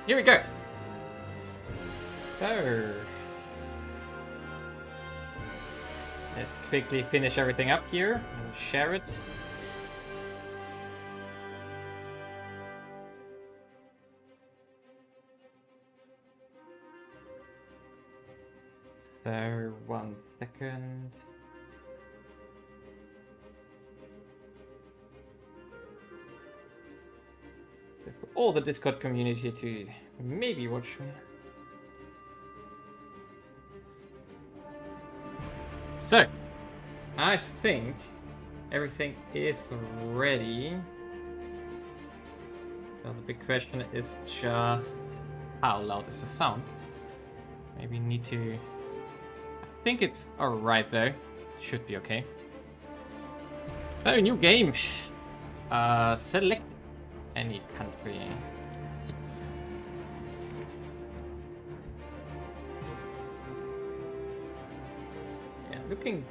Here we go. So let's quickly finish everything up here and share it. So 1 second. For all the Discord community to maybe watch me. So, I think everything is ready. So the big question is just how loud is the sound? Maybe need to... I think it's alright though. Should be okay. So, new game. Select any country. Yeah, looking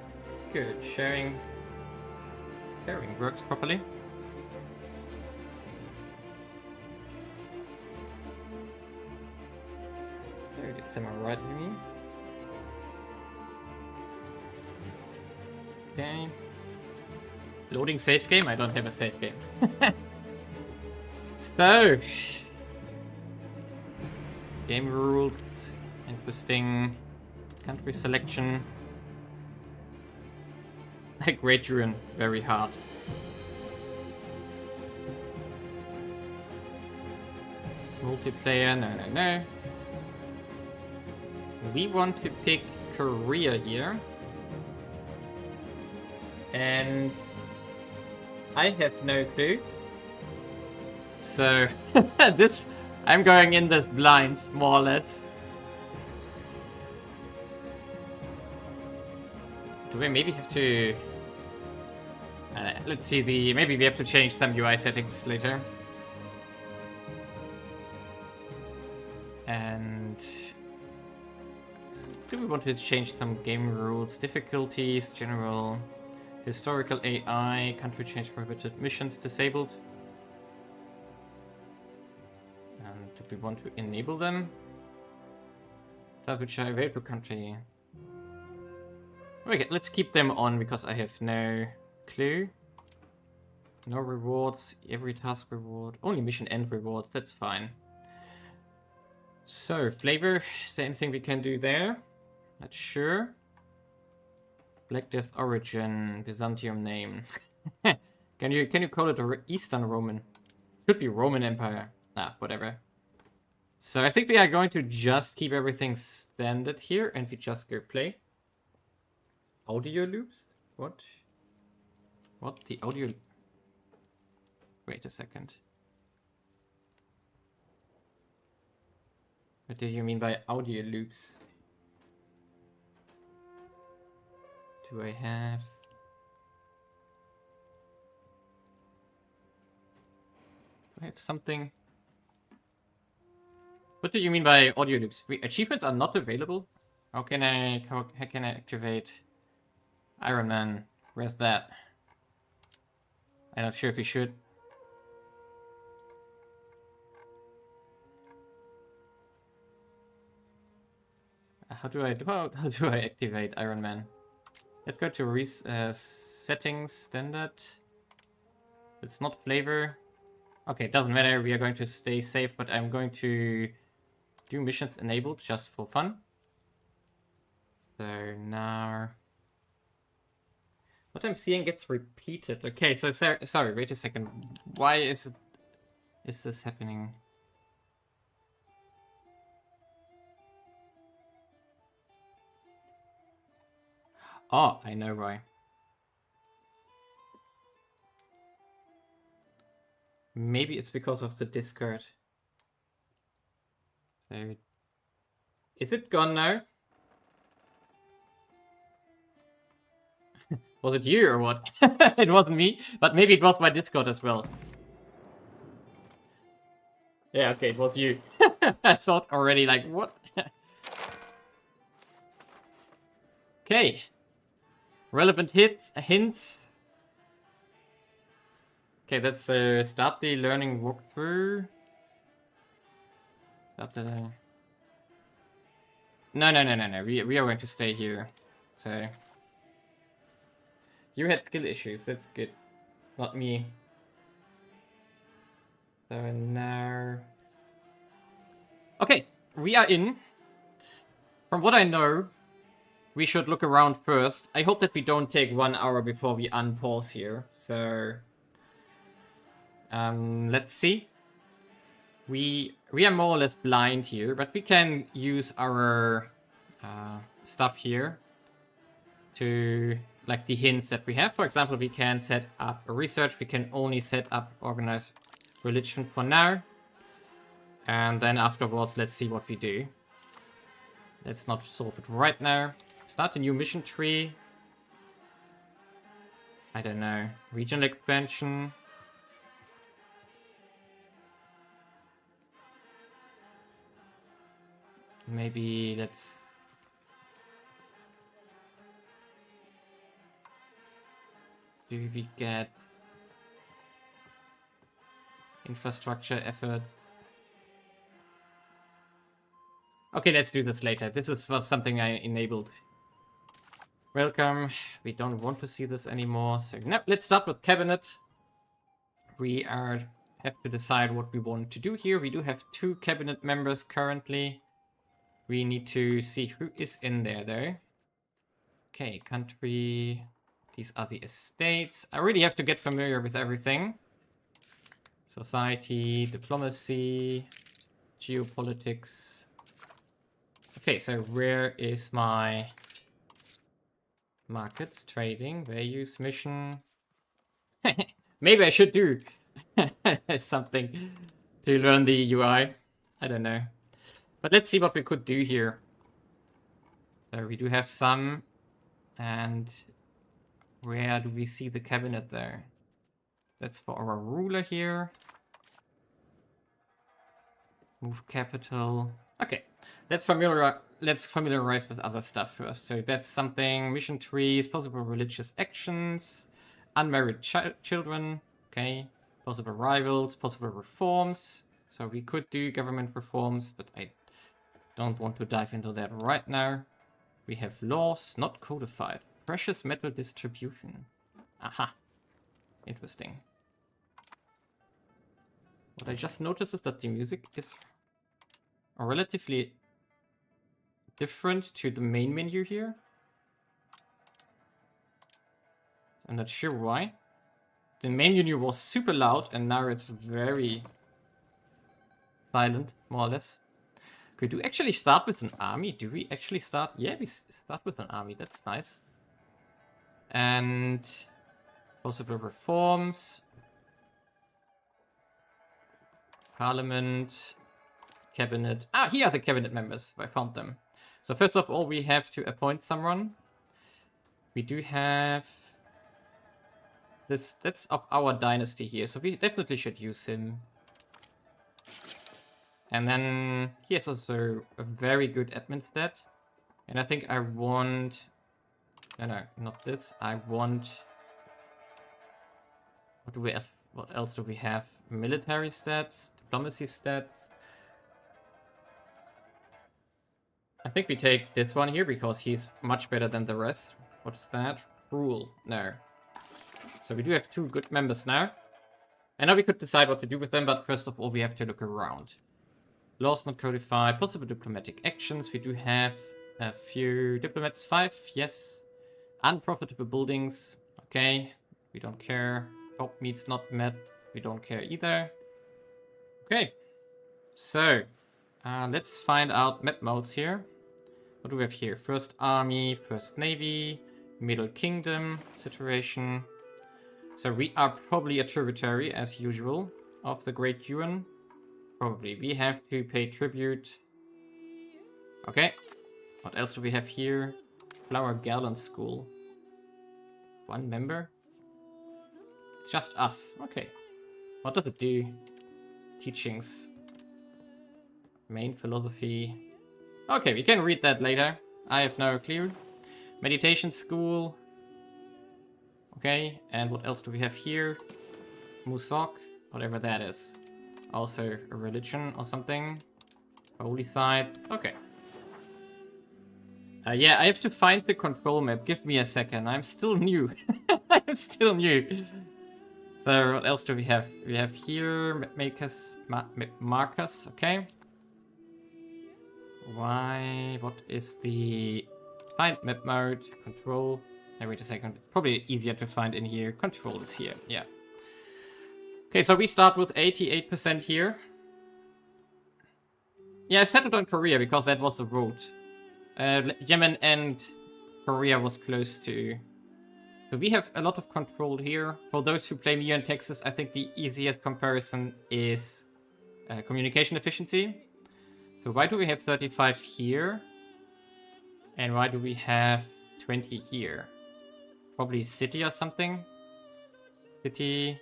good. Sharing works properly. So did someone write me? Okay. Loading save game? I don't have a save game. So, game rules, interesting, country selection. Great ruin, very hard. Multiplayer, no. We want to pick Korea here. And I have no clue. So, I'm going in this blind, more or less. Do we maybe have to... let's see maybe we have to change some UI settings later. And... do we want to change some game rules? Difficulties, general... historical AI, country change prohibited, missions disabled. Do we want to enable them? That which are available country. Okay, let's keep them on because I have no clue. No rewards, every task reward. Only mission end rewards, that's fine. So, flavor, is there anything we can do there? Not sure. Black Death origin, Byzantium name. Can you call it Eastern Roman? Could be Roman Empire. Whatever. So I think we are going to just keep everything standard here and we just go play. Audio loops? What? What? The audio... Wait a second. What do you mean by audio loops? Do I have... do I have something? What do you mean by audio loops? Achievements are not available? How can I activate Iron Man? Where's that? I'm not sure if we should. How do I activate Iron Man? Let's go to settings, standard. It's not flavor. Okay, it doesn't matter. We are going to stay safe, but I'm going to do missions enabled just for fun. So now what I'm seeing gets repeated. Okay, so sorry, wait a second. Why is this happening? Oh, I know why. Maybe it's because of the Discord. So, is it gone now? Was it you or what? It wasn't me, but maybe it was my Discord as well. Yeah, okay, it was you. I thought already, like, what? Okay. Relevant hints. Okay, let's start the learning walkthrough. That the... No. We are going to stay here. So... You had skill issues, that's good. Not me. So now... Okay, we are in. From what I know, we should look around first. I hope that we don't take 1 hour before we unpause here. So... let's see. We are more or less blind here, but we can use our stuff here to, like, the hints that we have. For example, we can set up a research. We can only set up organized religion for now. And then afterwards, let's see what we do. Let's not solve it right now. Start a new mission tree. I don't know. Regional expansion. Maybe let's... Do we get infrastructure efforts? Okay, let's do this later. This is something I enabled. Welcome. We don't want to see this anymore. So now let's start with cabinet. We have to decide what we want to do here. We do have 2 cabinet members currently. We need to see who is in there though. Okay, country. These are the estates. I really have to get familiar with everything. Society, diplomacy, geopolitics. Okay, so where is my markets, trading, values, mission? Maybe I should do something to learn the UI. I don't know. But let's see what we could do here. So we do have some. And where do we see the cabinet there? That's for our ruler here. Move capital. Okay, let's familiarize with other stuff first. So that's something. Mission trees, possible religious actions, unmarried children. Okay, possible rivals, possible reforms. So we could do government reforms, but I don't want to dive into that right now. We have laws not codified. Precious metal distribution. Aha. Interesting. What I just noticed is that the music is relatively different to the main menu here. I'm not sure why. The main menu was super loud and now it's very silent, more or less. Okay, do we actually start with an army? Do we actually start? Yeah, we start with an army. That's nice. And possible reforms. Parliament. Cabinet. Ah, here are the cabinet members. I found them. So first of all, we have to appoint someone. We do have this. That's of our dynasty here. So we definitely should use him. And then he has also a very good admin stat. And I think I want... No, not this. I want... What do we have? What else do we have? Military stats, diplomacy stats. I think we take this one here because he's much better than the rest. What's that? Rule. No. So we do have 2 good members now. And now we could decide what to do with them, but first of all we have to look around. Laws not codified, possible diplomatic actions. We do have a few diplomats. 5, yes. Unprofitable buildings. Okay, we don't care. Top meets not met. We don't care either. Okay, so let's find out map modes here. What do we have here? First Army, First Navy, Middle Kingdom situation. So we are probably a tributary, as usual, of the Great Yuan. Probably. We have to pay tribute. Okay. What else do we have here? Flower Garland School. 1 member? Just us. Okay. What does it do? Teachings. Main philosophy. Okay, we can read that later. I have no clue. Meditation school. Okay, and what else do we have here? Musok, whatever that is. Also a religion or something. Holy side. Okay. Yeah, I have to find the control map. Give me a second. I'm still new. I'm still new. So what else do we have? We have here map makers, map markers. Okay. Why? What is the find map mode? Control. Hey, wait a second. Probably easier to find in here. Control is here. Yeah. Okay, so we start with 88% here. Yeah, I settled on Korea because that was the road. Yemen and Korea was close to. So we have a lot of control here. For those who play MEIOU and Taxes, I think the easiest comparison is communication efficiency. So why do we have 35 here? And why do we have 20 here? Probably city or something. City,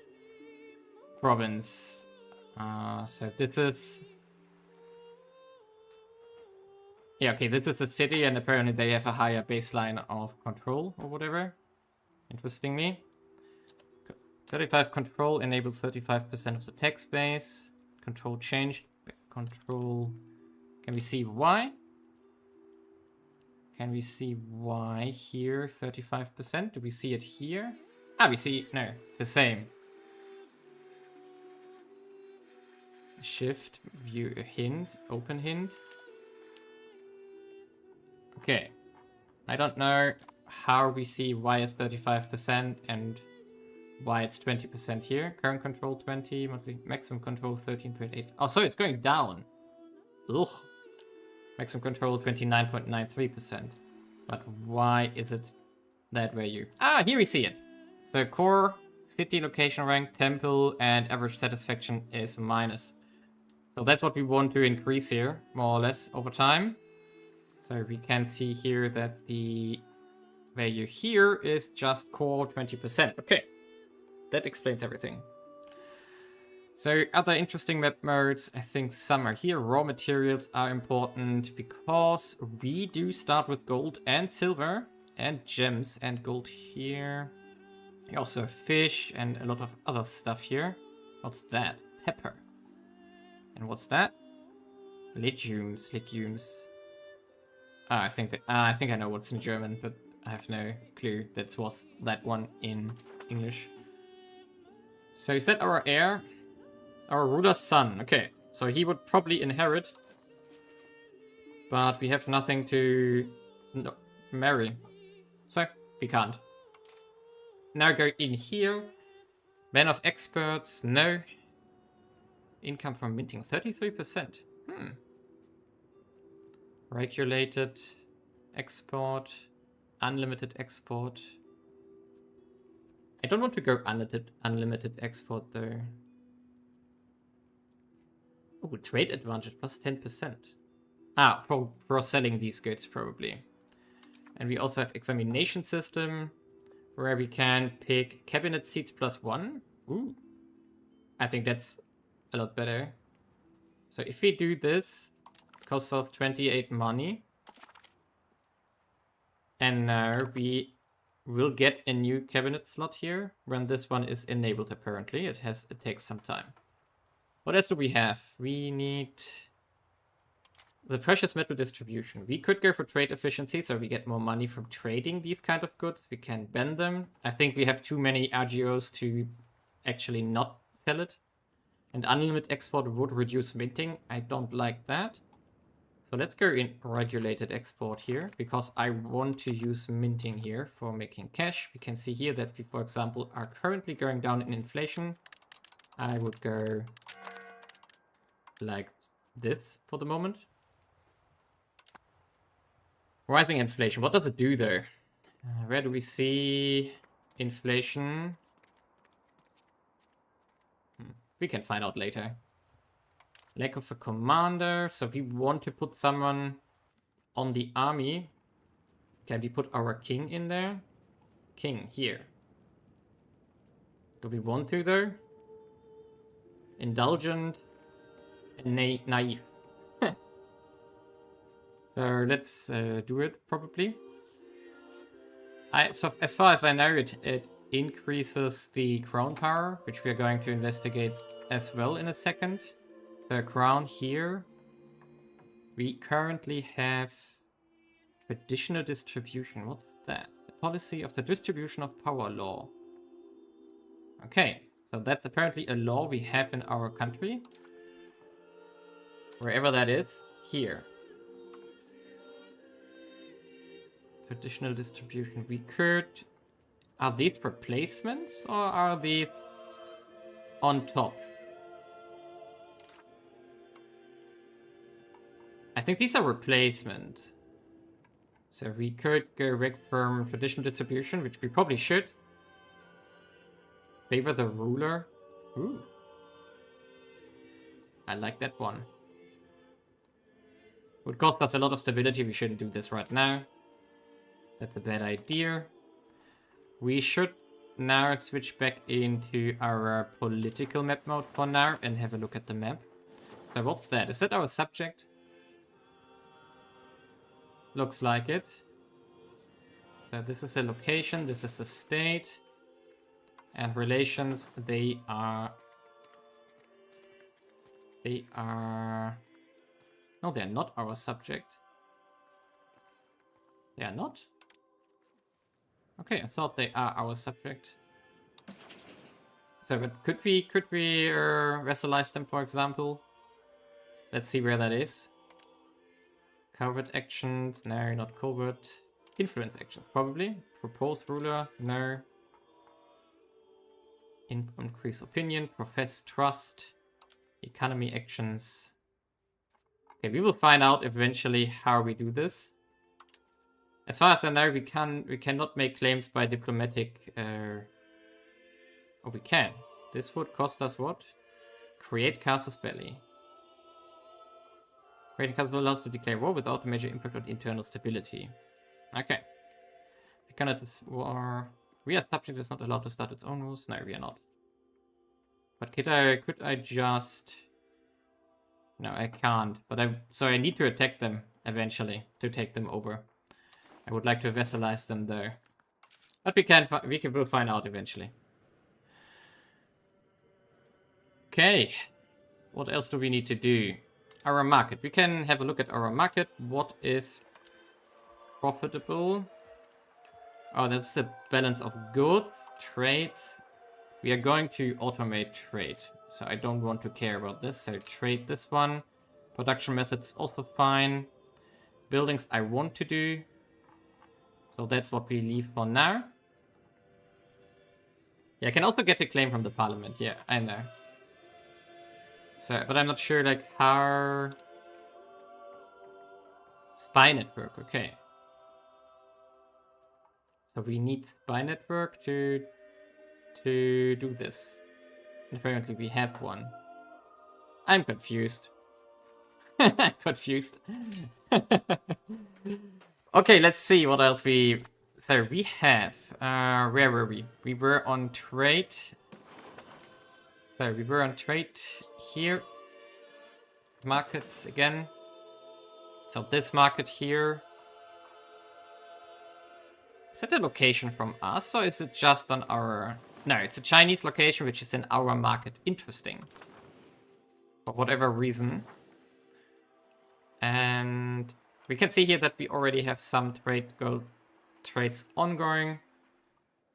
province. So this is... Yeah, okay, this is a city, and apparently they have a higher baseline of control or whatever. Interestingly. 35 control enables 35% of the tax base. Control changed. Control... Can we see why? Can we see why here? 35%? Do we see it here? Ah, we see... No, the same. Shift, view a hint, open hint. Okay. I don't know how we see why it's 35% and why it's 20% here. Current control 20, maximum control 13.8. Oh, so it's going down. Ugh. Maximum control 29.93%. But why is it that value? Ah, here we see it. So core, city location rank, temple, and average satisfaction is minus. So that's what we want to increase here, more or less, over time. So we can see here that the value here is just core 20%. Okay, that explains everything. So other interesting map modes, I think some are here. Raw materials are important because we do start with gold and silver and gems and gold here. We also have fish and a lot of other stuff here. What's that? Pepper. And what's that? Legumes. I think I know what's in German, but I have no clue. That was that one in English. So is that our heir? Our ruler's son. Okay, so he would probably inherit, but we have nothing to marry, so we can't. Now go in here. Man of experts. No. Income from minting 33%. Regulated export, unlimited export. I don't want to go unlimited export though. Oh, trade advantage plus 10%. Ah, for selling these goods probably. And we also have examination system where we can pick cabinet seats plus 1. Ooh, I think that's a lot better. So if we do this, it costs us 28 money. And now we will get a new cabinet slot here when this one is enabled apparently. It takes some time. What else do we have? We need the precious metal distribution. We could go for trade efficiency, so we get more money from trading these kind of goods. We can bend them. I think we have too many RGOs to actually not sell it. And unlimited export would reduce minting. I don't like that. So let's go in regulated export here, because I want to use minting here for making cash. We can see here that we, for example, are currently going down in inflation. I would go like this for the moment. Rising inflation. What does it do though? Where do we see inflation? We can find out later. Lack of a commander. So we want to put someone on the army. Can we put our king in there? King here. Do we want to though? Indulgent and naive. So let's do it probably. So as far as I know, it increases the crown power, which we are going to investigate as well in a second. The crown here We currently have traditional distribution. What's that? The policy of the distribution of power law. Okay, so that's apparently a law we have in our country. Wherever that is, here. Traditional distribution. We could... Are these replacements or are these on top? I think these are replacement. So we could go back from traditional distribution, which we probably should. Favor the ruler. Ooh. I like that one. Would cost us a lot of stability. We shouldn't do this right now. That's a bad idea. We should now switch back into our political map mode for now and have a look at the map. So what's that? Is that our subject? Looks like it. So this is a location, this is a state. And relations, they are... No, they're not our subject. They are not? Okay, I thought they are our subject. So, but could we vassalize them, for example? Let's see where that is. Covert actions, no, not covert. Influence actions, probably. Proposed ruler, no. Increase opinion, profess trust. Economy actions. Okay, we will find out eventually how we do this. As far as I know, we cannot make claims by diplomatic... Oh, we can. This would cost us what? Create casus belli. Creating casus belli allows to declare war without a major impact on internal stability. Okay. We cannot war. We are subject is not allowed to start its own wars. No, we are not. But could I just... No, I can't. But so I need to attack them eventually to take them over. I would like to vassalize them though. But we'll find out eventually. Okay. What else do we need to do? Our market. We can have a look at our market. What is profitable? Oh, that's the balance of goods, trades. We are going to automate trade. So I don't want to care about this. So trade this one. Production methods also fine. Buildings I want to do. So that's what we leave for now. Yeah, I can also get a claim from the parliament. Yeah, I know. So, but I'm not sure like how... Spy network, okay. So we need spy network to do this. And apparently we have one. I'm confused. I'm confused. Okay, let's see what else we... So we have... where were we? We were on trade. So we were on trade here. Markets again. So this market here. Is that a location from us or is it just on our... No, it's a Chinese location which is in our market. Interesting. For whatever reason. And we can see here that we already have some trades ongoing.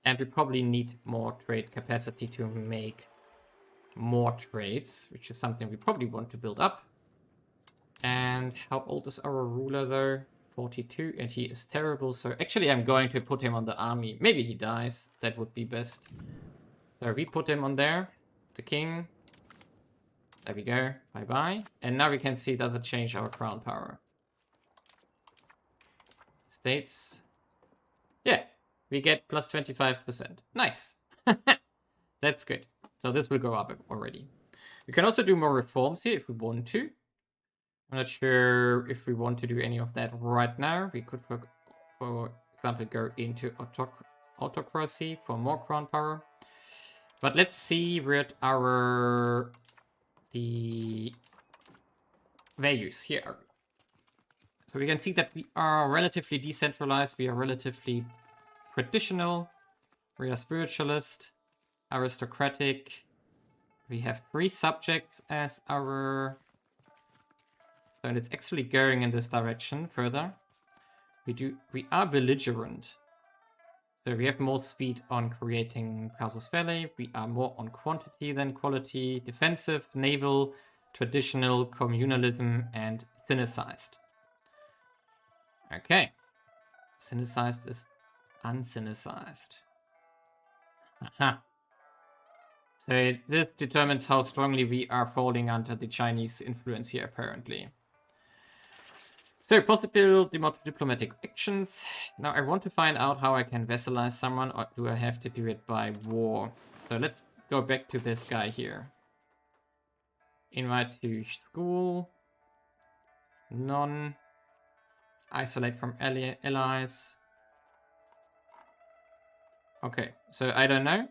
And we probably need more trade capacity to make more trades, which is something we probably want to build up. And how old is our ruler though? 42, and he is terrible. So actually I'm going to put him on the army. Maybe he dies. That would be best. So we put him on there. The king. There we go. Bye-bye. And now we can see, does it change our crown power? States. Yeah. We get plus 25%. Nice. That's good. So this will go up already. We can also do more reforms here if we want to. I'm not sure if we want to do any of that right now. We could, for example, go into autocracy for more crown power. But let's see what the values here are. So we can see that we are relatively decentralized. We are relatively traditional. We are spiritualist, aristocratic. We have 3 subjects as our So, and it's actually going in this direction further. We are belligerent. So we have more speed on creating casus belli. We are more on quantity than quality. Defensive, naval, traditional, communalism, and synicized. Okay. Synicized is unsynicized. Aha. So this determines how strongly we are falling under the Chinese influence here, apparently. So, possible diplomatic actions. Now, I want to find out how I can vassalize someone, or do I have to do it by war? So, let's go back to this guy here. Invite to school. None. Isolate from allies. Okay, so I don't know.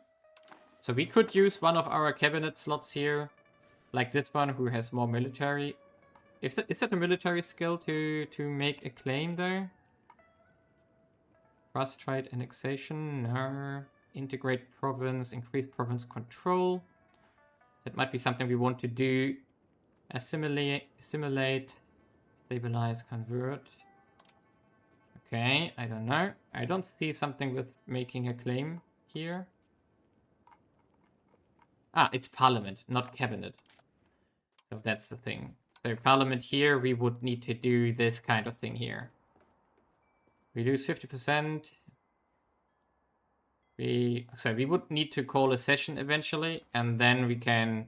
So, we could use one of our cabinet slots here, like this one, who has more military. Is that a military skill to make a claim there? Frustrate annexation, no. Integrate province, increase province control. That might be something we want to do. Assimilate, stabilize, convert. Okay, I don't know. I don't see something with making a claim here. Ah, it's parliament, not cabinet. So that's the thing. So parliament here, we would need to do this kind of thing here. We lose 50%. We would need to call a session eventually, and then we can,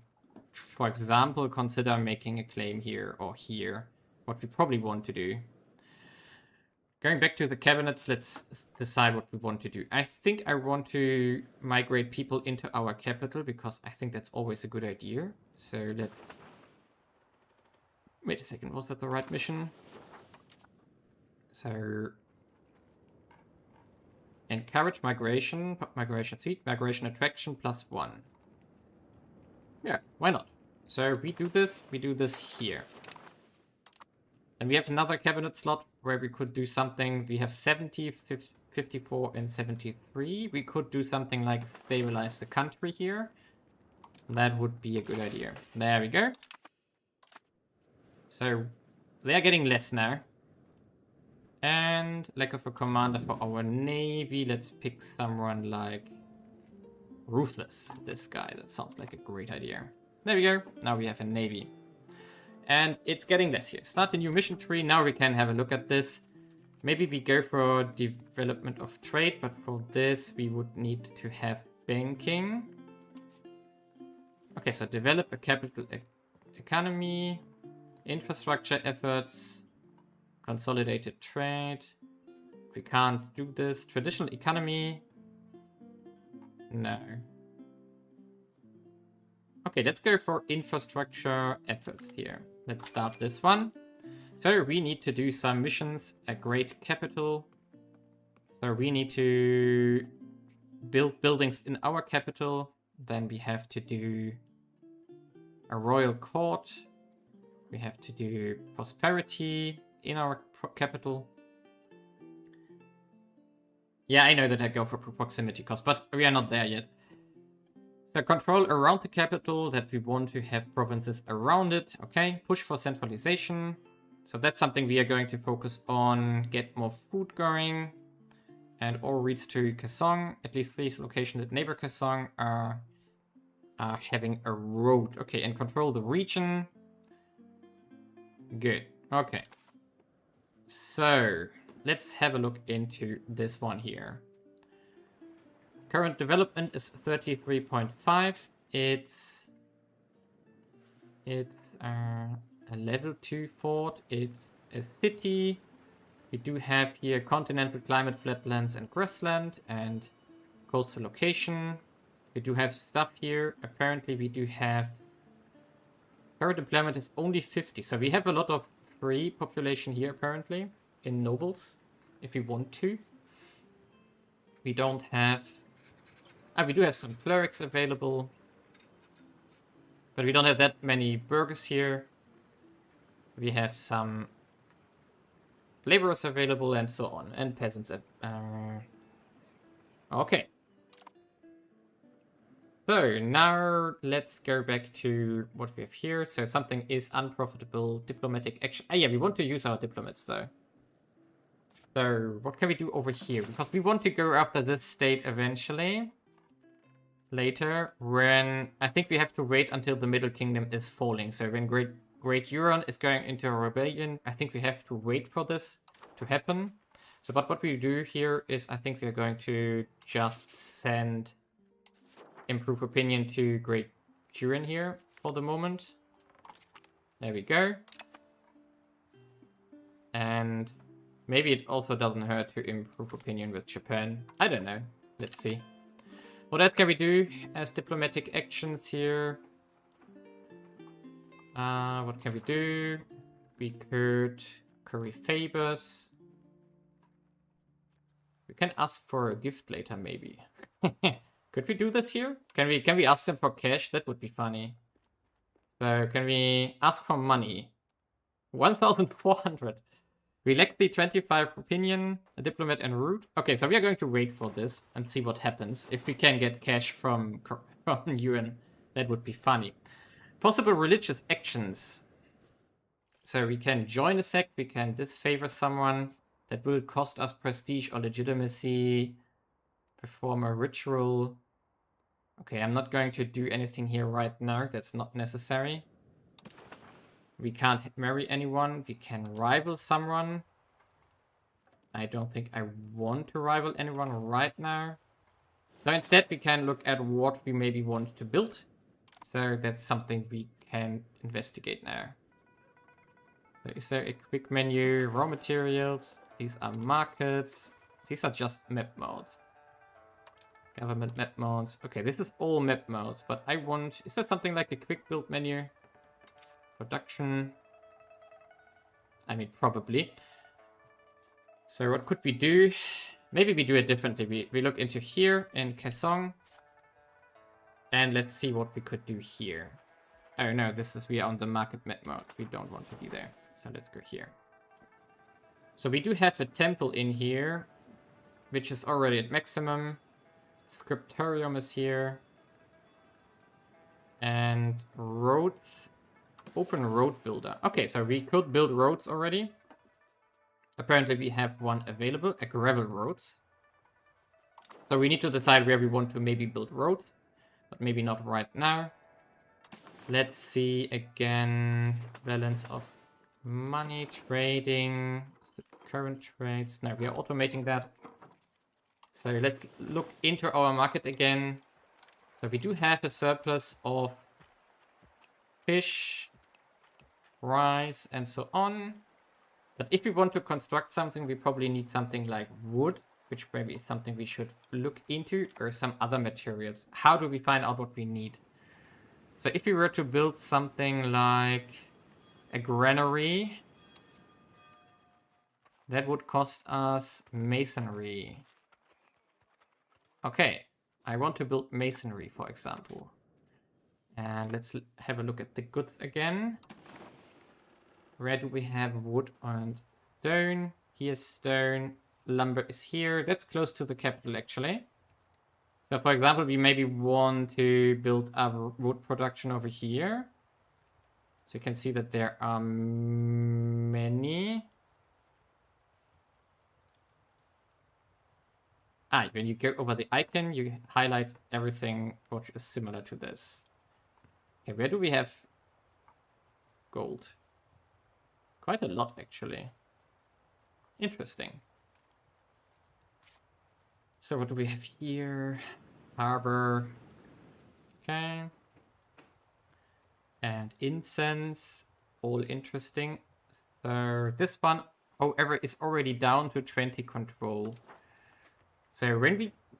for example, consider making a claim here or here. What we probably want to do. Going back to the cabinets, let's decide what we want to do. I think I want to migrate people into our capital, because I think that's always a good idea. So let's... Wait a second, was that the right mission? So... Encourage migration, migration suite, migration attraction +1. Yeah, why not? So we do this here. And we have another cabinet slot where we could do something. We have 70, 54, and 73. We could do something like stabilize the country here. That would be a good idea. There we go. So they are getting less now. And lack of a commander for our navy. Let's pick someone like Ruthless. This guy. That sounds like a great idea. There we go. Now we have a navy. And it's getting less here. Start a new mission tree. Now we can have a look at this. Maybe we go for development of trade, but for this we would need to have banking. Okay, so develop a capital economy, infrastructure efforts, consolidated trade. We can't do this. Traditional economy. No. Okay, let's go for infrastructure efforts here. Let's start this one. So we need to do some missions, a great capital. So we need to build buildings in our capital. Then we have to do a royal court. We have to do prosperity in our capital. Yeah, I know that I go for proximity cost, but we are not there yet. So control around the capital, that we want to have provinces around it. Okay, push for centralization. So that's something we are going to focus on. Get more food going. And all routes to Kaesong. At least 3 locations at neighbor Kaesong are having a road. Okay, and control the region. Good. Okay. So let's have a look into this one here. Current development is 33.5. It's a level 2 fort. It's a city. We do have here continental climate, flatlands, and grassland, and coastal location. We do have stuff here. Apparently, we do have... Current employment is only 50, so we have a lot of free population here, apparently, in nobles, if we want to. We don't have... we do have some clerics available, but we don't have that many burghers here. We have some laborers available and so on, and peasants. Okay. So now let's go back to what we have here. So something is unprofitable, diplomatic action. Ah, yeah, we want to use our diplomats though. So what can we do over here? Because we want to go after this state eventually. Later, when I think we have to wait until the Middle Kingdom is falling. So when Great Euron is going into a rebellion, I think we have to wait for this to happen. So but what we do here is I think we are going to just send Improve Opinion to Great Euron here for the moment. There we go. And maybe it also doesn't hurt to Improve Opinion with Japan. I don't know. Let's see. What else can we do as diplomatic actions here? What can we do? We could curry favors. We can ask for a gift later, maybe. Could we do this here? Can we ask them for cash? That would be funny. So can we ask for money? 1,400. We lack the 25 opinion, a diplomat and root. Okay, so we are going to wait for this and see what happens. If we can get cash from Yuan, that would be funny. Possible religious actions. So we can join a sect, we can disfavor someone. That will cost us prestige or legitimacy. Perform a ritual. Okay, I'm not going to do anything here right now. That's not necessary. We can't marry anyone. We can rival someone. I don't think I want to rival anyone right now. So instead we can look at what we maybe want to build. So that's something we can investigate now. So is there a quick menu? Raw materials. These are markets. These are just map modes. Government map modes. Okay, this is all map modes, but I want... Is there something like a quick build menu? Production. I mean, probably. So what could we do? Maybe we do it differently. We look into here in Kaesong. And let's see what we could do here. Oh no, we are on the market map mode. We don't want to be there. So let's go here. So we do have a temple in here, which is already at maximum. Scriptorium is here. And roads. Open road builder. Okay, so we could build roads already. Apparently we have one available, a gravel roads. So we need to decide where we want to maybe build roads, but maybe not right now. Let's see again, balance of money, trading, current trades. No, we are automating that. So let's look into our market again. So we do have a surplus of fish, rice, and so on. But if we want to construct something, we probably need something like wood, which maybe is something we should look into, or some other materials. How do we find out what we need? So if we were to build something like a granary, that would cost us masonry. Okay, I want to build masonry, for example. And let's have a look at the goods again. Where do we have wood and stone? Here's stone. Lumber is here. That's close to the capital, actually. So, for example, we maybe want to build our wood production over here. So you can see that there are many. When you go over the icon, you highlight everything which is similar to this. Okay, where do we have gold? Quite a lot, actually. Interesting. So what do we have here? Harbor. Okay. And incense. All interesting. So this one, however, is already down to 20 control. So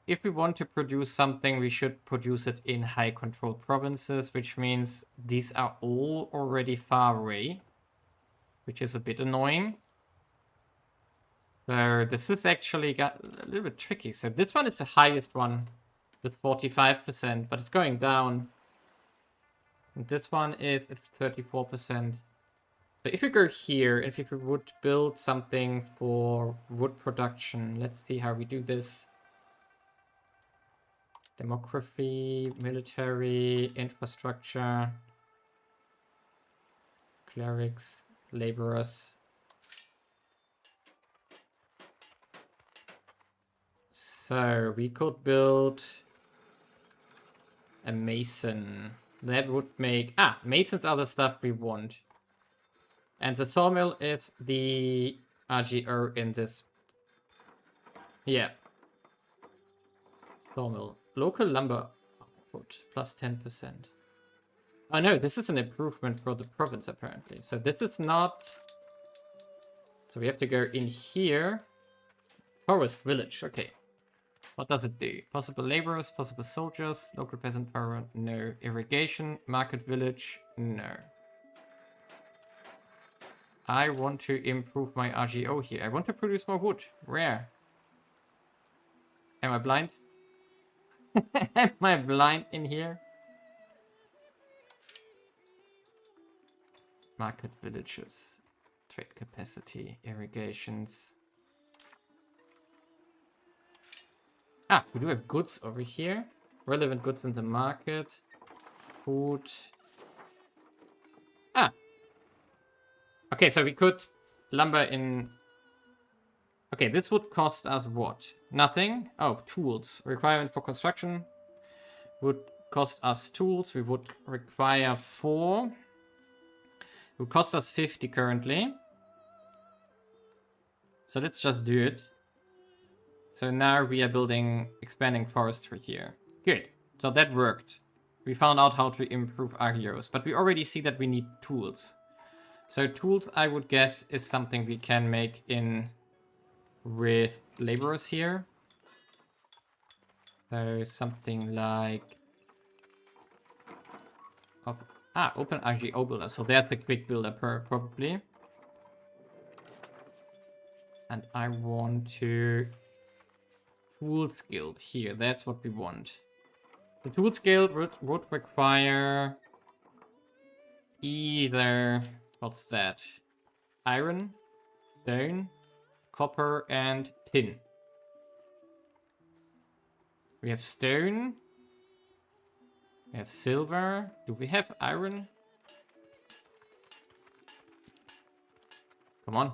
if we want to produce something, we should produce it in high control provinces, which means these are all already far away, which is a bit annoying. So this is actually got a little bit tricky. So this one is the highest one with 45%, but it's going down. And this one is at 34%. So if we go here, if we would build something for wood production, let's see how we do this. Demography, military, infrastructure, clerics, laborers. So we could build a mason. That would make... masons are the stuff we want. And the sawmill is the RGO in this. Yeah. Sawmill. Local lumber output plus 10%. Oh no, this is an improvement for the province apparently. So this is not... So we have to go in here. Forest village, okay. What does it do? Possible laborers, possible soldiers, local peasant power, no. Irrigation, market village, no. I want to improve my RGO here. I want to produce more wood. Rare. Am I blind? Am I blind in here? Market villages. Trade capacity. Irrigations. We do have goods over here. Relevant goods in the market. Food. Okay, so we could lumber in... Okay, this would cost us what? Nothing? Oh, tools. Requirement for construction would cost us tools. We would require 4. It would cost us 50 currently. So let's just do it. So now we are expanding forestry here. Good. So that worked. We found out how to improve RGOs, but we already see that we need tools. So tools, I would guess, is something we can make in with laborers here. So something like... open RGO builder. So there's the quick builder probably. And I want to... Tools guild here, that's what we want. The tools guild would require either, what's that? Iron, stone, copper, and tin. We have stone. We have silver. Do we have iron? Come on.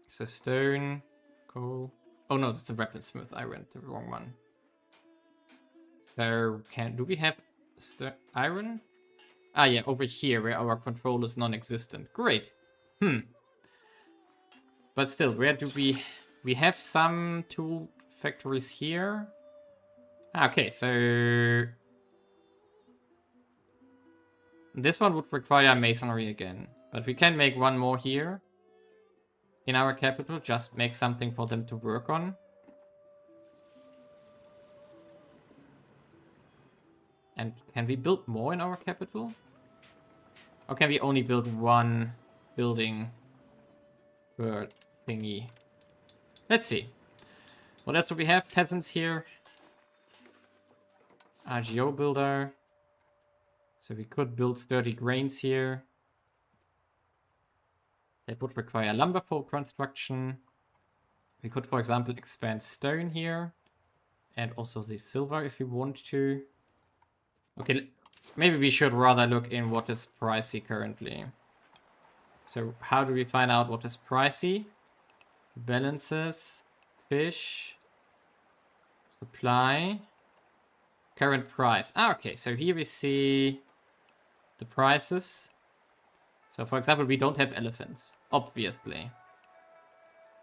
So stone. Cool. Oh no, that's a weaponsmith. I went the wrong one. So do we have iron? Yeah, over here where our control is non-existent. Great. But still, where do we have some tool factories here? Okay, so this one would require masonry again, but we can make one more here. In our capital, just make something for them to work on. And can we build more in our capital? Or can we only build one building per thingy? Let's see. What else do we have? Peasants here. RGO builder. So we could build sturdy grains here. That would require lumber for construction. We could, for example, expand stone here. And also the silver if we want to. Okay, maybe we should rather look in what is pricey currently. So how do we find out what is pricey? Balances, fish, supply, current price. Okay, so here we see the prices. So, for example, we don't have elephants, obviously.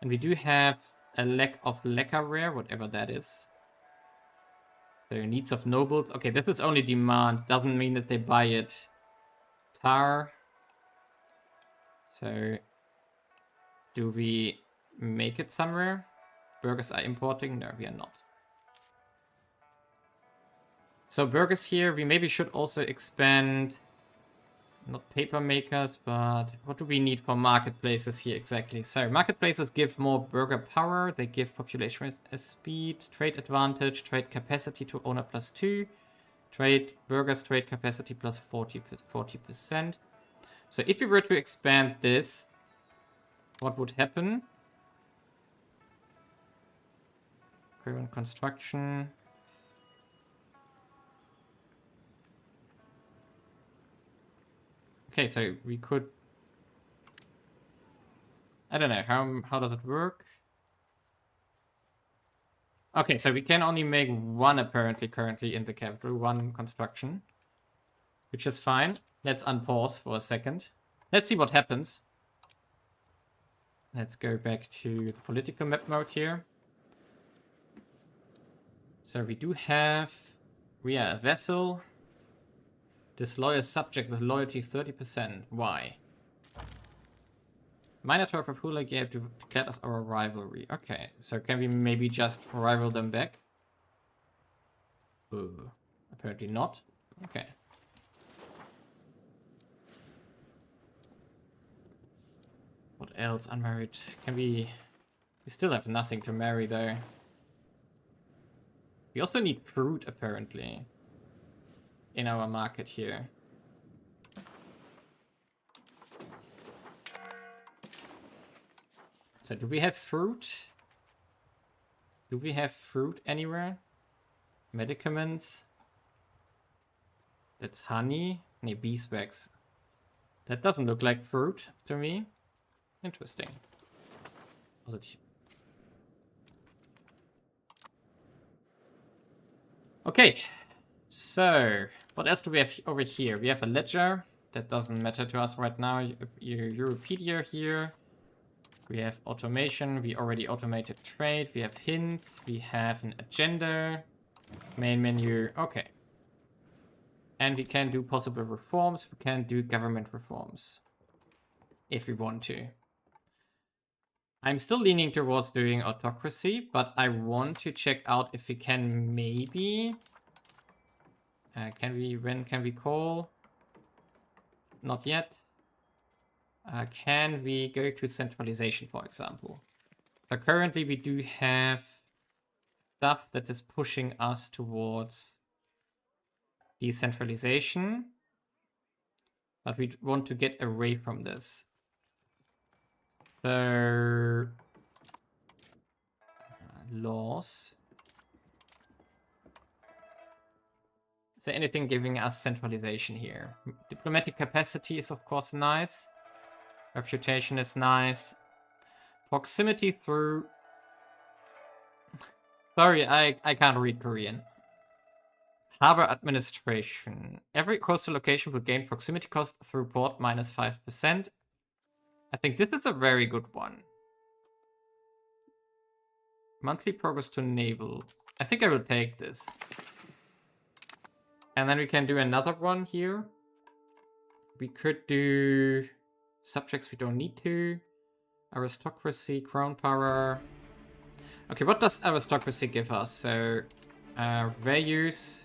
And we do have a lack of lacquer rare, whatever that is. So, needs of nobles. Okay, this is only demand. Doesn't mean that they buy it. Tar. So, do we make it somewhere? Burgers are importing? No, we are not. So, burgers here. We maybe should also expand... Not paper makers, but what do we need for marketplaces here exactly? So marketplaces give more burger power. They give population speed, trade advantage, trade capacity to owner +2, trade burgers, trade capacity plus 40%. So if we were to expand this, what would happen? Prevent construction. Okay, so we could... I don't know, how does it work? Okay, so we can only make one apparently currently in the capital, one construction. Which is fine. Let's unpause for a second. Let's see what happens. Let's go back to the political map mode here. So we do have... We are a vassal. Disloyal subject with loyalty 30%. Why? Minotaur Papula gave to declare us our rivalry. Okay, so can we maybe just rival them back? Apparently not. Okay. What else? Unmarried. Can we... We still have nothing to marry though. We also need fruit apparently. In our market here. So do we have fruit? Do we have fruit anywhere? Medicaments? That's honey? Nee, beeswax. That doesn't look like fruit to me. Interesting. Was it... Okay. So, what else do we have over here? We have a ledger. That doesn't matter to us right now. Europedia here. We have automation. We already automated trade. We have hints. We have an agenda. Main menu. Okay. And we can do possible reforms. We can do government reforms. If we want to. I'm still leaning towards doing autocracy, but I want to check out if we can maybe... when can we call? Not yet. Can we go to centralization, for example? So currently we do have stuff that is pushing us towards decentralization. But we want to get away from this. So... laws. Is there anything giving us centralization here? Diplomatic capacity is of course nice. Reputation is nice. Proximity through... Sorry, I can't read Korean. Harbor administration. Every coastal location will gain proximity cost through port minus 5%. I think this is a very good one. Monthly progress to naval. I think I will take this. And then we can do another one here. We could do subjects we don't need to. Aristocracy, crown power. Okay, what does aristocracy give us? So, values.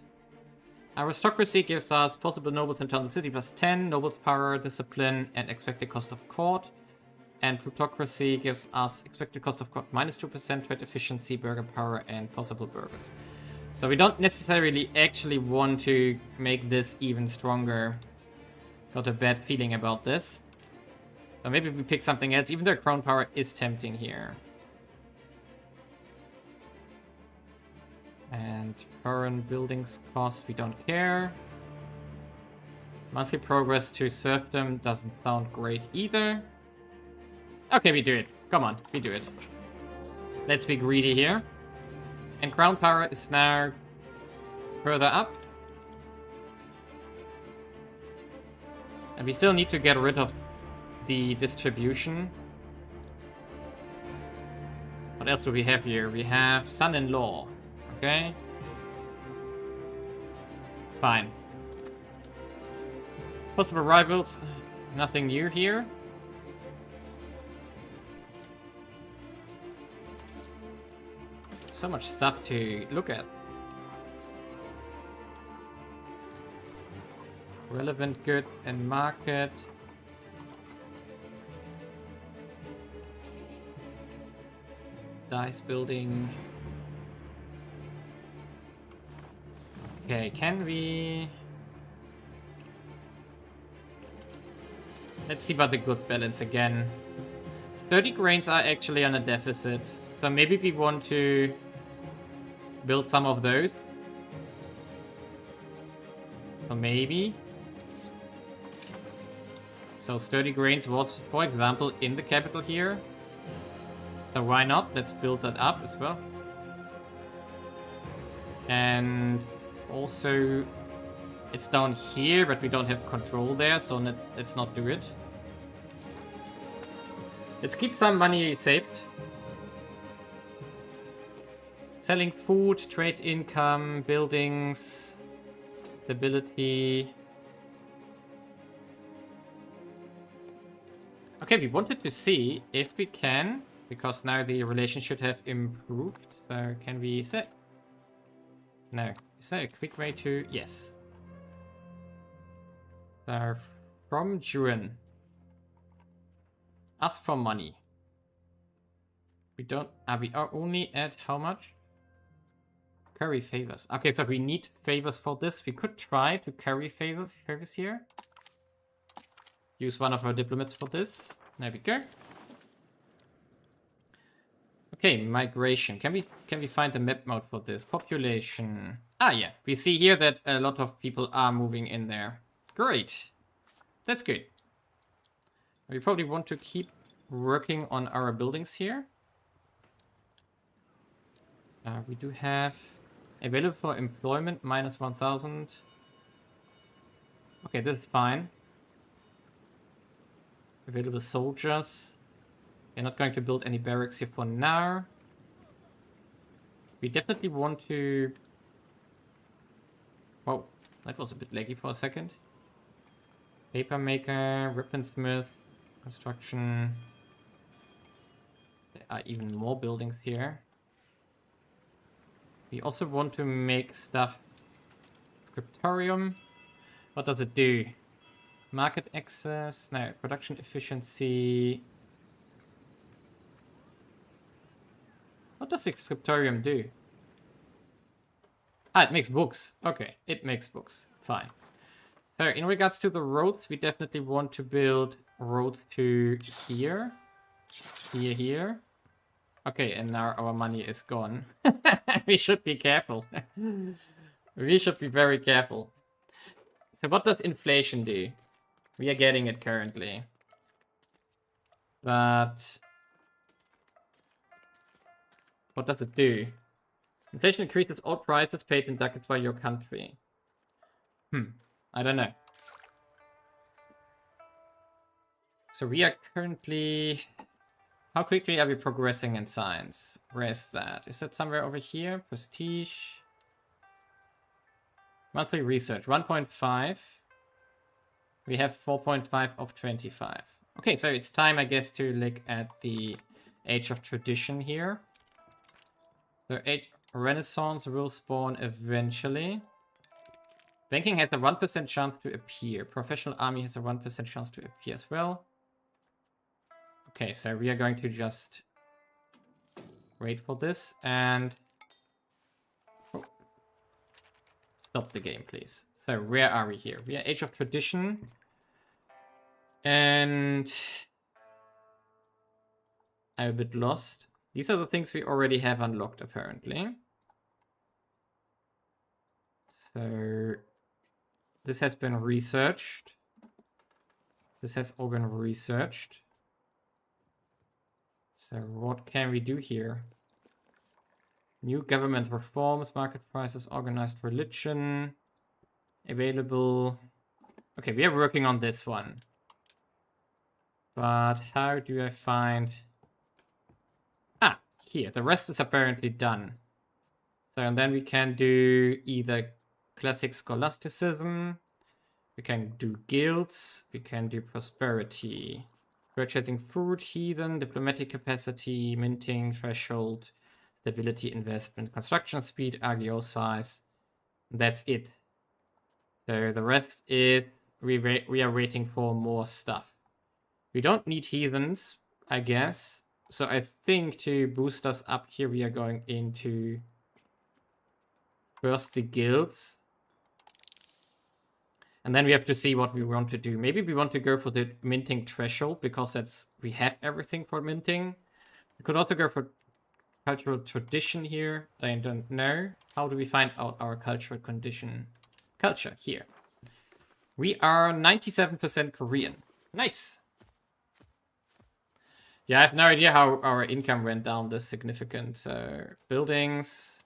Aristocracy gives us possible nobles in town and city plus 10, nobles power, discipline, and expected cost of court. And plutocracy gives us expected cost of court minus 2%, trade efficiency, burger power, and possible burgers. So we don't necessarily actually want to make this even stronger. Got a bad feeling about this. So maybe we pick something else, even though crown power is tempting here. And foreign buildings cost, we don't care. Monthly progress to serfdom doesn't sound great either. Okay, we do it. Come on, we do it. Let's be greedy here. And crown power is now further up. And we still need to get rid of the distribution. What else do we have here? We have son-in-law. Okay. Fine. Possible rivals. Nothing new here. So much stuff to look at. Relevant goods and market. Dice building. Okay, can we... Let's see about the good balance again. 30 grains are actually on a deficit. So maybe we want to build some of those. So maybe. So sturdy grains was, for example, in the capital here. So why not? Let's build that up as well. And also, it's down here, but we don't have control there, so let's not do it. Let's keep some money saved. Selling food, trade income, buildings, stability. Okay, we wanted to see if we can, because now the relation should have improved. So can we set? No. Is there a quick way to? Yes. So from June. Ask for money. We don't. We are only at how much? Carry favors. Okay, so we need favors for this. We could try to carry favors here. Use one of our diplomats for this. There we go. Okay, migration. Can we find a map mode for this? Population. Ah, yeah. We see here that a lot of people are moving in there. Great. That's good. We probably want to keep working on our buildings here. We do have available for employment minus 1,000. Okay, this is fine. Available soldiers. We're not going to build any barracks here for now. We definitely want to... Whoa, that was a bit laggy for a second. Paper maker, weaponsmith, construction. There are even more buildings here. We also want to make stuff. Scriptorium. What does it do? Market access. No, production efficiency. What does the scriptorium do? Ah, it makes books. Okay, it makes books. Fine. So in regards to the roads, we definitely want to build roads to here. Here. Okay, and now our money is gone. We should be careful. We should be very careful. So what does inflation do? We are getting it currently. But what does it do? Inflation increases all prices paid in ducats by your country. I don't know. So we are currently... How quickly are we progressing in science? Where is that? Is that somewhere over here? Prestige. Monthly research, 1.5. We have 4.5 of 25. Okay, so it's time, I guess, to look at the Age of Tradition here. So Renaissance will spawn eventually. Banking has a 1% chance to appear. Professional army has a 1% chance to appear as well. Okay, so we are going to just wait for this and... Oh. Stop the game, please. So where are we here? We are Age of Tradition. And... I'm a bit lost. These are the things we already have unlocked, apparently. So... This has been researched. This has all been researched. So what can we do here? New government reforms, market prices, organized religion, available. Okay, we are working on this one. But how do I find... Ah, here. The rest is apparently done. So and then we can do either classic scholasticism, we can do guilds, we can do prosperity. Purchasing food, heathen, diplomatic capacity, minting, threshold, stability, investment, construction speed, RGO size. That's it. So the rest is we are waiting for more stuff. We don't need heathens, I guess. So I think to boost us up here, we are going into first the guilds. And then we have to see what we want to do. Maybe we want to go for the minting threshold because we have everything for minting. We could also go for cultural tradition here. I don't know. How do we find out our cultural condition? Culture here. We are 97% Korean. Nice. Yeah, I have no idea how our income went down this significant. So buildings.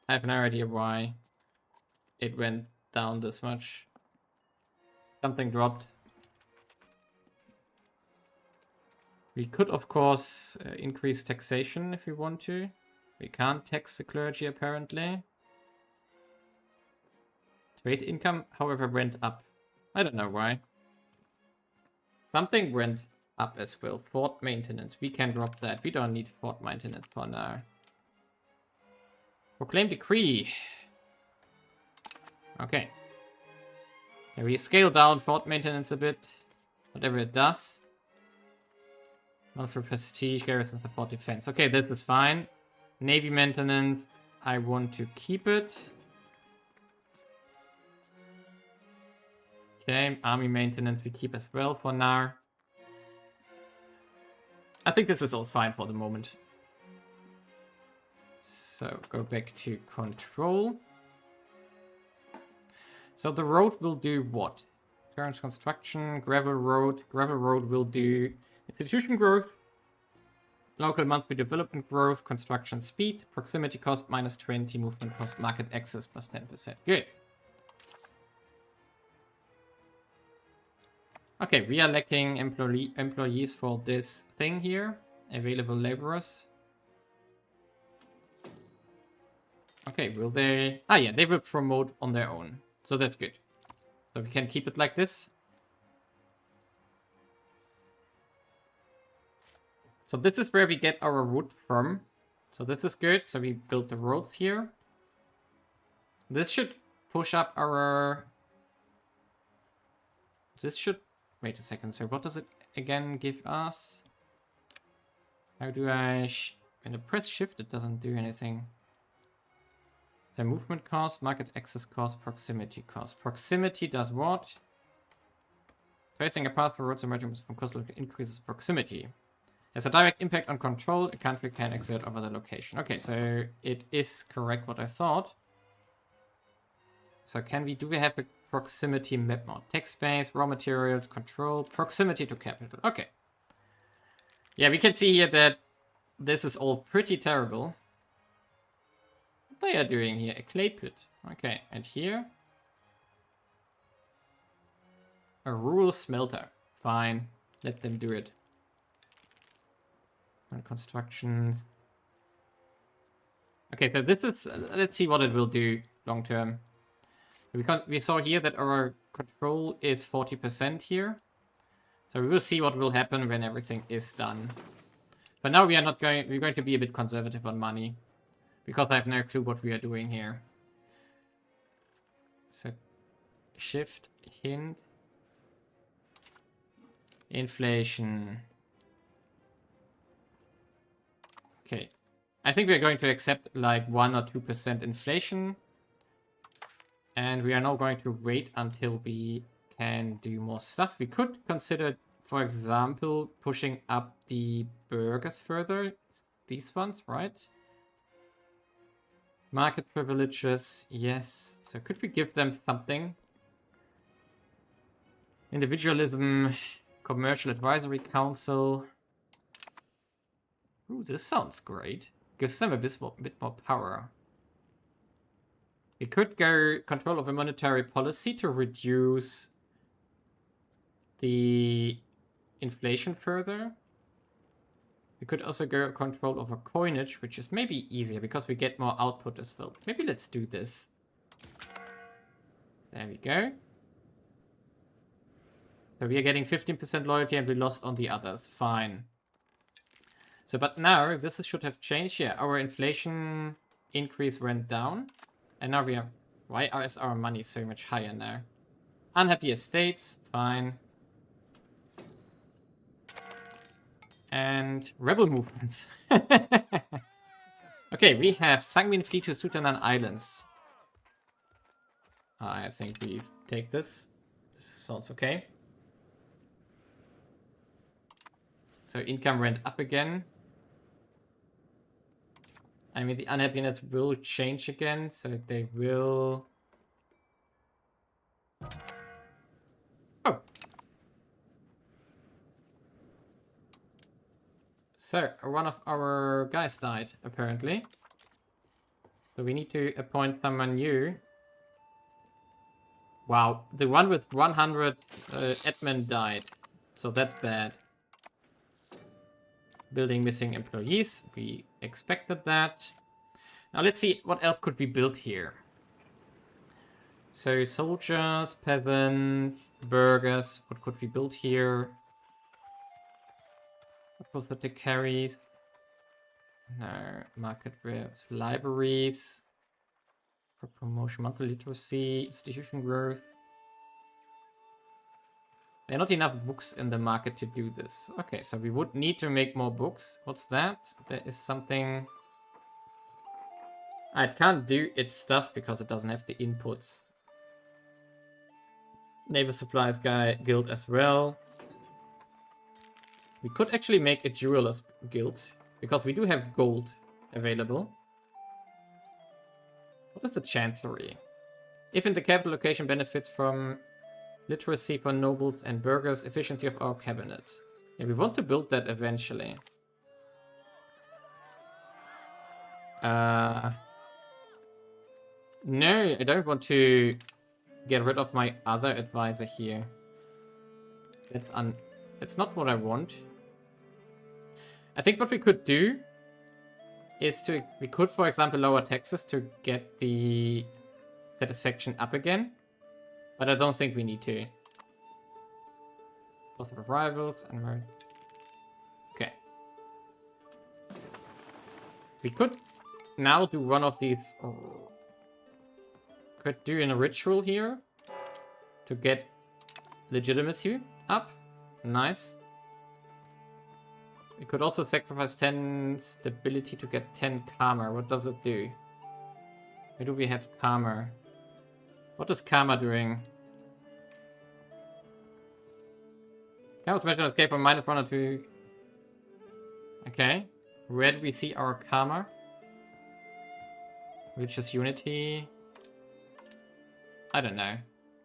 I have no idea why it went down this much. Something dropped. We could, of course, increase taxation if we want to. We can't tax the clergy, apparently. Trade income, however, went up. I don't know why. Something went up as well. Fort maintenance. We can drop that. We don't need fort maintenance for now. Proclaim decree. Okay. Yeah, we scale down fort maintenance a bit. Whatever it does. Not for prestige, garrison support, defense. Okay, this is fine. Navy maintenance. I want to keep it. Okay, army maintenance we keep as well for now. I think this is all fine for the moment. So go back to control. So the road will do what? Current construction, gravel road. Gravel road will do institution growth, local monthly development growth, construction speed, proximity cost -20, movement cost, market access +10%. Good. Okay, we are lacking employees for this thing here. Available laborers. Okay, will they... Ah, yeah, they will promote on their own. So that's good. So we can keep it like this. So this is where we get our wood from. So this is good. So we built the roads here. This should push up our... This should... Wait a second. So what does it again give us? How do I... When I press shift, it doesn't do anything. The movement cost, market access cost, proximity cost. Proximity does what? Tracing a path for roads emerging from coastal increases proximity. Has a direct impact on control a country can exert over the location. Okay, so it is correct what I thought. So do we have a proximity map mod? Tech space, raw materials, control, proximity to capital. Okay. Yeah, we can see here that this is all pretty terrible. What they are doing here? A clay pit. Okay, and here? A rural smelter. Fine. Let them do it. And construction. Okay, so this is... let's see what it will do long term. Because we saw here that our control is 40% here. So we will see what will happen when everything is done. But now we are not going... We're going to be a bit conservative on money. Because I have no clue what we are doing here. So... Shift, hint... Inflation... Okay. I think we're going to accept like 1 or 2% inflation. And we are now going to wait until we can do more stuff. We could consider, for example, pushing up the burghers further. These ones, right? Market privileges, yes. So could we give them something? Individualism, commercial advisory council. Ooh, this sounds great. Gives them a bit more power. We could go control over monetary policy to reduce the inflation further. We could also go control over coinage, which is maybe easier because we get more output as well. Maybe let's do this. There we go. So we are getting 15% loyalty and we lost on the others. Fine. So, but now this should have changed. Yeah, our inflation increase went down. And now we are... Why is our money so much higher now? Unhappy estates. Fine. And rebel movements. Okay, we have Sanguine Fleet to Sutanan Islands. I think we take this. This sounds okay. So income went up again. I mean, the unhappiness will change again, so they will... Oh! So, one of our guys died, apparently. So we need to appoint someone new. Wow, the one with 100 admin died. So that's bad. Building missing employees. We expected that. Now let's see what else could be built here. So soldiers, peasants, burghers. What could we build here? Apathetic carries. No. Market wares. Libraries. For promotion. Monthly literacy. Institution growth. There are not enough books in the market to do this. Okay, so we would need to make more books. What's that? There is something... It can't do its stuff because it doesn't have the inputs. Naval Supplies Guild as well. We could actually make a Jewelers Guild because we do have gold available. What is the Chancery? If in the capital location benefits from literacy for nobles and burghers, efficiency of our cabinet. Yeah, we want to build that eventually. No, I don't want to get rid of my other advisor here. That's not what I want. I think what we could do is we could, for example, lower taxes to get the satisfaction up again. But I don't think we need to. Possible rivals and... Okay. We could now do one of these... Could do a ritual here to get legitimacy up. Nice. We could also sacrifice 10 stability to get 10 karma. What does it do? Where do we have karma? What is karma doing? Chaos measure escape from -1 or 2. Okay. Where do we see our karma? Which is unity. I don't know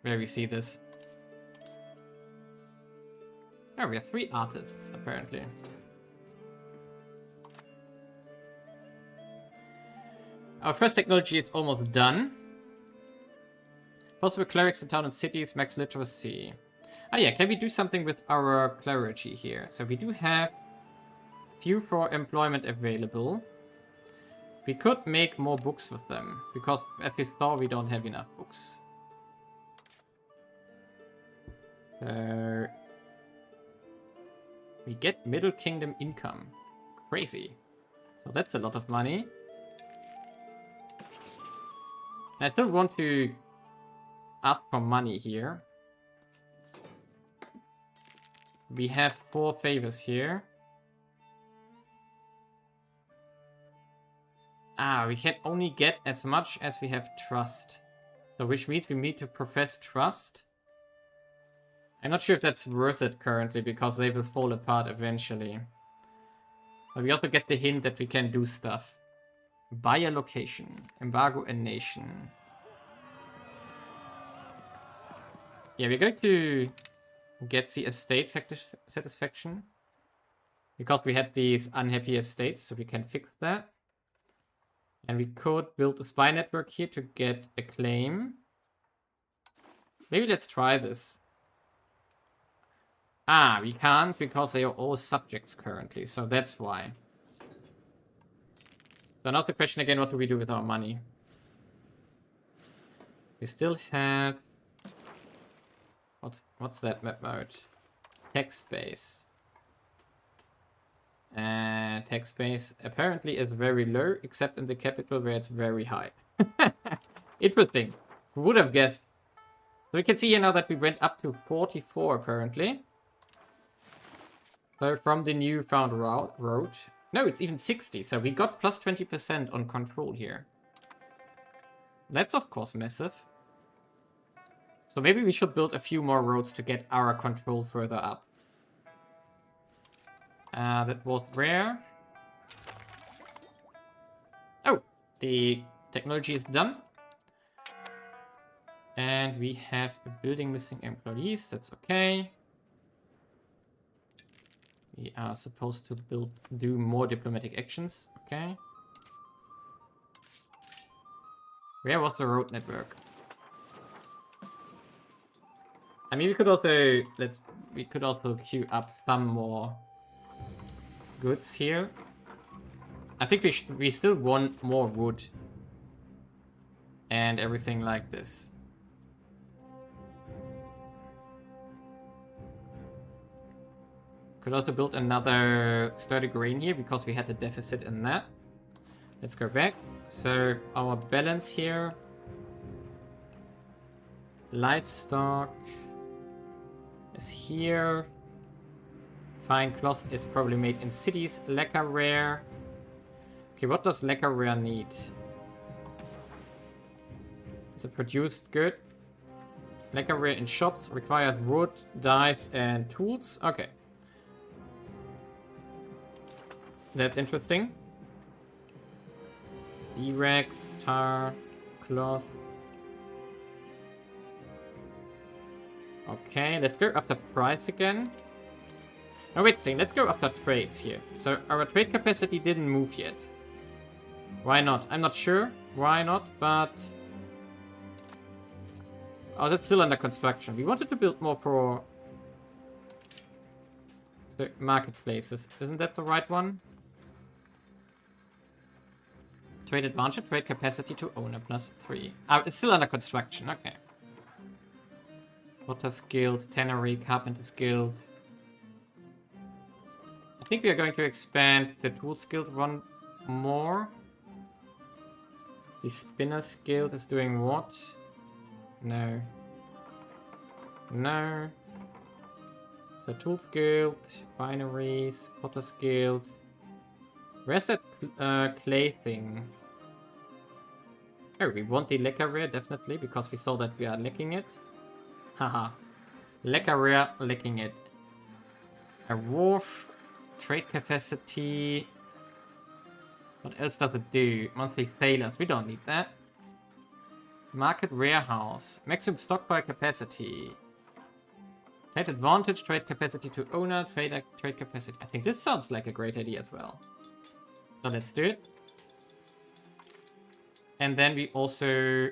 where we see this. Oh, we have 3 artists, apparently. Our first technology is almost done. Possible clerics in town and cities, max literacy. Oh yeah, can we do something with our clergy here? So we do have few for employment available. We could make more books with them, because as we saw, we don't have enough books. We get Middle Kingdom income. Crazy. So that's a lot of money. I still want to ask for money here. We have 4 favors here. We can only get as much as we have trust. So which means we need to profess trust. I'm not sure if that's worth it currently, because they will fall apart eventually. But we also get the hint that we can do stuff. Buy a location. Embargo a nation. Yeah, we're going to get the estate satisfaction. Because we had these unhappy estates, so we can fix that. And we could build a spy network here to get a claim. Maybe let's try this. We can't because they are all subjects currently, so that's why. So now the question again, what do we do with our money? We still have... What's that map mode? Tax base. Tax base apparently is very low, except in the capital where it's very high. Interesting. Who would have guessed? So we can see here now that we went up to 44 apparently. So from the new found road. No, it's even 60. So we got plus 20% on control here. That's of course massive. So maybe we should build a few more roads to get our control further up. That was rare. Oh, the technology is done. And we have a building missing employees. That's okay. We are supposed to do more diplomatic actions. Okay. Where was the road network? I mean, we could also queue up some more goods here. I think we still want more wood and everything like this. Could also build another sturdy grain here because we had a deficit in that. Let's go back. So our balance here. Livestock is here. Fine cloth is probably made in cities. Lacquer rare. Okay, what does lacquer rare need? Is it produced good? Lacquer rare in shops requires wood, dyes, and tools. Okay. That's interesting. B-Rex, tar, cloth. Okay, let's go after price again. Oh, wait a second, let's go after trades here. So our trade capacity didn't move yet. Why not? I'm not sure why not, but... Oh, that's still under construction. We wanted to build more for... the marketplaces. Isn't that the right one? Trade advantage, trade capacity to owner +3. It's still under construction, okay. Potter's Guild, Tannery, Carpenter's Guild. I think we are going to expand the Tools Guild one more. The Spinner's Guild is doing what? No. No. So Tools Guild, Binaries, Potter's Guild. Where's that clay thing? Oh, we want the lacquer rare, definitely, because we saw that we are lacking it. Haha. Lacquer rare, lacking it. A wharf, trade capacity. What else does it do? Monthly sailors, we don't need that. Market warehouse, maximum stockpile capacity. Trade advantage, trade capacity to owner, trade capacity. I think this sounds like a great idea as well. So let's do it. And then we also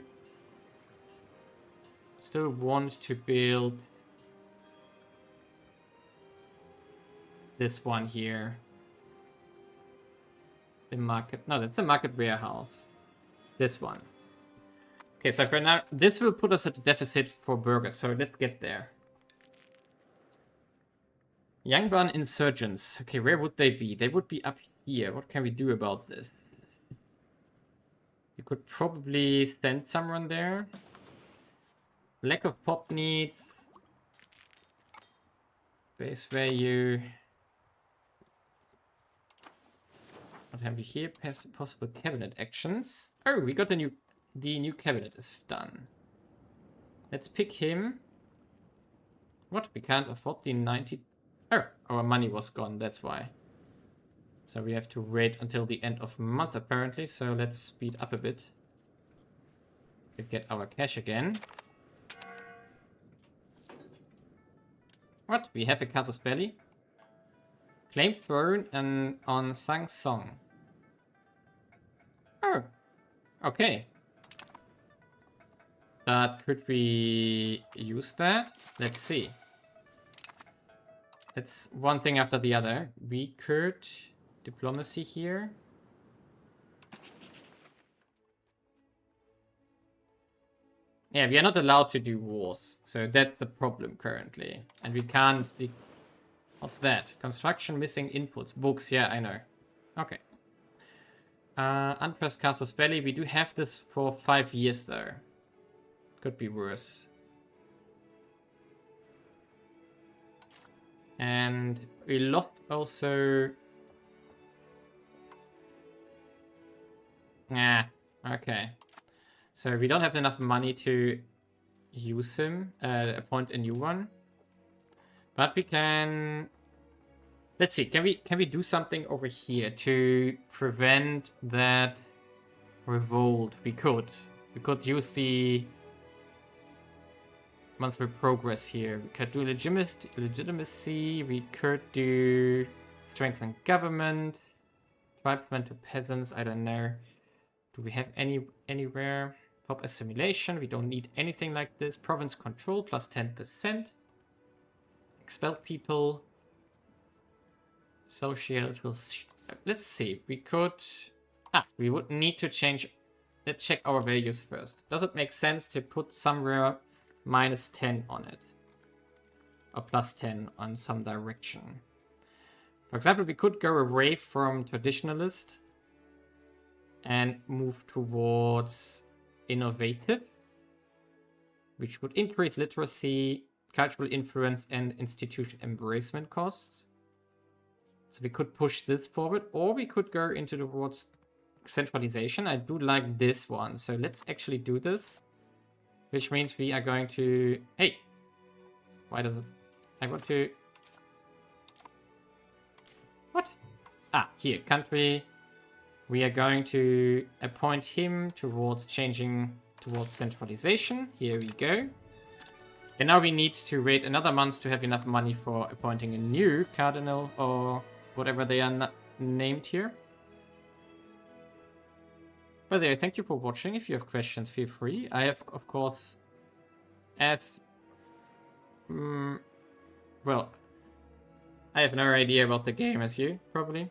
still want to build this one here. The market, no, that's a market warehouse. This one. Okay, so for now, this will put us at a deficit for burgers, so let's get there. Yangban insurgents. Okay, where would they be? They would be up here. What can we do about this? You could probably send someone there. Lack of pop needs. Base value. What have we here? Possible cabinet actions. Oh, we got the new cabinet is done. Let's pick him. What? We can't afford the 90. Oh, our money was gone, that's why. So we have to wait until the end of month apparently, so let's speed up a bit. To get our cash again. What? We have a casus belli? Claim throne and on Sang Song. Oh, okay. But could we use that? Let's see. It's one thing after the other. We could diplomacy here. Yeah, we are not allowed to do wars, so that's a problem currently. And we can't... What's that? Construction missing inputs. Books, yeah, I know. Okay. Unpressed casus belli. We do have this for 5 years though. Could be worse. And we lost also... Ah, okay. So we don't have enough money to use him, appoint a new one. But we can... Let's see. Can we do something over here to prevent that revolt? We could use the monthly progress here. We could do legitimacy. We could do strengthen government. Tribesmen to peasants. I don't know. Do we have anywhere? Pop assimilation. We don't need anything like this. Province control plus 10%. Expel people. Social. Let's see. We could. We would need to change. Let's check our values first. Does it make sense to put somewhere -10 on it? Or +10 on some direction? For example, we could go away from traditionalist and move towards innovative, which would increase literacy, cultural influence, and institution embracement costs. So we could push this forward, or we could go into towards centralization. I do like this one, so let's actually do this. Which means we are going to... Hey! Why does it... I want to... What? Here, country. We are going to appoint him towards changing towards centralization. Here we go. And now we need to wait another month to have enough money for appointing a new cardinal or whatever they are named here. But there, thank you for watching. If you have questions, feel free. I have, of course, as... well, I have no idea about the game as you, probably.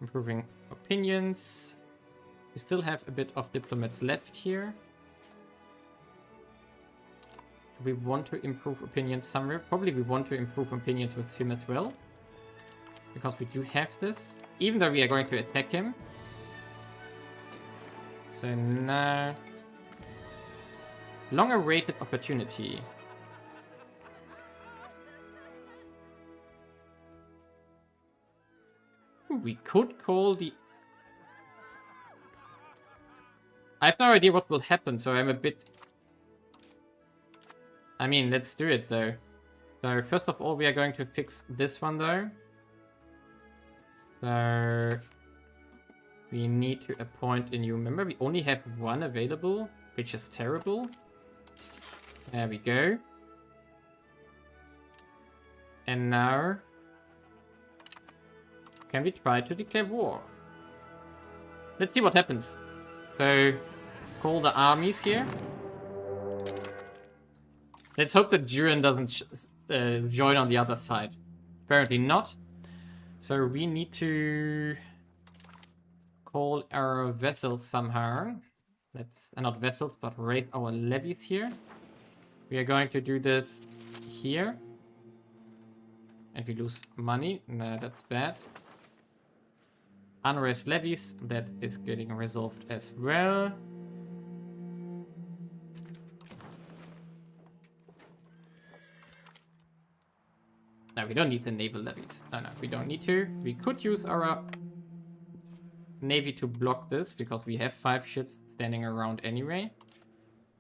Improving opinions. We still have a bit of diplomats left here. Do we want to improve opinions somewhere? Probably we want to improve opinions with him as well. Because we do have this. Even though we are going to attack him. So now... Long-awaited opportunity. We could call the... I have no idea what will happen, so I'm a bit... I mean, let's do it though. So first of all, we are going to fix this one though. So... We need to appoint a new member. We only have one available, which is terrible. There we go. And now... Can we try to declare war? Let's see what happens. So, call the armies here. Let's hope that Duran doesn't join on the other side. Apparently not. So we need to call our vessels somehow. Let's not vessels, but raise our levies here. We are going to do this here. And we lose money. No, that's bad. Unraised levies, that is getting resolved as well. No, we don't need the naval levies. No, we don't need to. We could use our navy to block this, because we have 5 ships standing around anyway.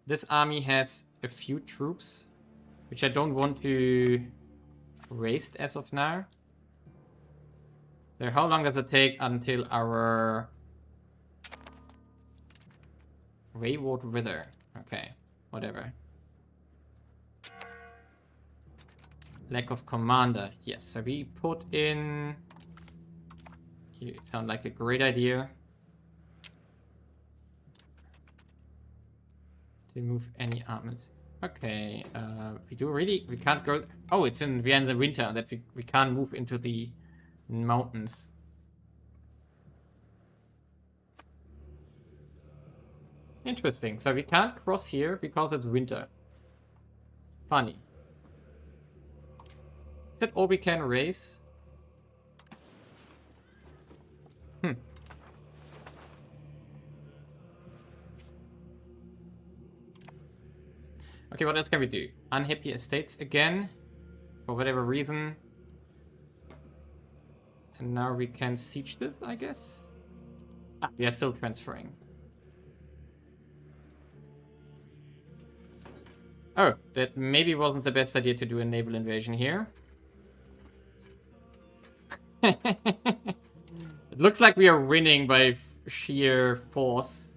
This army has a few troops, which I don't want to waste as of now. So how long does it take until our wayward wither? Okay, whatever. Lack of commander. Yes, so we put in... You sound like a great idea. To move any armaments. Okay, we can't go... Oh, we're in the winter, that we can't move into the mountains. Interesting. So we can't cross here because it's winter. Funny. Is that all we can raise? Okay, what else can we do? Unhappy estates again. For whatever reason. And now we can siege this, I guess. We are still transferring. Oh, that maybe wasn't the best idea to do a naval invasion here. It looks like we are winning by sheer force.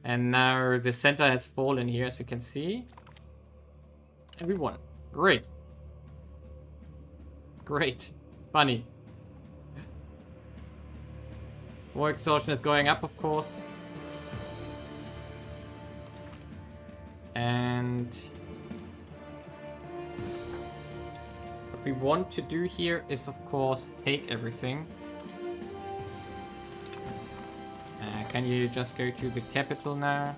And now the center has fallen here, as we can see. And we won. Great. Great. Funny. War exhaustion is going up, of course. And what we want to do here is, of course, take everything. Can you just go to the capital now?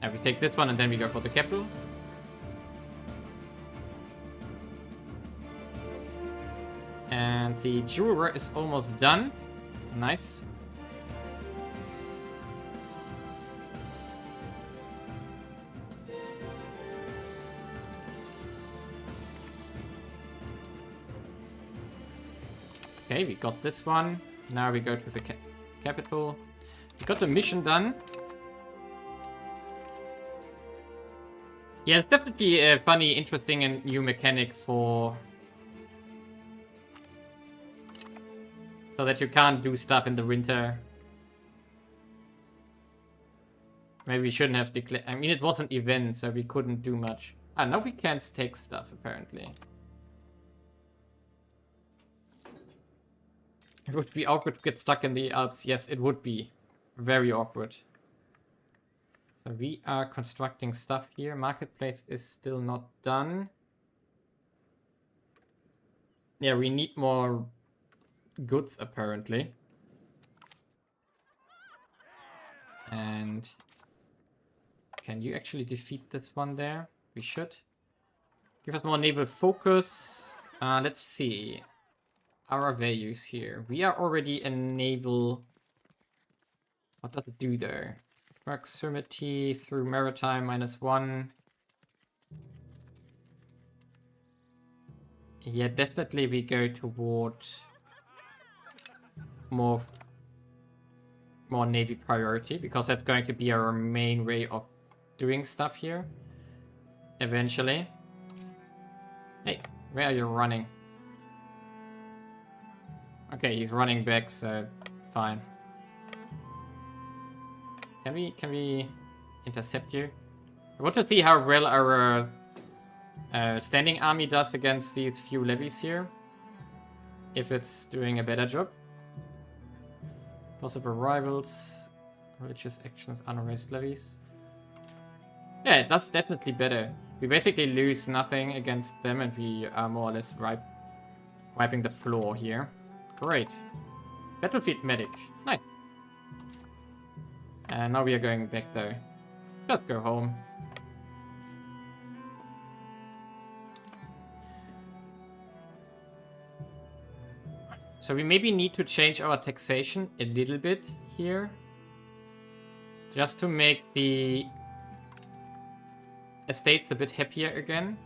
And we take this one and then we go for the capital. And the jeweler is almost done. Nice. Okay, we got this one. Now we go to the capital. We got the mission done. Yeah, it's definitely a funny, interesting, and new mechanic for... so that you can't do stuff in the winter. Maybe we shouldn't have declared... I mean, it was an event, so we couldn't do much. Ah, now we can't take stuff, apparently. It would be awkward to get stuck in the Alps. Yes, it would be. Very awkward. So we are constructing stuff here. Marketplace is still not done. Yeah, we need more goods, apparently. And can you actually defeat this one there? We should. Give us more naval focus. Let's see. Our values here. We are already a naval... what does it do there? Proximity through maritime -1. Yeah, definitely we go toward more navy priority, because that's going to be our main way of doing stuff here eventually. Hey, where are you running? Okay, he's running back, so fine. Can we intercept you? I want to see how well our standing army does against these few levies here. If it's doing a better job. Possible rivals, religious actions, unerased levies. Yeah, it does definitely better. We basically lose nothing against them, and we are more or less wiping the floor here. Great. Battlefield medic. Nice. And now we are going back there. Just go home. So we maybe need to change our taxation a little bit here. Just to make the estates a bit happier again.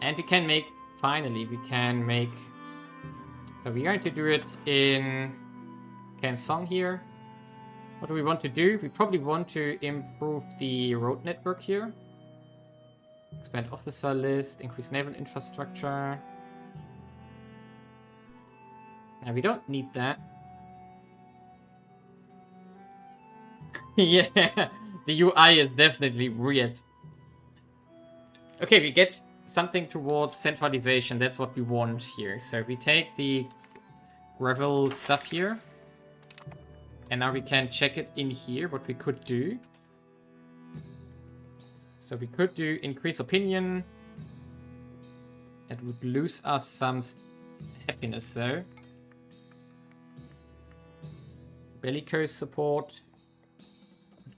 And we can make, finally, we can make... so we're going to do it in Kansong here. What do we want to do? We probably want to improve the road network here. Expand officer list, increase naval infrastructure. Now we don't need that. Yeah, the UI is definitely weird. Okay, we get something towards centralization. That's what we want here. So we take the gravel stuff here. And now we can check it in here, what we could do. So we could do increase opinion. It would lose us some happiness though. Bellicose support.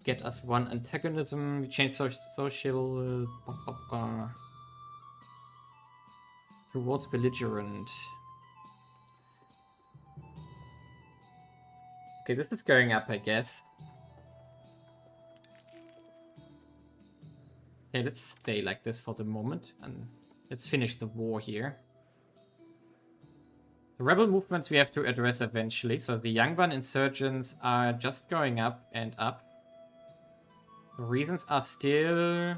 Get us 1 antagonism. We change social... towards belligerent. Okay, this is going up, I guess. Okay, let's stay like this for the moment, and let's finish the war here. The rebel movements we have to address eventually. So the Yangban insurgents are just going up and up. The reasons are still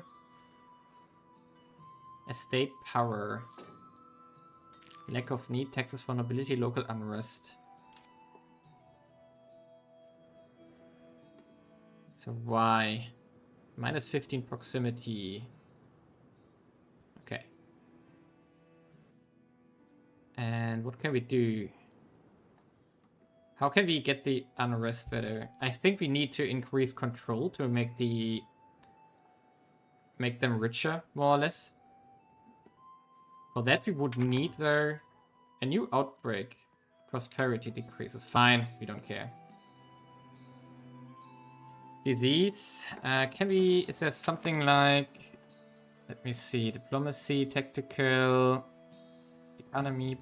estate power, lack of need, taxes for nobility, local unrest. So why? Minus 15 proximity. Okay. And what can we do? How can we get the unrest better? I think we need to increase control to make them richer, more or less. For that we would need a new outbreak. Prosperity decreases. Fine, we don't care. Disease. Is there something like... Let me see. Diplomacy, tactical, economy.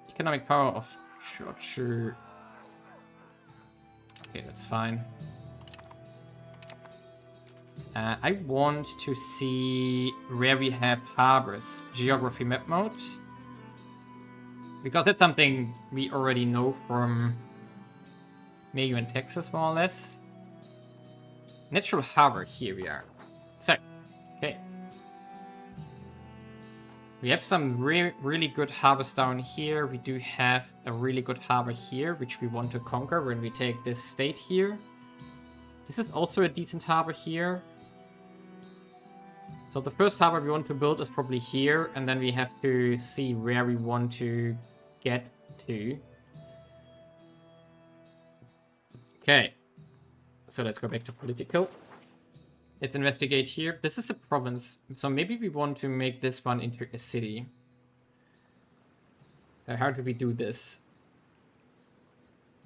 Economic power of sure. Okay, that's fine. I want to see where we have harbors. Geography map mode. Because that's something we already know from MEIOU and Taxes, more or less. Natural harbor, here we are. So, okay. We have some really good harbors down here. We do have a really good harbor here, which we want to conquer when we take this state here. This is also a decent harbor here. So the first harbor we want to build is probably here, and then we have to see where we want to get to. Okay. So let's go back to political. Let's investigate here. This is a province, so maybe we want to make this one into a city. So how do we do this?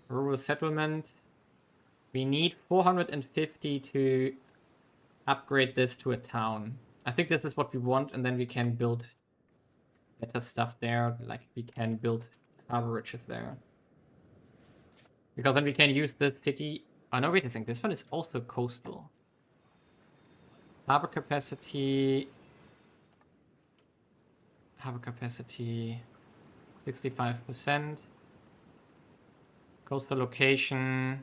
Rural settlement. We need 450 to upgrade this to a town. I think this is what we want, and then we can build better stuff there. Like we can build averages there. Because then we can use this city. Oh no, wait a second. This one is also coastal. Harbor capacity. Harbor capacity 65%. Coastal location.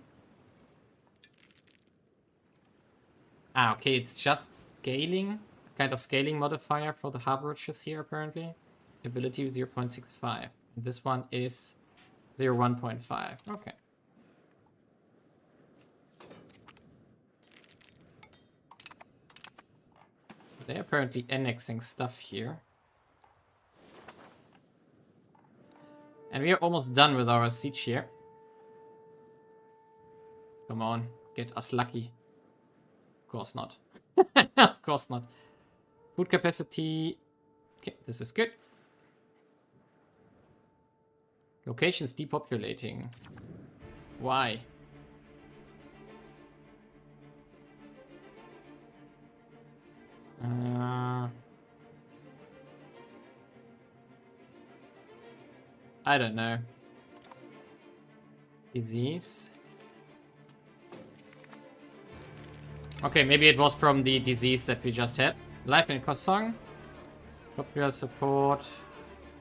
Ah, okay, it's just scaling. Kind of scaling modifier for the harbораges here, apparently. Ability 0.65. This one is 0.1.5. Okay. They're apparently annexing stuff here. And we are almost done with our siege here. Come on, get us lucky. Of course not. Of course not. Food capacity. Okay, this is good. Locations depopulating. Why? I don't know. Disease. Okay, maybe it was from the disease that we just had. Life in Kosong. Popular support.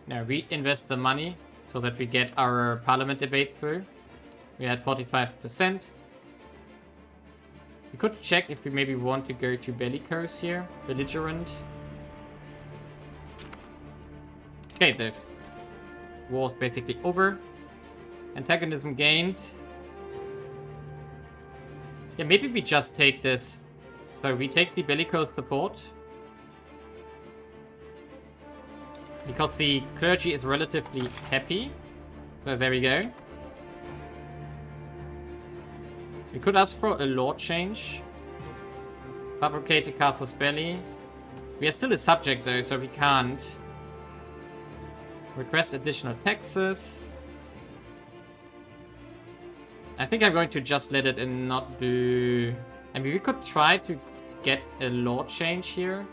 Now we invest the money so that we get our parliament debate through. We had 45%. We could check if we maybe want to go to bellicose here. Belligerent. Okay, the war's basically over. Antagonism gained. Yeah, maybe we just take this. So we take the bellicose support. Because the clergy is relatively happy. So there we go. We could ask for a law change. Fabricated castle's belly. We are still a subject though, so we can't. Request additional taxes. I think I'm going to just let it and not do... I mean, we could try to get a law change here.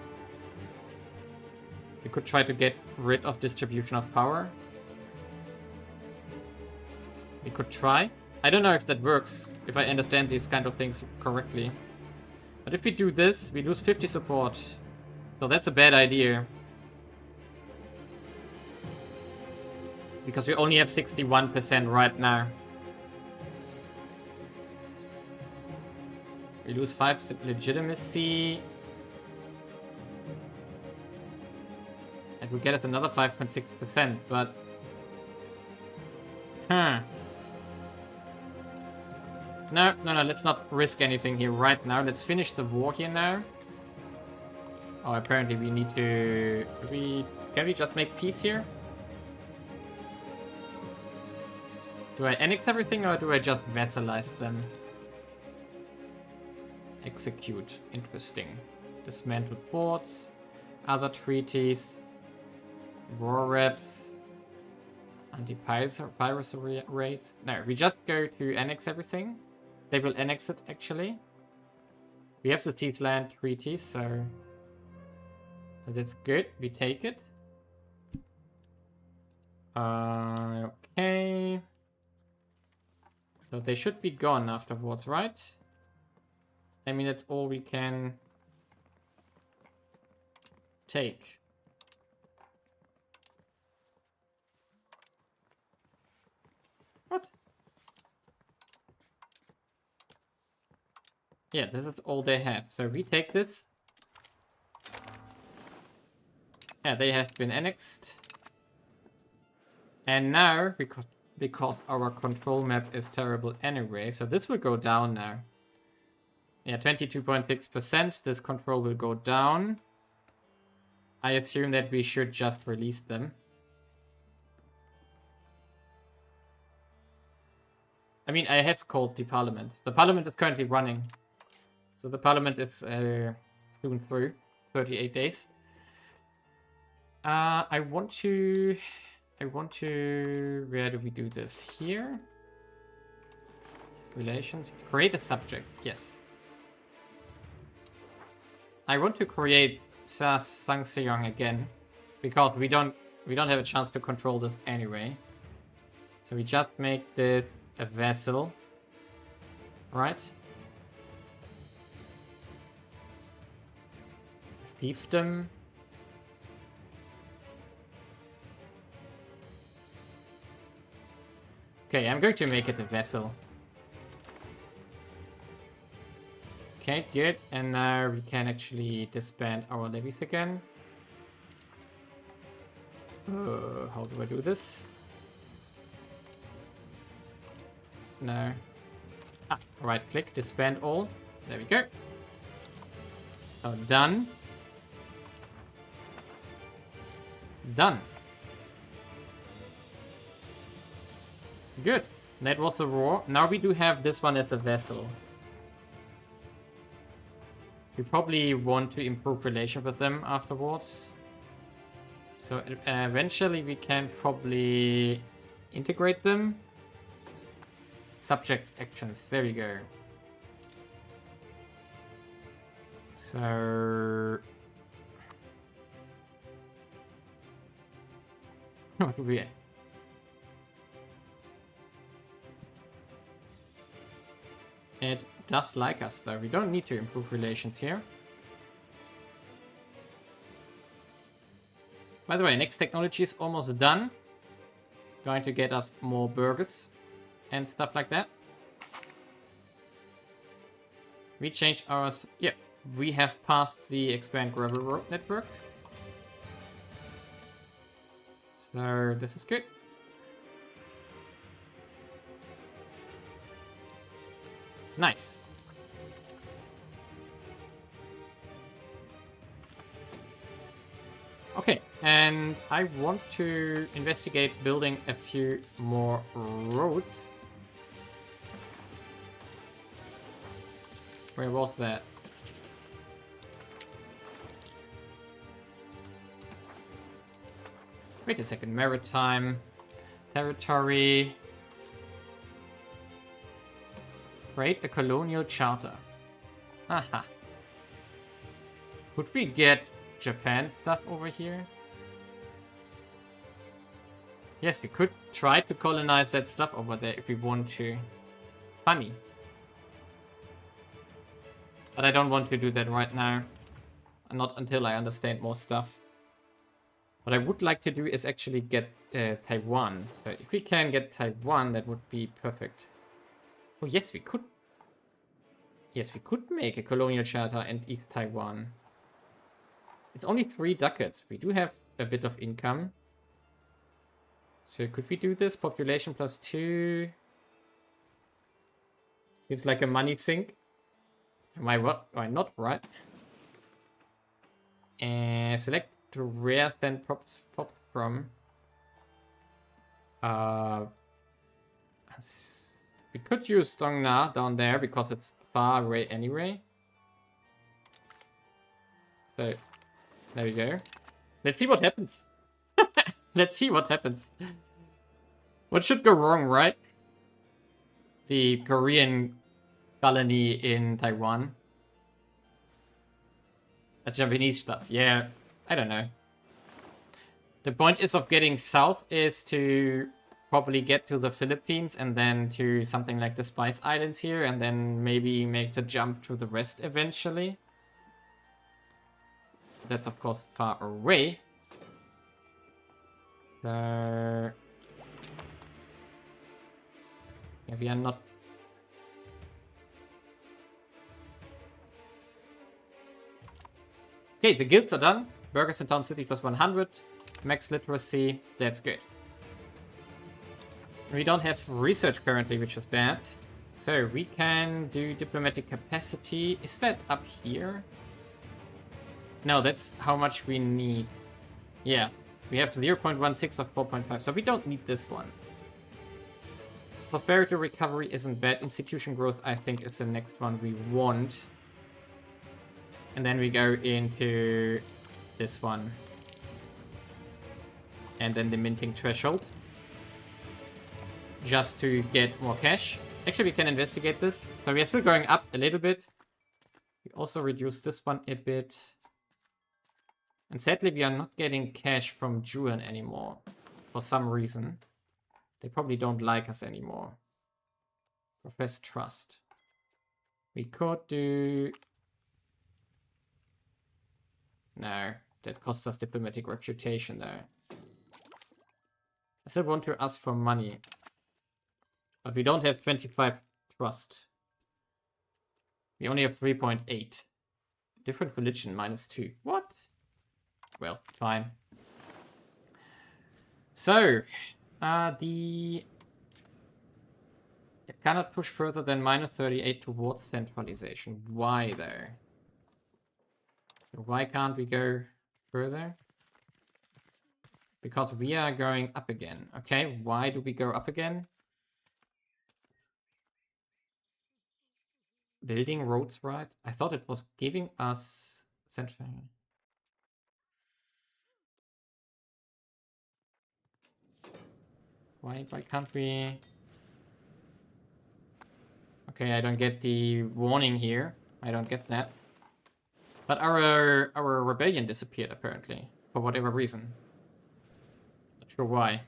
We could try to get rid of distribution of power. We could try. I don't know if that works, if I understand these kind of things correctly. But if we do this, we lose 50 support. So that's a bad idea. Because we only have 61% right now. We lose 5 legitimacy. It will get us another 5.6%, but... No, let's not risk anything here right now. Let's finish the war here now. Oh, apparently we need to... Can we just make peace here? Do I annex everything or do I just vassalize them? Execute. Interesting. Dismantled forts. Other treaties. War reps. Anti-piracy raids. No, we just go to annex everything. They will annex it, actually. We have the Seas Land Treaty, so that's good. We take it. Okay. So they should be gone afterwards, right? I mean, that's all we can take. What? Yeah, this is all they have. So we take this. Yeah, they have been annexed. And now, because our control map is terrible anyway, so this will go down now. Yeah, 22.6%. This control will go down. I assume that we should just release them. I mean, I have called the parliament. The parliament is currently running. So the parliament is soon through. 38 days. I want to... Where do we do this? Here? Relations. Create a subject. Yes. I want to create Sangseong again. Because we don't have a chance to control this anyway. So we just make this a vassal. Right? Fiefdom. Okay, I'm going to make it a vessel. Okay, good. And now we can actually disband our levies again. How do I do this? No. Right click, disband all. There we go. Oh, done. Done. Good. That was the war. Now we do have this one as a vessel. We probably want to improve relations with them afterwards. So eventually we can probably integrate them. Subjects, actions. There we go. So... what do we... It does like us, though. We don't need to improve relations here. By the way, next technology is almost done. Going to get us more burgers and stuff like that. We changed ours. Yeah, we have passed the expand gravel road network. So this is good. Nice. Okay, and I want to investigate building a few more roads. Where was that? Wait a second, maritime, territory. Create a colonial charter. Haha. Could we get Japan stuff over here? Yes, we could try to colonize that stuff over there if we want to. Funny. But I don't want to do that right now. Not until I understand more stuff. What I would like to do is actually get Taiwan. So if we can get Taiwan, that would be perfect. Oh, yes, we could. Yes, we could make a colonial charter and East Taiwan. It's only 3 ducats. We do have a bit of income. So could we do this? Population +2. Seems like a money sink. Am I what? Why not, right? And select where send pops from. We could use Dongna down there because it's far away anyway. So there we go. Let's see what happens. Let's see what happens. What should go wrong, right? The Korean colony in Taiwan. A Japanese stuff. Yeah, I don't know. The point is of getting south is to probably get to the Philippines and then to something like the Spice Islands here and then maybe make the jump to the west eventually. That's of course far away. So yeah, we are not. Okay, the guilds are done. Burgers in town city +100. Max literacy. That's good. We don't have research currently, which is bad. So we can do diplomatic capacity. Is that up here? No, that's how much we need. Yeah, we have 0.16 of 4.5, so we don't need this one. Prosperity recovery isn't bad. Institution growth, I think, is the next one we want. And then we go into this one. And then the minting threshold. Just to get more cash. Actually, we can investigate this. So we are still going up a little bit. We also reduce this one a bit. And sadly, we are not getting cash from Juan anymore. For some reason. They probably don't like us anymore. Profess trust. We could do... No, that costs us diplomatic reputation though. I still want to ask for money. But we don't have 25 trust. We only have 3.8. Different religion, -2. What? Well, fine. So, it cannot push further than -38 towards centralization. Why though? Why can't we go further? Because we are going up again. Okay, why do we go up again? Building roads, right? I thought it was giving us central. Why can't we? Okay, I don't get the warning here. I don't get that. But our rebellion disappeared apparently for whatever reason. Not sure why.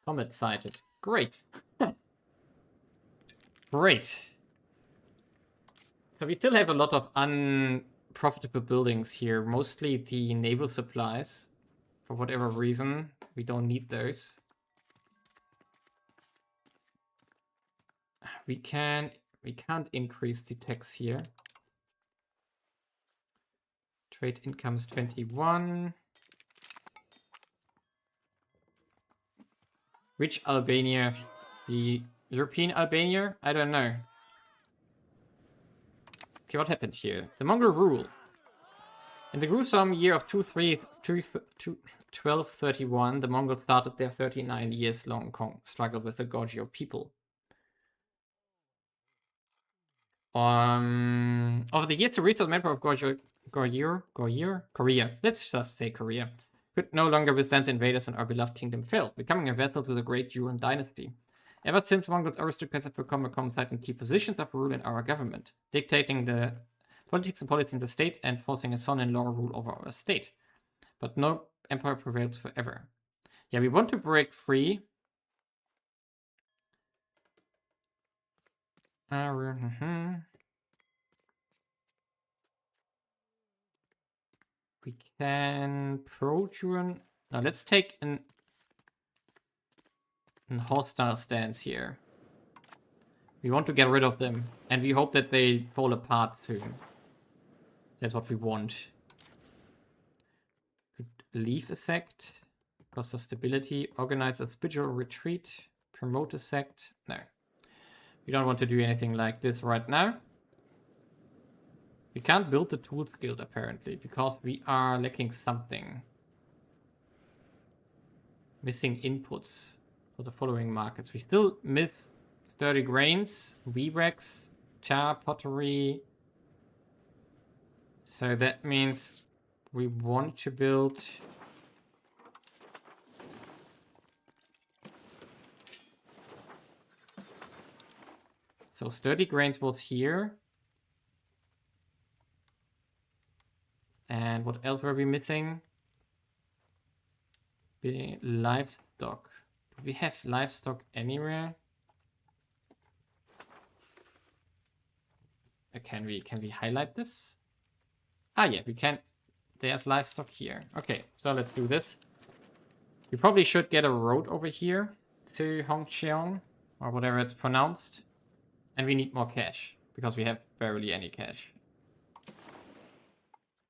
Comet sighted. Great. Great. So we still have a lot of unprofitable buildings here. Mostly the naval supplies. For whatever reason, we don't need those. We can't increase the tax here. Trade income is 21. Which Albania? The European Albania? I don't know. Okay, what happened here? The Mongol rule. In the gruesome year of 1231, the Mongols started their 39 years long struggle with the Goryeo people. Over the years, the resource member of Korea, let's just say Korea, could no longer withstand invaders and our beloved kingdom fell, becoming a vassal to the great Yuan dynasty. Ever since, Mongol aristocrats have become a common sight in key positions of rule in our government, dictating the politics and policy in the state and forcing a son-in-law rule over our state. But no empire prevails forever. Yeah, we want to break free. We can procure. Now let's take an hostile stance here. We want to get rid of them, and we hope that they fall apart soon. That's what we want. Could leave a sect, cost of stability, organize a spiritual retreat, promote a sect. No. We don't want to do anything like this right now. We can't build the Tools Guild apparently, because we are lacking something. Missing inputs for the following markets. We still miss sturdy grains, Weerex, char, pottery. So that means we want to build so sturdy grains was here. And what else were we missing? The livestock. Do we have livestock anywhere? Can we highlight this? Ah, yeah, we can. There's livestock here. Okay, so let's do this. We probably should get a road over here to Hongcheong, or whatever it's pronounced. And we need more cash, because we have barely any cash.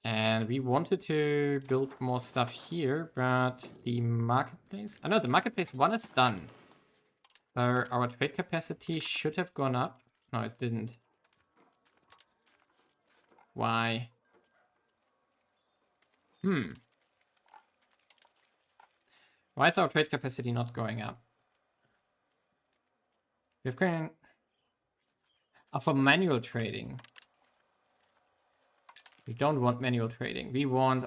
And we wanted to build more stuff here, but the marketplace... Oh no, the marketplace 1 is done. So our trade capacity should have gone up. No, it didn't. Why? Why is our trade capacity not going up? We've gone... Oh, for manual trading. We don't want manual trading. We want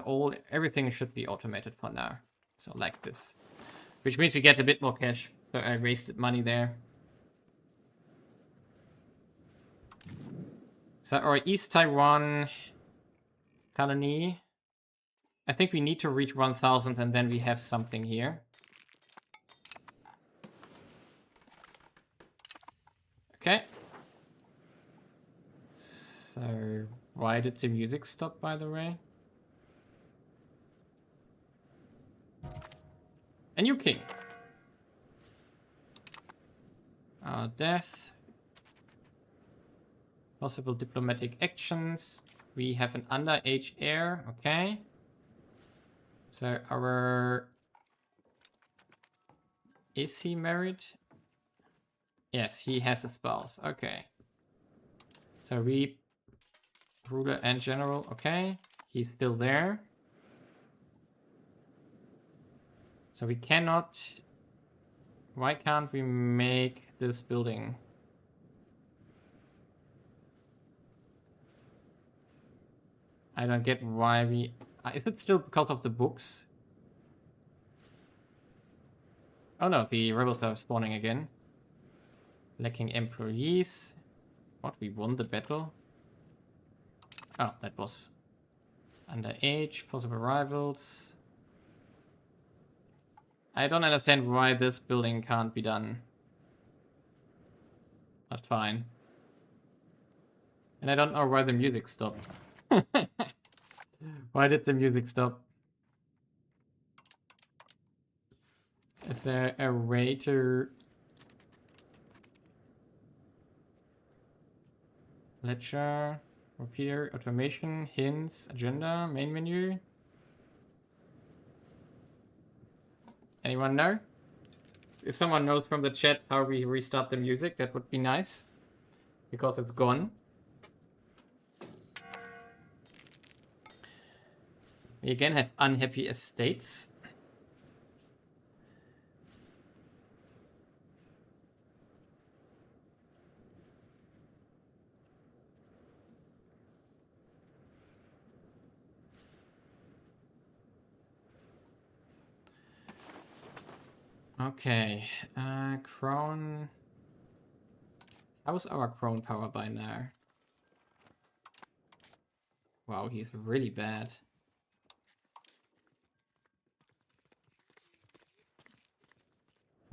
everything should be automated for now. So like this. Which means we get a bit more cash. So I wasted money there. So our East Taiwan colony. I think we need to reach 1000 and then we have something here. Okay. So why did the music stop, by the way? A new king. Death. Possible diplomatic actions. We have an underage heir. Okay. So our... Is he married? Yes, he has a spouse. Okay. So we... Ruler and general. Okay. He's still there. So we cannot... Why can't we make this building? I don't get why we... is it still because of the books? Oh no, the rebels are spawning again. Lacking employees. What, we won the battle? Oh, that was underage, possible rivals. I don't understand why this building can't be done. But fine. And I don't know why the music stopped. Why did the music stop? Is there a way to... Ledger, repeater, automation, hints, agenda, main menu? Anyone know? If someone knows from the chat how we restart the music, that would be nice. Because it's gone. We again have unhappy estates. Okay, crown. How's our crown power by now? Wow, he's really bad.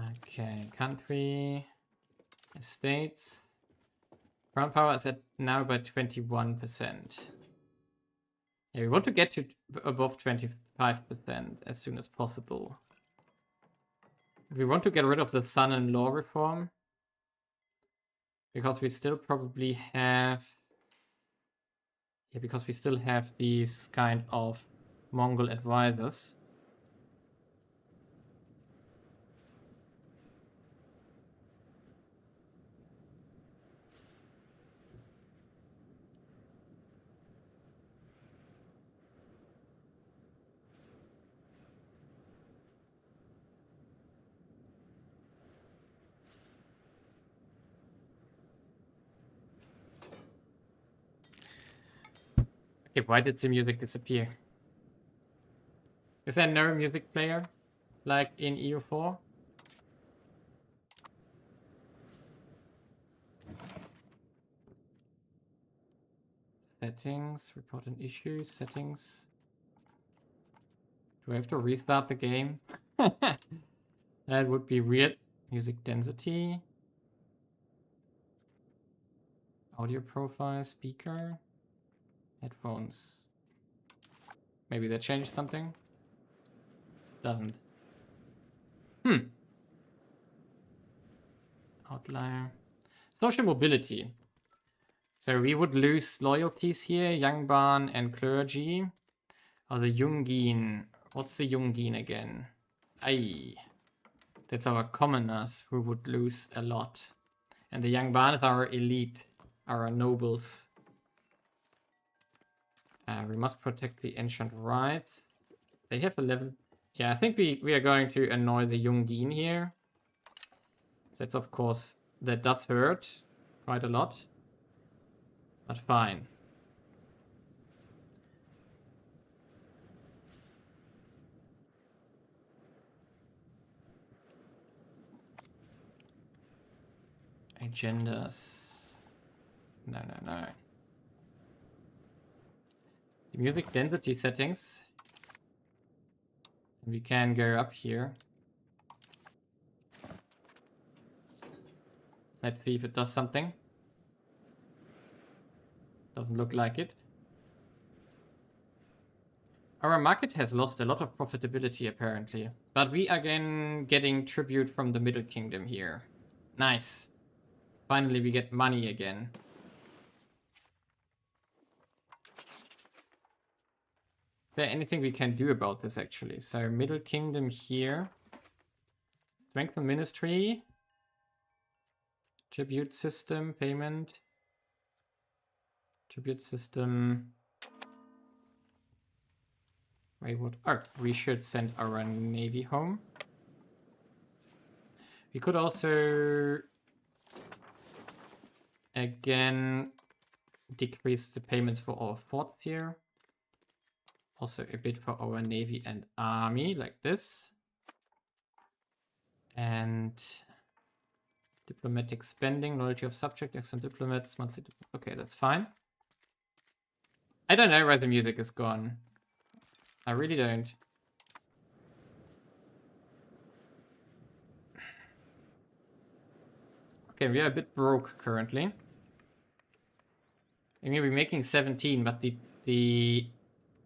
Okay, country, estates. Crown power is at now by 21%. Yeah, we want to get to above 25% as soon as possible. We want to get rid of the son-in-law reform. Because we still probably have... Yeah, because we still have these kind of Mongol advisors. Okay, why did the music disappear? Is there no music player like in EU4? Settings, report an issue, settings. Do I have to restart the game? That would be weird. Music density. Audio profile, speaker. Headphones. Maybe that changed something? Doesn't. Outlier. Social mobility. So we would lose loyalties here. Yangban and clergy. Or the Jungin. What's the Jungin again? Aye. That's our commoners who would lose a lot. And the Yangban is our elite. Our nobles. We must protect the ancient rights. They have a level... Yeah, I think we are going to annoy the Jungin here. That's of course... That does hurt quite a lot. But fine. Agendas. No. The music density settings. We can go up here. Let's see if it does something. Doesn't look like it. Our market has lost a lot of profitability apparently. But we are again getting tribute from the Middle Kingdom here. Nice. Finally we get money again. Is there anything we can do about this actually? So Middle Kingdom here. Strengthen ministry. Tribute system, payment. Tribute system. Wait, what? Oh, we should send our navy home. We could also again decrease the payments for our forts here. Also a bit for our navy and army, like this. And diplomatic spending, loyalty of subject, excellent diplomats, monthly. Okay, that's fine. I don't know where the music is gone. I really don't. Okay, we are a bit broke currently. I mean, we're making 17, but the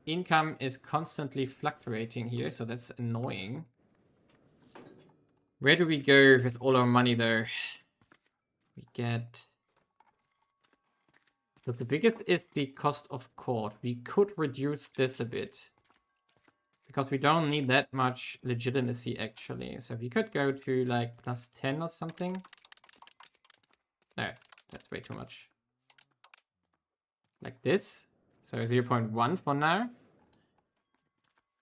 income is constantly fluctuating here, so that's annoying. Where do we go with all our money though? We get... So the biggest is the cost of court. We could reduce this a bit. Because we don't need that much legitimacy actually. So we could go to like plus 10 or something. No, that's way too much. Like this. So 0.1 for now.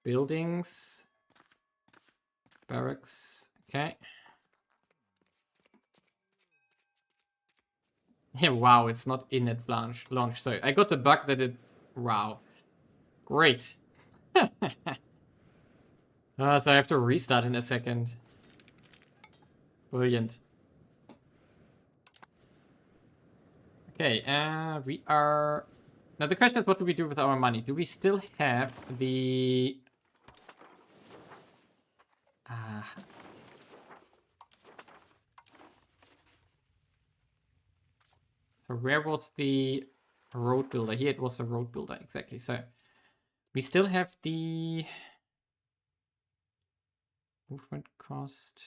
Buildings. Barracks. Okay. Yeah, wow, it's not in at launch. So I got the bug that it... Wow. Great. So I have to restart in a second. Brilliant. Okay, we are... Now the question is, what do we do with our money? Do we still have the... So where was the road builder? Here it was a road builder, exactly. So We still have the movement cost.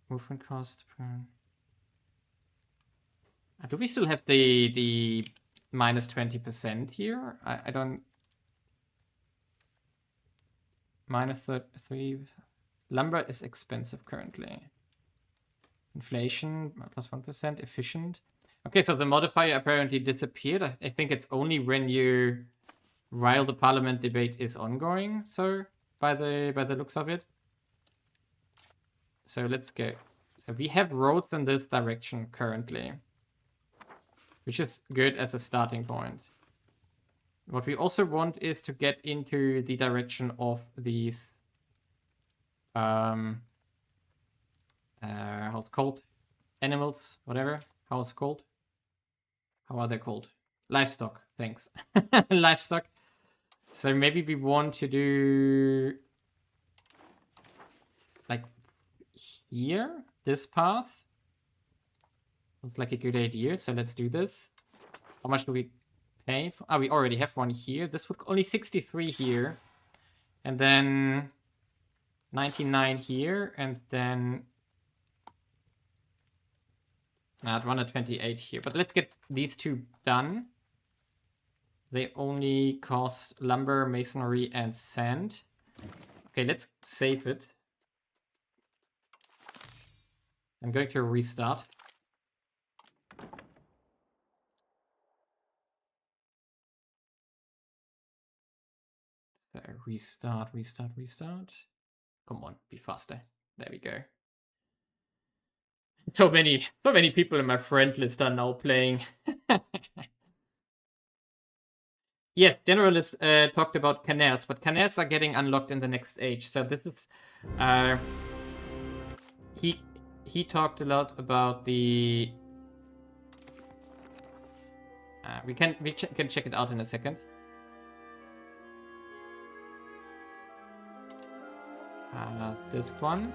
Movement cost. Do we still have the minus 20% here? I don't. Minus 3. Lumber is expensive currently. Inflation plus 1%. Efficient. Okay, so the modifier apparently disappeared. I think it's only when you while the parliament debate is ongoing. So by the looks of it. So let's go. So we have roads in this direction currently, which is good as a starting point. What we also want is to get into the direction of these how's it called? Animals, whatever. How it's called? How are they called? Livestock, thanks. Livestock. So maybe we want to do like here, this path. Looks like a good idea, so let's do this. How much do we pay for? Ah, we already have one here. This would only 63 here. And then 99 here, and then at 128 here. But let's get these two done. They only cost lumber, masonry, and sand. Okay, let's save it. I'm going to restart. So restart. Come on, be faster. There we go. So many people in my friend list are now playing. Yes, Generalist talked about canals, but canals are getting unlocked in the next age. So this is he talked a lot about the we can check it out in a second. This one.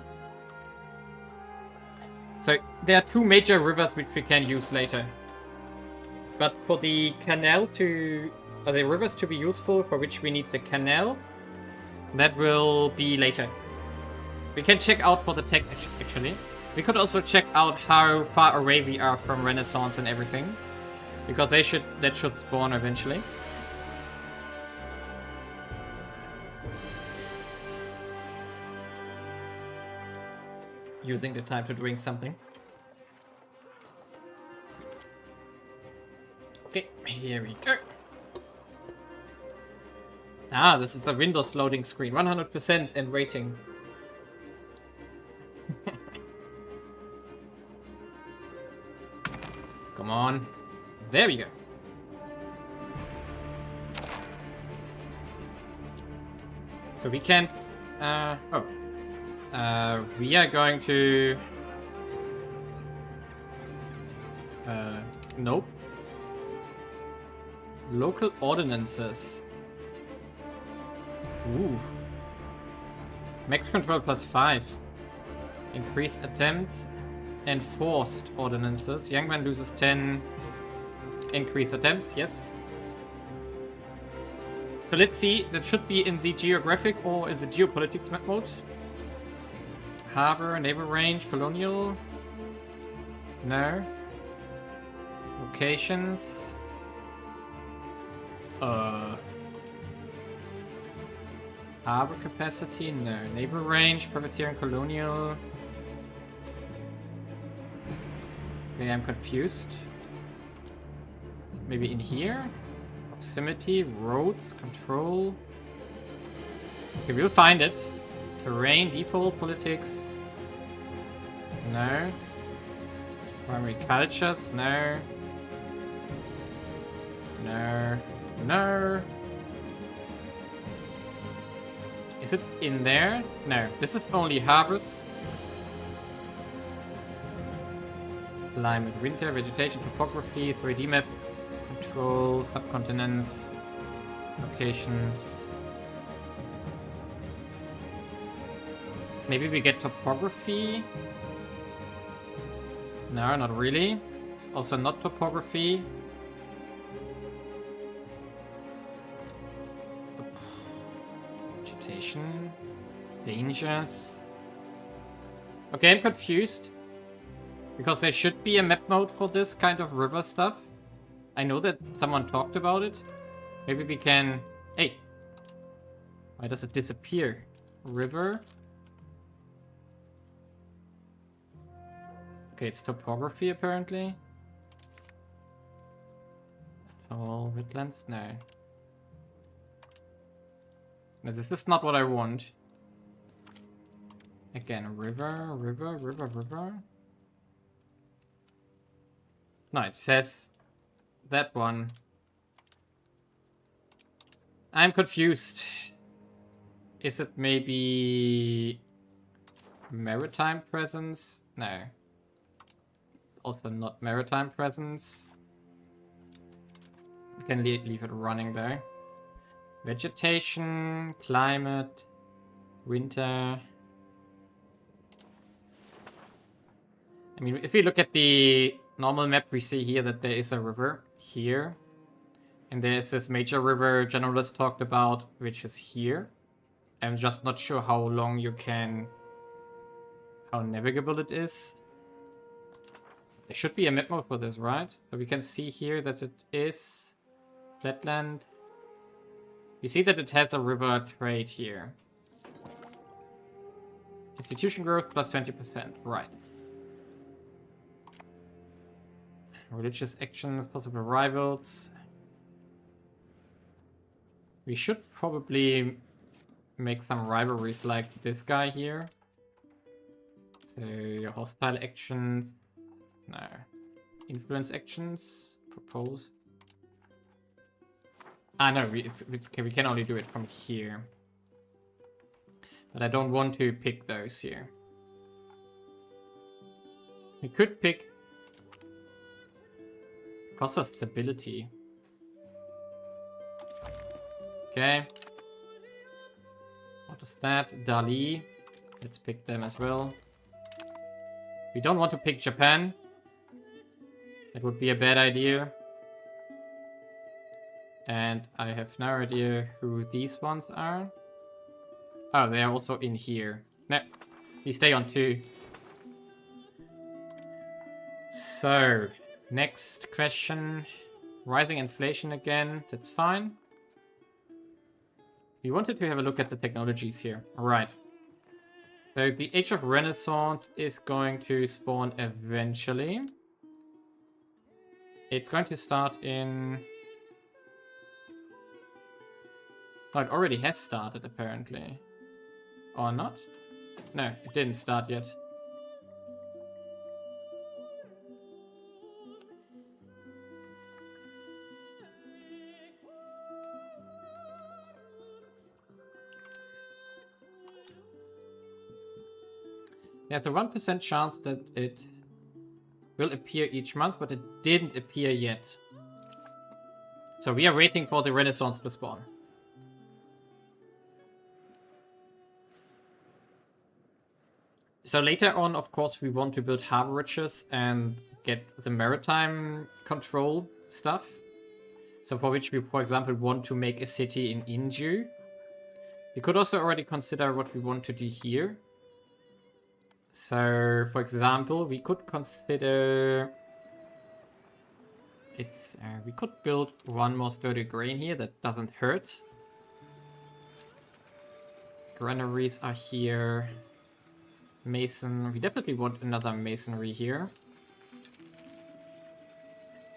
So there are two major rivers which we can use later. But for the canal to... Or the rivers to be useful, for which we need the canal, that will be later. We can check out for the tech, actually. We could also check out how far away we are from Renaissance and everything. Because that should spawn eventually. Using the time to drink something. Okay, here we go. Ah, this is the Windows loading screen. 100% and waiting. Come on. There we go. So we can... we are going to... Nope. Local ordinances. Ooh. Max control +5. Increased attempts. Enforced ordinances. Young man loses 10. Increased attempts, yes. So let's see. That should be in the geographic or in the geopolitics map mode. Harbor, naval range, colonial. No. Locations. Harbor capacity, no. Naval range, privateering, colonial. Okay, I'm confused. Maybe in here? Proximity, roads, control. Okay, we'll find it. Terrain, default, politics. No. Primary cultures, no. No. No. Is it in there? No. This is only harbors. Climate, winter, vegetation, topography, 3D map, control, subcontinents, locations. Maybe we get topography. No, not really. It's also not topography. vegetation, dangers. Okay, I'm confused. Because there should be a map mode for this kind of river stuff. I know that someone talked about it. Maybe we can... Hey! Why does it disappear? River? Okay, it's topography apparently. All wetlands? No. No, this is not what I want. Again, river, river, river, river. No, it says that one. I'm confused. Is it maybe maritime presence? No. Also not maritime presence. We can leave it running there. Vegetation, climate, winter. I mean, if we look at the normal map, we see here that there is a river here. And there's this major river generalist talked about, which is here. I'm just not sure how long you can... how navigable it is. There should be a map mode for this, right? So we can see here that it is flatland. You see that it has a river trade here. Institution growth plus 20%, right. Religious actions, possible rivals. We should probably make some rivalries like this guy here. So your hostile actions. No. Influence actions. Propose. Ah no, we can only do it from here. But I don't want to pick those here. We could pick cost of stability. Okay. What is that? Dali. Let's pick them as well. We don't want to pick Japan. That would be a bad idea. And I have no idea who these ones are. Oh, they are also in here. No, we stay on 2. So, next question. Rising inflation again. That's fine. We wanted to have a look at the technologies here. Alright. So the Age of Renaissance is going to spawn eventually. It's going to start in... Oh, it already has started apparently. Or not? No, it didn't start yet. There's a 1% chance that it will appear each month, but it didn't appear yet. So we are waiting for the Renaissance to spawn. So later on, of course, we want to build harbораges and get the maritime control stuff. So for which we, for example, want to make a city in Inju. We could also already consider what we want to do here. So, for example, we could consider... we could build one more sturdy grain here that doesn't hurt. Granaries are here. Mason. We definitely want another masonry here.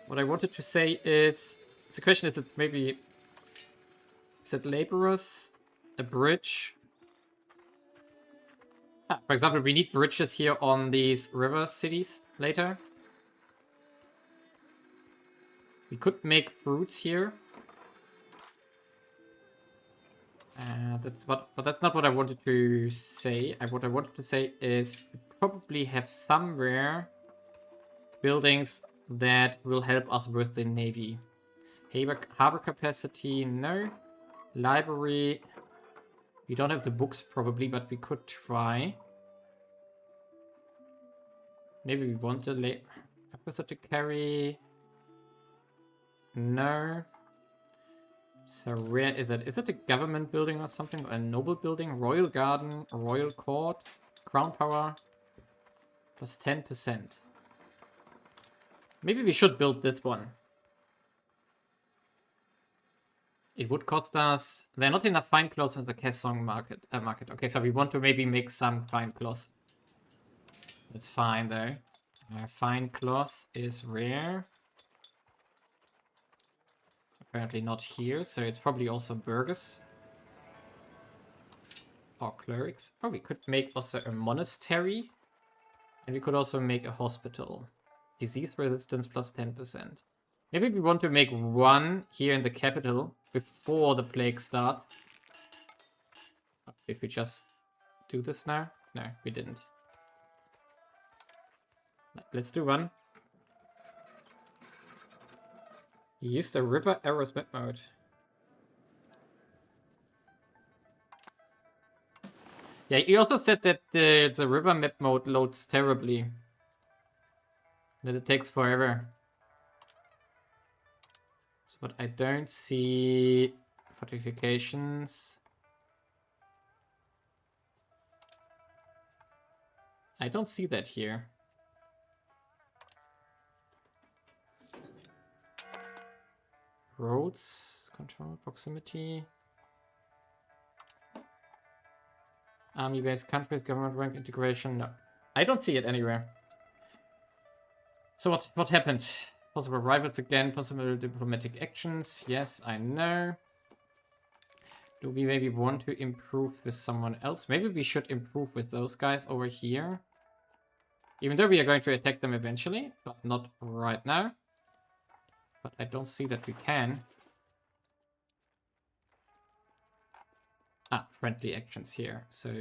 What I wanted to say is... The question is, it's maybe... Is it laborers? A bridge? For example, we need bridges here on these river cities later. We could make fruits here. But that's not what I wanted to say. What I wanted to say is we probably have somewhere buildings that will help us with the navy. Harbor capacity, no. Library. We don't have the books probably, but we could try. Maybe we want a officer to carry. No. So where is it? Is it a government building or something? A noble building? Royal garden? Royal court? Crown power? Plus 10%. Maybe we should build this one. It would cost us... There are not enough fine cloth in the Kaesong market. Okay, so we want to maybe make some fine cloth. That's fine though. Fine cloth is rare. Apparently not here, so it's probably also burghers. Or clerics. Oh, we could make also a monastery. And we could also make a hospital. Disease resistance plus 10%. Maybe we want to make one here in the capital before the plague starts. Did we just do this now? No, we didn't. Let's do one. Use the river arrows map mode. Yeah, you also said that the river map mode loads terribly. That it takes forever. So, but I don't see fortifications. I don't see that here. Roads, control, proximity. Army-based countries, government rank integration. No, I don't see it anywhere. So what happened? Possible rivals again, possible diplomatic actions. Yes, I know. Do we maybe want to improve with someone else? Maybe we should improve with those guys over here. Even though we are going to attack them eventually, but not right now. But I don't see that we can. Ah, friendly actions here. So,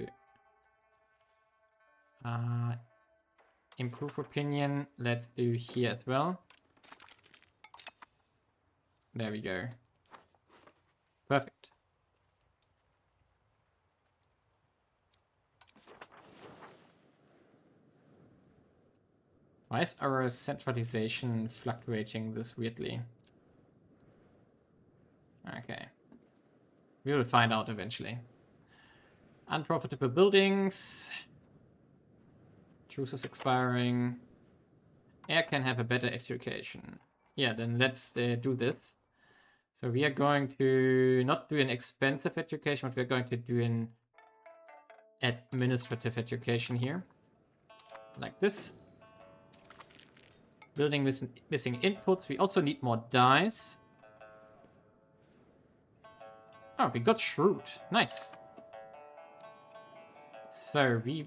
improve opinion. Let's do here as well. There we go. Perfect. Why is our centralization fluctuating this weirdly? Okay. We will find out eventually. Unprofitable buildings. Truce is expiring. Air can have a better education. Yeah, then let's do this. So we are going to not do an expensive education, but we're going to do an administrative education here. Like this. Building missing inputs. We also need more dice. Oh, we got shrewd. Nice. So we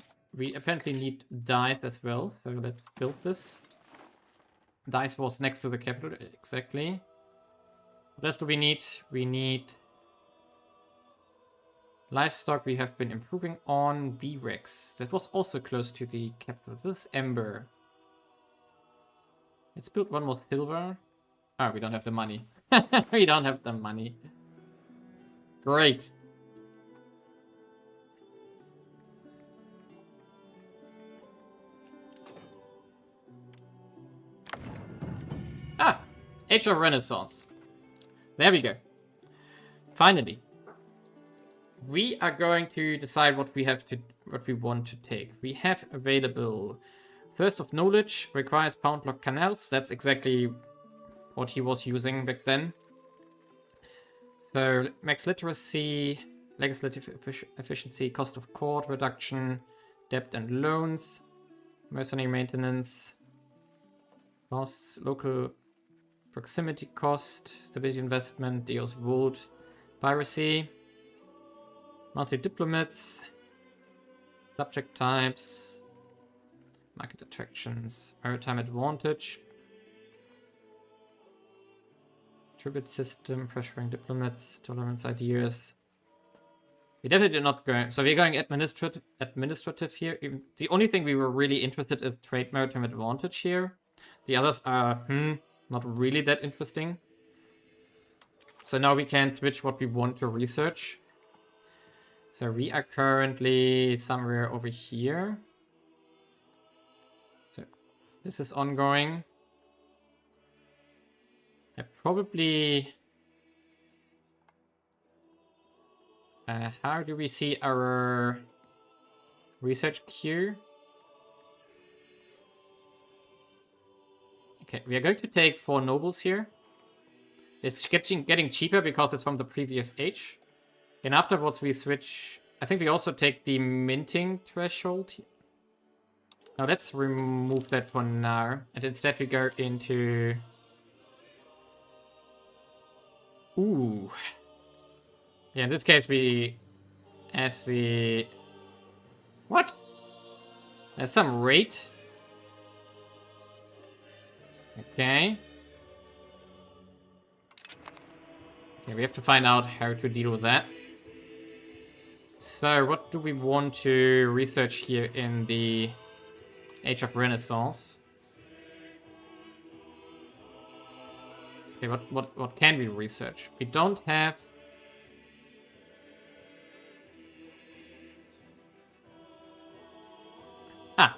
apparently need dice as well. So let's build this. Dice was next to the capital. Exactly. What else do we need? We need livestock. We have been improving on B-Rex. That was also close to the capital. This is Ember. Let's build one more silver. Oh, we don't have the money. We don't have the money. Great. Ah! Age of Renaissance. There we go. Finally. We are going to decide what we want to take. We have available Thirst of Knowledge, requires pound block canals. That's exactly what he was using back then. So max literacy, legislative efficiency, cost of court reduction, debt and loans, mercenary maintenance, costs, local proximity cost, stability investment, Deus Vult, piracy, multi diplomats, subject types, market attractions, maritime advantage, tribute system, pressuring diplomats, tolerance ideas. We definitely did not go. So we're going administrative here. The only thing we were really interested is trade maritime advantage here. The others are not really that interesting. So now we can switch what we want to research. So we are currently somewhere over here. So this is ongoing. I probably How do we see our research queue? Okay, we are going to take 4 nobles here. It's getting cheaper because it's from the previous age. And afterwards we switch... I think we also take the minting threshold. Now let's remove that for now. And instead we go into... Ooh. Yeah, in this case we... As the... What? There's some rate. Okay. Okay, we have to find out how to deal with that. So, what do we want to research here in the Age of Renaissance? Okay, what can we research? We don't have...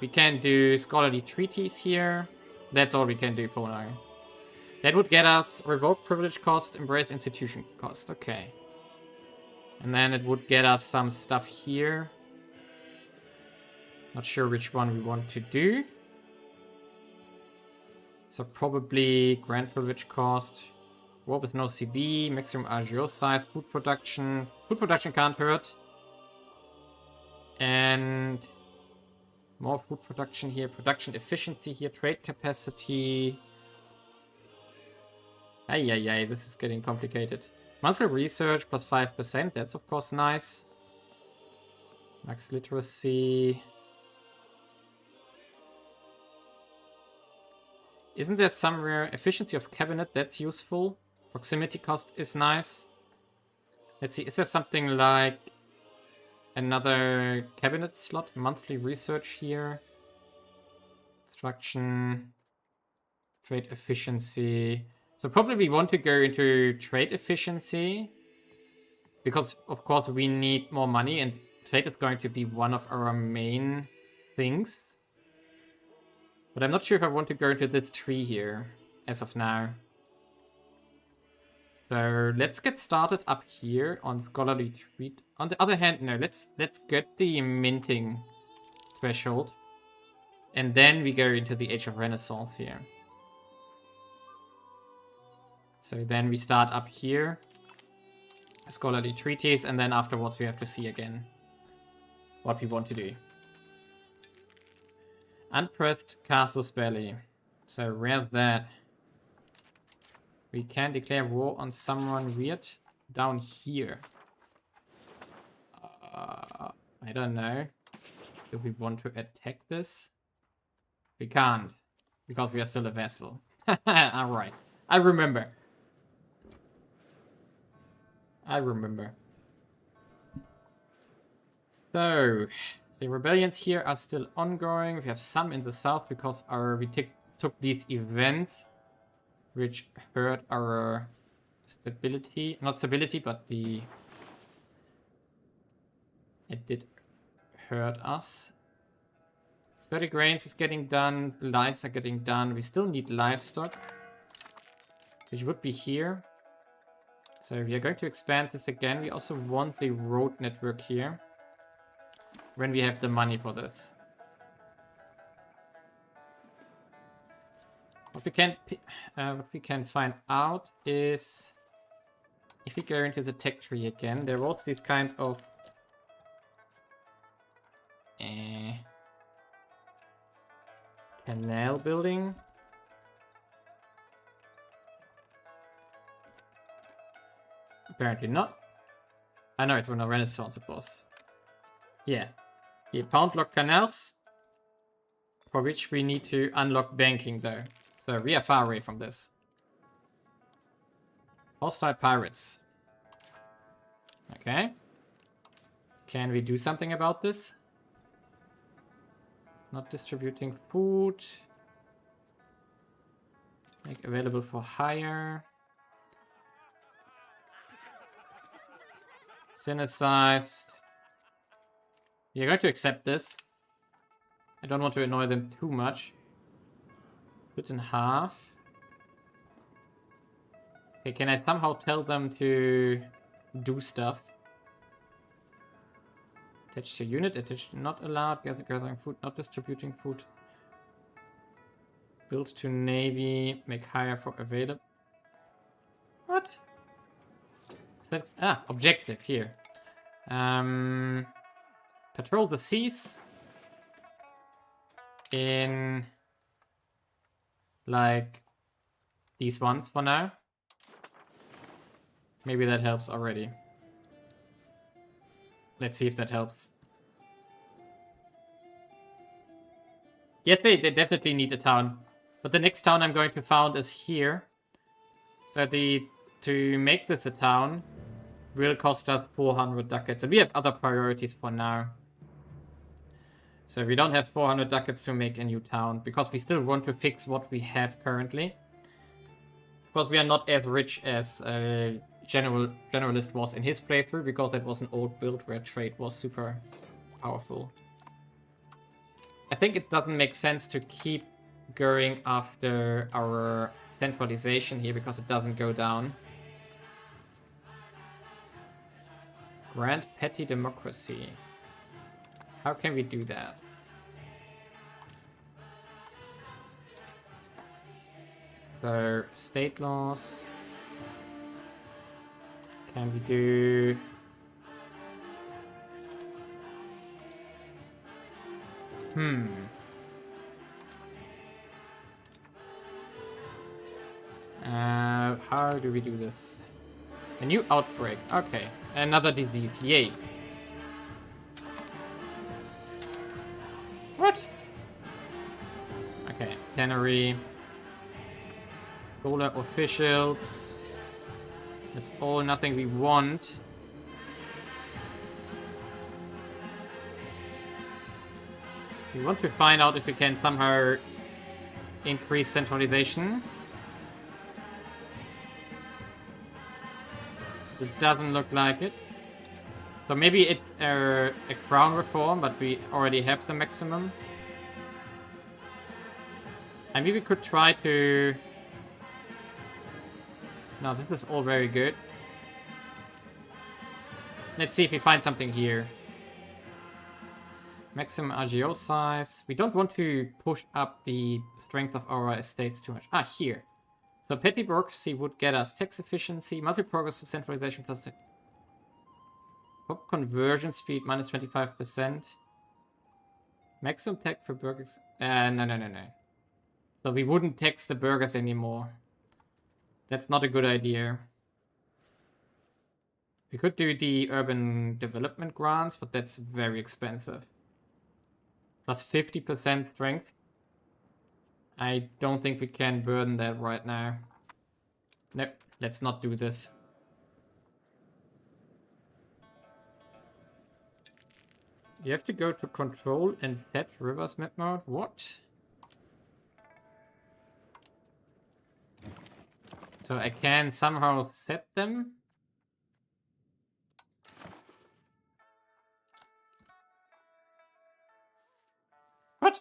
we can do scholarly treaties here. That's all we can do for now. That would get us revoke privilege cost, embrace institution cost. Okay. And then it would get us some stuff here. Not sure which one we want to do. So probably grant privilege cost. War with no CB, maximum RGO size, food production. Food production can't hurt. And more food production here, production efficiency here, trade capacity. Ay, this is getting complicated. Monthly research plus 5%, that's of course nice. Max literacy. Isn't there somewhere efficiency of cabinet? That's useful. Proximity cost is nice. Let's see, is there something like another cabinet slot? Monthly research here. Construction. Trade efficiency. So probably we want to go into trade efficiency. Because of course we need more money and trade is going to be one of our main things. But I'm not sure if I want to go into this tree here as of now. So let's get started up here on scholarly treat. On the other hand, no, let's get the minting threshold. And then we go into the Age of Renaissance here. So then we start up here. Scholarly treaties, and then afterwards we have to see again what we want to do. Unpressed Casus Belli. So where's that? We can declare war on someone weird down here. I don't know. Do we want to attack this? We can't, because we are still a vassal. Alright, I remember. So, the rebellions here are still ongoing. We have some in the south because we took these events which hurt our stability. Not stability, but it did hurt us. 30 grains is getting done. Lives are getting done. We still need livestock, which would be here. So we are going to expand this again. We also want the road network here when we have the money for this. What we can find out is if we go into the tech tree again, there was this kind of canal building. Apparently not. I know it's when a Renaissance it was. Yeah. The pound lock canals, for which we need to unlock banking though. So we are far away from this. Hostile pirates. Okay. Can we do something about this? Not distributing food. Make available for hire. Synicized. We are going to accept this. I don't want to annoy them too much. Split in half. Okay, can I somehow tell them to do stuff? Attached to unit, attached not allowed, gathering food, not distributing food. Build to navy, make hire for available. What? Objective here. Patrol the seas in like these ones for now. Maybe that helps already. Let's see if that helps. Yes, they definitely need a town. But the next town I'm going to found is here. So to make this a town will cost us 400 ducats. And we have other priorities for now. So we don't have 400 ducats to make a new town, because we still want to fix what we have currently. Because we are not as rich as Generalist was in his playthrough, because that was an old build where trade was super powerful. I think it doesn't make sense to keep going after our centralization here, because it doesn't go down. Grant petty democracy. How can we do that? So, state laws. Can we do... How do we do this? A new outbreak. Okay. Another disease. Yay. What? Okay. Tannery. Solar officials. That's all nothing we want. We want to find out if we can somehow increase centralization. It doesn't look like it. So maybe it's a crown reform, but we already have the maximum. And maybe we could try to... No, this is all very good. Let's see if we find something here. Maximum RGO size. We don't want to push up the strength of our estates too much. Ah, here. So petty bureaucracy would get us tax efficiency, multi-progress to centralization plus pop conversion speed minus 25%. Maximum tax for burgers. No. So we wouldn't tax the burgers anymore. That's not a good idea. We could do the urban development grants, but that's very expensive. Plus 50% strength. I don't think we can burden that right now. Nope, let's not do this. You have to go to control and set rivers map mode. What? So I can somehow set them? What?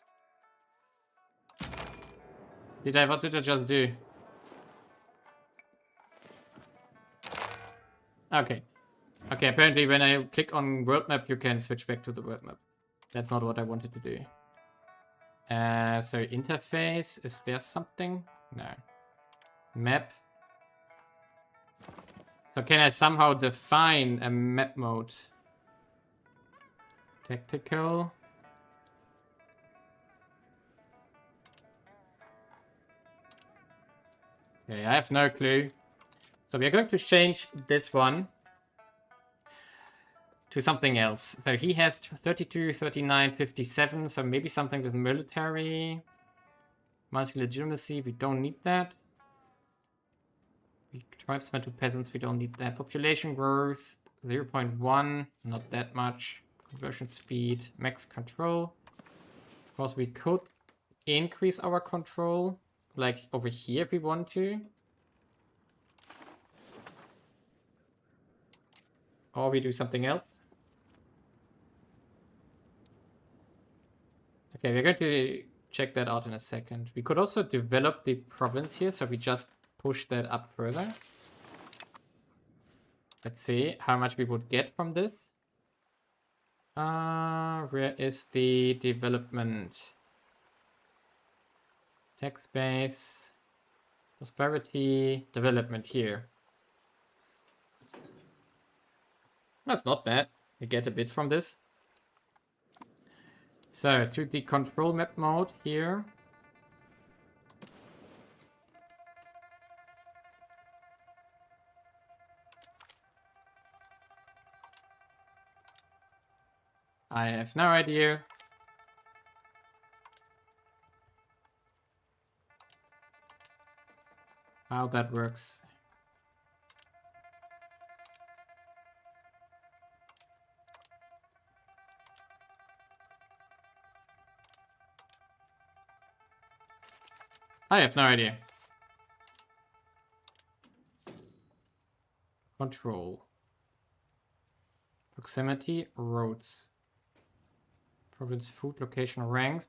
What did I just do? Okay. Okay, apparently when I click on world map, you can switch back to the world map. That's not what I wanted to do. So interface, is there something? No. Map. So can I somehow define a map mode? Tactical. Okay, I have no clue. So we are going to change this one to something else. So he has 32, 39, 57. So maybe something with military. Multi-legitimacy, we don't need that. Tribesmen to peasants, we don't need that. Population growth, 0.1, not that much. Conversion speed, max control. Of course, we could increase our control. Like over here if we want to. Or we do something else. Okay, we're going to check that out in a second. We could also develop the province here, so we just push that up further. Let's see how much we would get from this. Where is the development? Tax base, prosperity, development here. That's not bad. We get a bit from this. So, to the control map mode here. I have no idea. How that works. I have no idea. Control. Proximity, roads. Province food, location, ranks,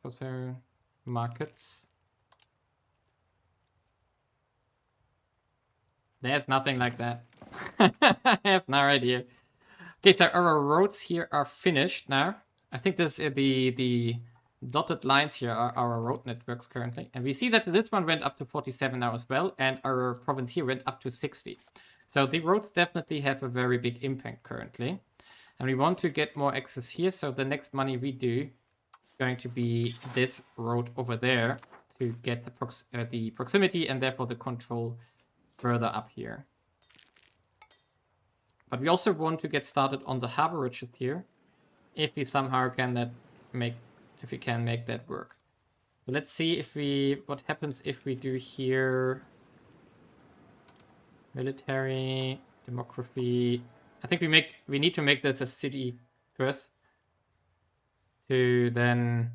markets. There's nothing like that. I have no idea. Okay, so our roads here are finished now. I think this the dotted lines here are our road networks currently. And we see that this one went up to 47 now as well, and our province here went up to 60. So the roads definitely have a very big impact currently. And we want to get more access here, so the next money we do is going to be this road over there to get the proximity and therefore the control further up here. But we also want to get started on the harborages here, if we somehow can make that work. So let's see what happens if we do here military, demography. I think we need to make this a city first to then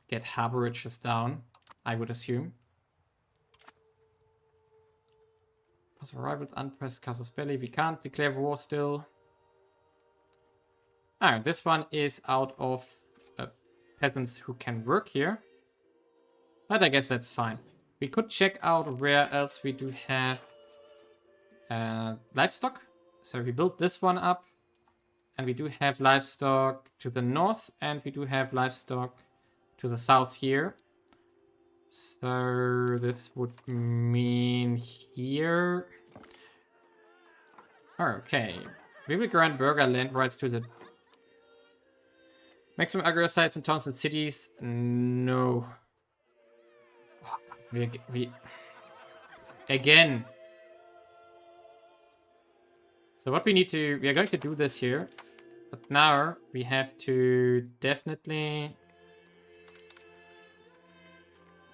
get harborages down, I would assume. Arrivals, unpressed casus belli. We can't declare war still. Ah, this one is out of peasants who can work here. But I guess that's fine. We could check out where else we do have livestock. So we built this one up. And we do have livestock to the north. And we do have livestock to the south here. So this would mean here. Okay. We will grant burger land rights to the maximum agro sites in towns and cities. No. We again. So what we are going to do this here. But now we have to definitely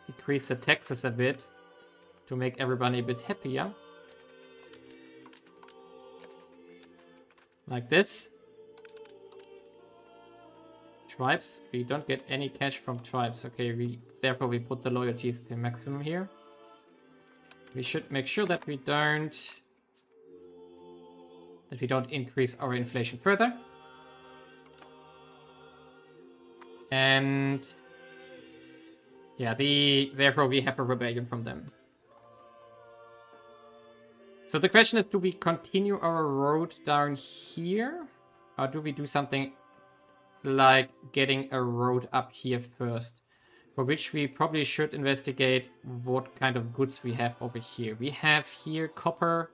decrease the taxes a bit to make everybody a bit happier. Like this. Tribes. We don't get any cash from tribes. Okay, therefore we put the loyalties to maximum here. We should make sure that we don't increase our inflation further. And yeah, therefore we have a rebellion from them. So the question is, do we continue our road down here? Or do we do something like getting a road up here first? For which we probably should investigate what kind of goods we have over here. We have here copper,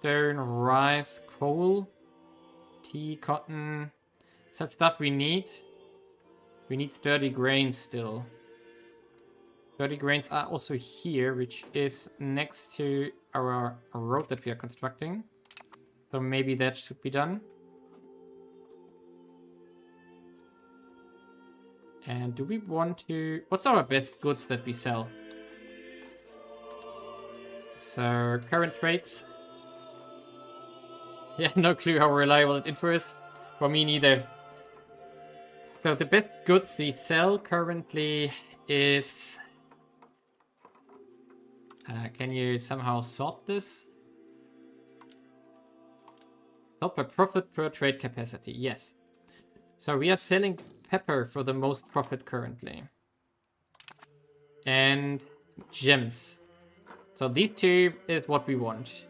stone, rice, coal, tea, cotton. Is that stuff we need? We need sturdy grains still. Sturdy grains are also here, which is next to our road that we are constructing. So maybe that should be done. And do we want to... What's our best goods that we sell? So, current trades. Yeah, no clue how reliable that info is. For me neither. So the best goods we sell currently is... can you somehow sort this? Sort by profit per trade capacity, yes. So we are selling pepper for the most profit currently. And gems. So these two is what we want.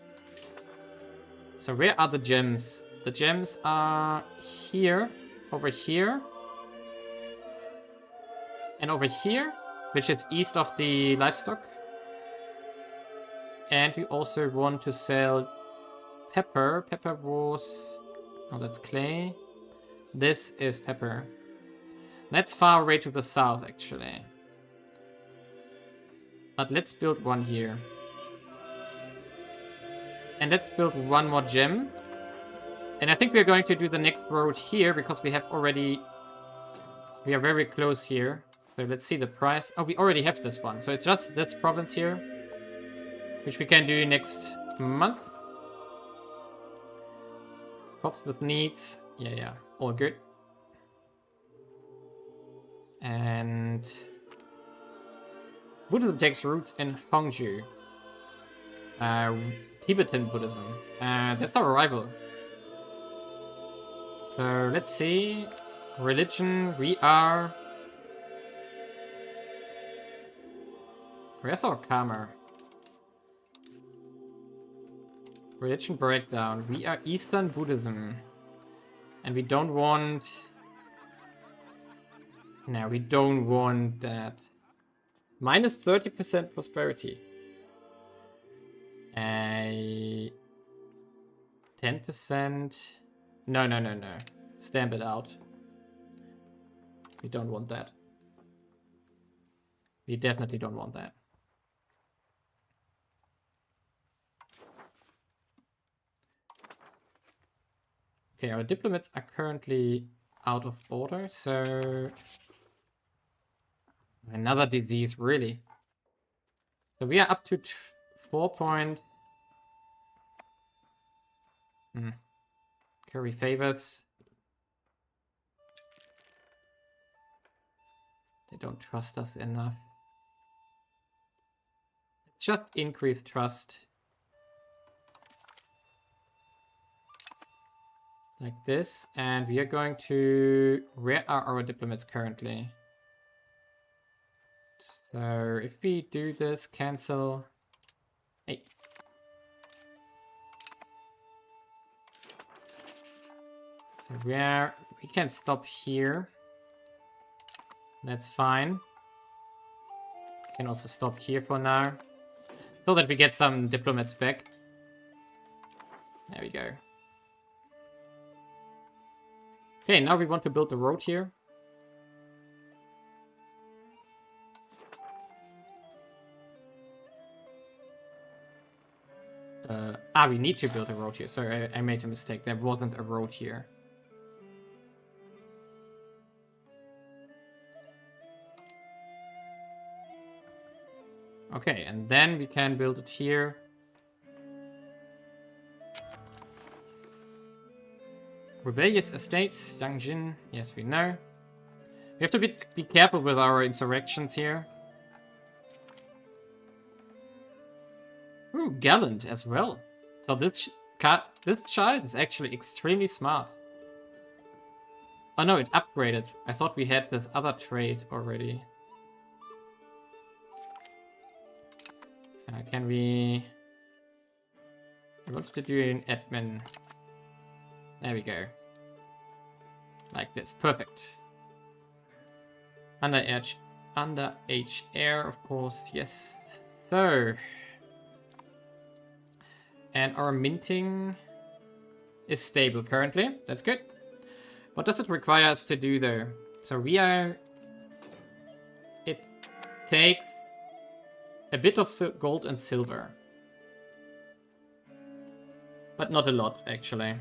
So where are the gems? The gems are here over here. And over here, which is east of the livestock. And we also want to sell pepper. Pepper was... Oh, that's clay. This is pepper. That's far away to the south, actually. But let's build one here. And let's build one more gem. And I think we're going to do the next road here, because we have already... We are very close here. So let's see the price. Oh, we already have this one. So it's just this province here, which we can do next month. Pops with needs. Yeah. All good. And Buddhism takes roots in Hongju. Tibetan Buddhism. That's our rival. So let's see. Religion. We are... Where's our karma? Religion breakdown. We are Eastern Buddhism. And we don't want... No, we don't want that. Minus 30% prosperity. 10%. No. Stamp it out. We don't want that. We definitely don't want that. Okay, our diplomats are currently out of order, so... Another disease, really. So we are up to 4 point... Curry favors. They don't trust us enough. Let's just increase trust. Like this, and we are going to... Where are our diplomats currently? So if we do this, cancel... Hey. So we can stop here. That's fine. We can also stop here for now. So that we get some diplomats back. There we go. Okay, now we want to build the road here. We need to build a road here. Sorry, I made a mistake. There wasn't a road here. Okay, and then we can build it here. Rebellious estates, Yangjin. Yes, we know. We have to be careful with our insurrections here. Ooh, gallant as well. So this child is actually extremely smart. Oh no, it upgraded. I thought we had this other trait already. Can we... I wanted to do an admin. There we go. Like this. Perfect. Under HR, of course. Yes. So. And our minting is stable currently. That's good. What does it require us to do though? So we are... It takes a bit of gold and silver. But not a lot, actually.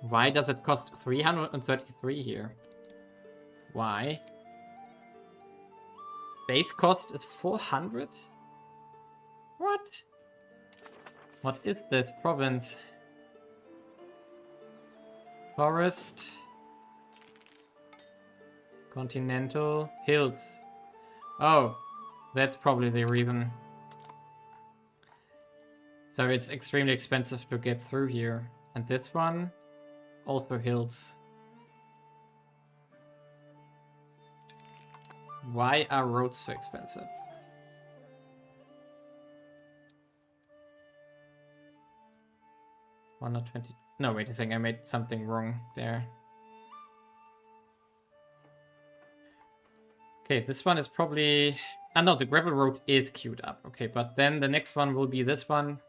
Why does it cost 333 here? Why? Base cost is 400? What? What is this province? Forest. Continental. Hills. Oh, that's probably the reason. So it's extremely expensive to get through here. And this one? Also hills. Why are roads so expensive? One or 20. No, wait a second. I made something wrong there. Okay, this one is probably... Ah, no, the gravel road is queued up. Okay, but then the next one will be this one.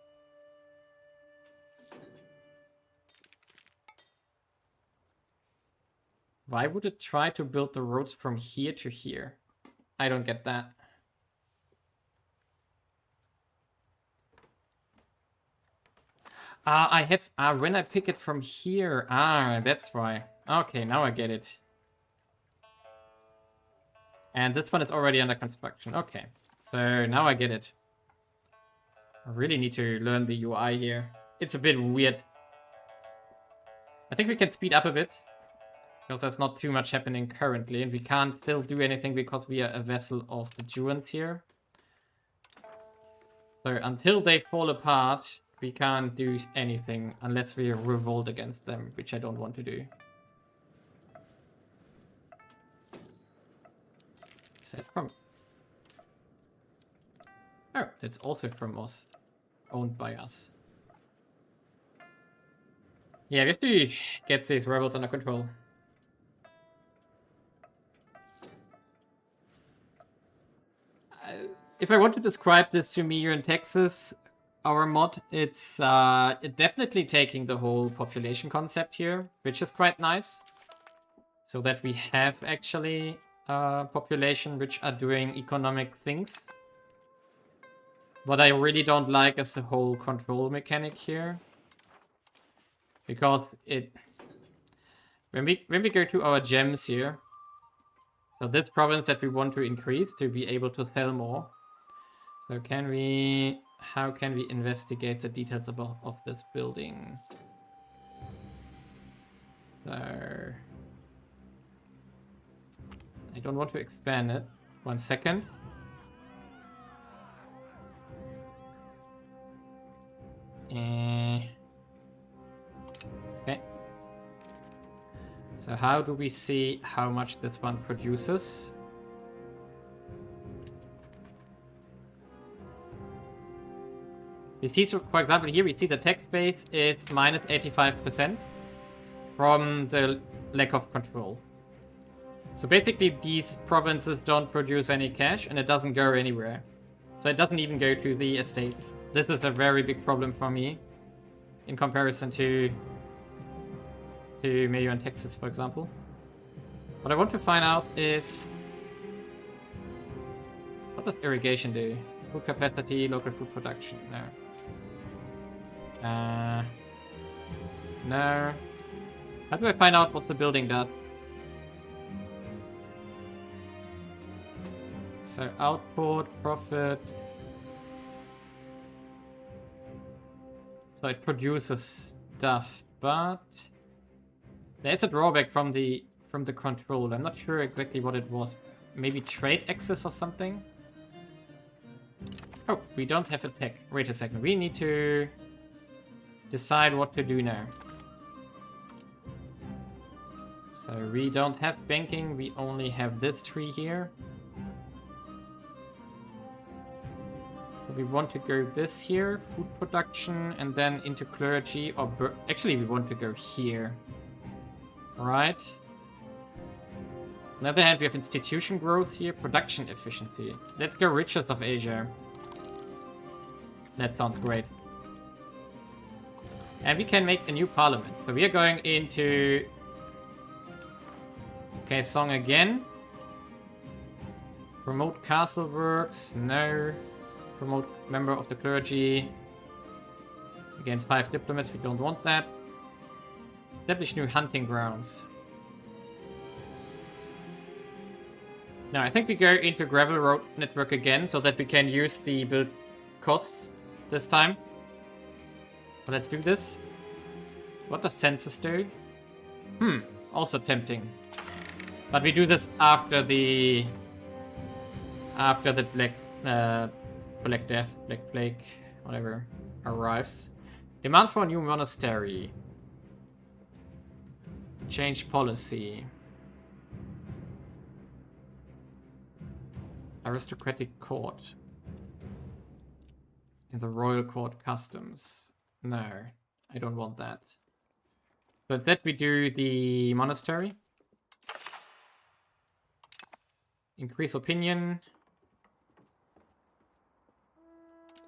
Why would it try to build the roads from here to here? I don't get that. I have... when I pick it from here... that's why. Okay, now I get it. And this one is already under construction. Okay, so now I get it. I really need to learn the UI here. It's a bit weird. I think we can speed up a bit, because there's not too much happening currently, and we can't still do anything because we are a vassal of the Jewans here. So until they fall apart, we can't do anything unless we revolt against them, which I don't want to do. Is that from... Oh, that's also from us. Owned by us. Yeah, we have to get these rebels under control. If I want to describe this to MEIOU and Taxes, our mod, it's definitely taking the whole population concept here, which is quite nice. So that we have actually population which are doing economic things. What I really don't like is the whole control mechanic here. Because it... When we go to our gems here, so this province that we want to increase to be able to sell more. So can we... How can we investigate the details of this building? So... I don't want to expand it. 1 second. Okay. So how do we see how much this one produces? We see, for example, here we see the tax base is minus 85% from the lack of control. So basically these provinces don't produce any cash and it doesn't go anywhere. So it doesn't even go to the estates. This is a very big problem for me in comparison to MEIOU and Taxes, for example. What I want to find out is, what does irrigation do? Food capacity, local food production. No. No. How do I find out what the building does? So output, profit. So it produces stuff, but there's a drawback from the control. I'm not sure exactly what it was. Maybe trade access or something? Oh, we don't have a tech. Wait a second. We need to decide what to do now. So we don't have banking. We only have this tree here. We want to go this here, food production, and then into clergy, or actually we want to go here. Right. On the other hand, we have institution growth here, production efficiency. Let's go riches of Asia. That sounds great. And we can make a new parliament. So we are going into... Okay, song again. Promote castle works, no. Promote member of the clergy. Again, 5 diplomats, we don't want that. Establish new hunting grounds. Now, I think we go into gravel road network again so that we can use the build costs this time. But let's do this. What does census do? Also tempting. But we do this after the Black Death, Black Plague, whatever, arrives. Demand for a new monastery. Change policy. Aristocratic court. In the royal court customs. No, I don't want that. So instead we do the monastery. Increase opinion.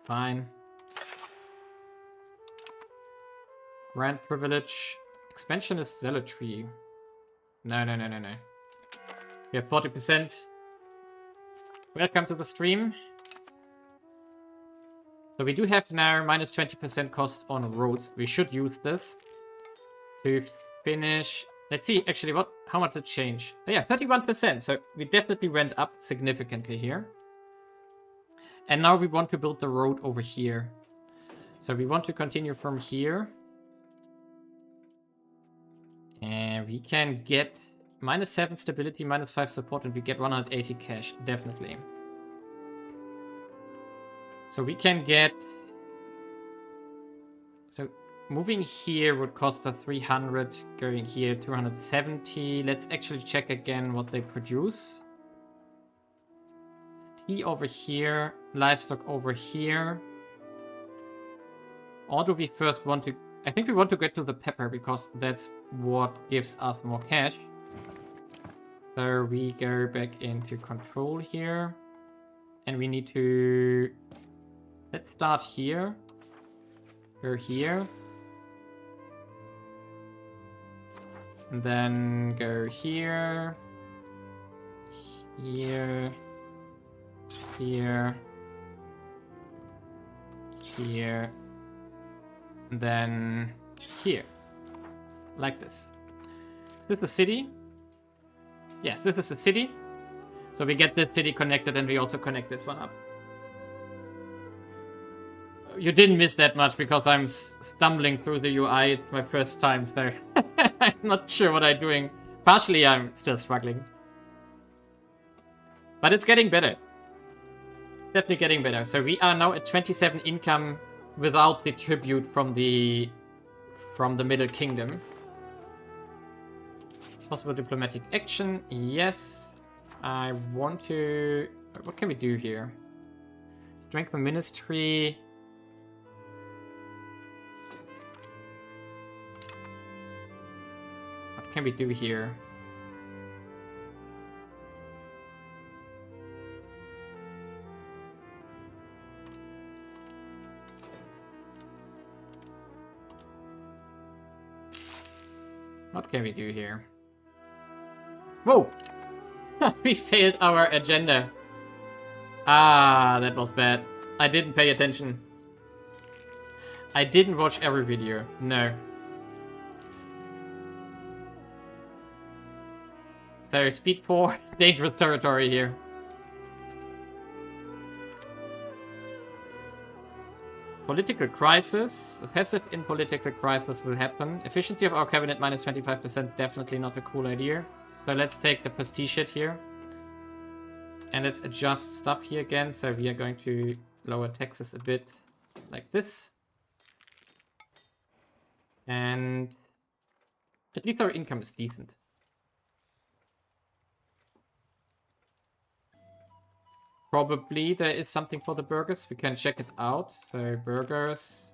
Fine. Grant privilege. Expansion is zealotry. No. We have 40%. Welcome to the stream. So we do have now minus 20% cost on roads. We should use this to finish. Let's see, actually, how much did it change? Oh, yeah, 31%. So we definitely went up significantly here. And now we want to build the road over here. So we want to continue from here. And we can get minus 7 stability, minus 5 support, and we get 180 cash, definitely. So we can get... So moving here would cost us 300, going here 270. Let's actually check again what they produce. Tea over here, livestock over here. Or do we first want to... I think we want to get to the pepper because that's what gives us more cash. So we go back into control here. And we need to... Let's start here. Go here. And then go here. Here. Here. Here. And then here. Like this. Is this the city? Yes, this is the city. So we get this city connected and we also connect this one up. You didn't miss that much because I'm stumbling through the UI. It's my first time, so I'm not sure what I'm doing. Partially, I'm still struggling. But it's getting better. Definitely getting better. So we are now at 27 income without the tribute from the Middle Kingdom. Possible diplomatic action. Yes. I want to... What can we do here? Strengthen ministry. What can we do here? What can we do here? Whoa! We failed our agenda. Ah, that was bad. I didn't pay attention. I didn't watch every video. No. So, speed 4. Dangerous territory here. Political crisis. A passive in political crisis will happen. Efficiency of our cabinet minus 25%. Definitely not a cool idea. So let's take the prestige hit here. And let's adjust stuff here again. So we are going to lower taxes a bit like this. And at least our income is decent. Probably there is something for the burgers. We can check it out. So burgers.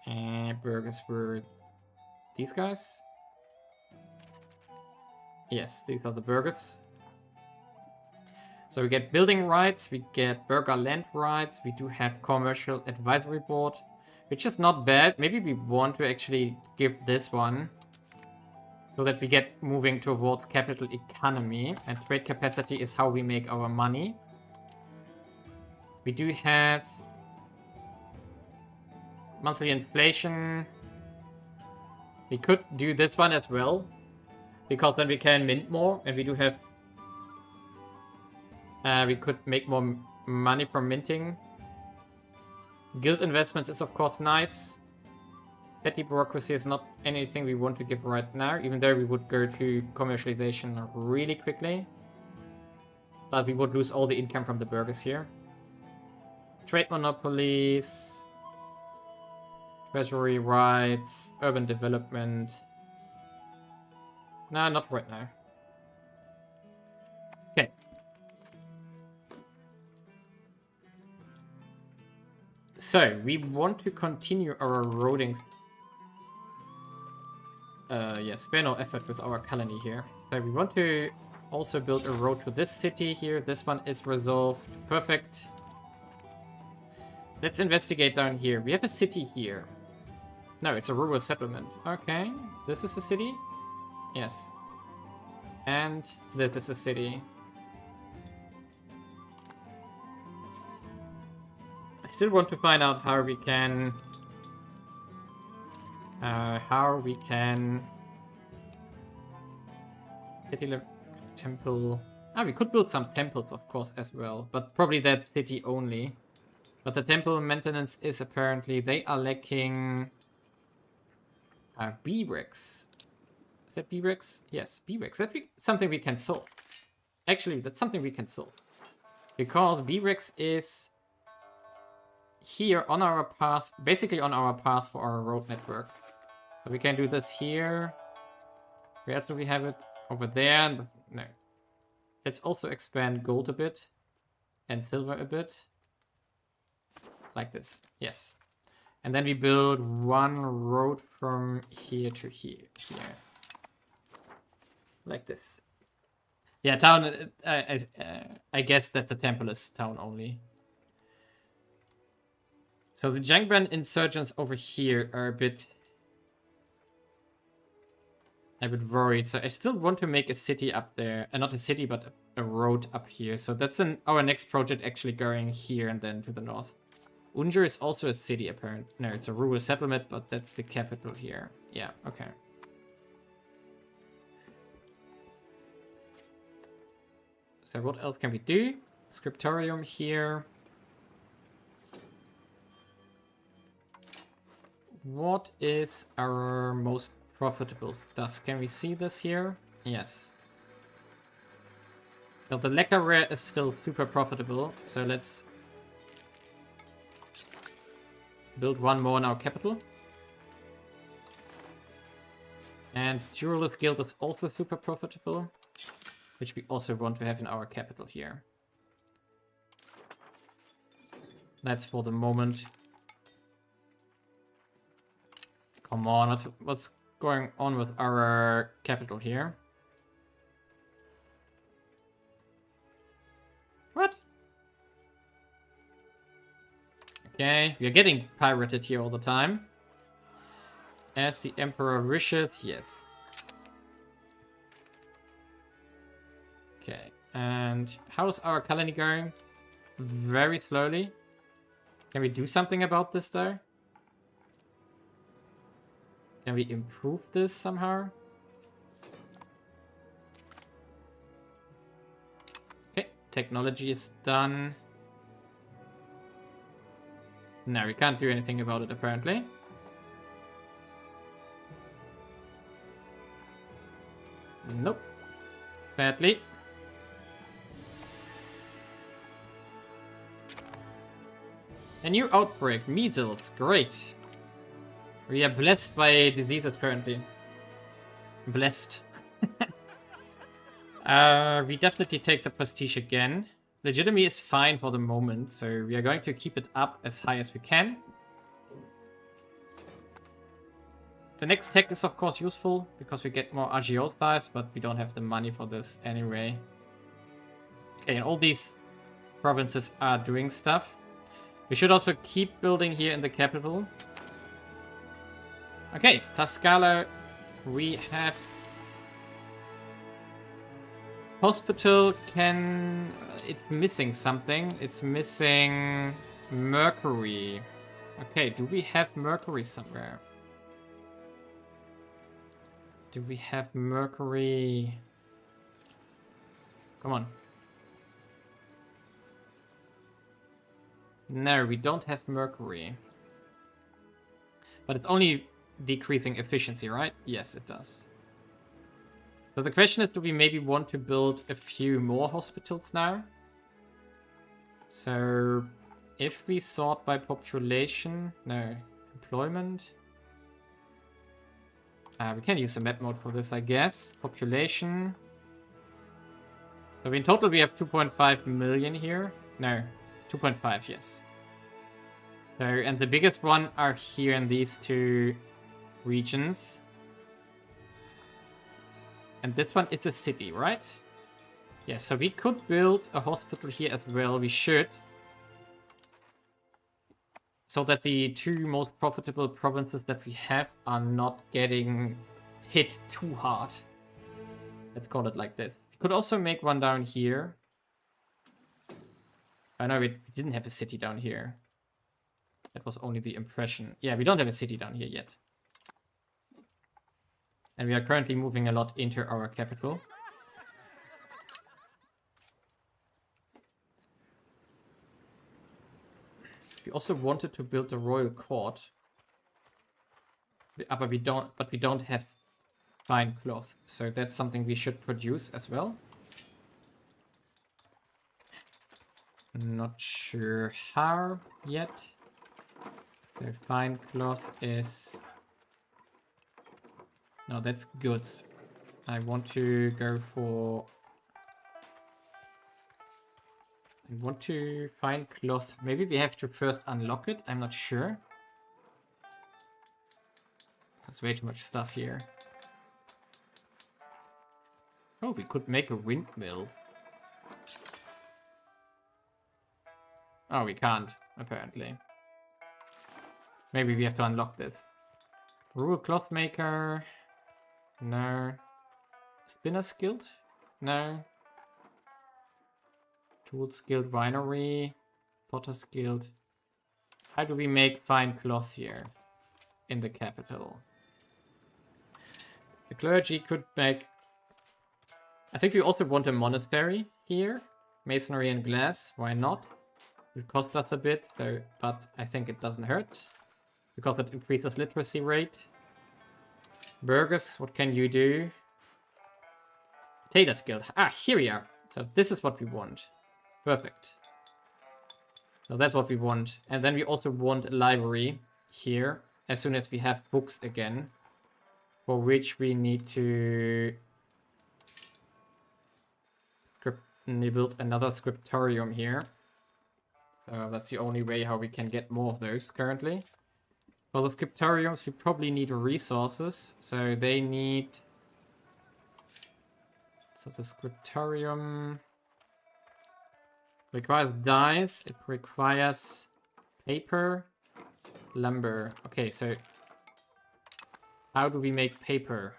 And burgers were these guys. Yes, these are the burgers. So we get building rights, we get burger land rights, we do have commercial advisory board, which is not bad. Maybe we want to actually give this one so that we get moving towards capital economy, and trade capacity is how we make our money. We do have monthly inflation. We could do this one as well, because then we can mint more, and we do have... we could make more money from minting. Guild investments is of course nice. Petty bureaucracy is not anything we want to give right now, even though we would go to commercialization really quickly. But we would lose all the income from the burgers here. Trade monopolies. Treasury rights. Urban development. No, not right now. Okay. So, we want to continue our roading. Spare no effort with our colony here. So we want to also build a road to this city here. This one is resolved. Perfect. Let's investigate down here. We have a city here. No, it's a rural settlement. Okay. This is a city? Yes. And this is a city. I still want to find out how we can... City temple... Ah, we could build some temples, of course, as well. But probably that city only. But the temple maintenance is apparently... They are lacking... B-bricks. Is that B-bricks? Yes, B-bricks. That's something we can solve. Actually, that's something we can solve. Because B-bricks is... here on our path, basically on our path for our road network. So we can do this here. Where else do we have it? Over there. No. Let's also expand gold a bit. And silver a bit. Like this. Yes. And then we build one road from here to here. Like this. Yeah, town... I guess that the temple is town only. So the Jangban insurgents over here are a bit worried. So I still want to make a city up there. Not a city, but a road up here. So that's our next project actually going here and then to the north. Unjur is also a city, apparently. No, it's a rural settlement, but that's the capital here. Yeah, okay. So what else can we do? Scriptorium here. What is our most profitable stuff? Can we see this here? Yes. Well, the lacquer rare is still super profitable, so let's build one more in our capital. And Juralist Guild is also super profitable, which we also want to have in our capital here. That's for the moment. Come on, what's going on with our capital here? What? Okay, we are getting pirated here all the time. As the Emperor wishes, yes. Okay, and how's our colony going? Very slowly. Can we do something about this though? Can we improve this somehow? Okay, technology is done. No, we can't do anything about it apparently. Nope. Sadly. A new outbreak. Measles. Great. We are blessed by diseases currently. Blessed. We definitely take the prestige again. Legitimacy is fine for the moment, so we are going to keep it up as high as we can. The next tech is of course useful, because we get more RGO size, but we don't have the money for this anyway. Okay, and all these provinces are doing stuff. We should also keep building here in the capital. Okay, Tascala, we have... Hospital can... It's missing something. It's missing mercury. Okay, do we have mercury somewhere? Do we have mercury? Come on. No, we don't have mercury. But it's only decreasing efficiency, right? Yes, it does. So the question is, do we maybe want to build a few more hospitals now? So if we sort by population, no, employment. We can use the map mode for this, I guess. Population. So in total we have 2.5 million here. No, 2.5, yes. So, and the biggest one are here in these two regions. And this one is a city, right? Yeah, so we could build a hospital here as well. We should. So that the two most profitable provinces that we have are not getting hit too hard. Let's call it like this. We could also make one down here. I know we didn't have a city down here. That was only the impression. Yeah, we don't have a city down here yet. And we are currently moving a lot into our capital. We also wanted to build a royal court. But we don't have fine cloth. So that's something we should produce as well. Not sure how yet. So fine cloth is... No, that's goods. I want to go for... I want to find cloth. Maybe we have to first unlock it. I'm not sure. There's way too much stuff here. Oh, we could make a windmill. Oh, we can't, apparently. Maybe we have to unlock this. Rural cloth maker. No. Spinner's guild? No. Tools guild, winery. Potter's guild. How do we make fine cloth here? In the capital. The clergy could make... I think we also want a monastery here. Masonry and glass. Why not? It costs us a bit, so, but I think it doesn't hurt. Because it increases literacy rate. Burgers, what can you do? Tailor's guild. Ah, here we are. So this is what we want. Perfect. So that's what we want. And then we also want a library here. As soon as we have books again. For which we need to... build another scriptorium here. So that's the only way how we can get more of those currently. For the scriptoriums, we probably need resources. So they need... So the scriptorium requires dyes. It requires paper, lumber. Okay, so how do we make paper?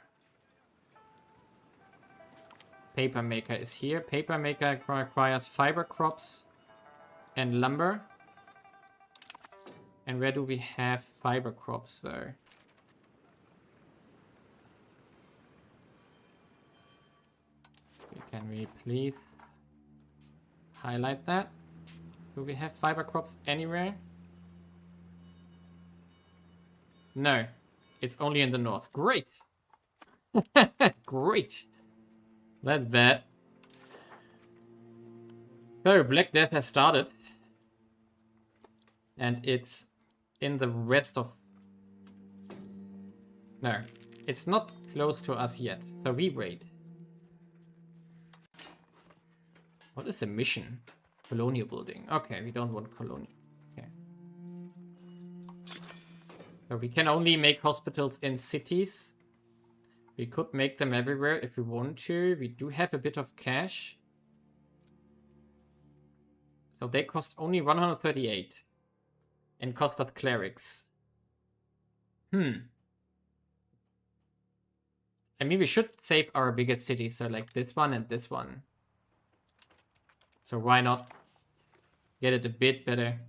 Paper maker is here. Paper maker requires fiber crops and lumber. And where do we have fiber crops though? Can we please highlight that? Do we have fiber crops anywhere? No. It's only in the north. Great! Great! That's bad. So, Black Death has started. And it's in the rest of... No, it's not close to us yet. So we wait. What is the mission? Colonial building. Okay, we don't want colonial. Okay. So we can only make hospitals in cities. We could make them everywhere if we want to. We do have a bit of cash. So they cost only 138. And cost us clerics. I mean, we should save our biggest cities. So like this one and this one. So why not get it a bit better?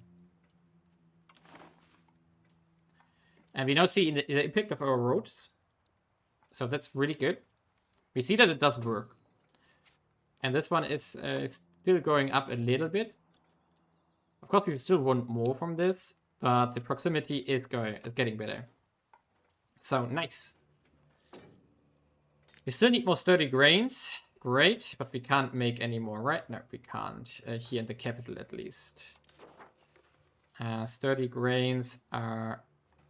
And we now see the impact of our roads. So that's really good. We see that it does work. And this one is still going up a little bit. Of course, we still want more from this, but the proximity is getting better. So nice. We still need more sturdy grains. Great, but we can't make any more, right? No, we can't. Here in the capital, at least. Sturdy grains are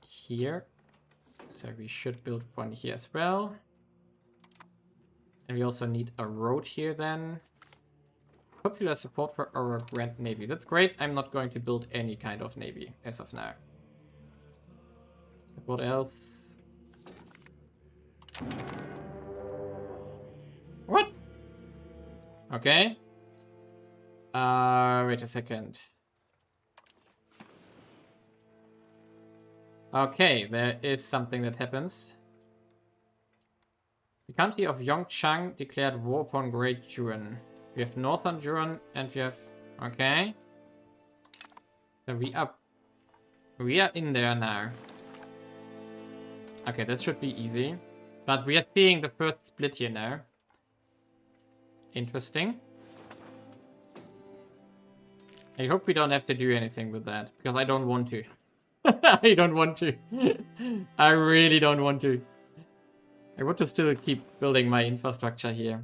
here. So we should build one here as well. And we also need a road here then. Popular support for our Grand Navy. That's great. I'm not going to build any kind of navy as of now. So what else? What? Okay. Wait a second. Okay, there is something that happens. The country of Yongchang declared war upon Great Juran. We have Northern Juran and we have... Okay. So we are in there now. Okay, that should be easy. But we are seeing the first split here now. Interesting. I hope we don't have to do anything with that, because I don't want to. I don't want to. I really don't want to. I want to still keep building my infrastructure here.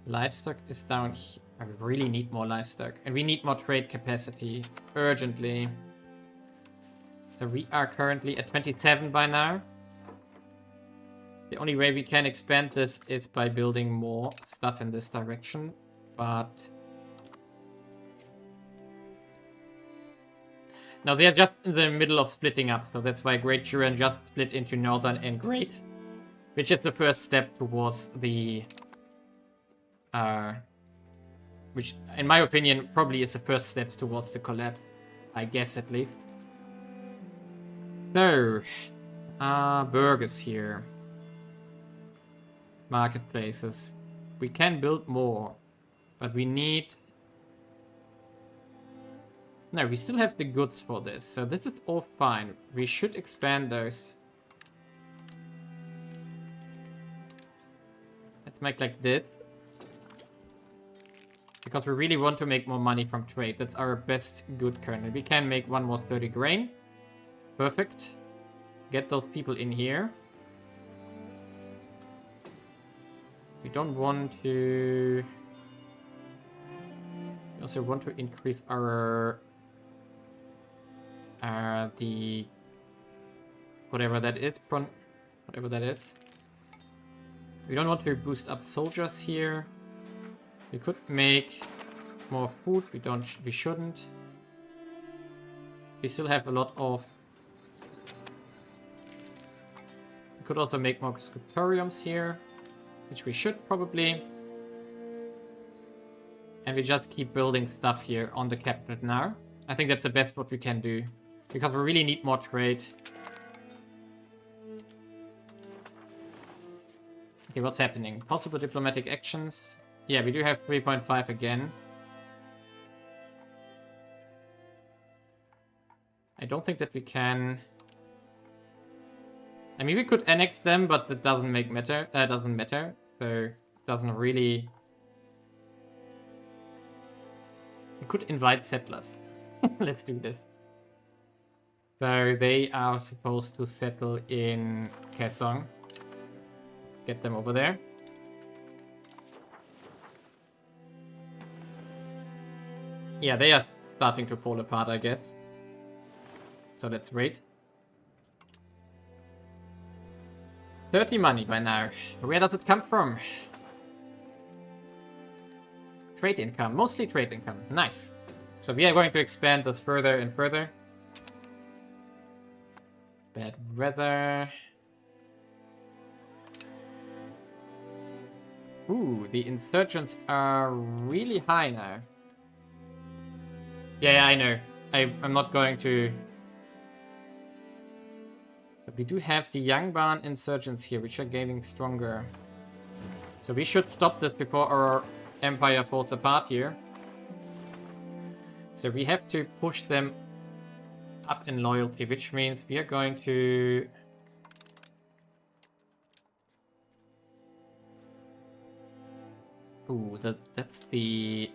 Livestock is down here. I really need more livestock. And we need more trade capacity. Urgently. So we are currently at 27 by now. The only way we can expand this is by building more stuff in this direction. But... now they're just in the middle of splitting up. So that's why Great Juran just split into Northern and Great. Which is the first step towards the... which, in my opinion, probably is the first steps towards the collapse. I guess, at least. So, burgers here. Marketplaces. We can build more, but we need... no, we still have the goods for this, so this is all fine. We should expand those. Let's make like this. Because we really want to make more money from trade. That's our best good currently. We can make one more sturdy grain. Perfect. Get those people in here. We don't want to... we also want to increase our... the... whatever that is. Whatever that is. We don't want to boost up soldiers here. We could make more food. We shouldn't. We still have a lot of... we could also make more scriptoriums here, which we should probably. And we just keep building stuff here on the cabinet now. I think that's the best what we can do, because we really need more trade. Okay, what's happening? Possible diplomatic actions. Yeah, we do have 3.5 again. I don't think that we can... I mean, we could annex them, but that doesn't matter. So it doesn't really... we could invite settlers. Let's do this. So they are supposed to settle in Kaesong. Get them over there. Yeah, they are starting to fall apart, I guess. So let's wait. 30 money by now. Where does it come from? Trade income. Mostly trade income. Nice. So we are going to expand this further and further. Bad weather. Ooh, the insurgents are really high now. Yeah, I know. I'm not going to... but we do have the Yangban insurgents here, which are getting stronger. So we should stop this before our empire falls apart here. So we have to push them up in loyalty, which means we are going to... ooh, that's the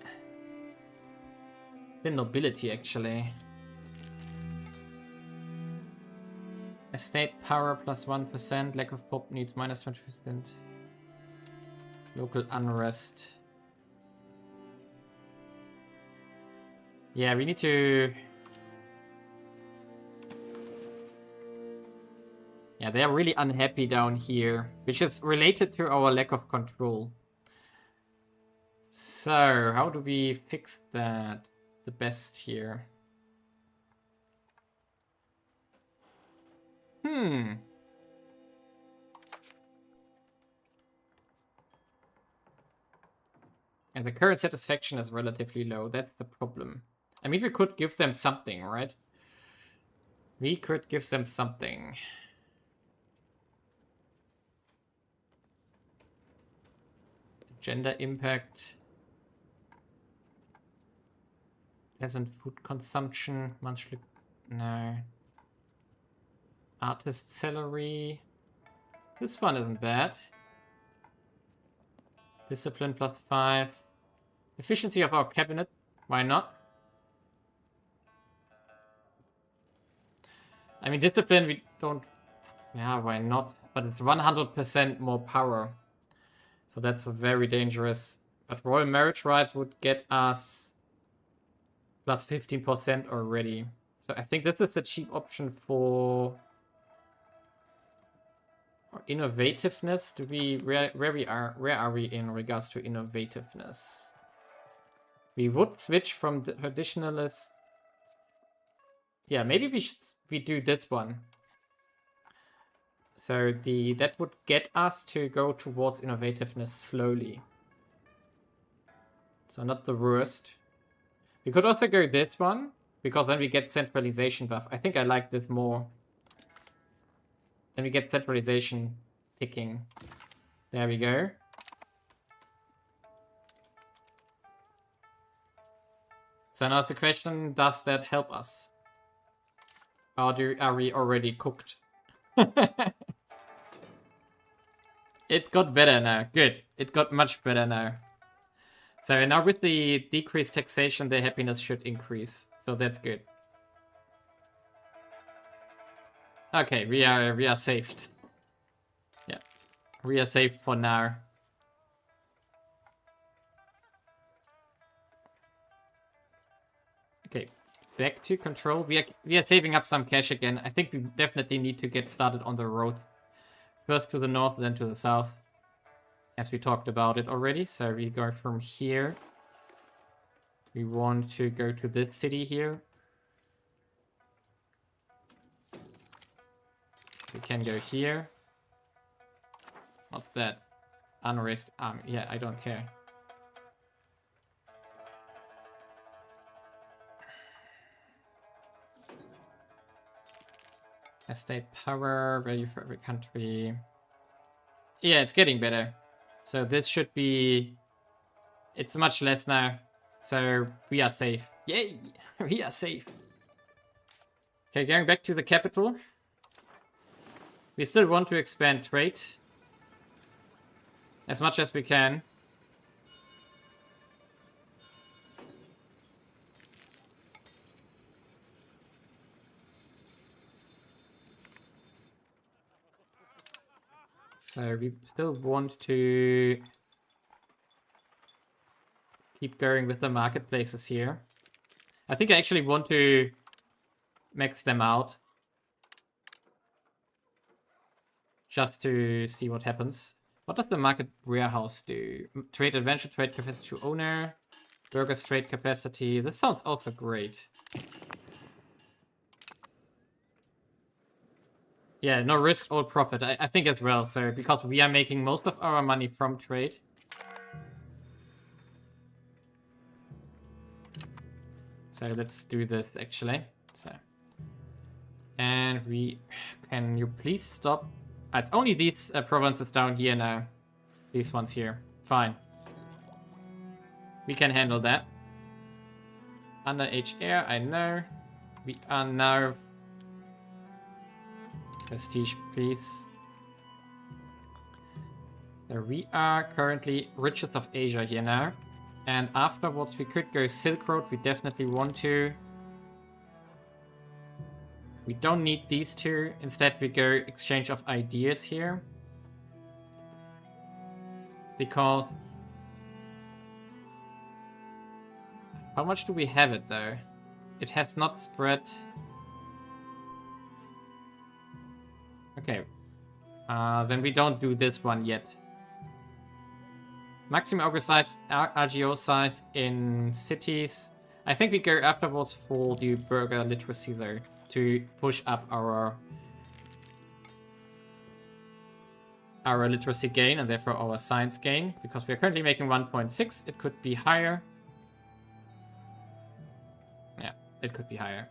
nobility, actually. Estate power plus 1%, lack of pop needs minus 20%. Local unrest. Yeah, we need to... Yeah, they're really unhappy down here, which is related to our lack of control. So, how do we fix that the best here? And the current satisfaction is relatively low. That's the problem. I mean, we could give them something, right? We could give them something. Gender impact. Peasant food consumption. Monthly. No. Artist salary. This one isn't bad. Discipline +5. Efficiency of our cabinet. Why not? I mean, discipline, we don't... Yeah, why not? But it's 100% more power. So that's very dangerous. But royal marriage rights would get us plus 15% already. So I think this is a cheap option for... Or innovativeness. Do we... Where are we in regards to innovativeness? We would switch from the traditionalist... Yeah, maybe we do this one. So that would get us to go towards innovativeness slowly. So not the worst. We could also go this one, because then we get centralization buff. I think I like this more. Then we get centralization ticking. There we go. So now the question, does that help us? Or are we already cooked? It got better now. Good. It got much better now. So now with the decreased taxation, their happiness should increase. So that's good. Okay, we are saved. Yeah. We are saved for now. Okay. Back to control. We are saving up some cash again. I think we definitely need to get started on the road. First to the north, then to the south. As we talked about it already. So we go from here. We want to go to this city here. We can go here. What's that? Unrest army. Yeah, I don't care. Estate power, value for every country. Yeah, it's getting better. So this should be... It's much less now. So we are safe. Yay! We are safe. Okay, going back to the capital. We still want to expand trade. As much as we can. So we still want to keep going with the marketplaces here. I think I actually want to max them out. Just to see what happens. What does the market warehouse do? Trade adventure, trade capacity to owner, burgers trade capacity. This sounds also great. Yeah, no risk, all profit. I think as well. So because we are making most of our money from trade. So let's do this actually. So, and can you please stop? It's only these provinces down here now. These ones here. Fine. We can handle that. Underage air, I know. We are now... Prestige, please. So we are currently richest of Asia here now. And afterwards we could go Silk Road. We definitely want to. We don't need these two. Instead we go exchange of ideas here. Because... How much do we have it though? It has not spread... Okay. Then we don't do this one yet. Maximum ogre size, RGO size in cities. I think we go afterwards for the burger literacy though, to push up our literacy gain and therefore our science gain, because we are currently making 1.6. It could be higher. Yeah, it could be higher.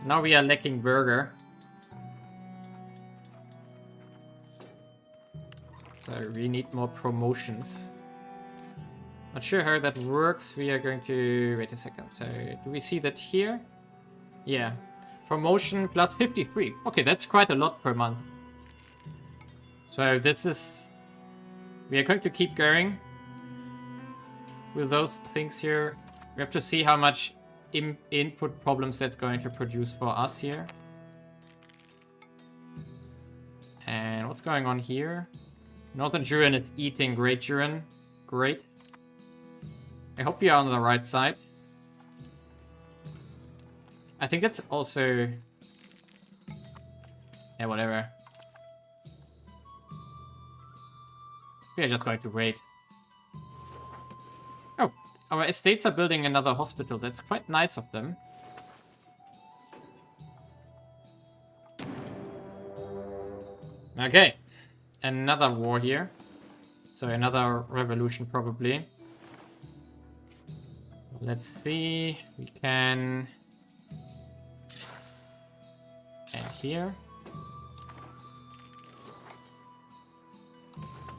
Now we are lacking burger. So we need more promotions. Not sure how that works. We are going to... Wait a second. So do we see that here? Yeah. Promotion plus 53. Okay, that's quite a lot per month. So this is... We are going to keep going with those things here. We have to see how much input problems that's going to produce for us here. And what's going on here? Northern Duran is eating Great Duran. Great. I hope we are on the right side. I think that's also... Yeah, whatever. We are just going to wait. Oh, our estates are building another hospital. That's quite nice of them. Okay. Another war here. So another revolution probably. Let's see. We can... And here.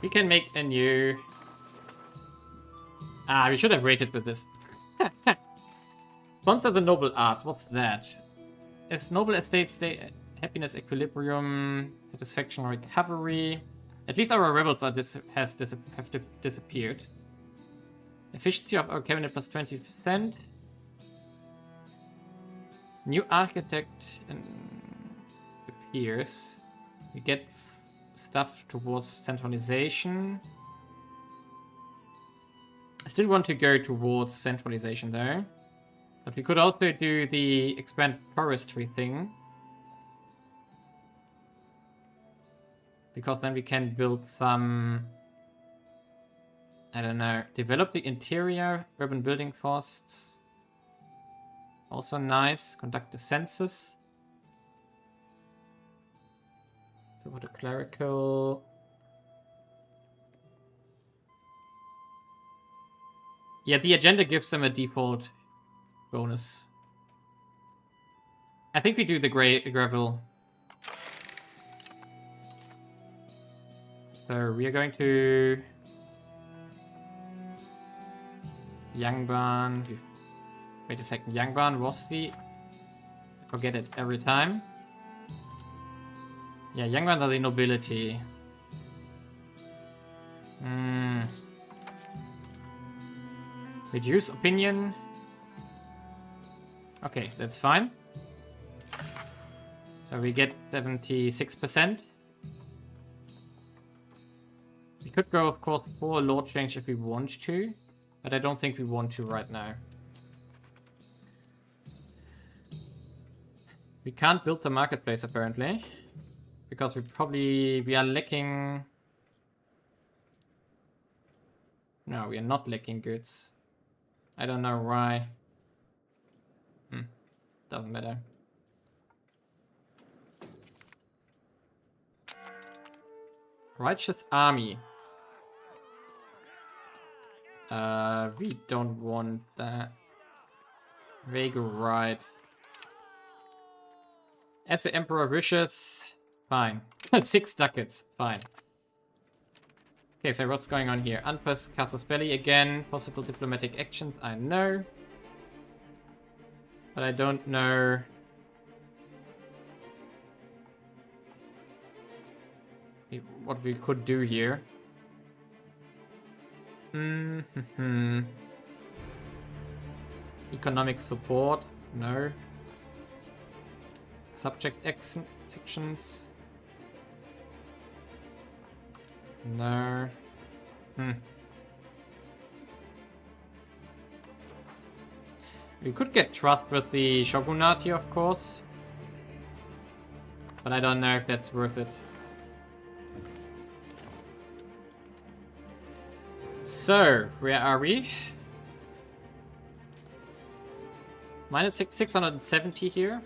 We can make a new... Ah, we should have waited with this. Sponsor the noble arts. What's that? As noble estates, happiness, equilibrium, satisfaction, recovery. At least our rebels have disappeared. Efficiency of our cabinet plus 20%. New architect appears. We get stuff towards centralization. I still want to go towards centralization there. But we could also do the expand forestry thing. Because then we can build some... I don't know. Develop the interior, urban building costs. Also nice. Conduct the census. So what a clerical... Yeah, the agenda gives them a default bonus. I think we do the gravel. So we are going to... Yangban. Wait a second. Yangban was the... I forget it every time. Yeah, Yangban are the nobility. Reduce opinion. Okay, that's fine. So we get 76%. We could go, of course, for a lord change if we want to. But I don't think we want to right now. We can't build the marketplace apparently. Because we are lacking... No, we are not lacking goods. I don't know why. Doesn't matter. Righteous army. We don't want that. Vega right. As the Emperor wishes. Fine. 6 ducats. Fine. Okay, so what's going on here? Unpressed Casus Belli again. Possible diplomatic actions, I know. But I don't know... what we could do here. Economic support, no. Subject actions, no. We could get trust with the shogunate here, of course. But I don't know if that's worth it. So, where are we? Minus 670 here.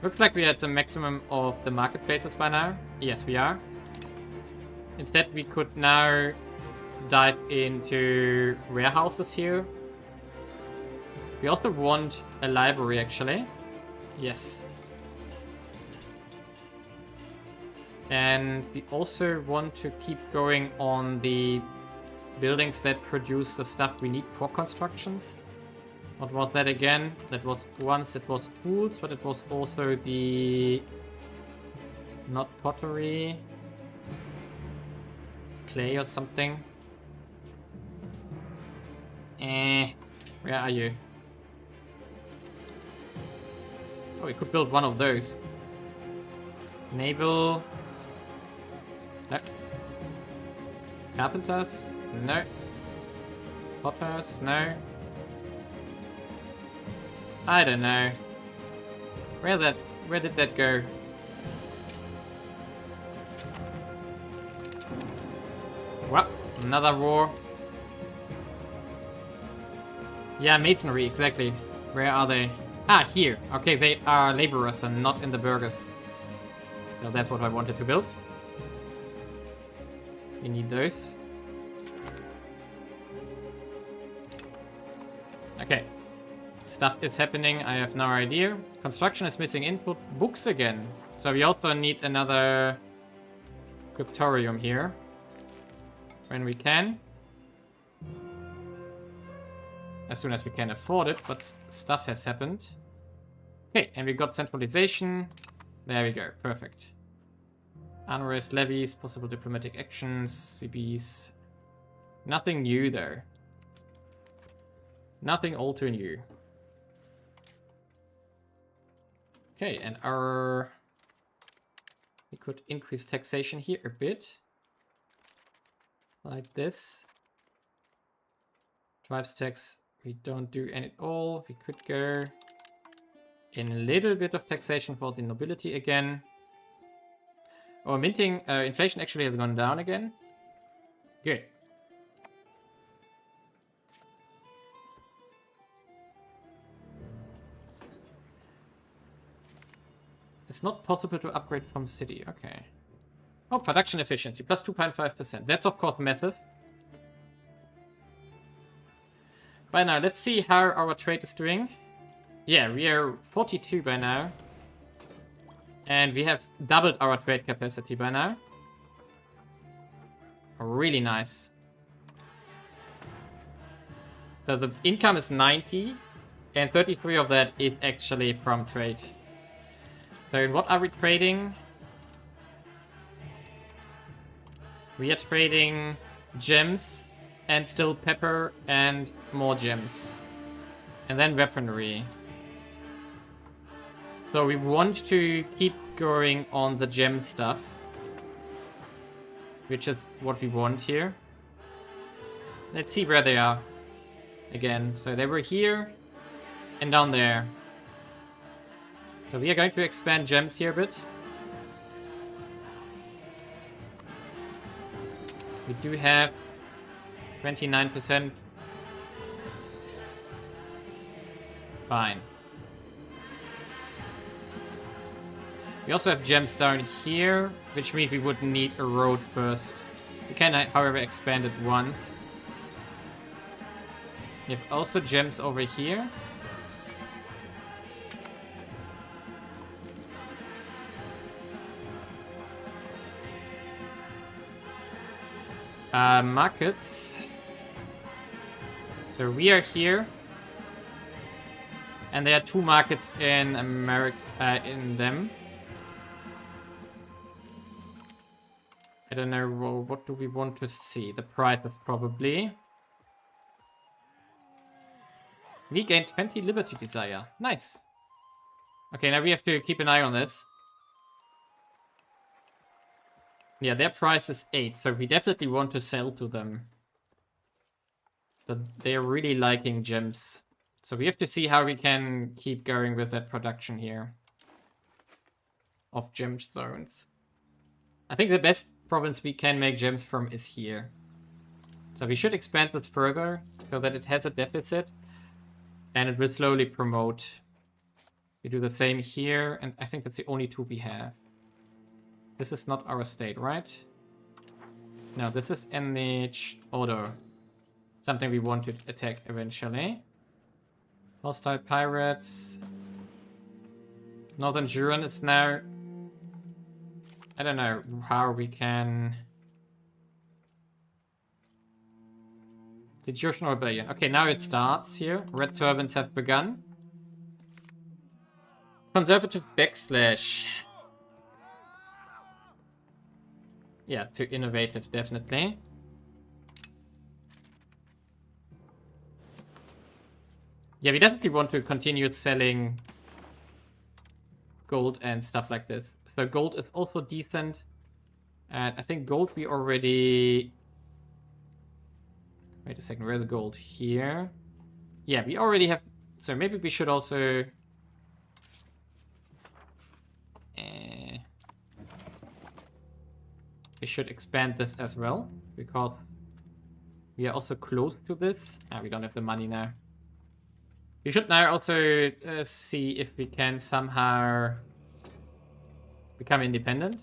Looks like we're at the maximum of the marketplaces by now. Yes, we are. Instead, we could now dive into warehouses here. We also want a library, actually. Yes. And we also want to keep going on the buildings that produce the stuff we need for constructions. What was that again? That was once it was tools, but it was also the... not pottery. Clay or something. Where are you? Oh, we could build one of those. Naval. No. Carpenters. No. Potters. No. I don't know. Where did that go? What? Another war. Yeah, masonry, exactly. Where are they? Ah, here. Okay, they are laborers and not in the burghers. So that's what I wanted to build. We need those. Okay. Stuff is happening, I have no idea. Construction is missing input. Books again. So we also need another cryptorium here. When we can. As soon as we can afford it, but stuff has happened. Okay, and we got centralization. There we go, perfect. Unrest, levies, possible diplomatic actions, CBs. Nothing new though. Nothing all too new. Okay, and we could increase taxation here a bit. Like this. Tribes tax, we don't do any at all. We could go in a little bit of taxation for the nobility again. Oh, minting, inflation actually has gone down again. Good. It's not possible to upgrade from city, okay. Oh, production efficiency, plus 2.5%. That's of course massive. By now, let's see how our trade is doing. Yeah, we are 42 by now. And we have doubled our trade capacity by now. Really nice. So the income is 90, and 33 of that is actually from trade. So what are we trading? We are trading gems and still pepper and more gems. And then weaponry. So we want to keep going on the gem stuff. Which is what we want here. Let's see where they are. Again, so they were here and down there. So we are going to expand gems here a bit. We do have 29%. Fine. We also have gems down here, which means we would need a road first. We can, however, expand it once. We have also gems over here. Markets. So we are here. And there are two markets in America, in them. I don't know, what do we want to see? The prices probably. We gained 20 Liberty Desire. Nice. Okay, now we have to keep an eye on this. Yeah, their price is 8, so we definitely want to sell to them. But they're really liking gems. So we have to see how we can keep going with that production here of gemstones. I think the best province we can make gems from is here. So we should expand this further so that it has a deficit and it will slowly promote. We do the same here, and I think that's the only two we have. This is not our state, right? No, this is NH Odo. Something we want to attack eventually. Hostile pirates. Northern Juran is now... I don't know how we can... The Jurchen Rebellion. Okay, now it starts here. Red turbans have begun. Conservative backslash. Yeah, to innovative, definitely. Yeah, we definitely want to continue selling gold and stuff like this. So gold is also decent. And I think gold we already... Wait a second, where's the gold? Here. Yeah, we already have... So maybe we should also... We should expand this as well, because we are also close to this. Ah, we don't have the money now. We should now also see if we can somehow become independent.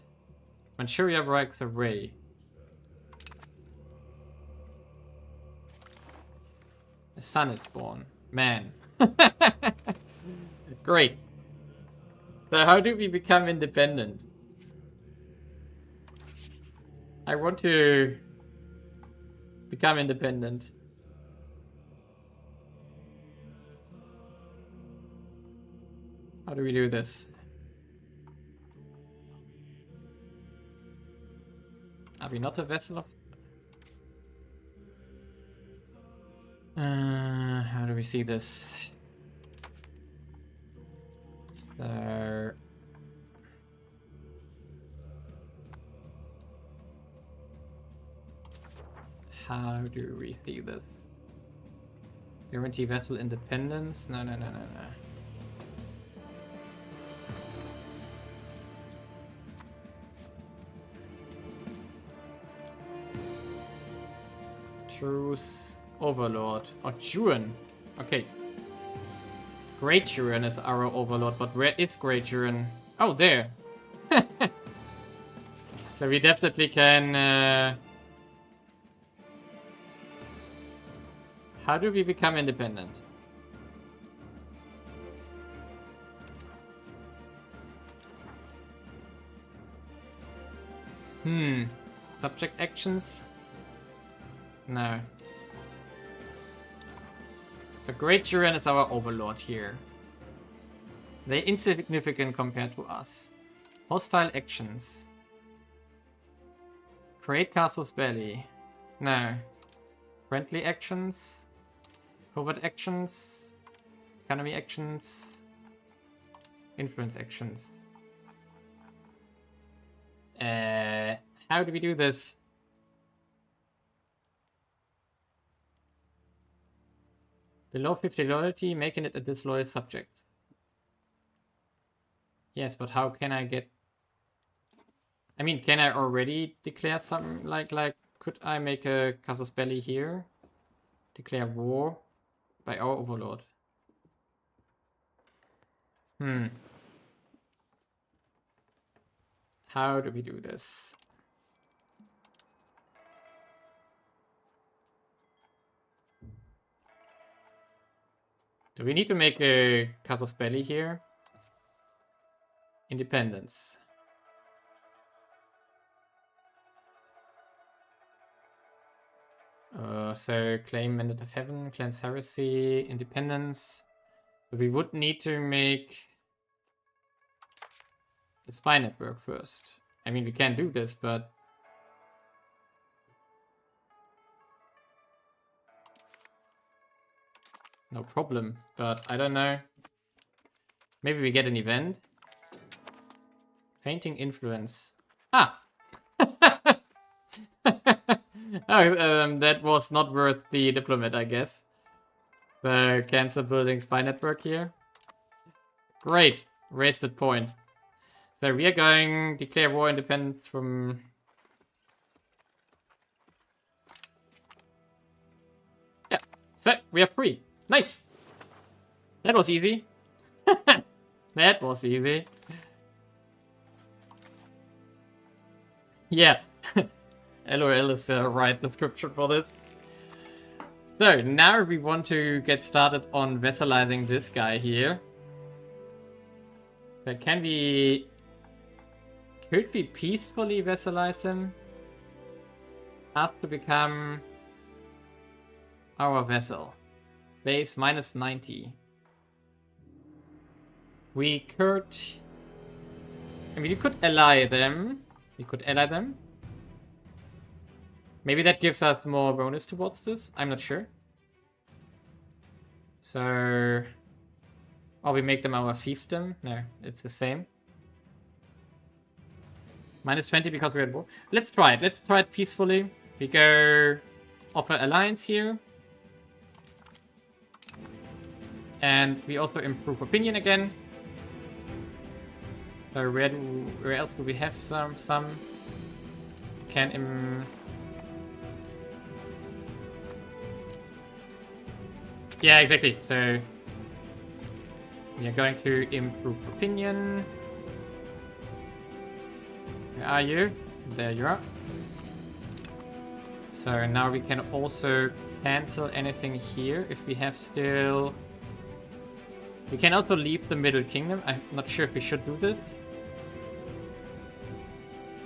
Manchuria breaks away. The sun is born. Man. Great. So how do we become independent? I want to become independent. How do we do this? Are we not a vessel of... how do we see this? So... How do we see this? Guarantee vessel independence? No. Truce Overlord. Oh, Juran. Okay. Great Juran is our overlord, but where is Great Juran? Oh, there. So we definitely can... How do we become independent? Subject actions? No. So Great Juran is our overlord here. They're insignificant compared to us. Hostile actions. Create Castle's Belly. No. Friendly actions. Covert actions. Economy actions. Influence actions. How do we do this? Below 50 loyalty, making it a disloyal subject. Yes, but how can I get... I mean, can I already declare something like could I make a casus belli here? Declare war by our overlord. How do we do this? Do we need to make a casus belli here? Independence. So claim Mandate of Heaven, cleanse heresy, independence. So we would need to make a spy network first. I mean, we can do this, but no problem. But I don't know. Maybe we get an event. Fainting influence. Ah! Oh, that was not worth the diplomat, I guess. The cancel building spy network here. Great. Wasted point. So we are going to declare war independence from... Yeah. So we are free. Nice. That was easy. That was easy. Yeah. LOL is the right description for this. So now we want to get started on vassalizing this guy here. So can we... Could we peacefully vassalize him? Ask to become our vassal. Base minus 90. We could... I mean, you could ally them. We could ally them. Maybe that gives us more bonus towards this. I'm not sure. So... Or we make them our fiefdom. No, it's the same. Minus 20 because we're at war. Let's try it. Let's try it peacefully. We go offer alliance here. And we also improve opinion again. So where else do we have some can yeah, exactly. So we are going to improve opinion. Where are you? There you are. So now we can also cancel anything here if we have still... We can also leave the Middle Kingdom. I'm not sure if we should do this.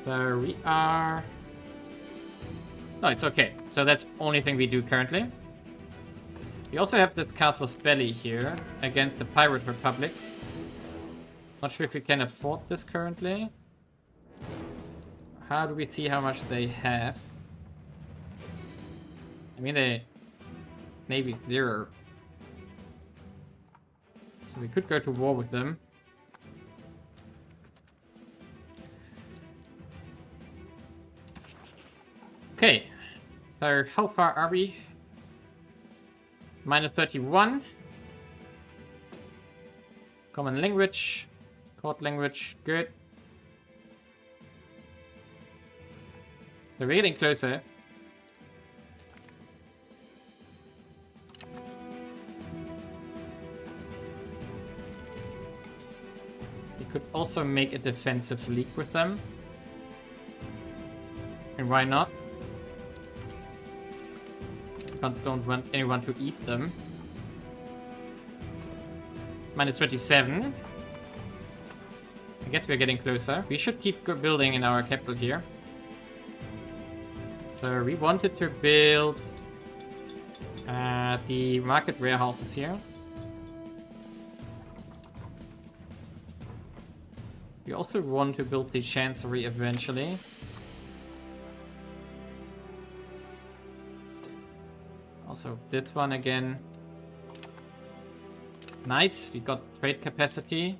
So we are... No, it's okay. So that's the only thing we do currently. We also have this Castle's Belly here against the Pirate Republic. Not sure if we can afford this currently. How do we see how much they have? I mean, the Navy's 0. So we could go to war with them. Okay. So how far are we? Minus 31. Common language. Court language. Good. So we're getting closer. We could also make a defensive league with them. And why not? Don't want anyone to eat them. Minus 27. I guess we're getting closer. We should keep building in our capital here. So we wanted to build the market warehouses here. We also want to build the chancery eventually. Also this one again. Nice, we got trade capacity.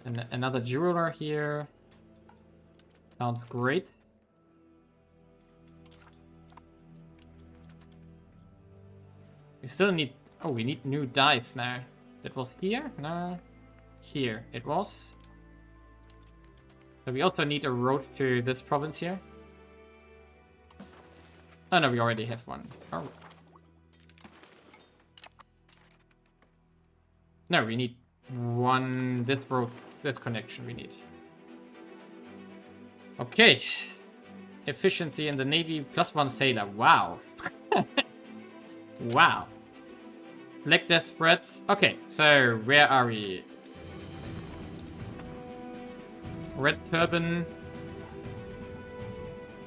And another jeweler here. Sounds great. We still need... Oh, we need new dice now. That was here? No. Here it was. So we also need a road to this province here. Oh no, we already have one. Oh. No, we need one... This road, this connection we need. Okay. Efficiency in the Navy, +1 sailor. Wow. Wow. Black Death spreads. Okay, so where are we? Red Turban.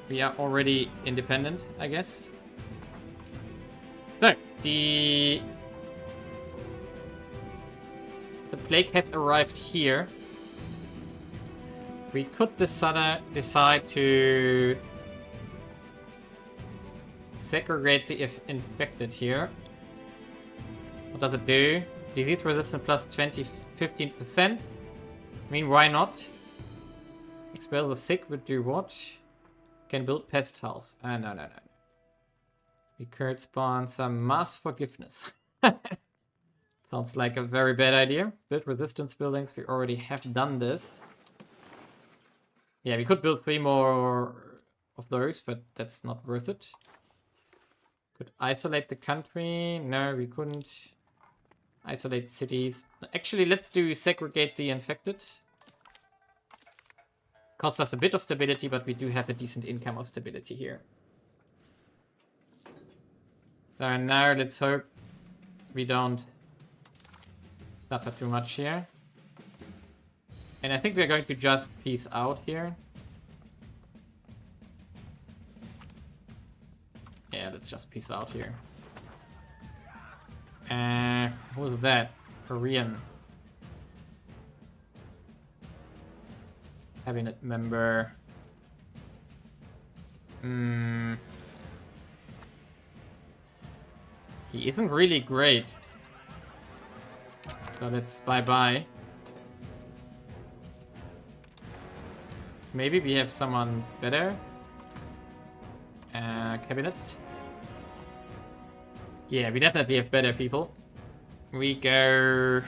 We are already independent, I guess. So, the plague has arrived here. We could decide to segregate the infected here. What does it do? Disease resistance plus 15%. I mean, why not? Expel the sick would do what? Can build pest house. No. We could spawn some mass forgiveness. Sounds like a very bad idea. Build resistance buildings. We already have done this. Yeah, we could build 3 more of those, but that's not worth it. Could isolate the country. No, we couldn't. Isolate cities. Actually, let's do segregate the infected. Costs us a bit of stability, but we do have a decent income of stability here. So now let's hope we don't suffer too much here. And I think we're going to just peace out here. Yeah, let's just peace out here. Who's that? Korean. Cabinet member. He isn't really great. So let's bye-bye. Maybe we have someone better. Cabinet. Yeah, we definitely have better people. We go...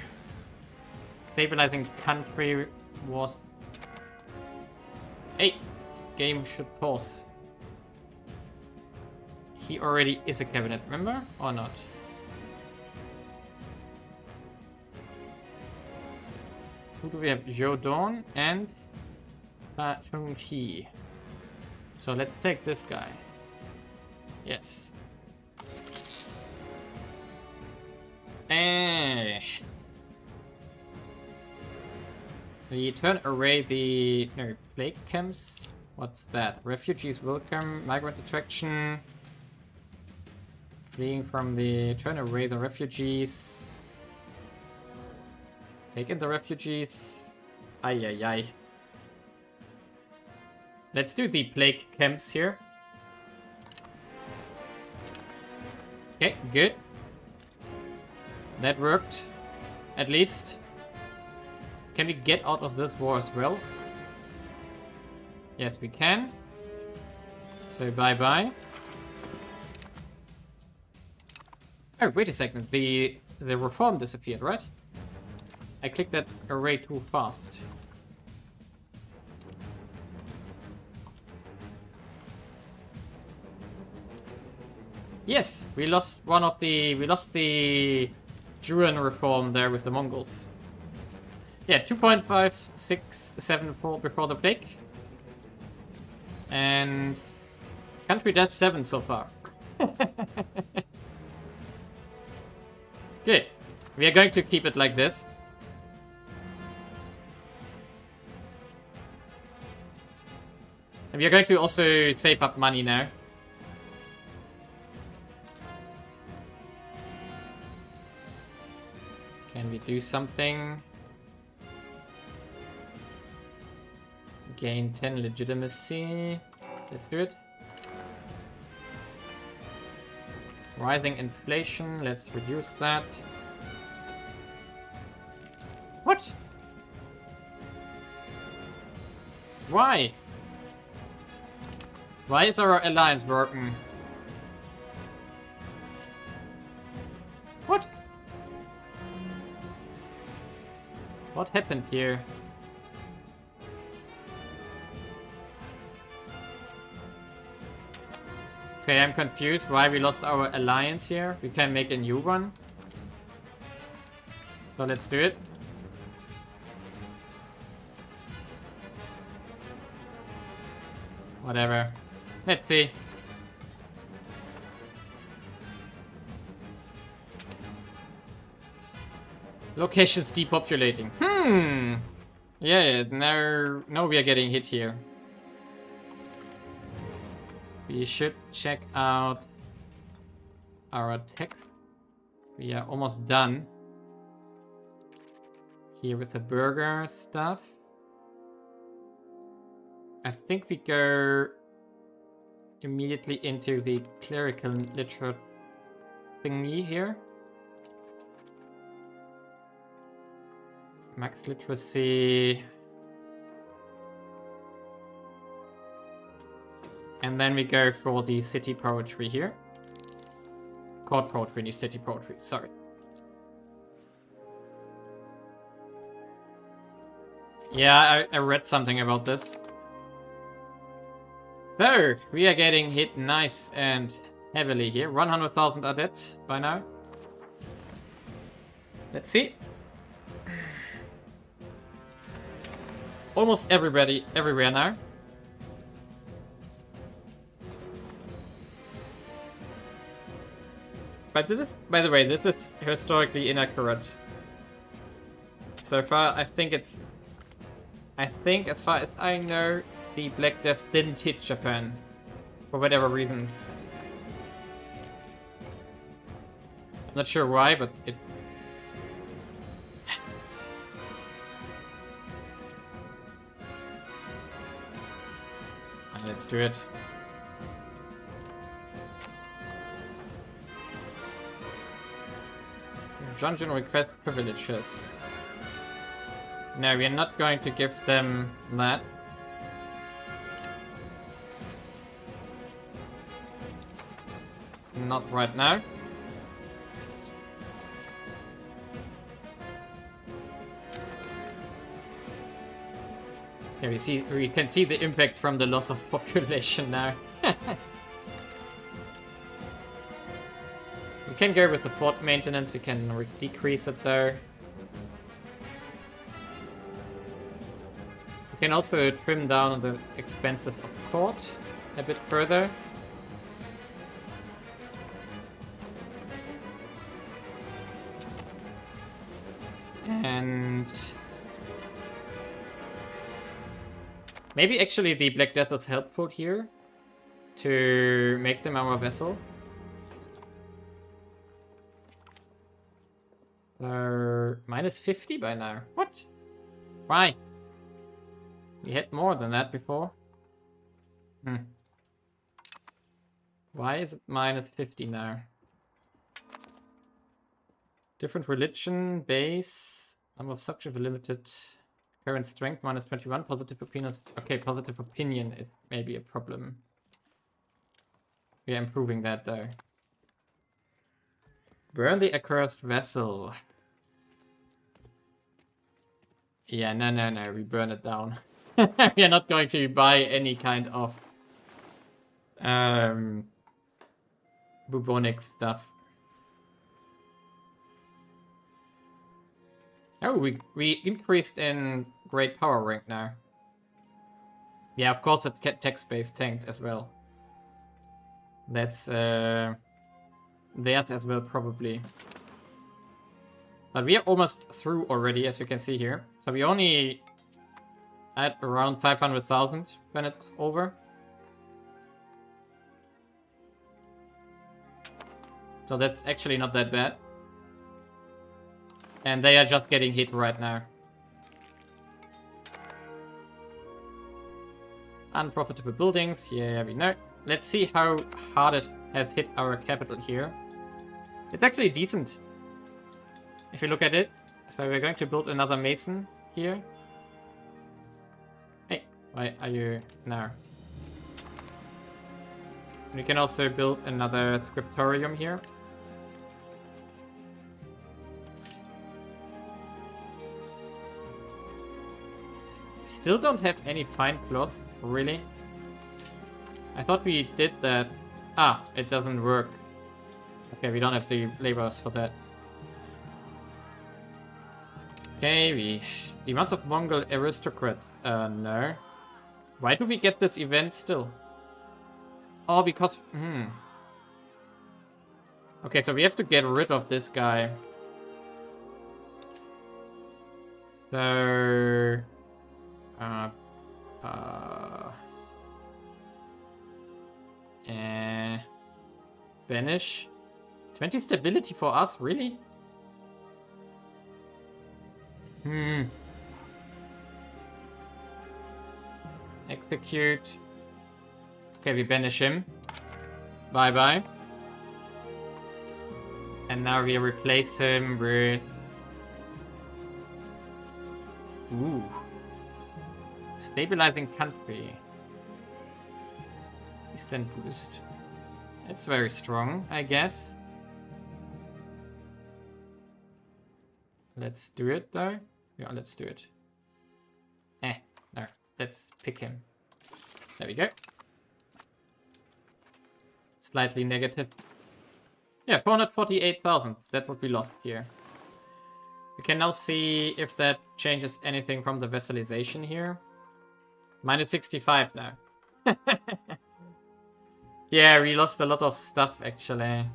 Stabilizing country was... Hey! Game should pause. He already is a cabinet member, or not? Who do we have? Jodon and Chung-Chi. So let's take this guy. Yes. The turn array the... No, plague camps. What's that? Refugees welcome, migrant attraction. Fleeing from the... Turn array the refugees. Take in the refugees. Ay. Let's do the plague camps here. Okay, good. That worked. At least. Can we get out of this war as well? Yes, we can. So bye-bye. Oh, wait a second. The reform disappeared, right? I clicked that array too fast. Yes, we lost one of the... We lost the Juran reform there with the Mongols. Yeah, 2.567 before the plague. And... Country death 7 so far. Good. We are going to keep it like this. And we are going to also save up money now. Can we do something? Gain 10 legitimacy. Let's do it. Rising inflation. Let's reduce that. What? Why? Why is our alliance broken? What? What happened here? Okay, I'm confused why we lost our alliance here. We can make a new one. So let's do it. Whatever. Let's see. Locations depopulating. Yeah, now we are getting hit here. We should check out our text. We are almost done here with the burger stuff. I think we go immediately into the clerical literature thingy here. Max literacy. And then we go for the city poetry here. Court poetry, city poetry, sorry. Yeah, I read something about this. So, we are getting hit nice and heavily here. 100,000 are dead by now. Let's see. It's almost everybody everywhere now. But this is, by the way, this is historically inaccurate. So far, I think as far as I know, the Black Death didn't hit Japan. For whatever reason. I'm not sure why, but it... Let's do it. Dungeon request privileges. No, we are not going to give them that. Not right now. Okay, we can see the impact from the loss of population now. We can go with the port maintenance, we can decrease it there. We can also trim down the expenses of port a bit further. And maybe actually the Black Death is helpful here to make them our vessel. They're minus 50 by now. What? Why? We had more than that before. Why is it minus 50 now? Different religion, base, number of subjects limited, current strength minus 21, positive opinions. Okay, positive opinion is maybe a problem. We are improving that though. Burn the accursed vessel. Yeah, no, we burn it down. We are not going to buy any kind of bubonic stuff. Oh, we increased in great power rank now. Yeah, of course the text base tanked as well. That's theirs as well probably. But we are almost through already, as you can see here. So we only at around 500,000 when it's over. So that's actually not that bad. And they are just getting hit right now. Unprofitable buildings, yeah, we know. Let's see how hard it has hit our capital here. It's actually decent, if you look at it. So we're going to build another mason here. Hey, why are you now? We can also build another scriptorium here. Still don't have any fine cloth, really. I thought we did that. Ah, it doesn't work. Okay, we don't have the laborers for that. Okay, demands of Mongol aristocrats. No. Why do we get this event still? Oh, because... Okay, so we have to get rid of this guy. So... Banish. 20 stability for us, really? Execute. Okay, we banish him. Bye-bye. And now we replace him with... Ooh. Stabilizing country. Eastern boost. It's very strong, I guess. Let's do it though. Yeah, let's do it. No. Let's pick him. There we go. Slightly negative. Yeah, 448,000. That's what we lost here. We can now see if that changes anything from the vassalization here. Minus 65 now. Yeah, we lost a lot of stuff actually.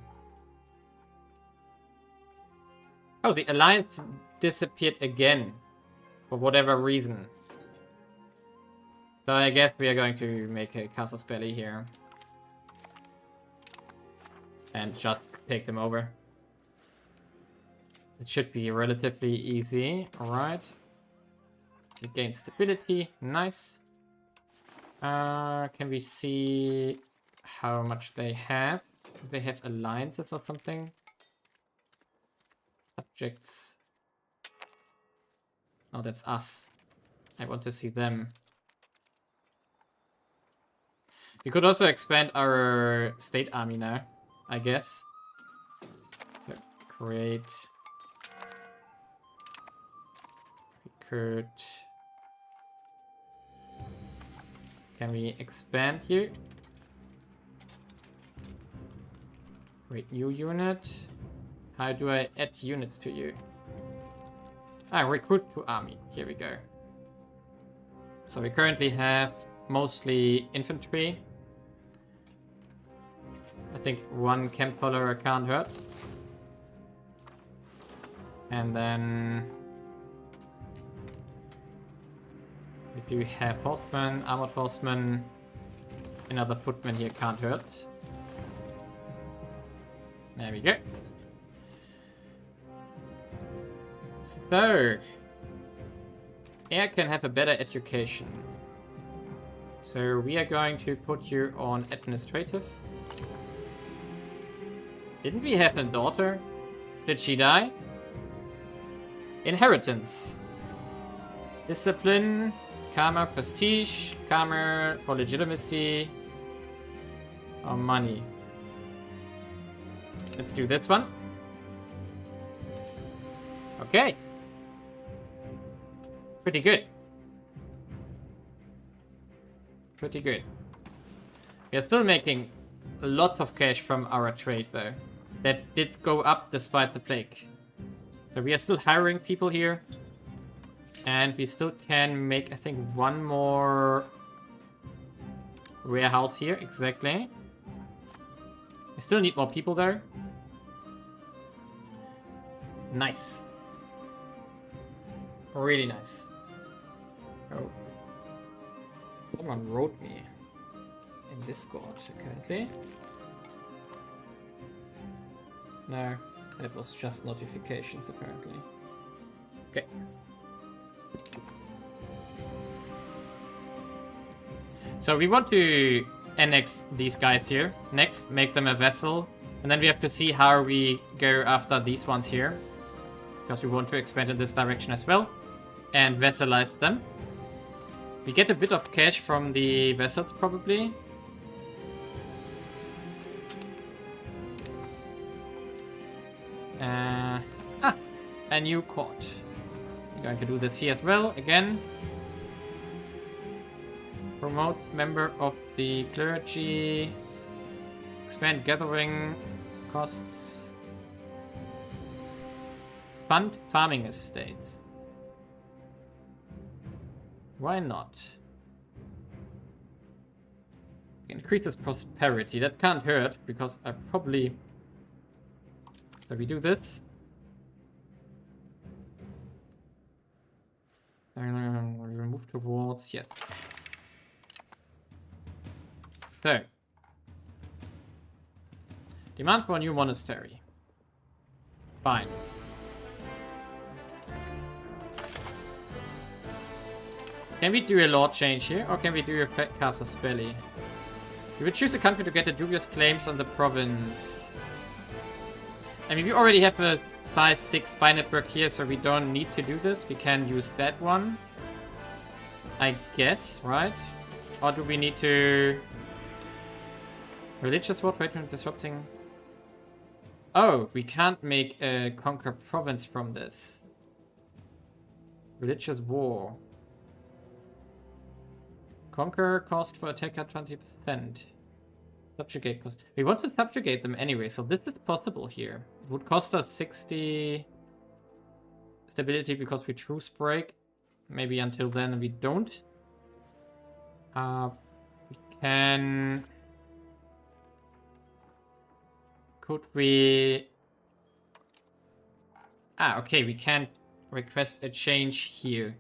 Oh, the alliance disappeared again. For whatever reason. So I guess we are going to make a casus belli here. And just take them over. It should be relatively easy. Alright. We gain stability. Nice. Can we see how much they have? Do they have alliances or something? Subjects. Oh, that's us. I want to see them. We could also expand our state army now, I guess. So, create. We could. Can we expand you? Create new unit. How do I add units to you? Recruit to army. Here we go. So we currently have mostly infantry. I think one camp follower can't hurt. And then we do have horsemen, armored horsemen. Another footman here can't hurt. There we go. So, air can have a better education. So we are going to put you on administrative. Didn't we have a daughter? Did she die? Inheritance. Discipline. Karma, prestige. Karma for legitimacy. Or money. Let's do this one. Okay. Pretty good. Pretty good. We are still making lots of cash from our trade though. That did go up despite the plague. So we are still hiring people here. And we still can make, I think, one more warehouse here. Exactly. We still need more people there. Nice. Really nice. Oh. Someone wrote me in Discord currently. No, that was just notifications apparently. Okay. So we want to annex these guys here. Next, make them a vassal. And then we have to see how we go after these ones here. Because we want to expand in this direction as well. And vassalize them. We get a bit of cash from the vassals probably. A new court. We're going to do this here as well, again. Promote member of the clergy. Expand gathering costs. Fund farming estates. Why not? Increases prosperity. That can't hurt because I probably... So we do this. Remove towards... Yes. So. Demand for a new monastery. Fine. Can we do a law change here, or can we do a casus belli? We would choose a country to get the dubious claims on the province. I mean, we already have a size 6 spy network here, so we don't need to do this. We can use that one. I guess, right? Or do we need to... Religious war, trade disrupting. Oh, we can't make a conquer province from this. Religious war. Conquer cost for attacker 20%. Subjugate cost. We want to subjugate them anyway, so this is possible here. It would cost us 60 stability because we truce break. Maybe until then we don't. We can... Could we... Ah, okay, we can request a change here.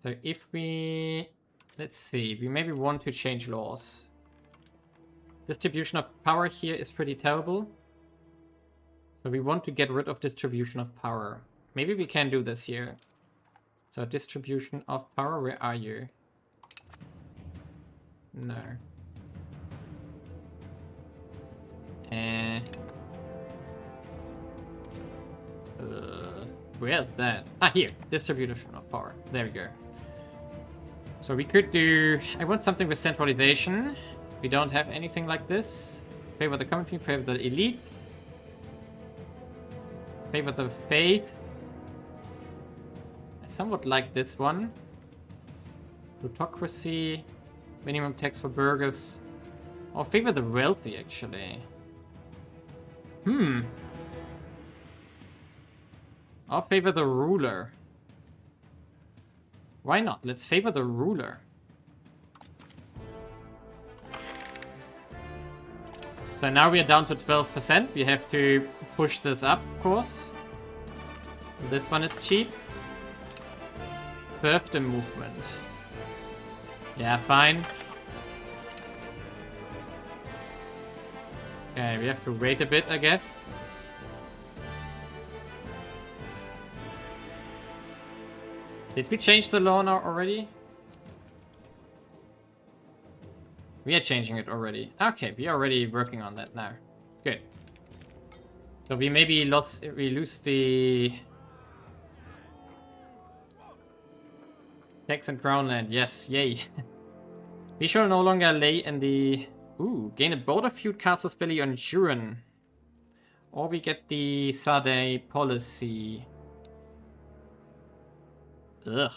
So if we... Let's see, we maybe want to change laws. Distribution of power here is pretty terrible. So we want to get rid of distribution of power. Maybe we can do this here. So distribution of power, where are you? No. Where's that? Ah, here. Distribution of power. There we go. So we could do... I want something with centralization. We don't have anything like this. Favor the community, favor the elite. Favor the faith. I somewhat like this one. Plutocracy. Minimum tax for burghers. Or favor the wealthy, actually. Or favor the ruler. Why not? Let's favor the ruler. So now we are down to 12%. We have to push this up, of course. This one is cheap. Serfdom movement. Yeah, fine. Okay, we have to wait a bit, I guess. Did we change the law now already? We are changing it already. Okay, we are already working on that now. Good. So we maybe lose the tax and crown land. Yes, yay. We shall no longer lay in the... Ooh, gain a border feud castle spelly on Juran. Or we get the Sade policy. Ugh.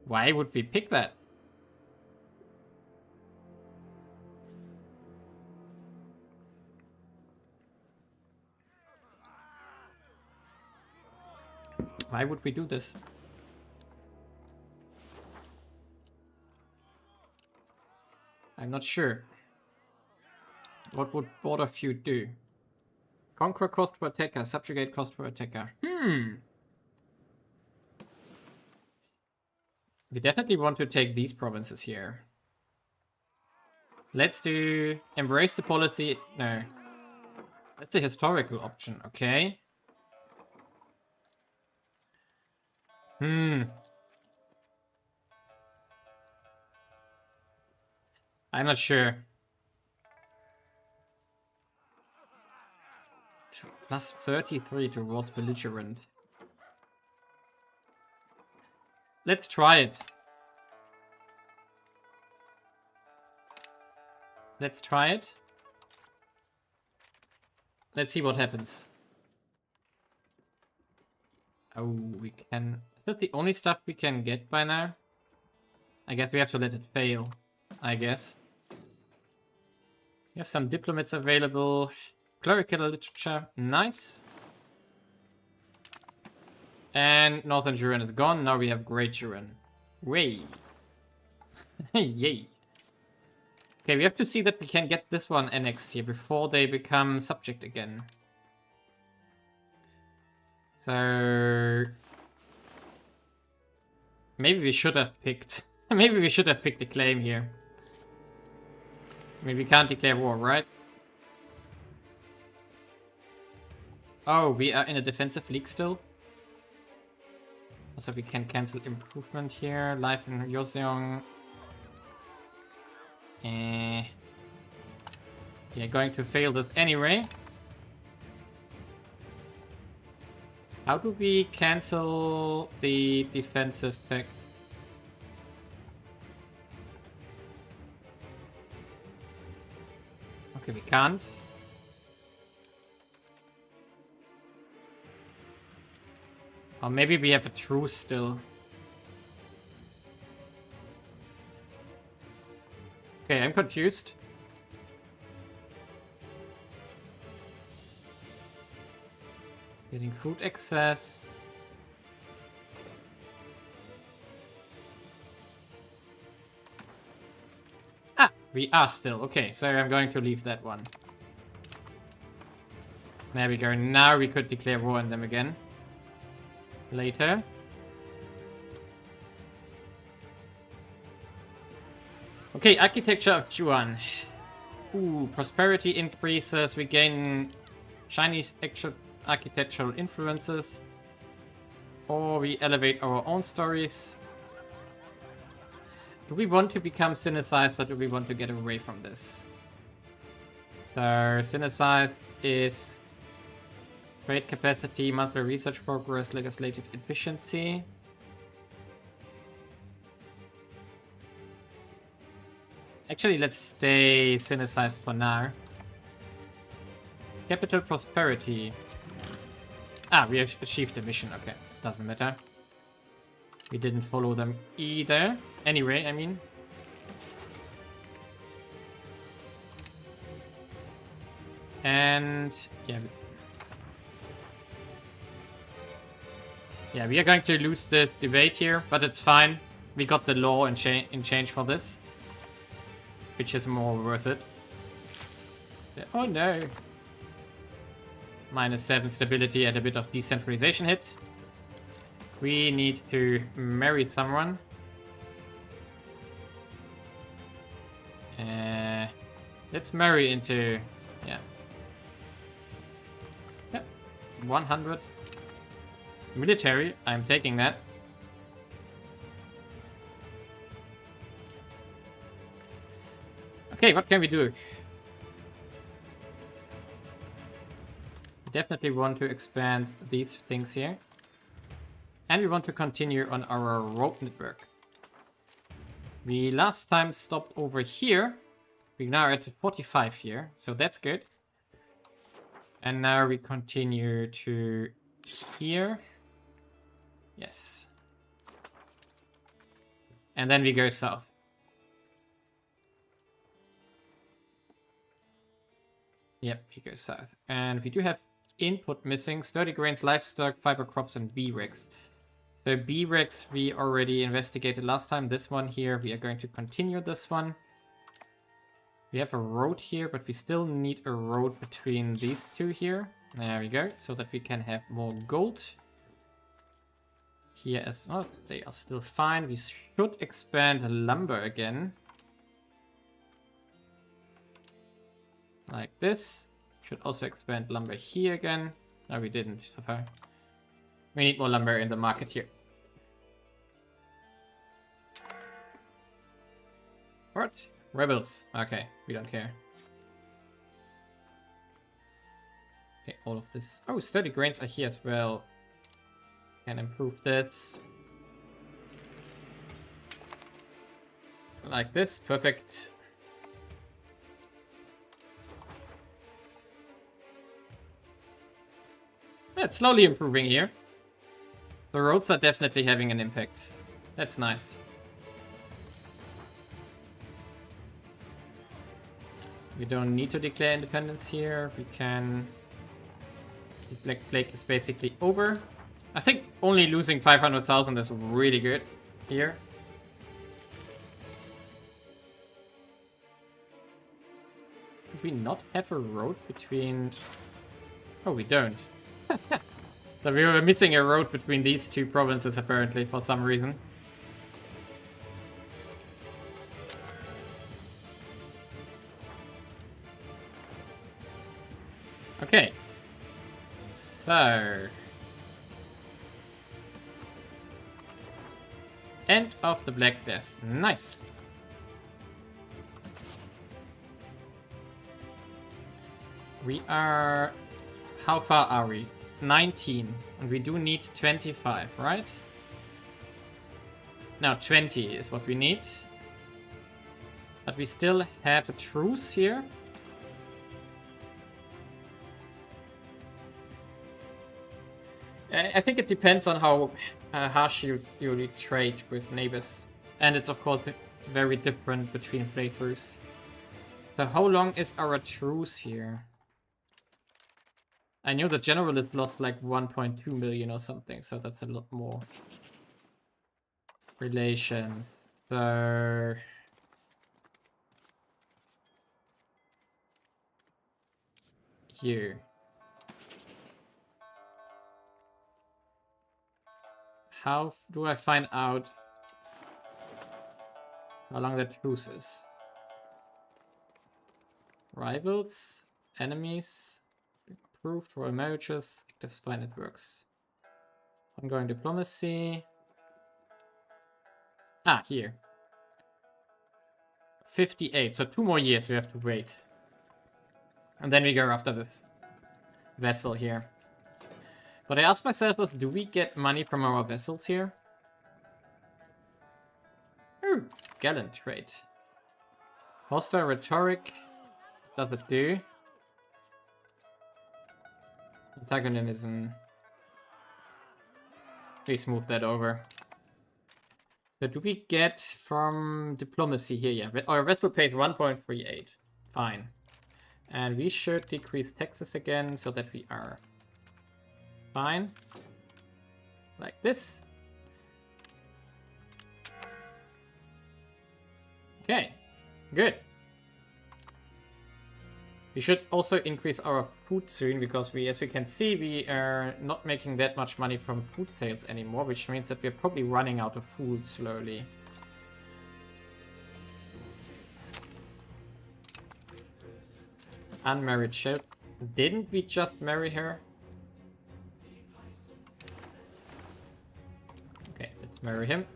Why would we pick that? Why would we do this? I'm not sure. What would border feud do? Conquer cost per attacker, subjugate cost per attacker. We definitely want to take these provinces here. Let's do embrace the policy. No. That's a historical option, okay. I'm not sure. Plus 33 towards belligerent. Let's try it. Let's try it. Let's see what happens. Oh, we can... Is that the only stuff we can get by now? I guess we have to let it fail. I guess. We have some diplomats available. Clerical literature. Nice. And Northern Juran is gone. Now we have Great Juran. Way. Yay. Okay, we have to see that we can get this one annexed here before they become subject again. So... Maybe we should have picked... Maybe we should have picked the claim here. I mean, we can't declare war, right? Oh, we are in a defensive league still. Also, we can cancel improvement here. Life in Joseon. We are going to fail this anyway. How do we cancel the defensive pact? we can't. Or maybe we have a truce still. Okay, I'm confused. Getting food access. Ah, we are still. Okay, so I'm going to leave that one. There we go. Now we could declare war on them again. Later. Okay, architecture of Juan. Ooh, prosperity increases. We gain Chinese architectural influences. Or we elevate our own stories. Do we want to become Sinicized or do we want to get away from this? So, Sinicized is trade capacity, multiple research progress, legislative efficiency. Actually, let's stay Sinicized for now. Capital prosperity. Ah, we have achieved the mission. Okay, doesn't matter. We didn't follow them either. Anyway, I mean. And yeah. Yeah, we are going to lose the debate here, but it's fine. We got the law in change for this. Which is more worth it. Oh no. -7 stability and a bit of decentralization hit. We need to marry someone. Let's marry into... yeah. Yep. 100. Military, I'm taking that. Okay, what can we do? We definitely want to expand these things here. And we want to continue on our road network. We last time stopped over here. We're now at 45 here, so that's good. And now we continue to here. Yes. And then we go south. Yep, he goes south. And we do have input missing. Sturdy grains, livestock, fiber crops, and B-Rex. So B-Rex we already investigated last time. This one here, we are going to continue this one. We have a road here, but we still need a road between these two here. There we go, so that we can have more gold. Here as well, they are still fine. We should expand lumber again. Like this. Should also expand lumber here again. No, we didn't so far. We need more lumber in the market here. What? Rebels. Okay, we don't care. Okay, all of this. Oh, sturdy grains are here as well. Can improve this. Like this. Perfect. Yeah, it's slowly improving here. The roads are definitely having an impact. That's nice. We don't need to declare independence here. We can... The Black Plague is basically over. I think only losing 500,000 is really good here. Do we not have a road between... Oh, we don't. So we were missing a road between these two provinces apparently for some reason. Okay. So... End of the Black Death. Nice. We are... How far are we? 19. And we do need 25, right? No, 20 is what we need. But we still have a truce here. I think it depends on how harsh you trade with neighbors. And it's of course very different between playthroughs. So how long is our truce here? I knew the generalist lost like 1.2 million or something, so that's a lot more. Relations. So... here. How do I find out how long that truce is? Rivals, enemies, approved royal marriages, active spy networks, ongoing diplomacy. Ah, here. 58, so 2 more years we have to wait. And then we go after this vessel here. What I asked myself was, do we get money from our vessels here? Oh, gallant trade. Hostile rhetoric. Does it do? Antagonism. Please move that over. So do we get from diplomacy here? Yeah, our vessel pays 1.38. Fine. And we should decrease taxes again so that we are fine. Like this. Okay, good. We should also increase our food soon, because we, as we can see, we are not making that much money from food sales anymore, which means that we're probably running out of food slowly. Unmarried ship. Didn't we just marry her? Okay, let's marry him.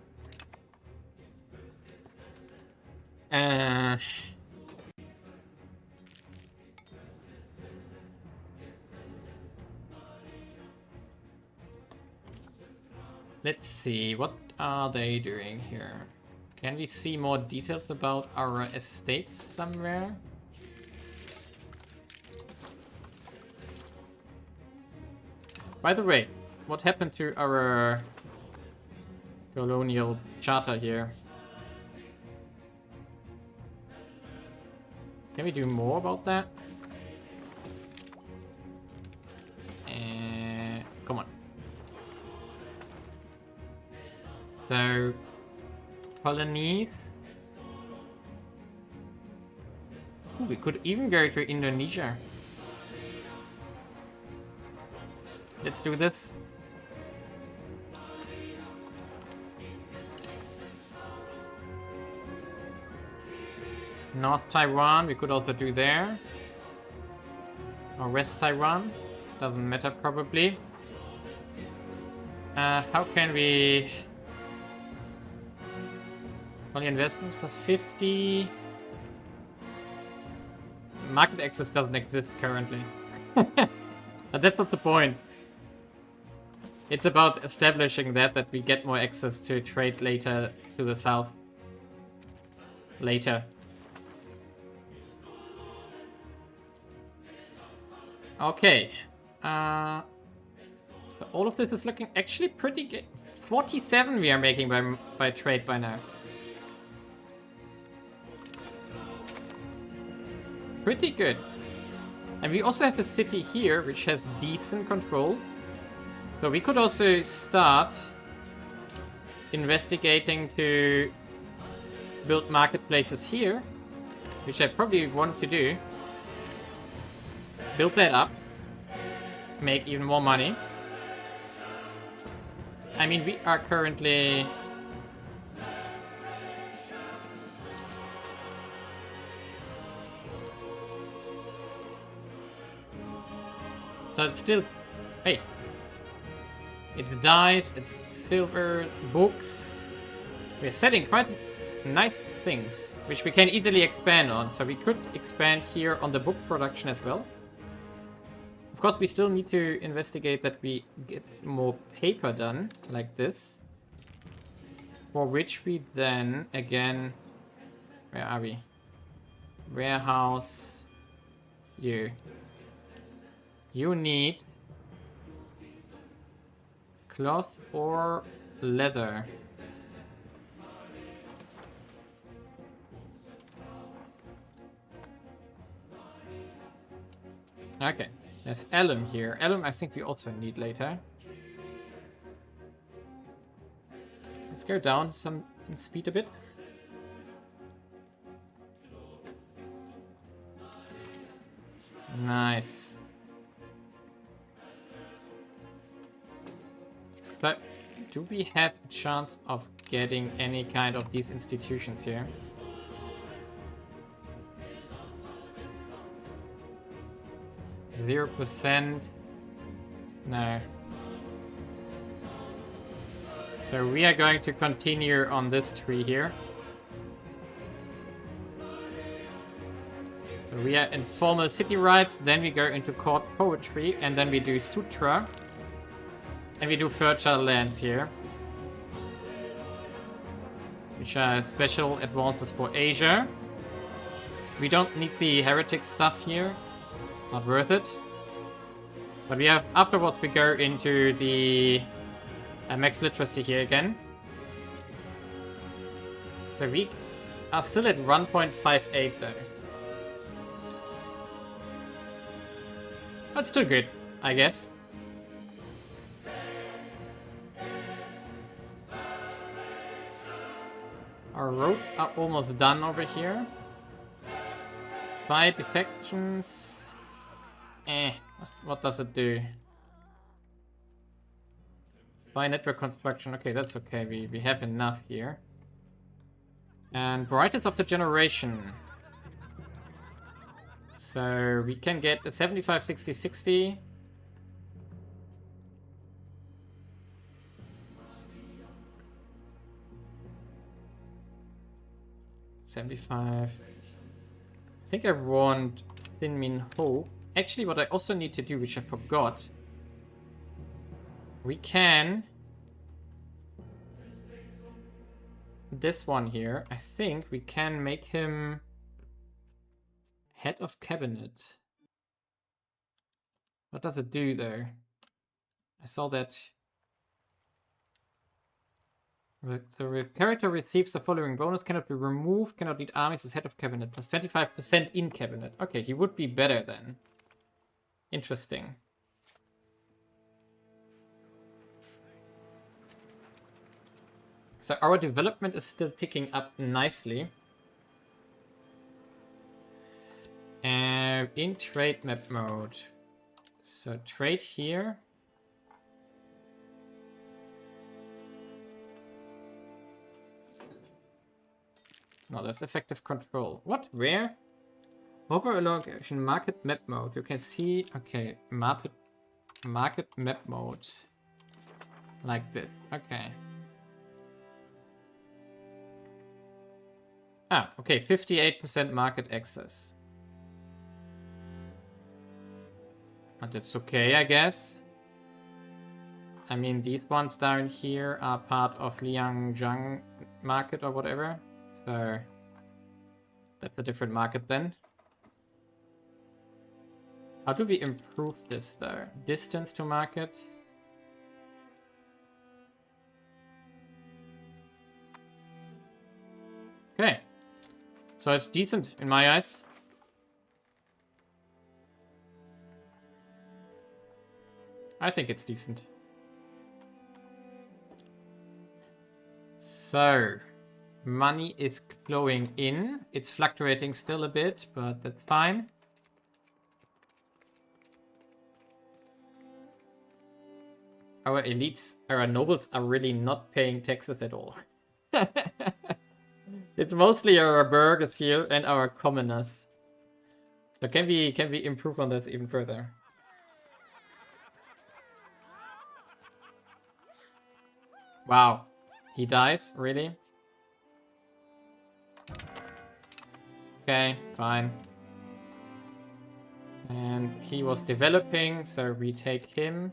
Let's see, what are they doing here? Can we see more details about our estates somewhere? By the way, what happened to our colonial charter here? Can we do more about that? Come on. So, colonies. Ooh, we could even go to Indonesia. Let's do this. North Taiwan, we could also do there. Or West Taiwan. Doesn't matter, probably. How can we... Only investments plus 50. Market access doesn't exist currently. But that's not the point. It's about establishing that we get more access to trade later to the south. Later. Okay. So all of this is looking actually pretty good. 47 we are making by trade by now. Pretty good. And we also have a city here which has decent control. So we could also start investigating to build marketplaces here, which I probably want to do. Build that up. Make even more money. I mean, we are currently... So it's still... Hey. It's dice, it's silver, books. We're setting quite nice things, which we can easily expand on. So we could expand here on the book production as well. Of course, we still need to investigate that we get more paper done, like this. For which we then, again... Where are we? Warehouse... You. You need Cloth or leather? Okay, there's alum here. Alum I think we also need later. Let's go down some in speed a bit. Nice. So, do we have a chance of getting any kind of these institutions here? %? No. So we are going to continue on this tree here. So we are in formal city rights, then we go into court poetry, and then we do sutra. And we do fertile lands here. Which are special advances for Asia. We don't need the heretic stuff here. Not worth it. But we have, afterwards we go into the max literacy here again. So we are still at 1.58 though. That's still good, I guess. Our roads are almost done over here. Spy defections. What does it do? Spy network construction. Okay, that's okay. We have enough here. And brightness of the generation. So we can get a 75, 60, 60. I think I want Thin Min Ho. Actually, what I also need to do, which I forgot, we can... This one here, I think we can make him head of cabinet. What does it do though? I saw that. The character receives the following bonus: cannot be removed, cannot lead armies as head of cabinet, plus 25% in cabinet. Okay, he would be better then. Interesting. So our development is still ticking up nicely. In trade map mode. So trade here. No, that's effective control. What? Where? Over allocation market map mode. You can see, okay, market map mode. Like this. Okay. Ah, okay, 58% market access. But that's okay, I guess. I mean, these ones down here are part of Liangjiang market or whatever. So that's a different market then. How do we improve this though? Distance to market. Okay. So it's decent in my eyes. I think it's decent. So, money is flowing in. It's fluctuating still a bit, but that's fine. Our elites, our nobles are really not paying taxes at all. It's mostly our burghers here and our commoners. So can we improve on this even further? Wow, he dies? Really? Okay, fine. And he was developing, so we take him.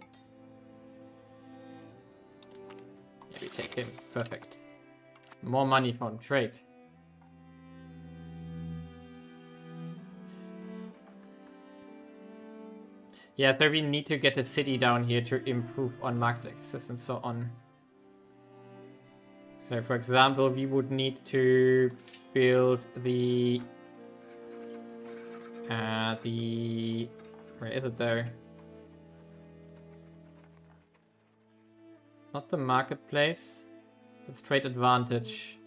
Yeah, we take him. Perfect. More money from trade. Yeah, so we need to get a city down here to improve on market access and so on. So, for example, we would need to build the... Where is it there? Not the marketplace. It's trade advantage.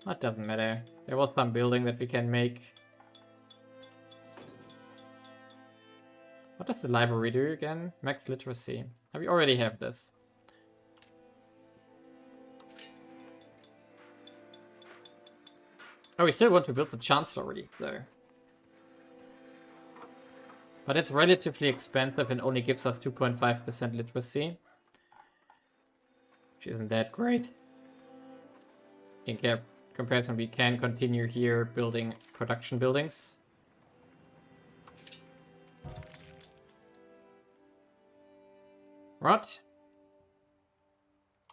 That doesn't matter. There was some building that we can make. What does the library do again? Max literacy. We already have this. Oh, we still want to build the chancellery, though. But it's relatively expensive and only gives us 2.5% literacy. Which isn't that great. In comparison, we can continue here building production buildings. What?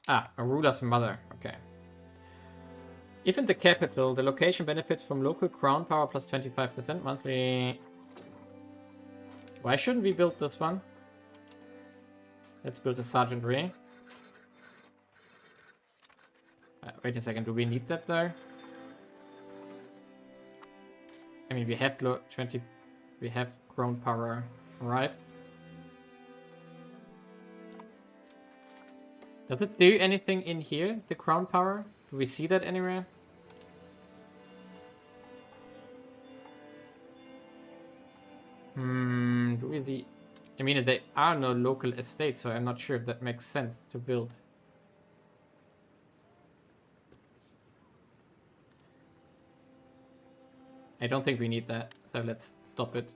Ah, a ruler's mother. Okay. If in the capital, the location benefits from local crown power plus 25% monthly. Why shouldn't we build this one? Let's build a sergeantry. Wait a second, do we need that there? I mean, we have we have crown power, right? Does it do anything in here, the crown power? Do we see that anywhere? Do we I mean, there are no local estates, so I'm not sure if that makes sense to build. I don't think we need that, so let's stop it.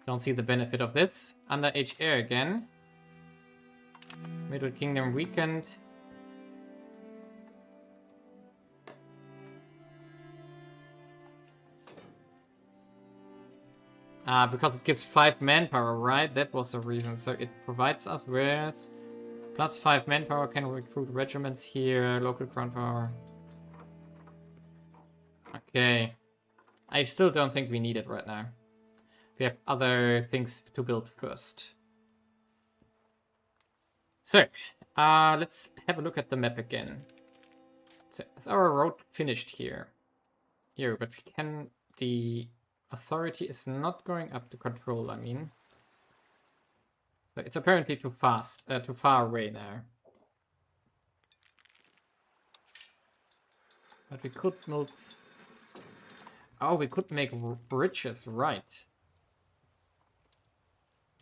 Don't see the benefit of this. Under HR again. Middle Kingdom weakened. Because it gives 5 manpower, right? That was the reason. So it provides us with plus 5 manpower, can recruit regiments here, local crown power. Okay. I still don't think we need it right now. We have other things to build first. So, let's have a look at the map again. So, is our road finished here? Here, but we can... The authority is not going up to control, I mean. So it's apparently too fast, too far away now. But we could build... Oh, we could make bridges, right.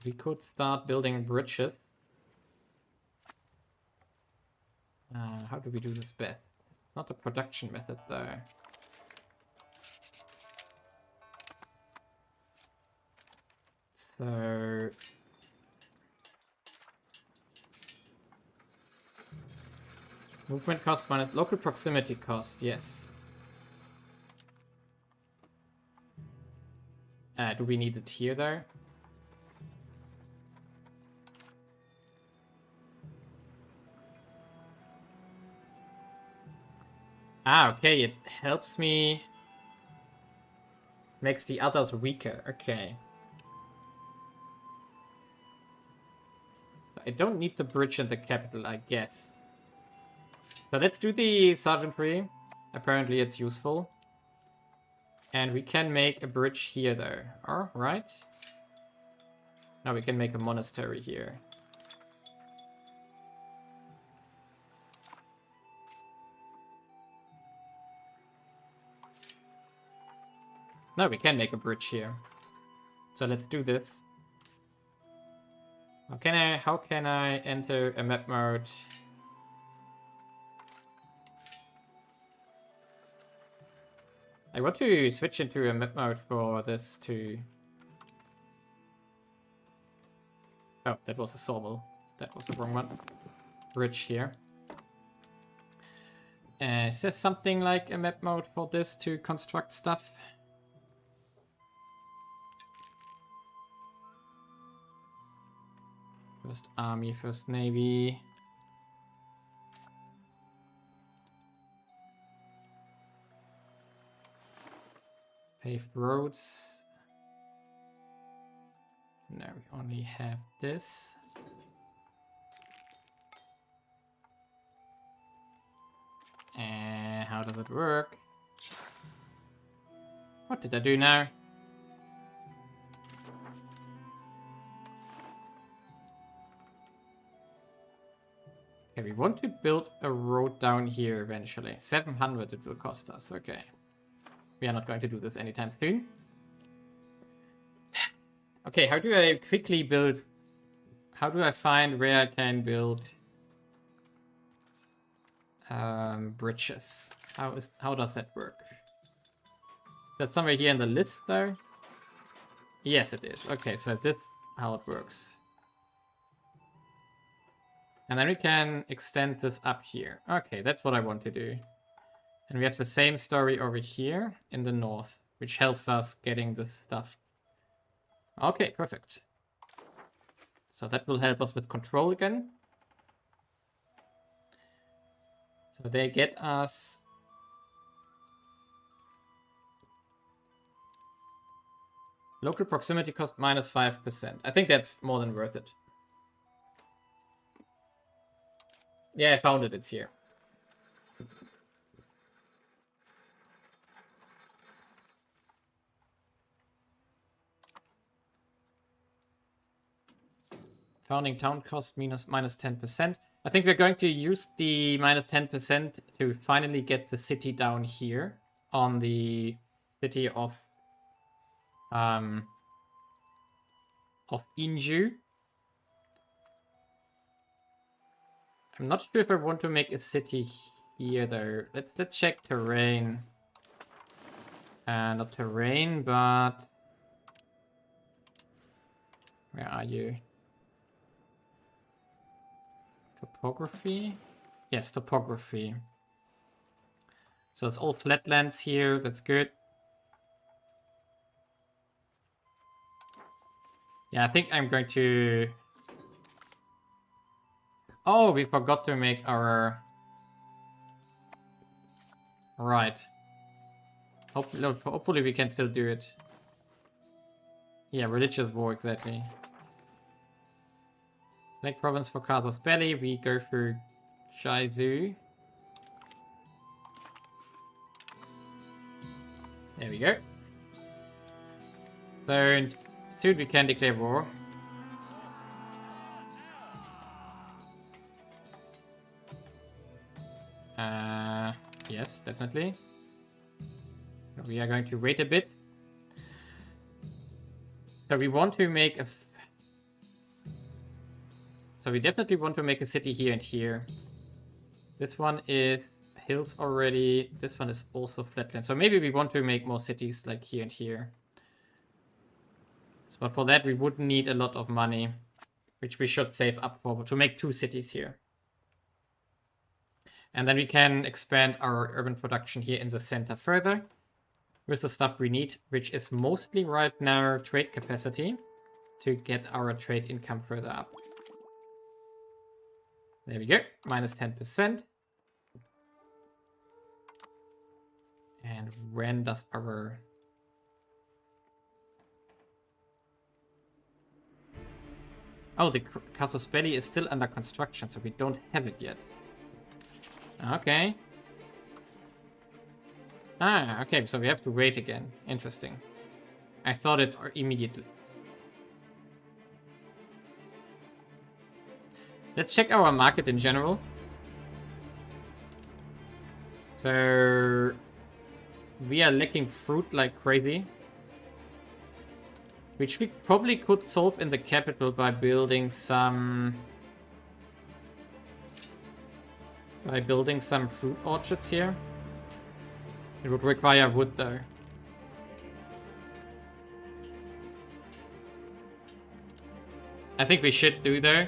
We could start building bridges. How do we do this best? Not a production method, though. So... Movement cost minus local proximity cost, yes. Do we need it here, though? Okay, it helps me... Makes the others weaker, okay. I don't need the bridge in the capital, I guess. So let's do the sergeantry. Apparently it's useful. And we can make a bridge here, though. Alright. Now we can make a monastery here. No, we can make a bridge here. So let's do this. How can I enter a map mode? I want to switch into a map mode for this to... Oh, that was a sawmill. That was the wrong one. Bridge here. Is there something like a map mode for this to construct stuff? First Army, First Navy. Paved roads. No, we only have this. And how does it work? What did I do now? Okay, we want to build a road down here eventually. 700 it will cost us. Okay. We are not going to do this anytime soon. Okay, how do I quickly build... How do I find where I can build bridges? How does that work? Is that somewhere here in the list though? Yes, it is. Okay, so this is how it works. And then we can extend this up here. Okay, that's what I want to do. And we have the same story over here in the north, which helps us getting this stuff. Okay, perfect. So that will help us with control again. So they get us... Local proximity cost minus 5%. I think that's more than worth it. Yeah, I found it. It's here. Founding town cost minus 10%. I think we're going to use the minus 10% to finally get the city down here on the city of Inju. I'm not sure if I want to make a city here though. Let's check terrain. Not terrain, but where are you? Topography? Yes, topography. So it's all flatlands here. That's good. Yeah, I think I'm going to... Oh, we forgot to make our... Right. Hopefully we can still do it. Yeah, religious war, exactly. Select province for Casus Belli. We go for Shaizu. There we go. So soon we can declare war. Yes, definitely. We are going to wait a bit. So we want to make a... So we definitely want to make a city here and here. This one is hills already. This one is also flatland. So maybe we want to make more cities like here and here. So, but for that we would need a lot of money, which we should save up for to make 2 cities here. And then we can expand our urban production here in the center further with the stuff we need, which is mostly right now trade capacity to get our trade income further up. There we go, minus 10%. And when does our... Oh, the Casus Belli is still under construction, so we don't have it yet. Okay. Ah, okay, so we have to wait again. Interesting. I thought it's immediately. Let's check our market in general. So we are lacking fruit like crazy, which we probably could solve in the capital by building some fruit orchards here. It would require wood though. I think we should do though.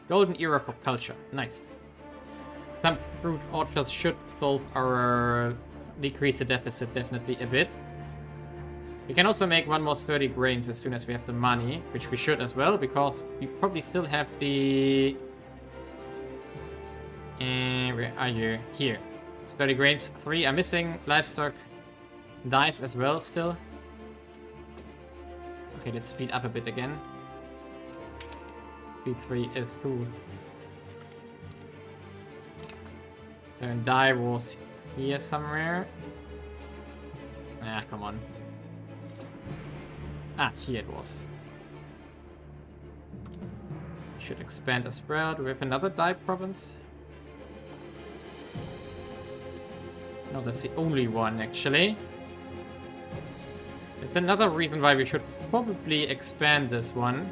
Golden era for culture. Nice. Some fruit orchards should solve our... decrease the deficit definitely a bit. We can also make one more sturdy grains as soon as we have the money, which we should as well, because we probably still have the... where are you? Here. Sturdy grains, 3 are missing. Livestock, dies as well still. Okay, let's speed up a bit again. Speed 3 is 2. And die was here somewhere. Ah, come on. Ah, here it was. Should expand as well. Do we have another die province? No, that's the only one, actually. It's another reason why we should probably expand this one.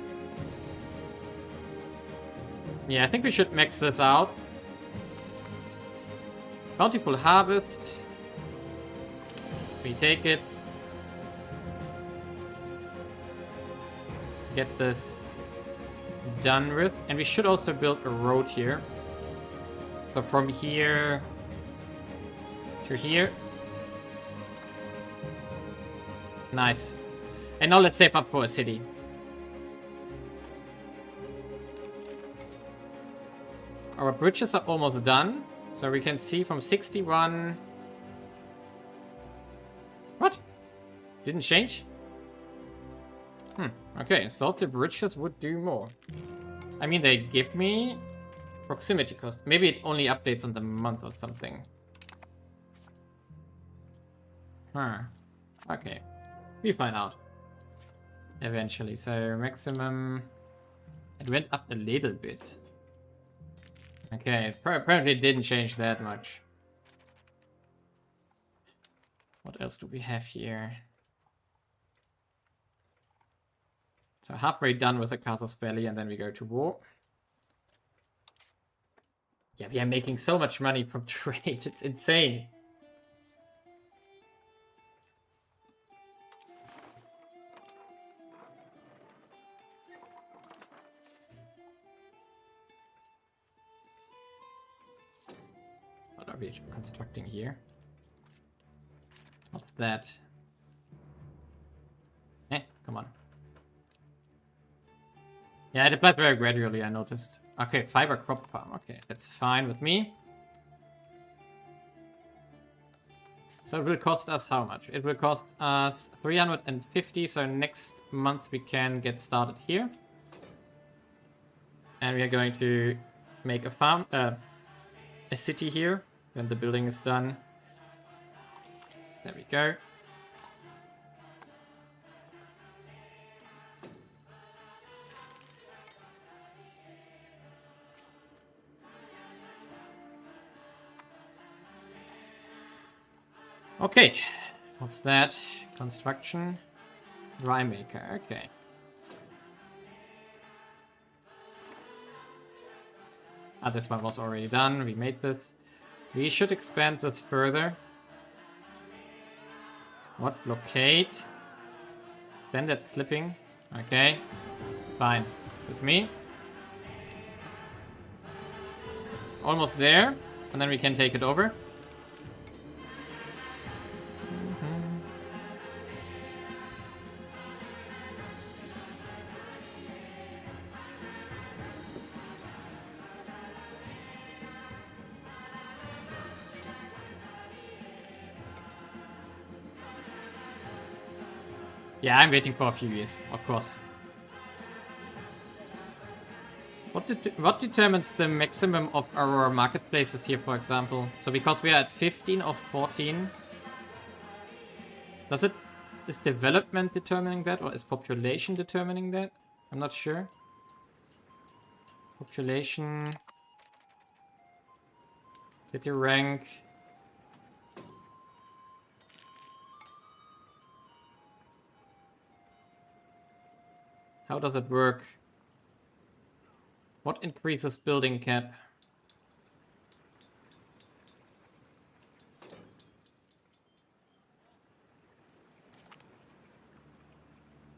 Yeah, I think we should max this out. Bountiful harvest. We take it. Get this done with. And we should also build a road here. So from here to here. Nice. And now let's save up for a city. Our bridges are almost done. So we can see from 61... What? Didn't change? Okay, I thought the bridges would do more. I mean, they give me proximity cost. Maybe it only updates on the month or something. Okay. We find out. Eventually. So maximum... It went up a little bit. Okay, apparently it didn't change that much. What else do we have here? So halfway done with the Casus Belli and then we go to war. Yeah, we are making so much money from trade. It's insane. What are we constructing here? What's that? Come on. Yeah, it applies very gradually, I noticed. Okay, fiber crop farm. Okay, that's fine with me. So it will cost us how much? It will cost us 350, so next month we can get started here. And we are going to make a farm, a city here when the building is done. There we go. Okay, what's that? Construction, dry maker. Okay. Ah, this one was already done. We made this. We should expand this further. What? Blockade? Standard slipping. Okay. Fine. With me. Almost there. And then we can take it over. Yeah, I'm waiting for a few years, of course. What determines the maximum of our marketplaces here, for example? So because we are at 15 of 14, is development determining that, or is population determining that? I'm not sure. Population, city rank. How does it work? What increases building cap?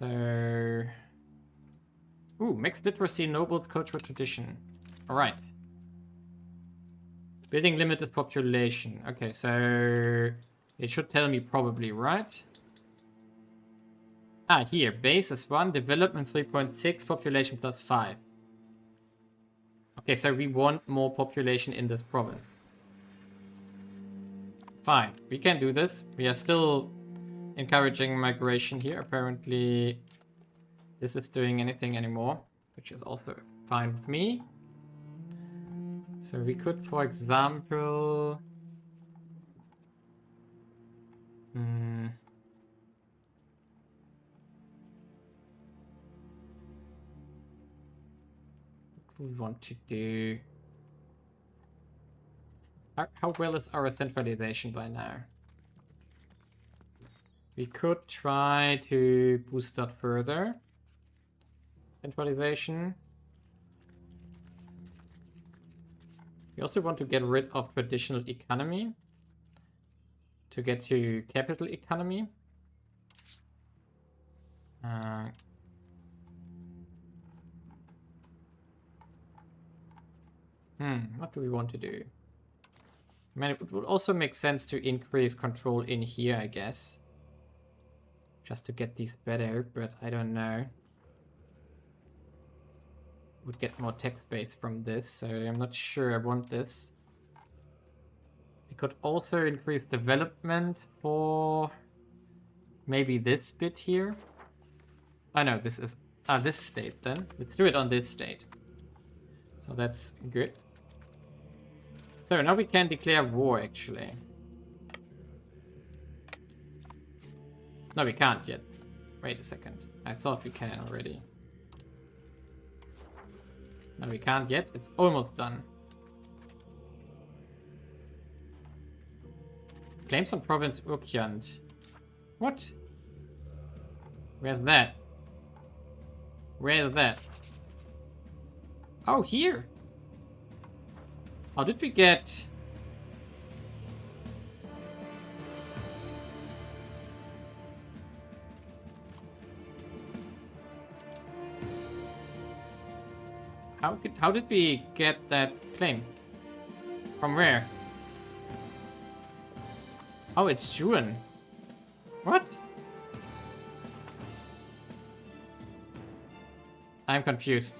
So... Ooh, mixed literacy, nobles, cultural tradition. Alright. Building limit is population. Okay, so... It should tell me probably, right? Ah, here. Base is 1, development 3.6, population plus 5. Okay, so we want more population in this province. Fine, we can do this. We are still encouraging migration here. Apparently, this is doing anything anymore, which is also fine with me. So we could, for example... what we want to do? How well is our centralization by now? We could try to boost that further. Centralization. We also want to get rid of traditional economy to get to capital economy. What do we want to do? I mean, it would also make sense to increase control in here, I guess. Just to get these better, but I don't know. Would get more tech space from this, so I'm not sure I want this. We could also increase development for maybe this bit here. Oh no, this is this state then. Let's do it on this state. So that's good. So now we can declare war actually. No, we can't yet. Wait a second. I thought we can already. No, we can't yet. It's almost done. Claims on province Urkjand. What? Where's that? Where is that? Oh, here. How did we get... How did we get that claim? From where? Oh, it's Juan. What? I'm confused.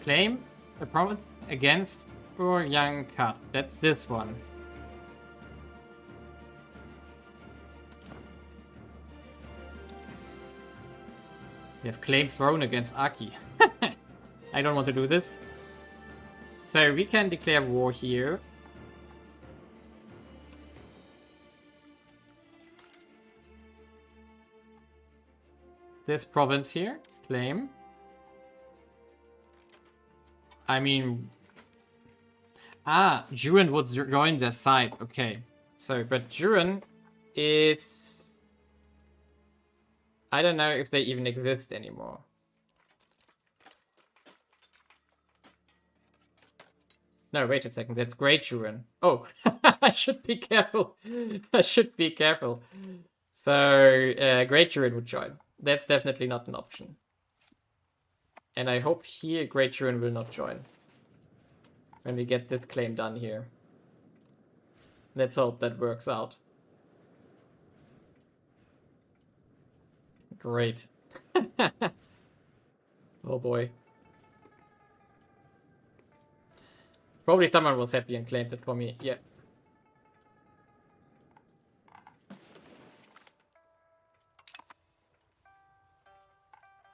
Claim a province against Young Cut. That's this one. We have claim thrown against Aki. I don't want to do this. So we can declare war here. This province here, claim. I mean... Juran would join their side. Okay. So, but Juran is... I don't know if they even exist anymore. No, wait a second. That's Great Juran. Oh, I should be careful. I should be careful. So, Great Juran would join. That's definitely not an option. And I hope here Great Juran will not join. When we get this claim done here. Let's hope that works out. Great. Oh boy. Probably someone was happy and claimed it for me. Yeah.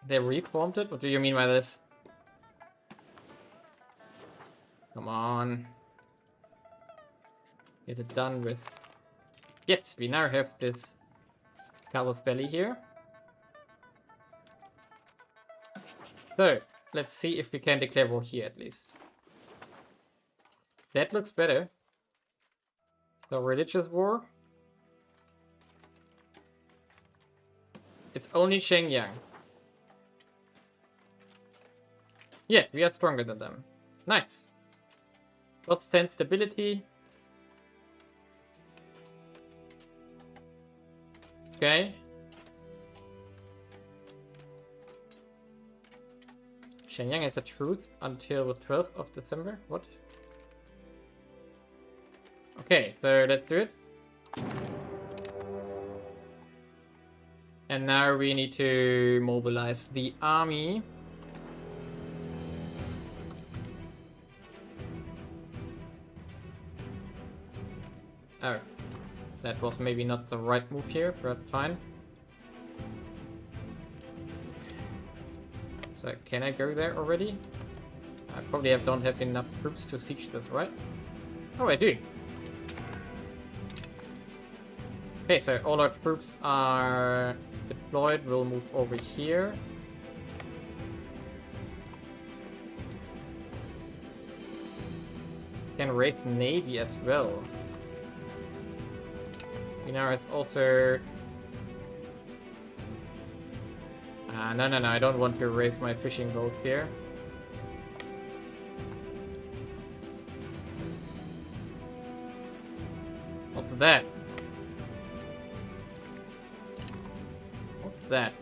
They reformed it? What do you mean by this? Come on. Get it done with. Yes, we now have this Carlos Belli here. So, let's see if we can declare war here at least. That looks better. So, religious war. It's only Shenyang. Yes, we are stronger than them. Nice. Plus 10 stability. Okay. Shenyang has a truce until the 12th of December. What? Okay, so let's do it. And now we need to mobilize the army. Oh, That was maybe not the right move here, but fine. So can I go there already? I probably don't have enough troops to siege this, right? Oh, I do. Okay, so all our troops are deployed. We'll move over here. Can raise navy as well. You know, it's also... no, I don't want to raise my fishing boats here. What's that? What's that?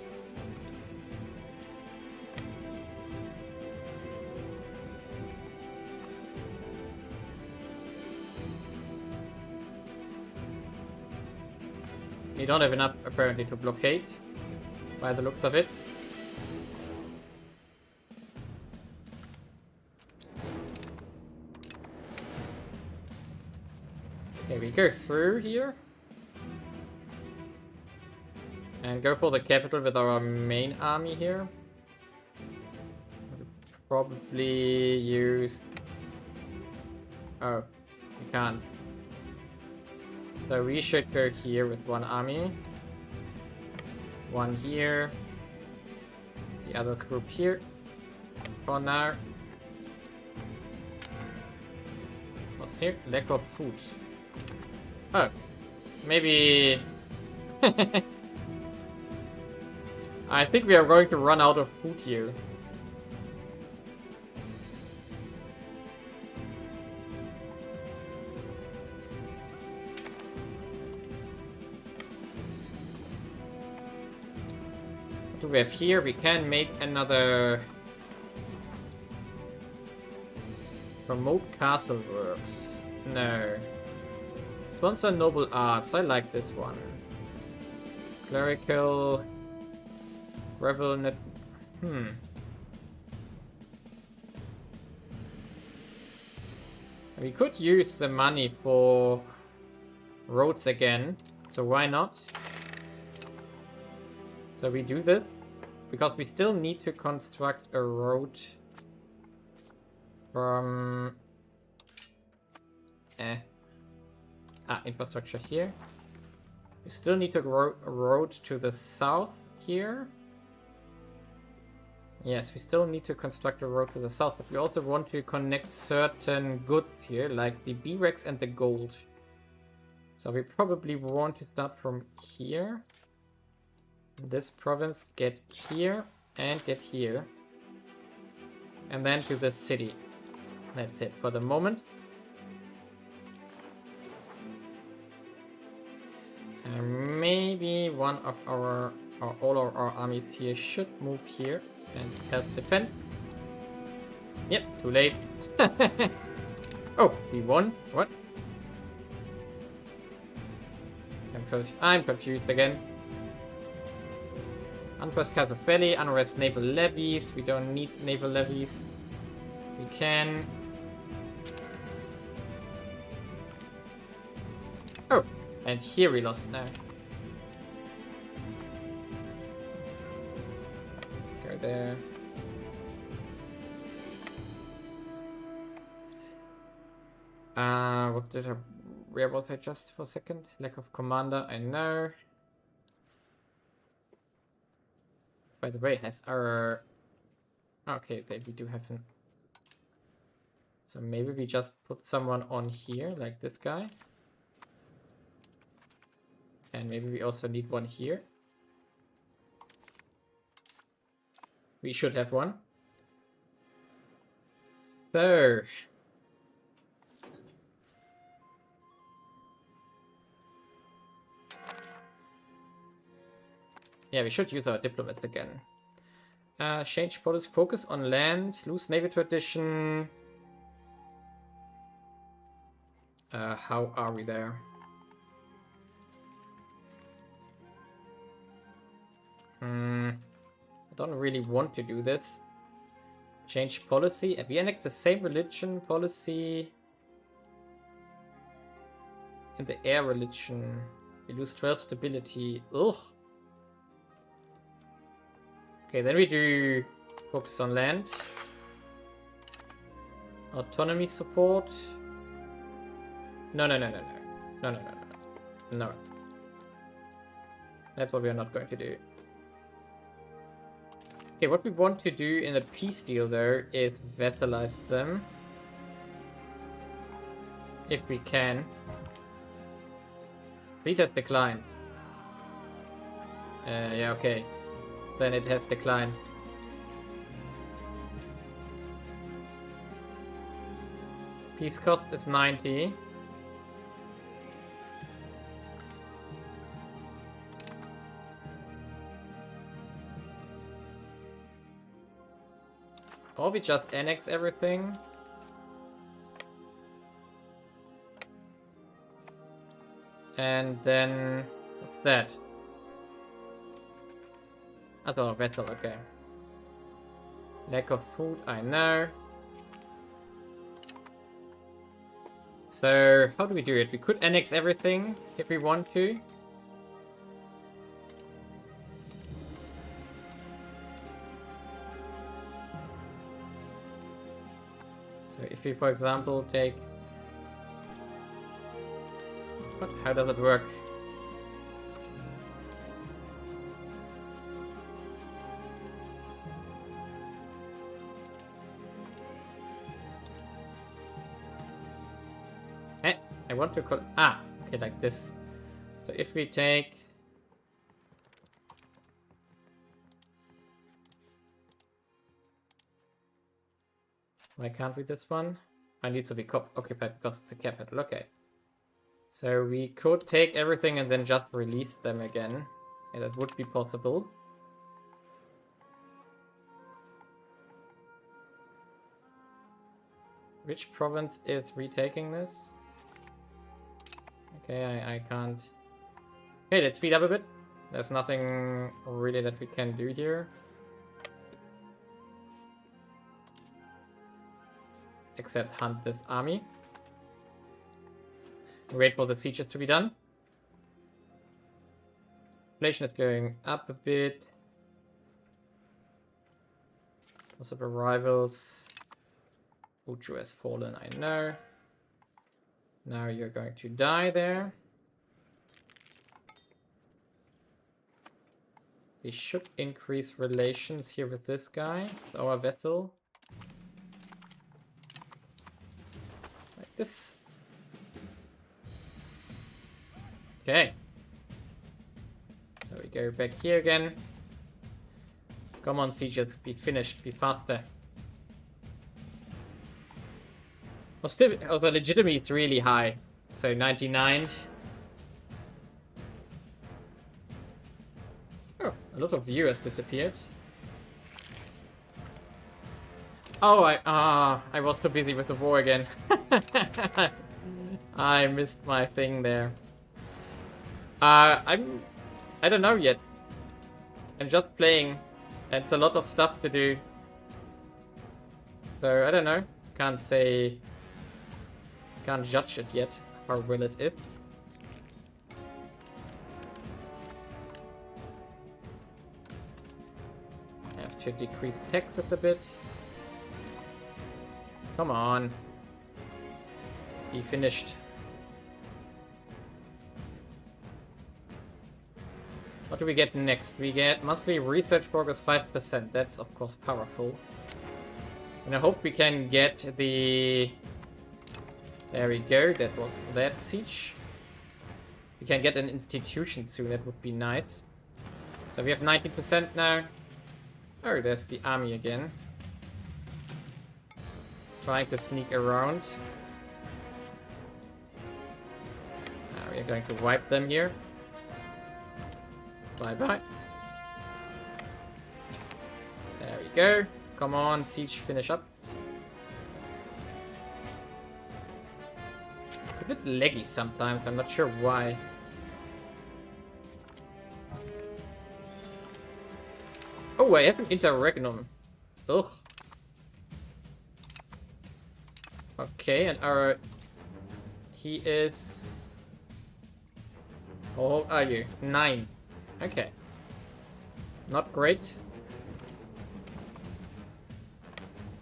You don't have enough, apparently, to blockade, by the looks of it. Okay, we go through here. And go for the capital with our main army here. Probably use... Oh, we can't. So we should go here with one army. One here. The other group here. For now. What's here? Lack of food. Oh. Maybe... I think we are going to run out of food here. What do we have here? We can make another... Promote castle works. No. Sponsor noble arts. I like this one. Clerical... Rebel net... We could use the money for roads again, so why not? So we do this, because we still need to construct a road from... infrastructure here. We still need to grow a road to the south here. Yes, we still need to construct a road to the south, but we also want to connect certain goods here, like the B-Rex and the gold. So we probably want to start from here. This province, get here, and get here. And then to the city. That's it for the moment. Maybe one of our, or all of our armies here should move here and help defend. Yep, too late. Oh, we won? What? I'm confused again. Unpressed Casus Belli, unrest naval levies. We don't need naval levies. We can... Oh, and here we lost now. Go there. What did I... Where was I just for a second? Lack of commander, I know. By the way, has our... Okay, we do have an... So maybe we just put someone on here, like this guy. And maybe we also need one here. We should have one. So... Yeah, we should use our diplomats again. Change policy, focus on land, lose navy tradition. How are we there? I don't really want to do this. Change policy. We enact the same religion policy. in the air religion. We lose 12 stability. Ugh. Okay, then we do focus on land. Autonomy support. No. No. That's what we are not going to do. Okay, what we want to do in a peace deal though is vassalize them. If we can. Fleet has declined. Yeah, okay. Then it has declined. Peace cost is 90. Or we just annex everything. And then... what's that? I thought a vessel, okay. Lack of food, I know. So, how do we do it? We could annex everything if we want to. So, if we, for example, take... what? How does it work? I want to call... ah, okay, like this. So if we take... why can't we this one? I need to be occupied because it's a capital, okay. So we could take everything and then just release them again. And that would be possible. Which province is retaking this? Okay, I can't... okay, let's speed up a bit. There's nothing really that we can do here. Except hunt this army. Wait for the sieges to be done. Inflation is going up a bit. Possible rivals. Uchu has fallen, I know. Now you're going to die there. We should increase relations here with this guy, with our vessel. Like this. Okay. So we go back here again. Come on, sieges, be finished, be faster. Also, legitimacy is really high. So 99. Oh, a lot of viewers disappeared. Oh, I was too busy with the war again. I missed my thing there. I don't know yet. I'm just playing. And it's a lot of stuff to do. So I don't know. Can't say. Can't judge it yet, how well it is. I have to decrease taxes a bit. Come on. Be finished. What do we get next? We get monthly research progress 5%. That's of course powerful. And I hope we can get the... there we go, that was that siege. We can get an institution soon, that would be nice. So we have 90% now. Oh, there's the army again. Trying to sneak around. Now we are going to wipe them here. Bye-bye. There we go. Come on, siege, finish up. A bit laggy sometimes, I'm not sure why. Oh, I have an interregnum. Ugh. Okay, and our... he is... How old are you? 9. Okay. Not great.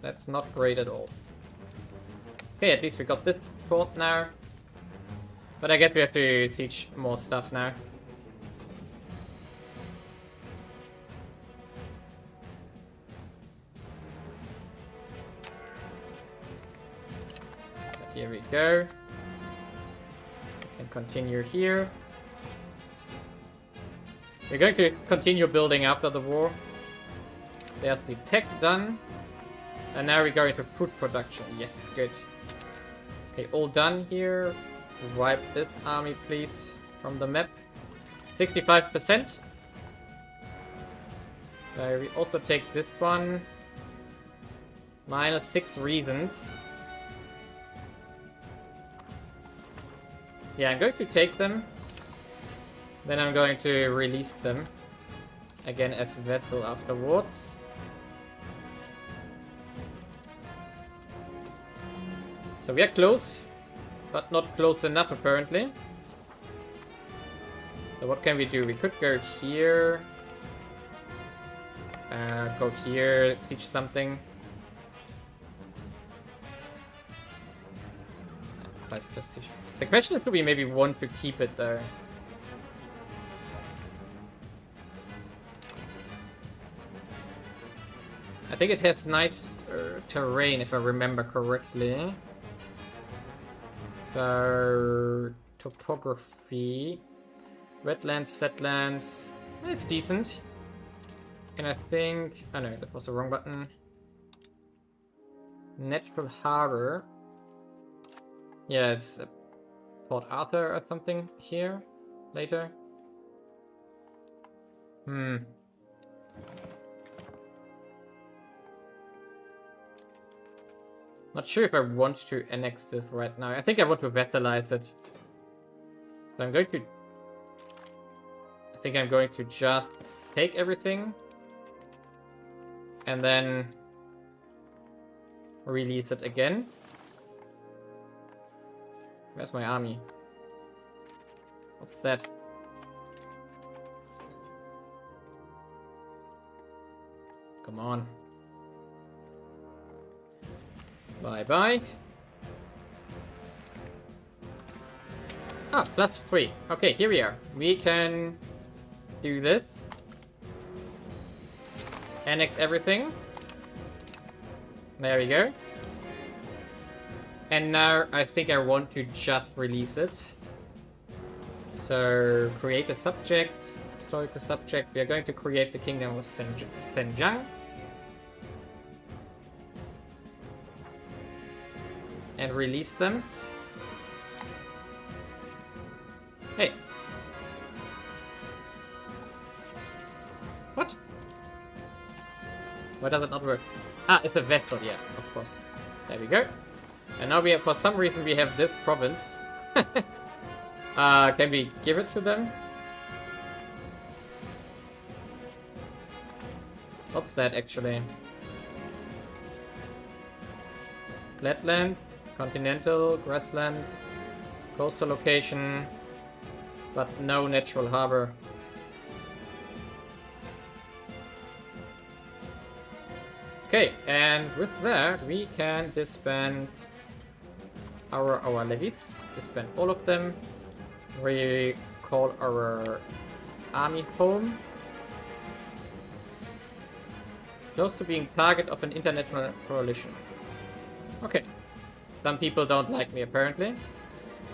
That's not great at all. Okay, at least we got this fort now. But I guess we have to siege more stuff now. But here we go. We can continue here. We're going to continue building after the war. There's the tech done. And now we go into food production. Yes, good. Okay, all done here. Wipe this army, please, from the map. 65%. We also take this one. -6 reasons. Yeah, I'm going to take them. Then I'm going to release them. Again as vassal afterwards. So we are close, but not close enough apparently. So what can we do? We could go here. Go here, siege something. 5 prestige. The question is, do we maybe want to keep it though? I think it has nice terrain if I remember correctly. So, topography, wetlands, flatlands, it's decent. And I think, oh no, that was the wrong button. Natural harbor. Yeah, it's Port Arthur or something here later. Not sure if I want to annex this right now. I think I want to vassalize it. So I'm going to... I think I'm going to just take everything. And then... release it again. Where's my army? What's that? Come on. Bye-bye. Ah, +3. Okay, here we are. We can do this. Annex everything. There we go. And now I think I want to just release it. So, create a subject. Historical subject. We are going to create the Kingdom of Zhejiang. And release them. Hey. What? Why does it not work? Ah, it's a vessel, yeah, of course. There we go. And now we have, for some reason, we have this province. Can we give it to them? What's that, actually? Flatlands, continental, grassland, coastal location, but no natural harbor. Okay, and with that, we can disband our levies, disband all of them. We call our army home. Close to being target of an international coalition. Okay. Some people don't like me, apparently.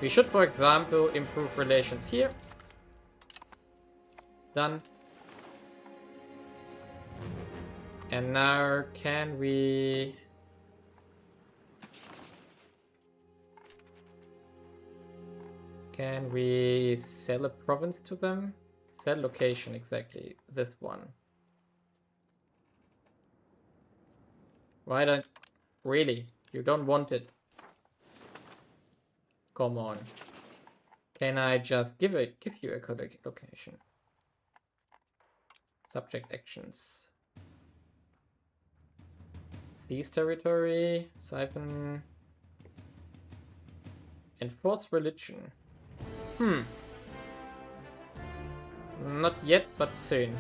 We should, for example, improve relations here. Done. And now, can we... Can we sell a province to them? Sell location, exactly. This one. Why don't... Really? You don't want it? Come on. Can I just give you a location? Subject actions. Seize territory. Siphon. Enforce religion. Not yet, but soon.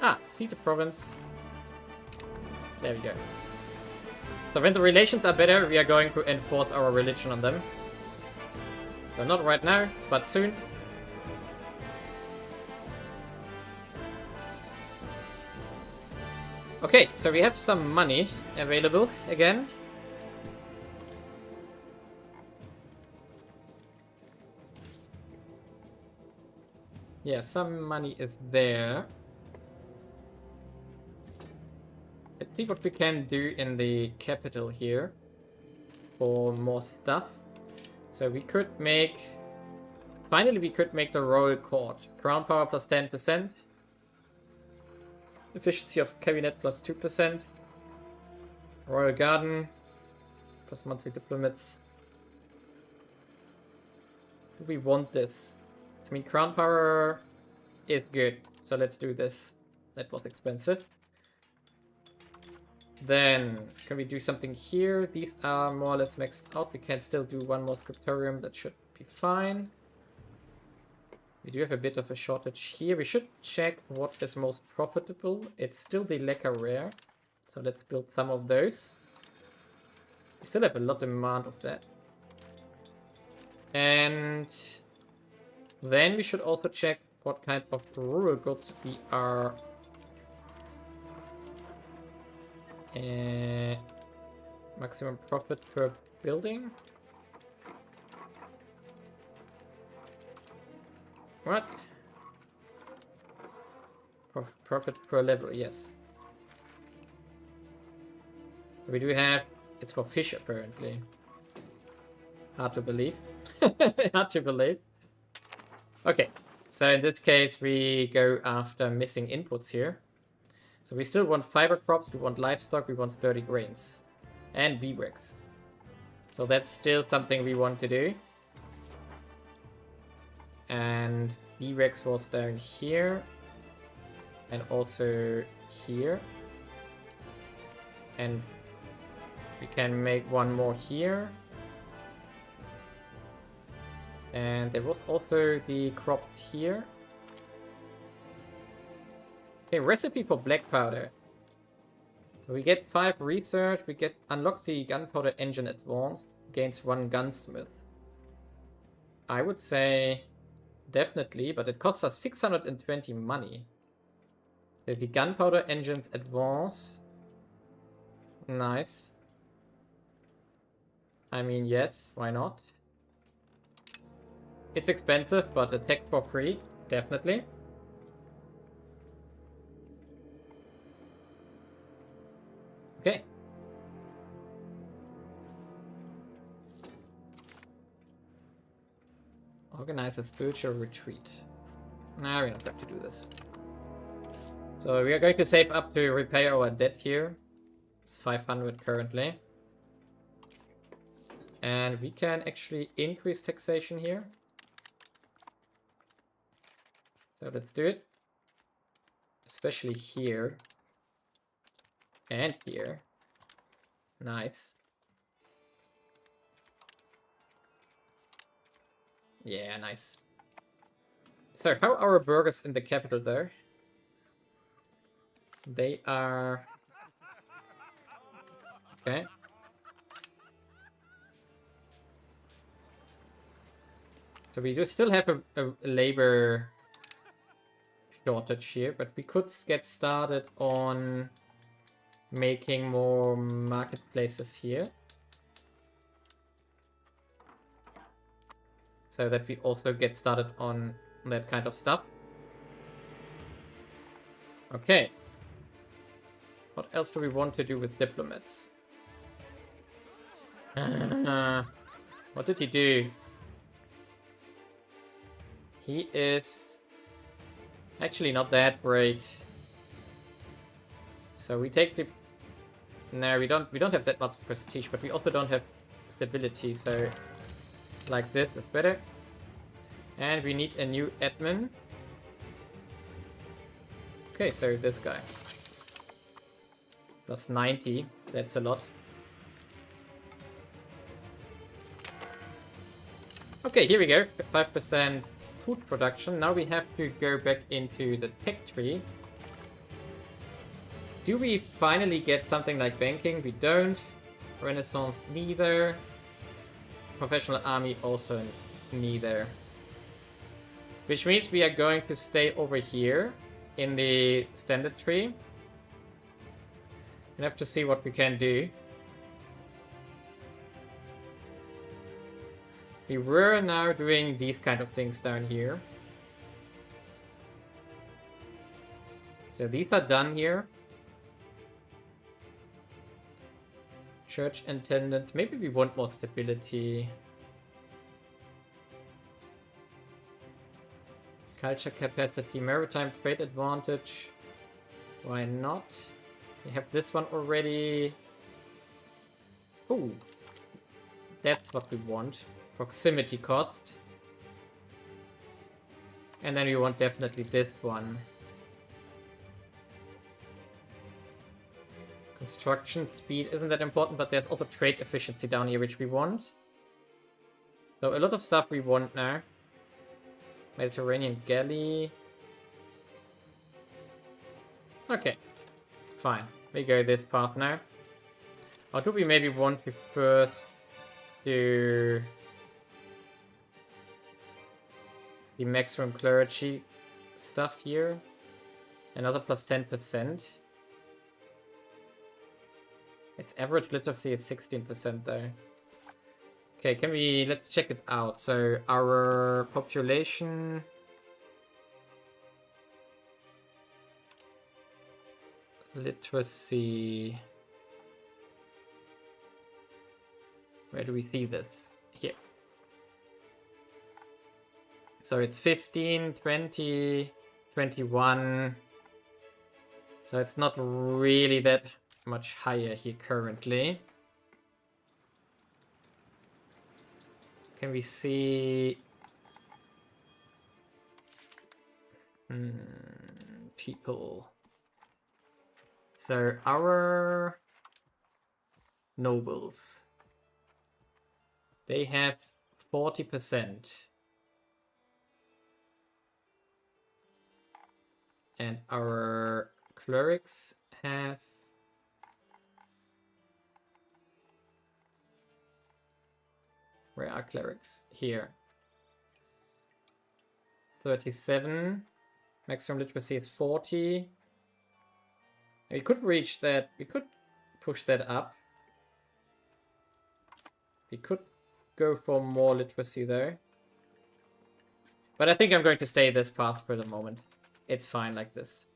Ah, see the province. There we go. So when the relations are better, we are going to enforce our religion on them. So not right now, but soon. Okay, so we have some money available again. Yeah, some money is there. Let's see what we can do in the capital here for more stuff. So we could make... Finally, we could make the royal court. Crown power plus 10%. Efficiency of cabinet plus 2%. Royal garden plus monthly diplomats. Do we want this? I mean, crown power is good. So let's do this. That was expensive. Then, can we do something here? These are more or less maxed out. We can still do one more scriptorium. That should be fine. We do have a bit of a shortage here. We should check what is most profitable. It's still the lacquer rare. So let's build some of those. We still have a lot of demand of that. And then we should also check what kind of rural goods we are... maximum profit per building. What? Profit per level, yes. So we do have... It's for fish, apparently. Hard to believe. Hard to believe. Okay, so in this case, we go after missing inputs here. So we still want fiber crops, we want livestock, we want 30 grains. And VREX. So that's still something we want to do. And VREX was down here. And also here. And we can make one more here. And there was also the crops here. Okay, recipe for black powder. We get 5 research, we get unlock the gunpowder engine advance, gains 1 gunsmith. I would say definitely, but it costs us 620 money. There's the gunpowder engines advance. Nice. I mean, yes, why not? It's expensive, but attack for free, definitely. Okay. Organize a spiritual retreat. Nah, we don't have to do this. So we are going to save up to repay our debt here. It's 500 currently. And we can actually increase taxation here. So let's do it. Especially here. And here. Nice. Yeah, nice. So, how are our burghers in the capital there? They are... Okay. So we do still have a labor shortage here, but we could get started on making more marketplaces here. So that we also get started on that kind of stuff. Okay. What else do we want to do with diplomats? What did he do? He is actually not that great. So we take the... No, we don't have that much prestige, but we also don't have stability, so like this is better. And we need a new admin. Okay, so this guy. Plus 90, that's a lot. Okay, here we go. 5% food production. Now we have to go back into the tech tree. Do we finally get something like banking? We don't. Renaissance, neither. Professional army, also neither. Which means we are going to stay over here in the standard tree. We'll have to see what we can do. We were now doing these kind of things down here. So these are done here. Church attendance. Maybe we want more stability. Culture capacity, maritime trade advantage. Why not? We have this one already. Oh, that's what we want. Proximity cost. And then we want definitely this one. Construction speed isn't that important, but there's also trade efficiency down here, which we want. So a lot of stuff we want now. Mediterranean galley. Okay, fine. We go this path now. Or do we maybe want to first do the maximum clergy stuff here? Another plus 10%. Its average literacy is 16% though. Okay, can we... let's check it out. So, our population... literacy... where do we see this? Here. So it's 15, 20, 21... so it's not really that much higher here currently. Can we see people? So our nobles, they have 40%. And our clerics have where are clerics? Here. 37. Maximum literacy is 40. We could reach that. We could push that up. We could go for more literacy there. But I think I'm going to stay this path for the moment. It's fine like this.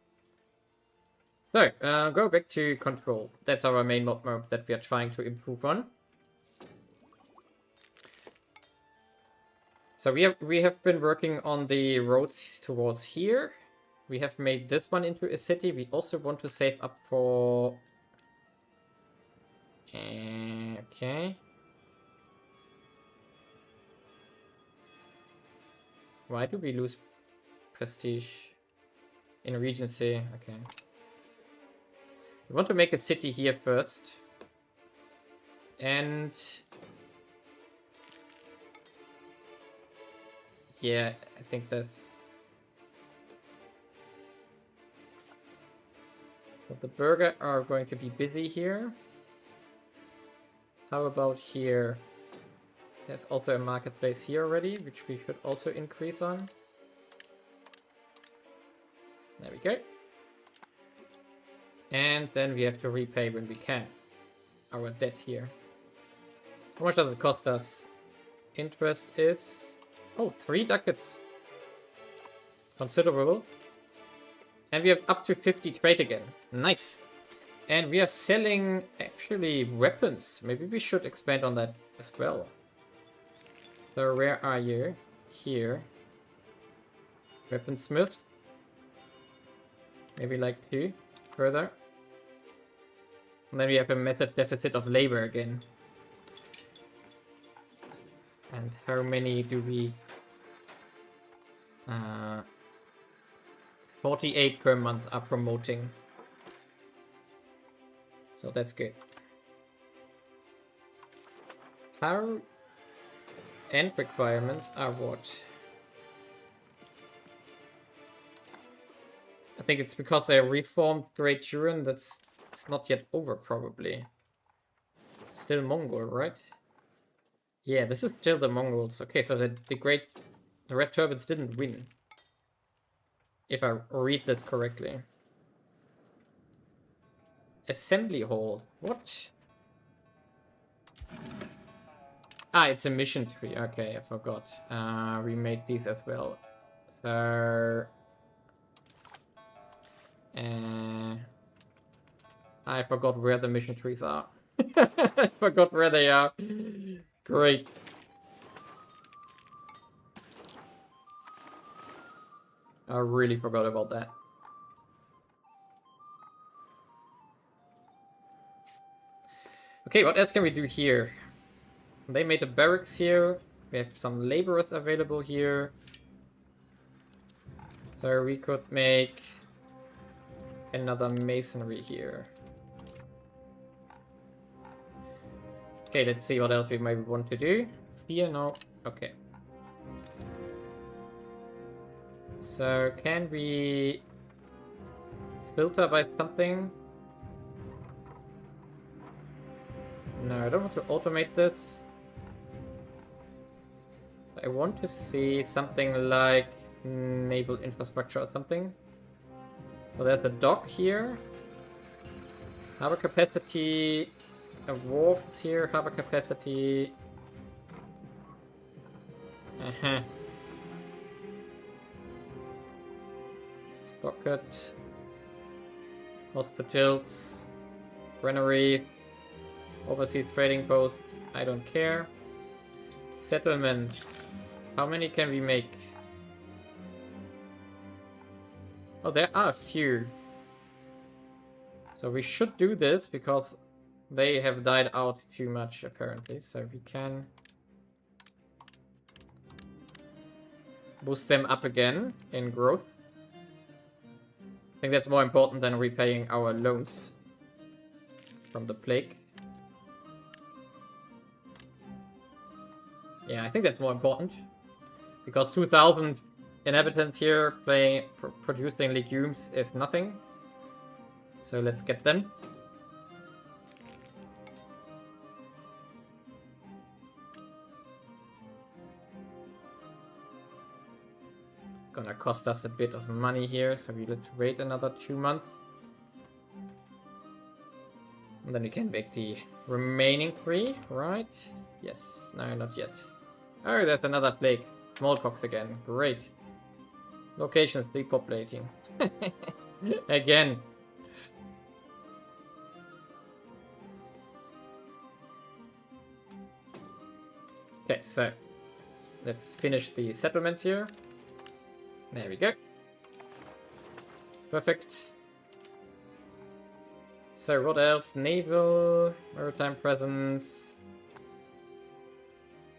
So, go back to control. That's our main mod map that we are trying to improve on. So we have been working on the roads towards here. We have made this one into a city. We also want to save up for... okay. Why do we lose prestige in Regency? Okay. We want to make a city here first. And... yeah, I think that's... but the burger are going to be busy here. How about here? There's also a marketplace here already, which we should also increase on. There we go. And then we have to repay when we can our debt here. How much does it cost us? Interest is... oh, 3 ducats. Considerable. And we have up to 50 trade again. Nice. And we are selling actually weapons. Maybe we should expand on that as well. So where are you? Here. Weaponsmith. Maybe like 2 further. And then we have a massive deficit of labor again. And how many do we... 48 per month are promoting. So that's good. How end requirements are what? think it's because they reformed Great Duran. It's not yet over, probably. It's still Mongol, right? Yeah, this is still the Mongols. Okay, so the Red Turbans didn't win. If I read this correctly. Assembly hall. What? Ah, it's a mission tree. Okay, I forgot. We made these as well. So... I forgot where the mission trees are. I forgot where they are. Great. I really forgot about that. Okay, what else can we do here? They made a barracks here. We have some laborers available here. So we could make another masonry here. Okay, let's see what else we might want to do. Here, no. Okay. So can we filter by something? No, I don't want to automate this. I want to see something like naval infrastructure or something. So there's the dock here. Harbor capacity. A wharf is here. Harbor capacity. Stockade. Hospitals. Granaries. Overseas trading posts. I don't care. Settlements. How many can we make? Oh, there are a few. So we should do this because they have died out too much apparently. So we can boost them up again in growth. I think that's more important than repaying our loans from the plague. Yeah, I think that's more important. Because 2,000 inhabitants here producing legumes is nothing. So let's get them. Gonna cost us a bit of money here, so let's wait another 2 months. And then we can make the remaining 3, right? Yes, no, not yet. Oh, there's another plague. Smallpox again. Great. Locations depopulating. Again. Okay, so let's finish the settlements here. There we go. Perfect. So what else? Naval, maritime presence.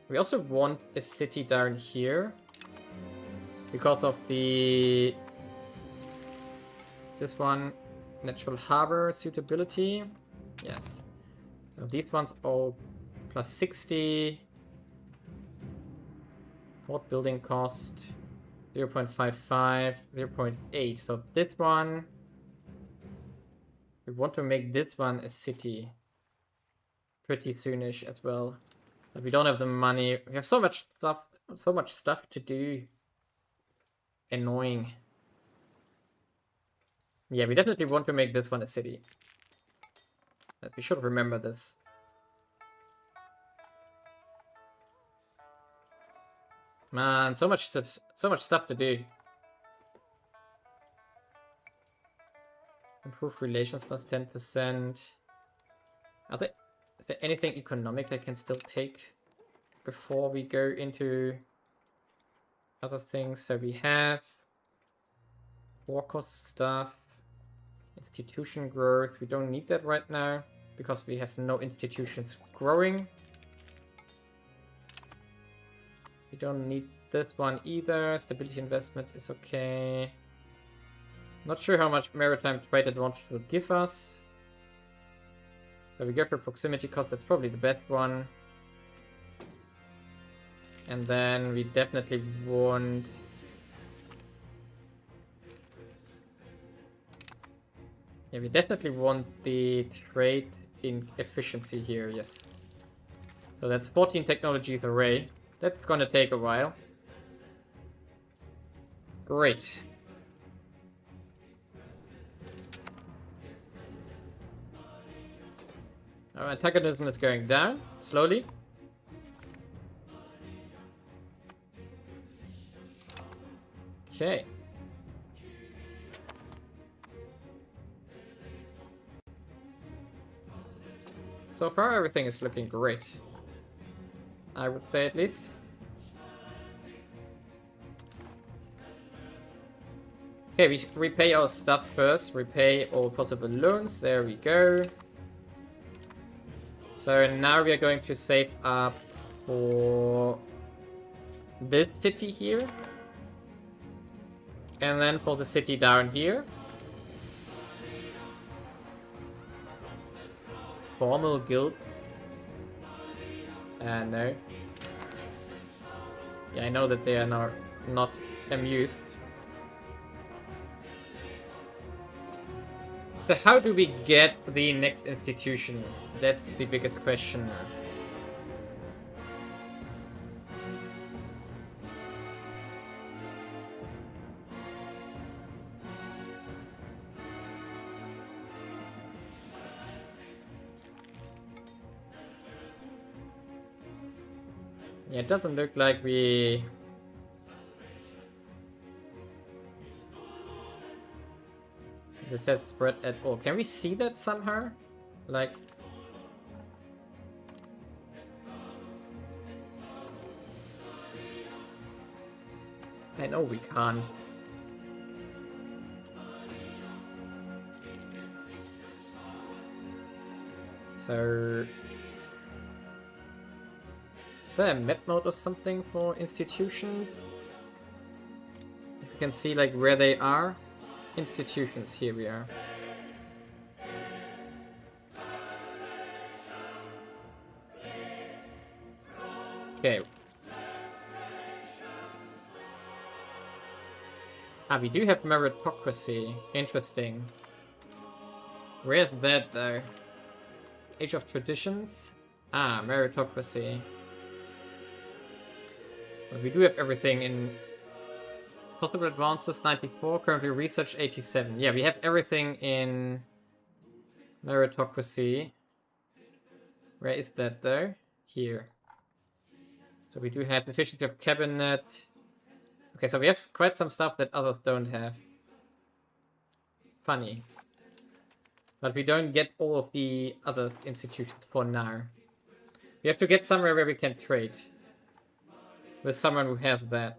We also want a city down here because of the... Is this one natural harbor suitability? Yes. So these ones all plus 60. Port building cost 0.55, 0.8. So this one, we want to make this one a city pretty soonish as well. But we don't have the money. We have so much stuff to do. Annoying. Yeah, we definitely want to make this one a city. We should remember this. Man, so much stuff to do. Improve relations plus 10%. Is there anything economic I can still take before we go into other things? So we have war cost stuff, institution growth. We don't need that right now because we have no institutions growing. We don't need this one either. Stability investment is okay. Not sure how much maritime trade advantage will give us. So we go for proximity cost, that's probably the best one. And then we definitely want Yeah, we definitely want the trade in efficiency here, yes. So that's 14 technologies array. That's gonna take a while. Great. Our antagonism is going down, slowly. Okay. So far everything is looking great. I would say at least. Okay, we repay our stuff first. Repay all possible loans. There we go. So now we are going to save up for this city here. And then for the city down here. Formal guild. No. Yeah, I know that they are not amused. So how do we get the next institution? That's the biggest question. Yeah, it doesn't look like we... the set spread at all. Can we see that somehow? Like... I know we can't. So... is there a map mode or something for institutions? You can see like where they are. Institutions, here we are. Okay. Ah, we do have meritocracy. Interesting. Where's that though? Age of Traditions? Ah, meritocracy. But we do have everything in possible advances 94, currently research 87. Yeah, we have everything in meritocracy. Where is that though? Here. So we do have efficiency of cabinet. Okay, so we have quite some stuff that others don't have. Funny. But we don't get all of the other institutions for now. We have to get somewhere where we can trade. With someone who has that.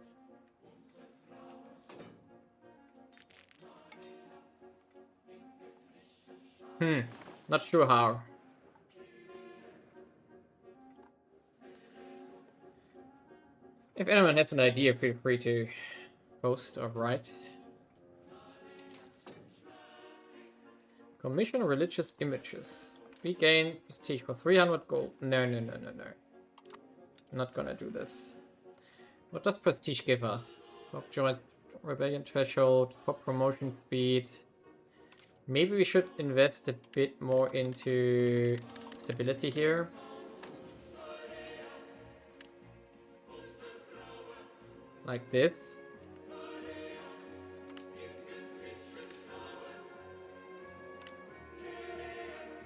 Not sure how. If anyone has an idea, feel free to post or write. Commission religious images. We gain prestige for 300 gold. No. Not gonna do this. What does prestige give us? Pop joint rebellion threshold, pop promotion speed. Maybe we should invest a bit more into stability here. Like this.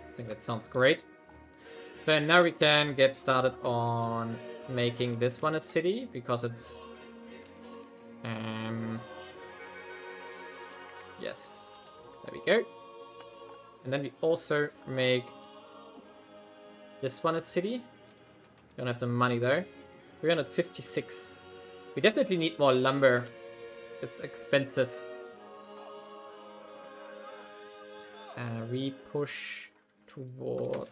I think that sounds great. So now we can get started on making this one a city, because it's... yes. There we go. And then we also make this one a city. Don't have the money though. 356. We definitely need more lumber. It's expensive. We push towards...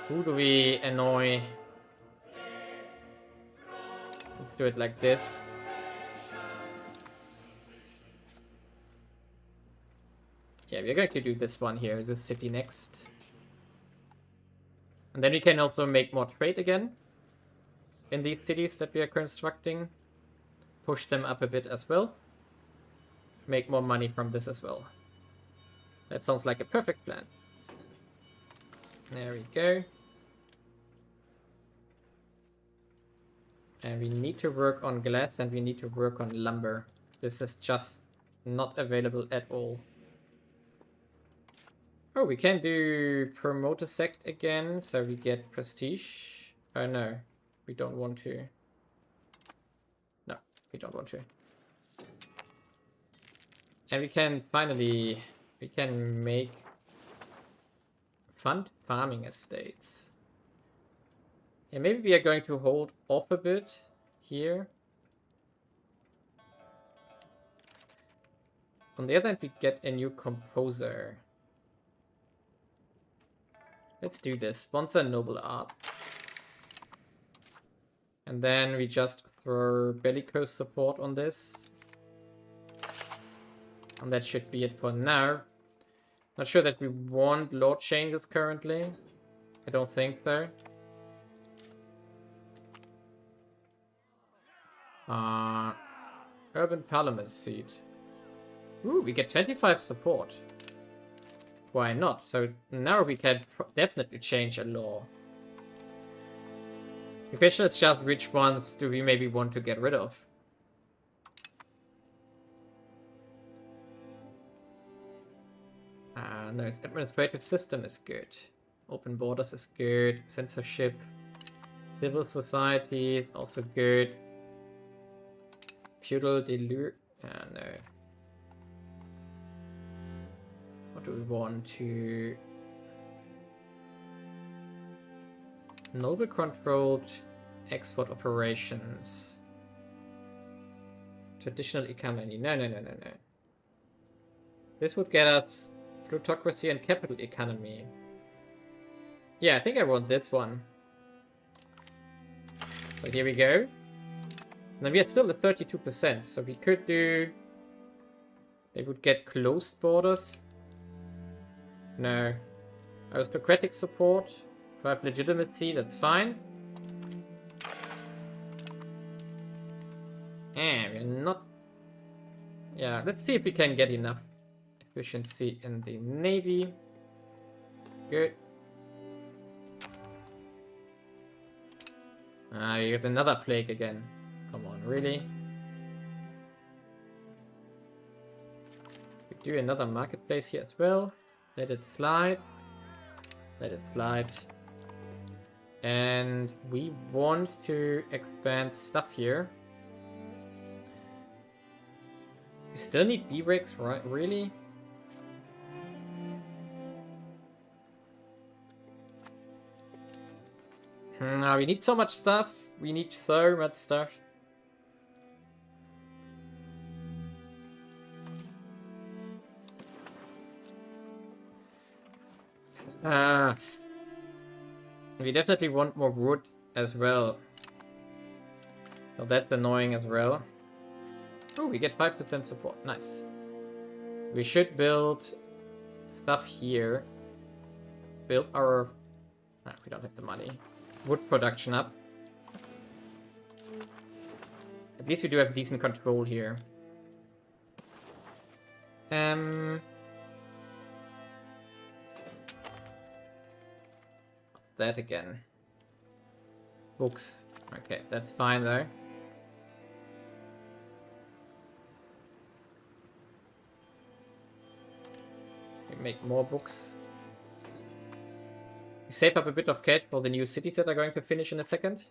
who do we annoy? Let's do it like this. Yeah, we're going to do this one here, this city next. And then we can also make more trade again in these cities that we are constructing. Push them up a bit as well. make more money from this as well. That sounds like a perfect plan. There we go. And we need to work on glass and we need to work on lumber. This is just not available at all. Oh, we can do promoter sect again, so we get prestige. Oh no, we don't want to. No, we don't want to. And we can finally, we can make fund farming estates. And maybe we are going to hold off a bit here. On the other hand, we get a new composer. Let's do this. Sponsor noble art. And then we just throw bellicose support on this. And that should be it for now. Not sure that we want lord changes currently. I don't think so. Urban Parliament seat. Ooh, we get 25 support. Why not? So now we can definitely change a law. The question is just which ones do we maybe want to get rid of? No, administrative system is good. Open borders is good. Censorship. Civil society is also good. Feudal delure. No. What do we want to... Noble controlled export operations. Traditional economy. No. This would get us plutocracy and capital economy. Yeah, I think I want this one. So here we go. Now we are still at 32%, so we could do... They would get closed borders. No. Aristocratic support. If I have legitimacy, that's fine. And we're not... Yeah, let's see if we can get enough efficiency in the navy. Good. You get another plague again. Come on, really? We do another marketplace here as well. Let it slide. Let it slide. And we want to expand stuff here. We still need B-Rex, right? Really? We need so much stuff. We need so much stuff. We definitely want more wood as well. So that's annoying as well. Oh, we get 5% support. Nice. We should build stuff here. Build our... we don't have the money. Wood production up. At least we do have decent control here. What's that again? Books. Okay, that's fine though. We make more books. We save up a bit of cash for the new cities that are going to finish in a second.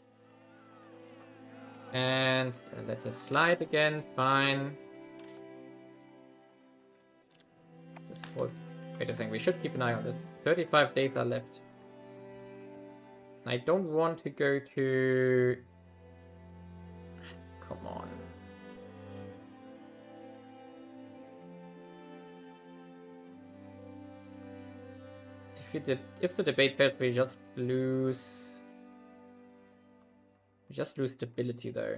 And let this slide again. Fine. This is all... Wait a second, we should keep an eye on this. 35 days are left. I don't want to go to... Come on. If the debate fails, we just lose... We just lose stability though.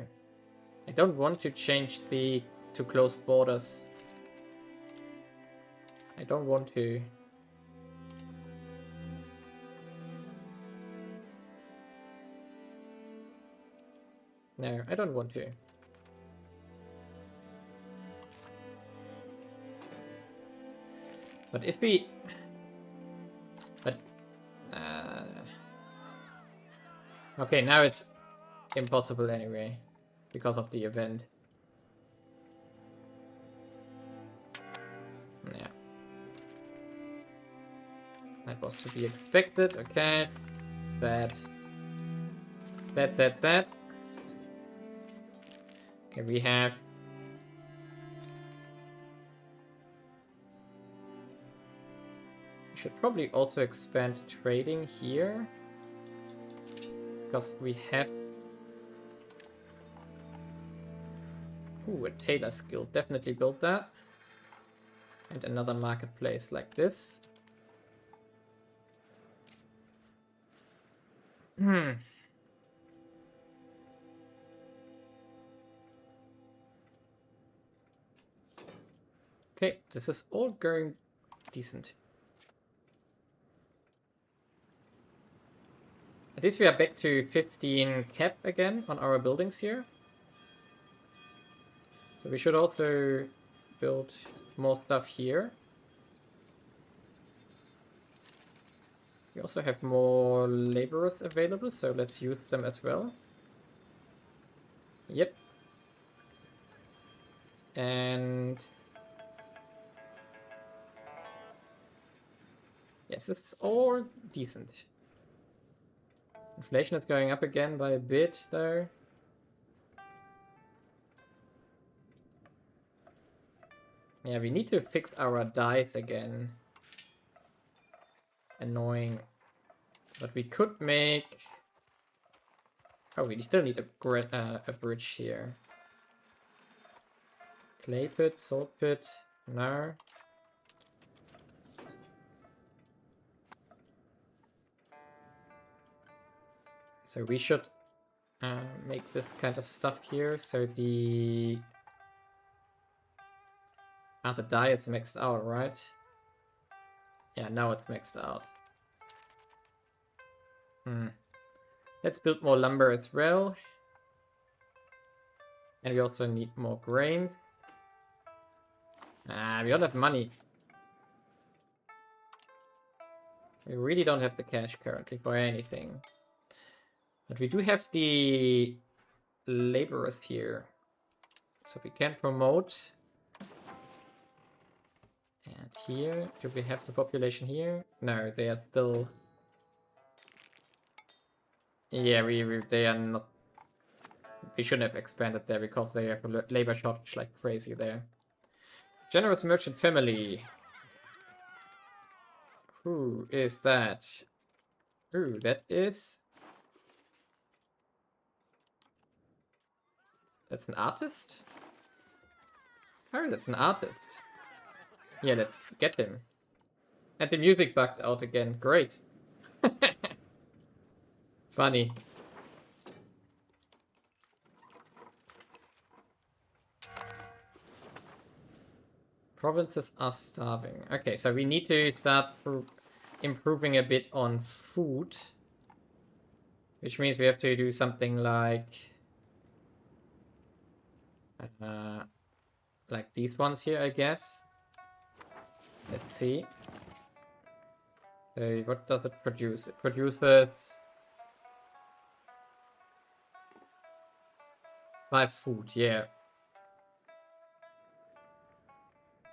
I don't want to change the... to closed borders. I don't want to. No, I don't want to. But if we... But... Okay, now it's impossible anyway, because of the event. Yeah. That was to be expected, okay. That. Okay, we have... We should probably also expand trading here. Because we have... Ooh, a tailor skill. Definitely build that. And another marketplace like this. Okay, this is all going decent. At least we are back to 15 cap again on our buildings here. So we should also build more stuff here. We also have more laborers available, so let's use them as well. Yep. And... yes, this is all decent. Inflation is going up again by a bit, though. Yeah, we need to fix our dice again. Annoying. But we could make... oh, we still need a bridge here. Clay pit, salt pit, no. So we should make this kind of stuff here, so the... the die is maxed out, right? Yeah, now it's maxed out. Let's build more lumber as well. And we also need more grains. We don't have money. We really don't have the cash currently for anything. But we do have the laborers here. So we can promote. And here, do we have the population here? No, they are still... yeah, they are not... we shouldn't have expanded there because they have a labor shortage like crazy there. Generous merchant family. Who is that? Ooh, that is... that's an artist? Oh, that's an artist. Yeah, let's get him. And the music bugged out again. Great. Funny. Provinces are starving. Okay, so we need to start improving a bit on food. Which means we have to do something like these ones here, I guess. Let's see. So what does it produce? It produces 5 food, yeah.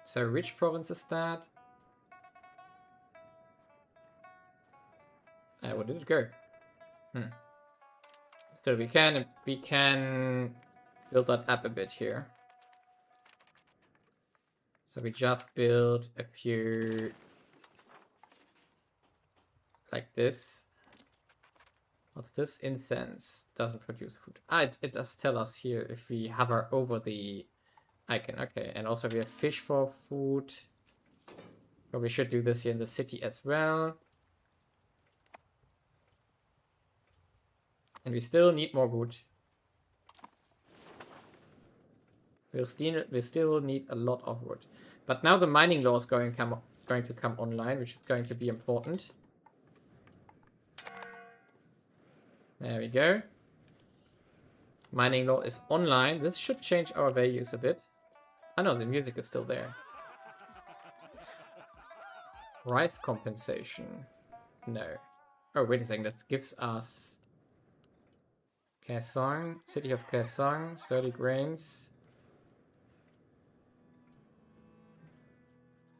So which province is that? Where did it go? So we can build that up a bit here. So we just build a few like this. What's this? Incense doesn't produce food. It does tell us here if we hover over the icon. Okay, and also we have fish for food. But we should do this here in the city as well. And we still need more wood. We still need a lot of wood. But now the mining law is going to come online, which is going to be important. There we go. Mining law is online. This should change our values a bit. Oh no, the music is still there. Rice compensation. No. Oh, wait a second. That gives us Kaesong, city of Kaesong, 30 grains.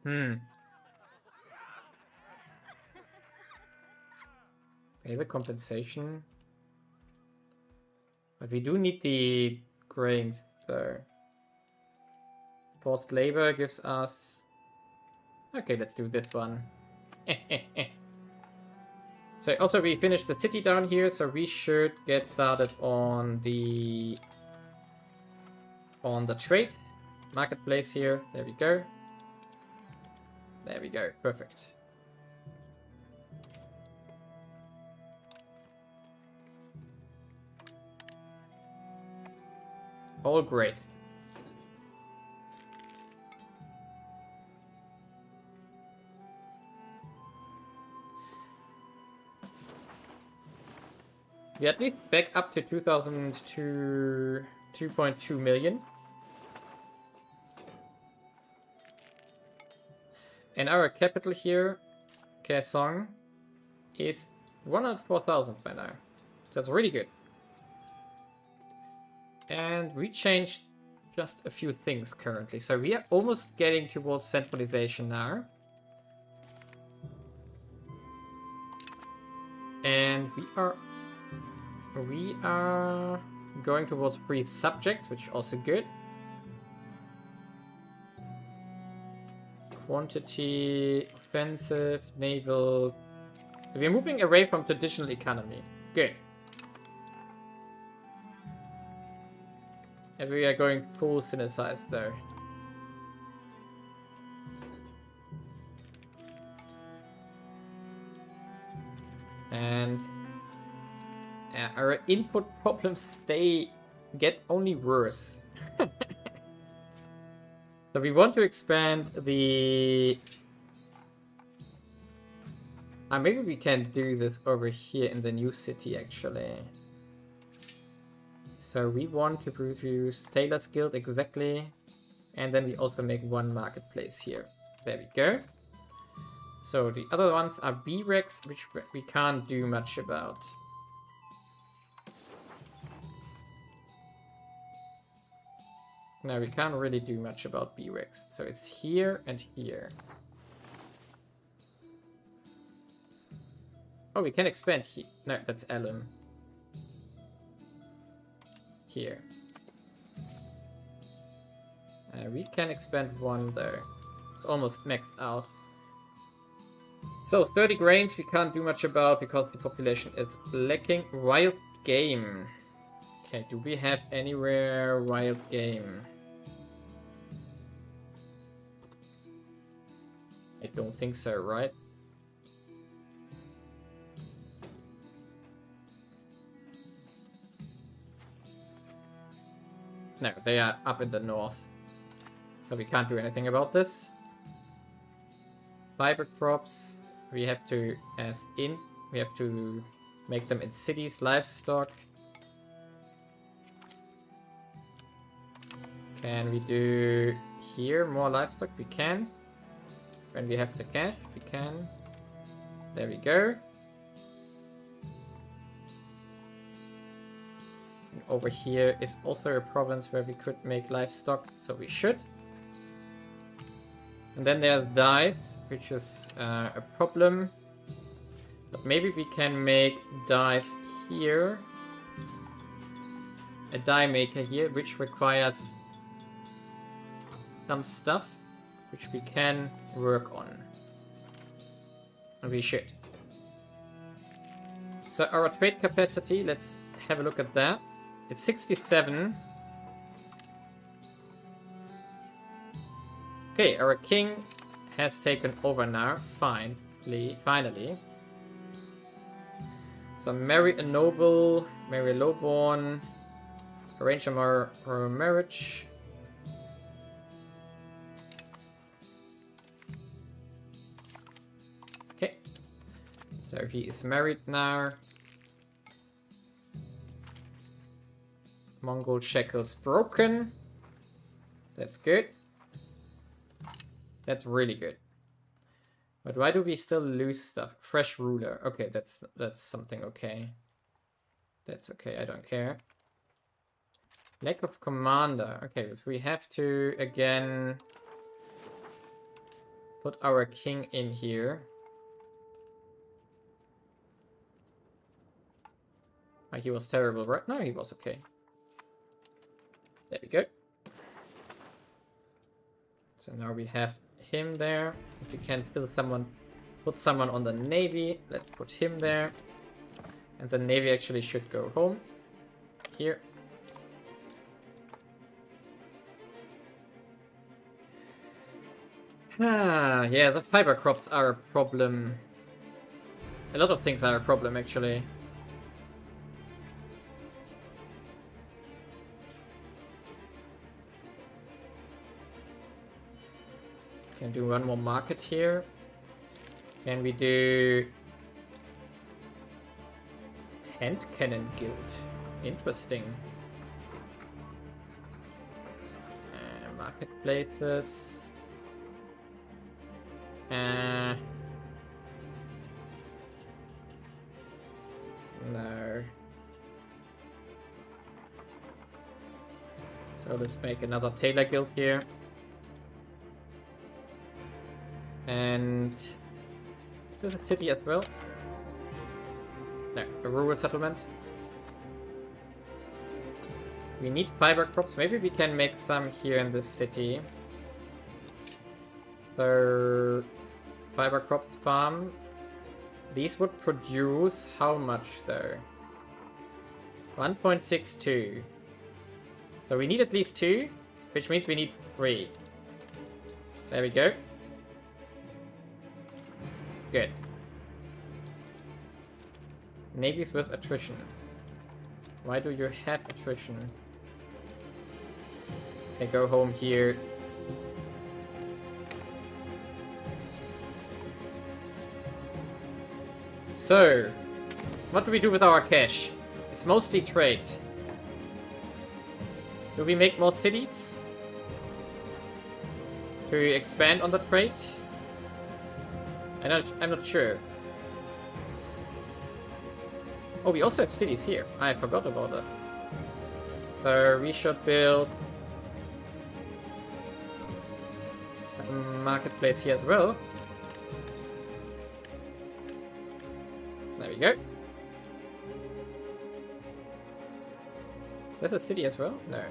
Pay the compensation. But we do need the grains, though. Forced labor gives us... Okay, let's do this one. So also we finished the city down here, so we should get started on the trade marketplace here. There we go. There we go. Perfect. All great. We at least back up to 2,000 to 2.2 million. And our capital here, Kaesong, is 104,000 by now. That's really good. And we changed just a few things currently. So we are almost getting towards centralization now. And we are going towards free subjects, which is also good. Quantity, offensive, naval. We're moving away from traditional economy. Good. And we are going full synthesized though. And our input problems get only worse. So we want to expand the... maybe we can do this over here in the new city actually. So we want to produce Tailor's Guild exactly. And then we also make one marketplace here. There we go. So the other ones are B-Rex, which we can't do much about. No, we can't really do much about B-Rex. So it's here and here. Oh, we can expand here. No, that's Alum. Here. We can expand one though. It's almost maxed out. So 30 grains we can't do much about because the population is lacking. Wild game. Okay, do we have anywhere wild game? I don't think so, right? No, they are up in the north. So we can't do anything about this. Fiber crops, we have to, we have to make them in cities. Livestock. Can we do here more livestock? We can. When we have the cash, we can. There we go. And over here is also a province where we could make livestock, so we should. And then there's dyes, which is a problem. But maybe we can make dyes here. A dye maker here, which requires some stuff, which we can work on. And we should. So our trade capacity, let's have a look at that. It's 67. Okay, our king has taken over now, finally. So marry a noble, marry a lowborn, arrange a marriage. Okay, so he is married now. Mongol shackles broken. That's good. That's really good. But why do we still lose stuff? Fresh ruler. Okay, that's something okay. That's okay, I don't care. Lack of commander. Okay, so we have to again put our king in here. Oh, he was terrible, right? No, he was okay. There we go. So now we have him there. If we can still put someone on the navy, let's put him there. And the navy actually should go home. Here. Ah, yeah, the fiber crops are a problem. A lot of things are a problem, actually. Can do one more market here. Can we do hand cannon guild? Interesting. Marketplaces. No. So let's make another tailor guild here. And is this a city as well? No, a rural settlement. We need fiber crops. Maybe we can make some here in this city. So, fiber crops farm. These would produce how much though? 1.62. So we need at least 2, which means we need 3. There we go. Good. Navies with attrition. Why do you have attrition? Okay, go home here. So, what do we do with our cash? It's mostly trade. Do we make more cities? To expand on the trade? I'm not sure. Oh, we also have cities here. I forgot about that. So we should build a marketplace here as well. There we go. Is that a city as well? No.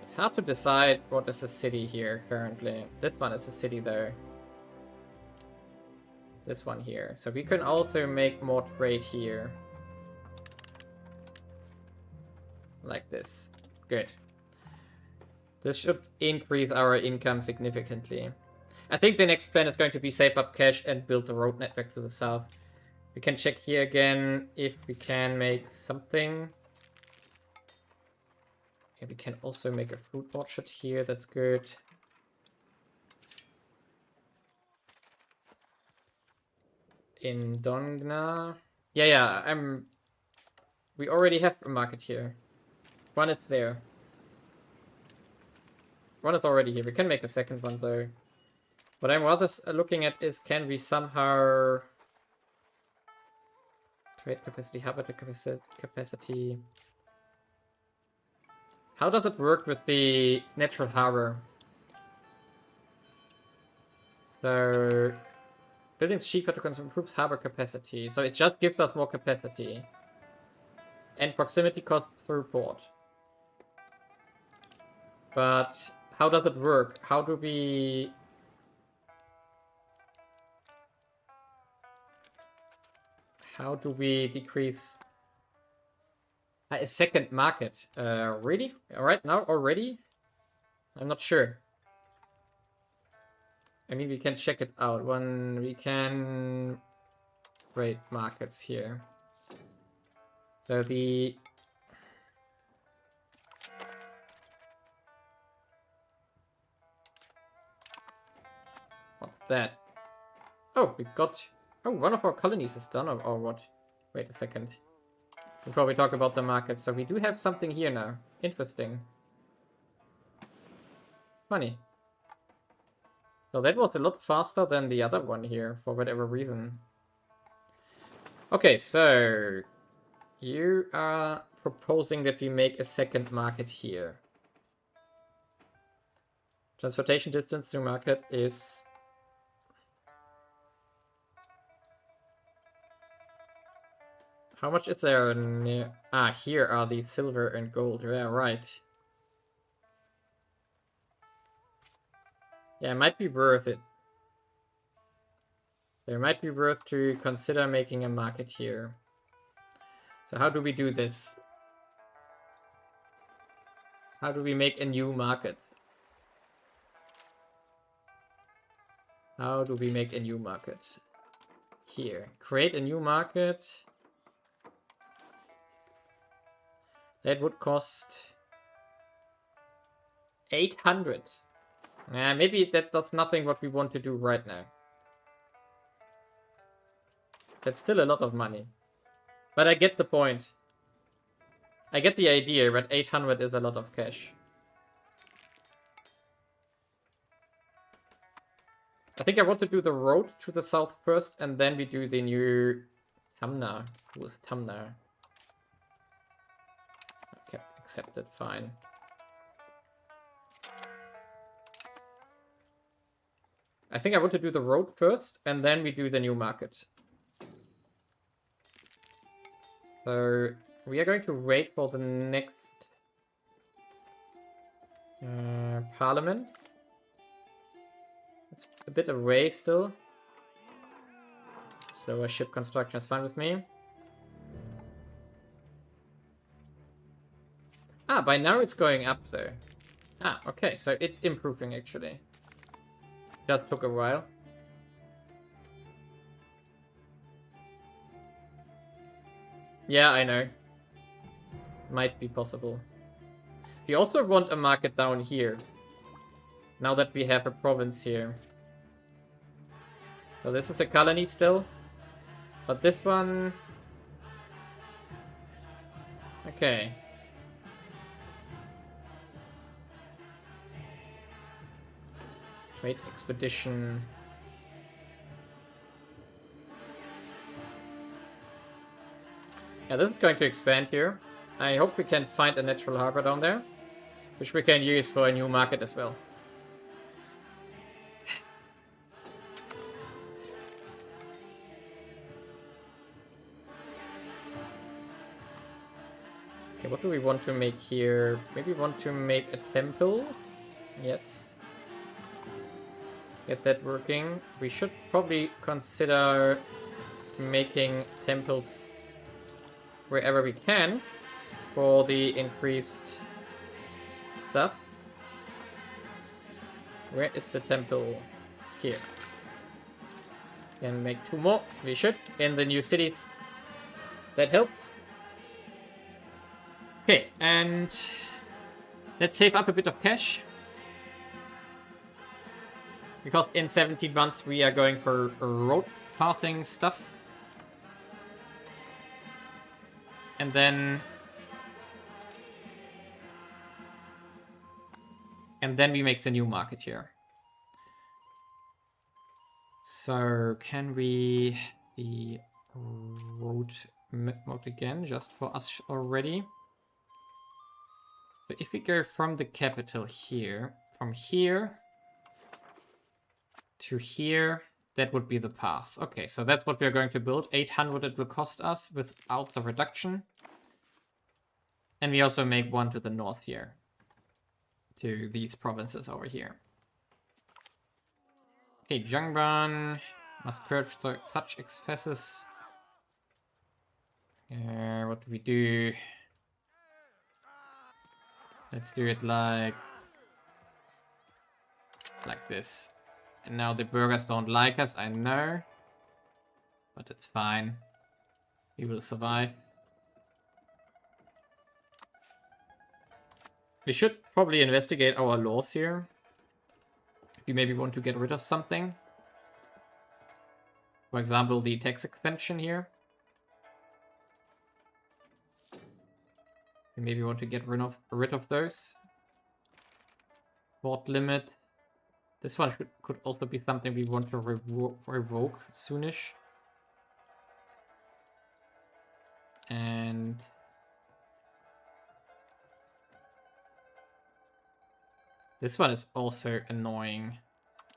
It's hard to decide what is a city here currently. This one is a city though. This one here. So we can also make more trade here. Like this. Good. This should increase our income significantly. I think the next plan is going to be save up cash and build the road network to the south. We can check here again if we can make something. Yeah, we can also make a fruit orchard here. That's good. In Dongna. Yeah, we already have a market here. One is there. One is already here. We can make a second one though. What I'm rather looking at is, can we somehow trade capacity, habitat capacity. How does it work with the natural harbor? So buildings cheaper to consume improves harbor capacity. So it just gives us more capacity. And proximity cost through port. But how does it work? How do we... How do we decrease a second market? Really? Alright, now already? I'm not sure. I mean, we can check it out. We can create markets here. So the... What's that? Oh, we got... Oh, one of our colonies is done, or what? Wait a second. Before we talk about the market. So we do have something here now. Interesting. Money. So that was a lot faster than the other one here, for whatever reason. Okay, so you are proposing that we make a second market here. Transportation distance to market is... How much is there near... Ah, here are the silver and gold. Yeah, right. Yeah, it might be worth it. There might be worth to consider making a market here. So how do we do this? How do we make a new market? How do we make a new market? Here. Create a new market. That would cost 800. Maybe that does nothing what we want to do right now. That's still a lot of money. But I get the point. I get the idea, but 800 is a lot of cash. I think I want to do the road to the south first, and then we do the new Tamna. Who's Tamna? Okay, accepted, fine. I think I want to do the road first, and then we do the new market. So we are going to wait for the next parliament. It's a bit away still. Slower ship construction is fine with me. Ah, by now it's going up though. Ah, okay, so it's improving actually. Just took a while. Yeah, I know. Might be possible. We also want a market down here. Now that we have a province here. So this is a colony still. But this one... Okay. Trade expedition. Yeah, this is going to expand here. I hope we can find a natural harbor down there, which we can use for a new market as well. Okay, what do we want to make here? Maybe we want to make a temple. Yes. Get that working. We should probably consider making temples wherever we can for the increased stuff. Where is the temple? Here. Can make 2 more. We should in the new cities. That helps. Okay, and let's save up a bit of cash. Because in 17 months we are going for road pathing stuff. And then we make the new market here. So can we the road mode again just for us already? So if we go from the capital here, from here to here, that would be the path. Okay, so that's what we're going to build. 800 it will cost us without the reduction. And we also make one to the north here. To these provinces over here. Okay, Jangban must curb such excesses. What do we do? Let's do it like this. And now the burghers don't like us, I know. But it's fine. We will survive. We should probably investigate our laws here. We maybe want to get rid of something. For example, the tax exemption here. We maybe want to get rid of those. Port limit. This one could also be something we want to revoke soonish. And this one is also annoying.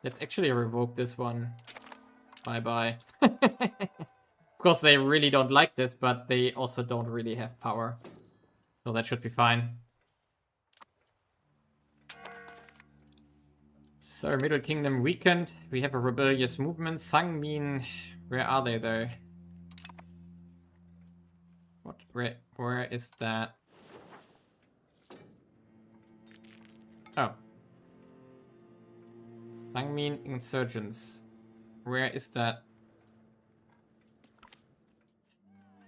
Let's actually revoke this one. Bye-bye. Of course, they really don't like this, but they also don't really have power. So that should be fine. So, Middle Kingdom weakened. We have a rebellious movement. Sangmin, where are they though? What? Where is that? Oh. Sangmin insurgents. Where is that?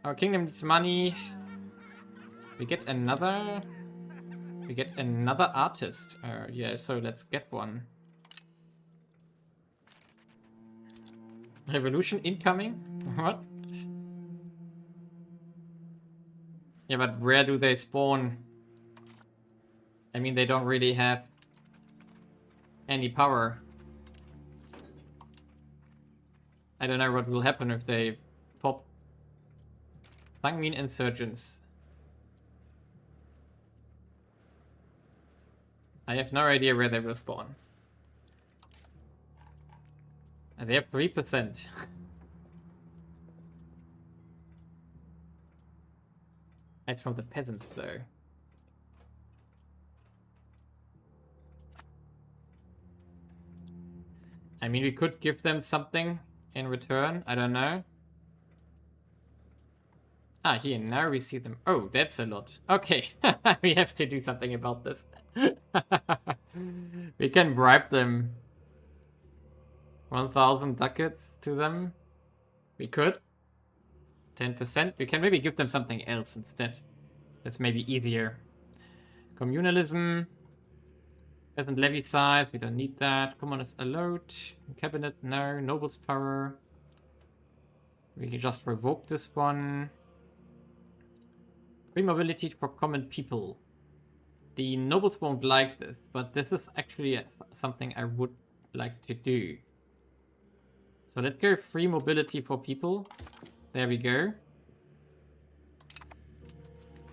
Our kingdom needs money. We get another artist. Yeah, so let's get one. Revolution incoming? What? Yeah, but where do they spawn? I mean, they don't really have any power. I don't know what will happen if they pop Sangmin insurgents. I have no idea where they will spawn. And they have 3%. That's from the peasants, though. I mean, we could give them something in return. I don't know. Ah, here, now we see them. Oh, that's a lot. Okay, we have to do something about this. We can bribe them. 1,000 ducats to them. We could. 10%. We can maybe give them something else instead. That's maybe easier. Communalism. Peasant levy size. We don't need that. Commoners allowed. Cabinet, no. Nobles power. We can just revoke this one. Free mobility for common people. The nobles won't like this, but this is actually something I would like to do. So let's go free mobility for people. There we go.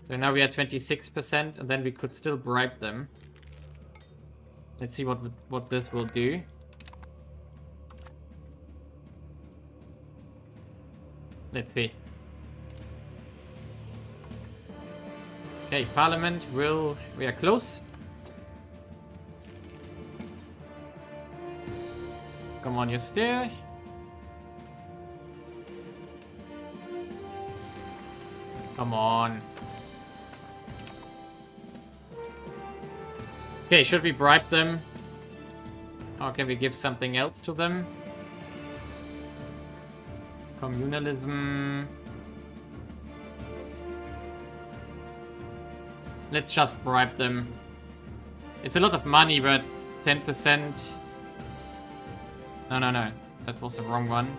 So now we are 26%, and then we could still bribe them. Let's see what this will do. Let's see. Okay, Parliament will... We are close. Come on, you still. Come on. Okay, should we bribe them? Or can we give something else to them? Communalism. Let's just bribe them. It's a lot of money, but 10%. No. That was the wrong one.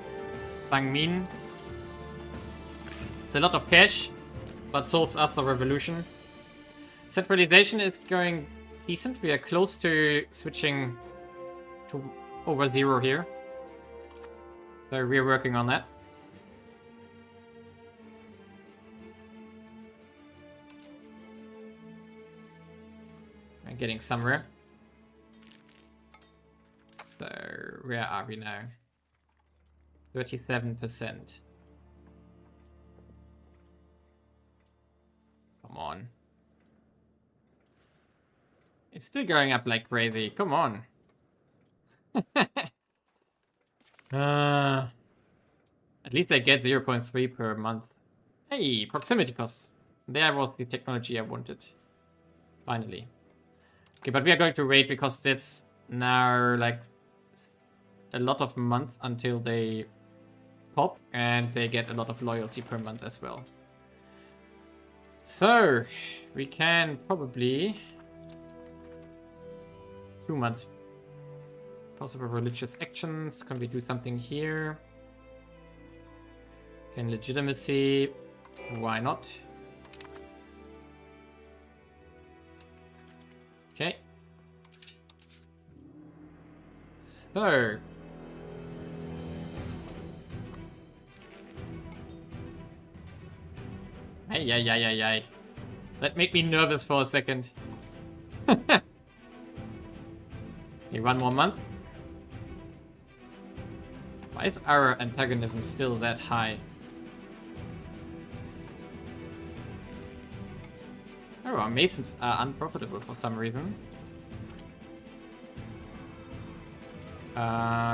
Sangmin. It's a lot of cash, but solves us the revolution. Centralization is going decent. We are close to switching to over 0 here. So we're working on that. I'm getting somewhere. So where are we now? 37%. Come on. It's still going up like crazy. Come on. At least I get 0.3 per month. Hey, proximity costs. There was the technology I wanted. Finally. Okay, but we are going to wait because that's now like a lot of months until they pop, and they get a lot of loyalty per month as well. So we can probably 2 months. Possible religious actions. Can we do something here? Can legitimacy. Why not? Okay. So. Ay. That made me nervous for a second. Okay, 1 more month. Why is our antagonism still that high? Oh, our masons are unprofitable for some reason.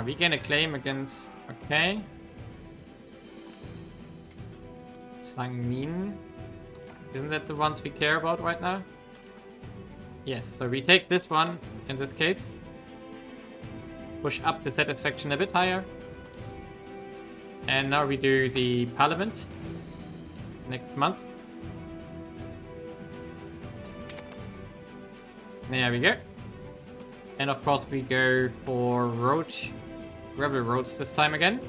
We gain a claim against... Okay. Sangmin. Isn't that the ones we care about right now? Yes, so we take this one in this case. Push up the satisfaction a bit higher. And now we do the parliament next month. There we go. And of course we go for gravel roads this time again.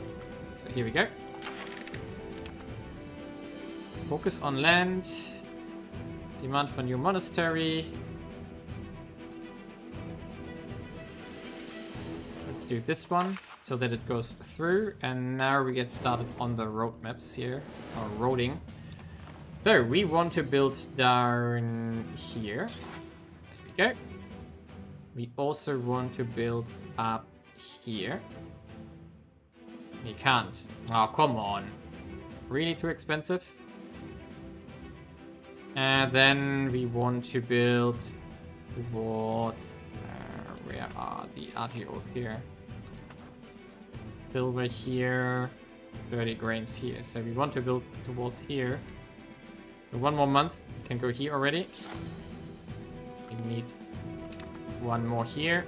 So here we go. Focus on land. Demand for new monastery. Let's do this one so that it goes through. And now we get started on the road maps here, or roading. So we want to build down here. There we go. We also want to build up here. We can't. Oh, come on. Really too expensive? And then we want to build towards... where are the RGOs here? Silver here, 30 grains here. So we want to build towards here. So 1 more month, we can go here already. We need 1 more here.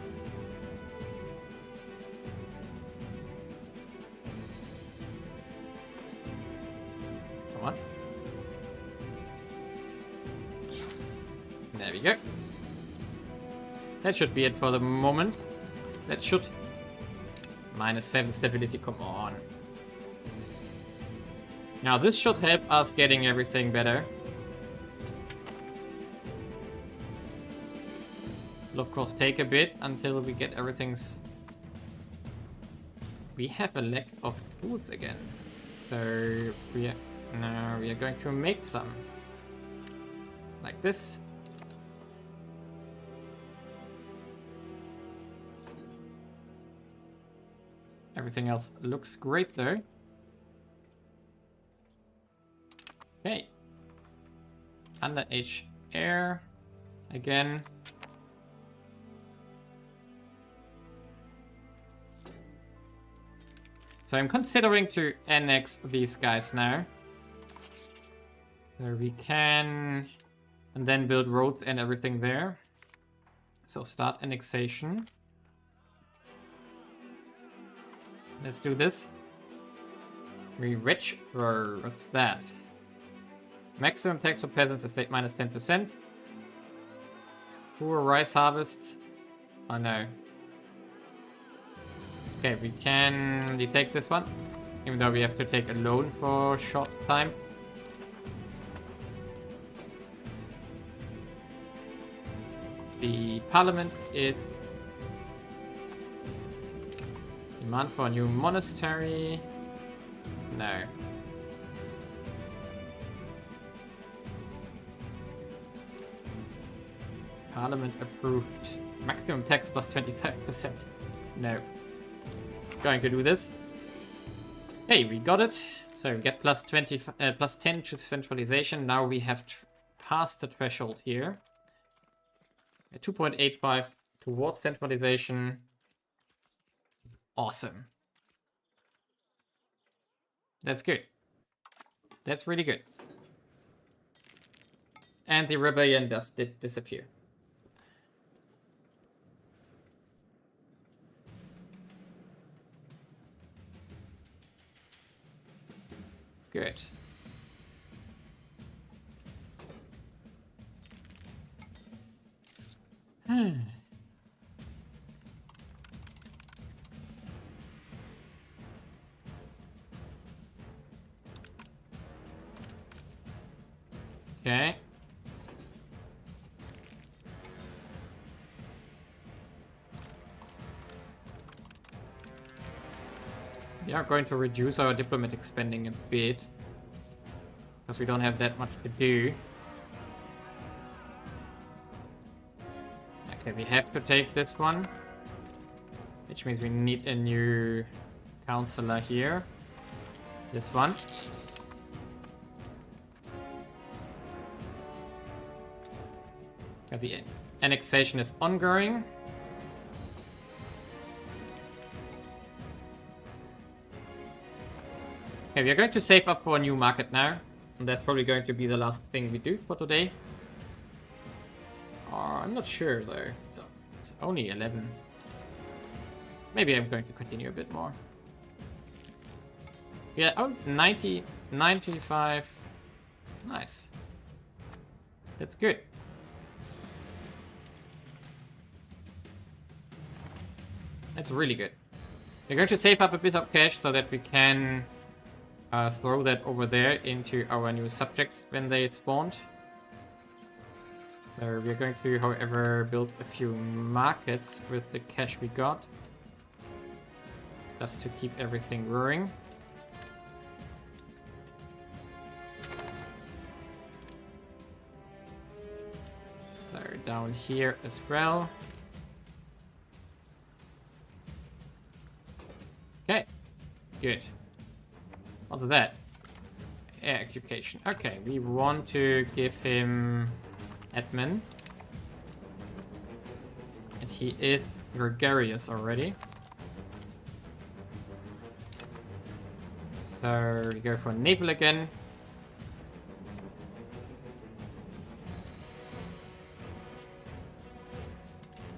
Come on. There we go. That should be it for the moment. That should... -7 stability, come on. Now this should help us getting everything better. Will of course take a bit until we get everything's... We have a lack of foods again. So we are going to make some. Like this. Everything else looks great though. Okay. Underage air. Again. So I'm considering to annex these guys now. So we can... And then build roads and everything there. So start annexation. Let's do this. Re-rich for... What's that? Maximum tax for peasants estate -10%. Poor rice harvests. Oh no. Okay, we can detect this one. Even though we have to take a loan for a short time. The parliament is... Demand for a new monastery. No. Parliament approved. Maximum tax plus 25%. No. Going to do this. Hey, we got it. So we get plus 10 to centralization. Now we have passed the threshold here. 2.85 towards centralization. Awesome. That's good. That's really good. And the rebellion did disappear. Good. Okay. We are going to reduce our diplomatic spending a bit, because we don't have that much to do. Okay, we have to take this one, which means we need a new counselor here. This one. The annexation is ongoing. Okay, we are going to save up for a new market now. And that's probably going to be the last thing we do for today. I'm not sure though. So it's only 11. Maybe I'm going to continue a bit more. Yeah, oh, 90, 95. Nice. That's good. That's really good. We're going to save up a bit of cash so that we can throw that over there into our new subjects when they spawned. So we're going to, however, build a few markets with the cash we got. Just to keep everything roaring. So down here as well. Okay, good. What's that? Education. Okay, we want to give him admin. And he is gregarious already. So we go for naval again.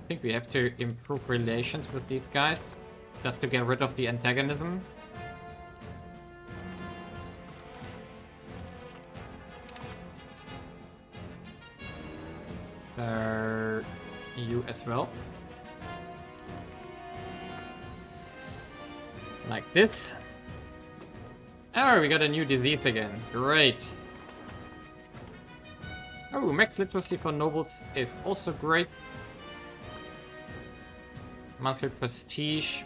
I think we have to improve relations with these guys. Just to get rid of the antagonism. You as well. Like this. Oh, we got a new disease again. Great. Oh, max literacy for nobles is also great. Monthly prestige.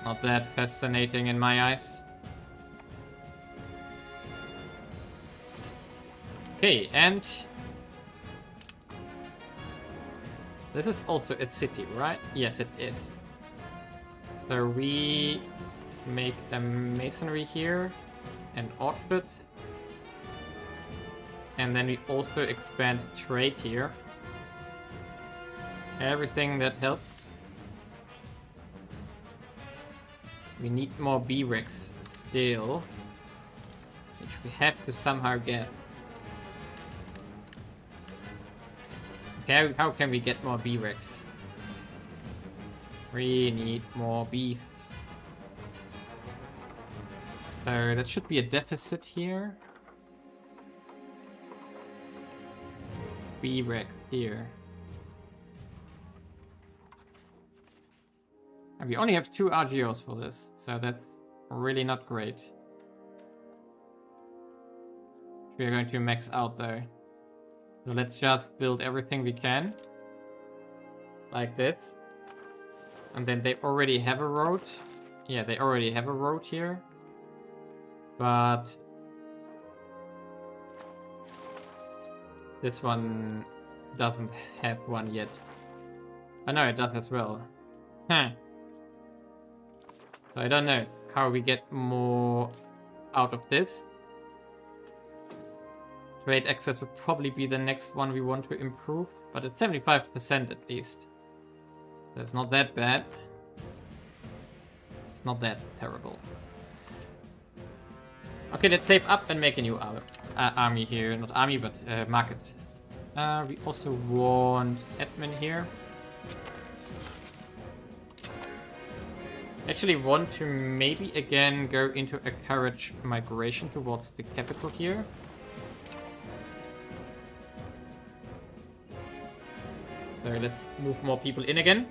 Not that fascinating in my eyes. Okay, and this is also a city, right? Yes, it is. So we make a masonry here, an orchard, and then we also expand trade here. Everything that helps. We need more B-Rex still, which we have to somehow get. Okay, how can we get more B-Rex? We need more bees. So that should be a deficit here. B-Rex here. And we only have 2 RGOs for this, so that's really not great. We're going to max out though. So let's just build everything we can. Like this. And then they already have a road. Yeah, they already have a road here. But this one doesn't have one yet. Oh no, it does as well. Huh. So I don't know how we get more out of this. Trade access would probably be the next one we want to improve, but it's 75% at least. That's not that bad. It's not that terrible. Okay, let's save up and make a new army here. Not army, but market. We also want admin here. Actually want to maybe again go into a carriage migration towards the capital here. So let's move more people in again.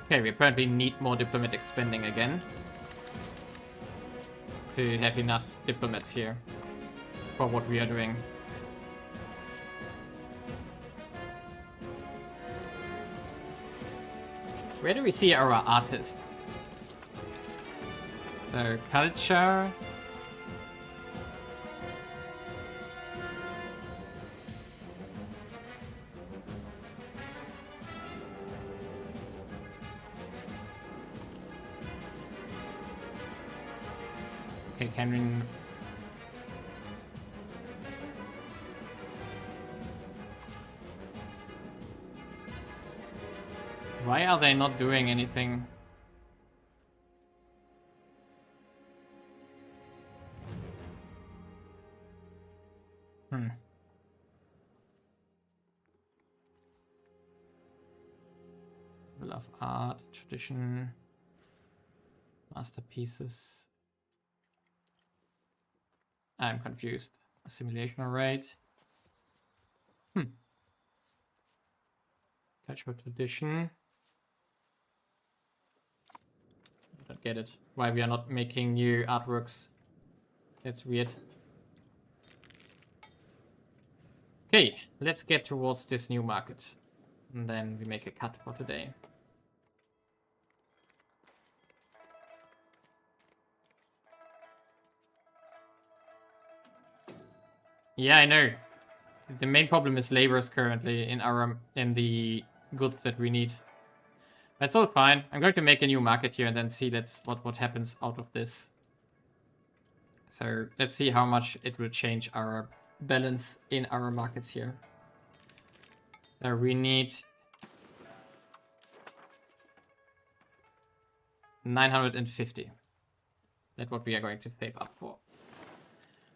Okay, we apparently need more diplomatic spending again. To have enough diplomats here for what we are doing. Where do we see our artists? So, culture. Okay, can we... Why are they not doing anything? Of art, tradition, masterpieces. I'm confused. Assimilation rate. Cultural tradition. I don't get it. Why we are not making new artworks. That's weird. Okay, let's get towards this new market. And then we make a cut for today. Yeah, I know. The main problem is laborers currently in the goods that we need. That's all fine. I'm going to make a new market here and then see what happens out of this. So let's see how much it will change our balance in our markets here. So we need 950. That's what we are going to save up for.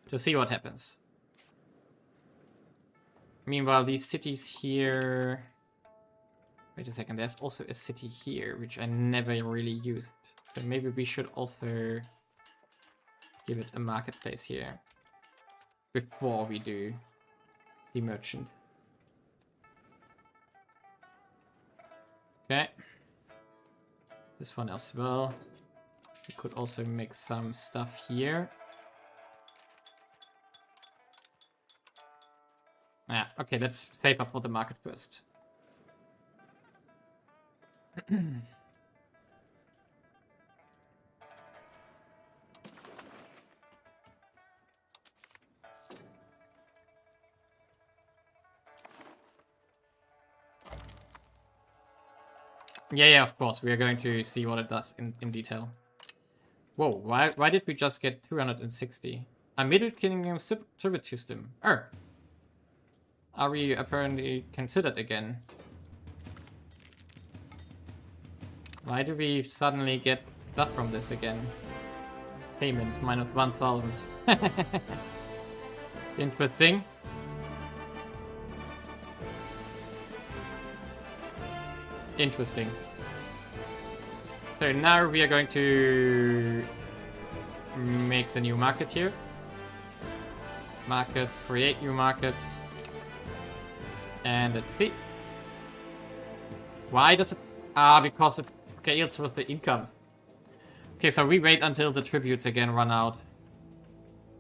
To see what happens. Meanwhile, these cities here... Wait a second, there's also a city here, which I never really used. So maybe we should also give it a marketplace here. Before we do the merchant. Okay. This one as well. We could also make some stuff here. Yeah, okay, let's save up for the market first. Yeah, of course. We are going to see what it does in detail. Whoa, why did we just get 260? A Middle Kingdom tribute system. Oh. Are we apparently considered again? Why do we suddenly get stuff from this again? Payment minus 1000. Interesting. Interesting. So now we are going to make the new market here. Markets, create new markets. And let's see. Why does it... Ah, because it scales with the income. Okay, so we wait until the tributes again run out.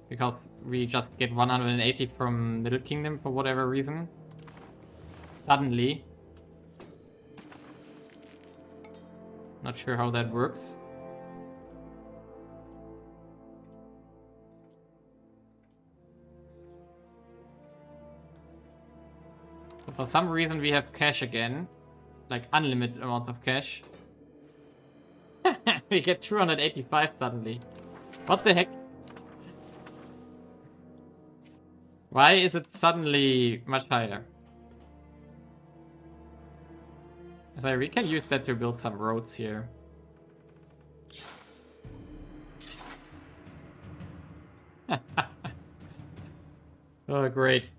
Because we just get 180 from Middle Kingdom for whatever reason. Suddenly. Not sure how that works. So for some reason we have cash again. Like unlimited amount of cash. We get 285 suddenly. What the heck? Why is it suddenly much higher? So we can use that to build some roads here. Oh, great.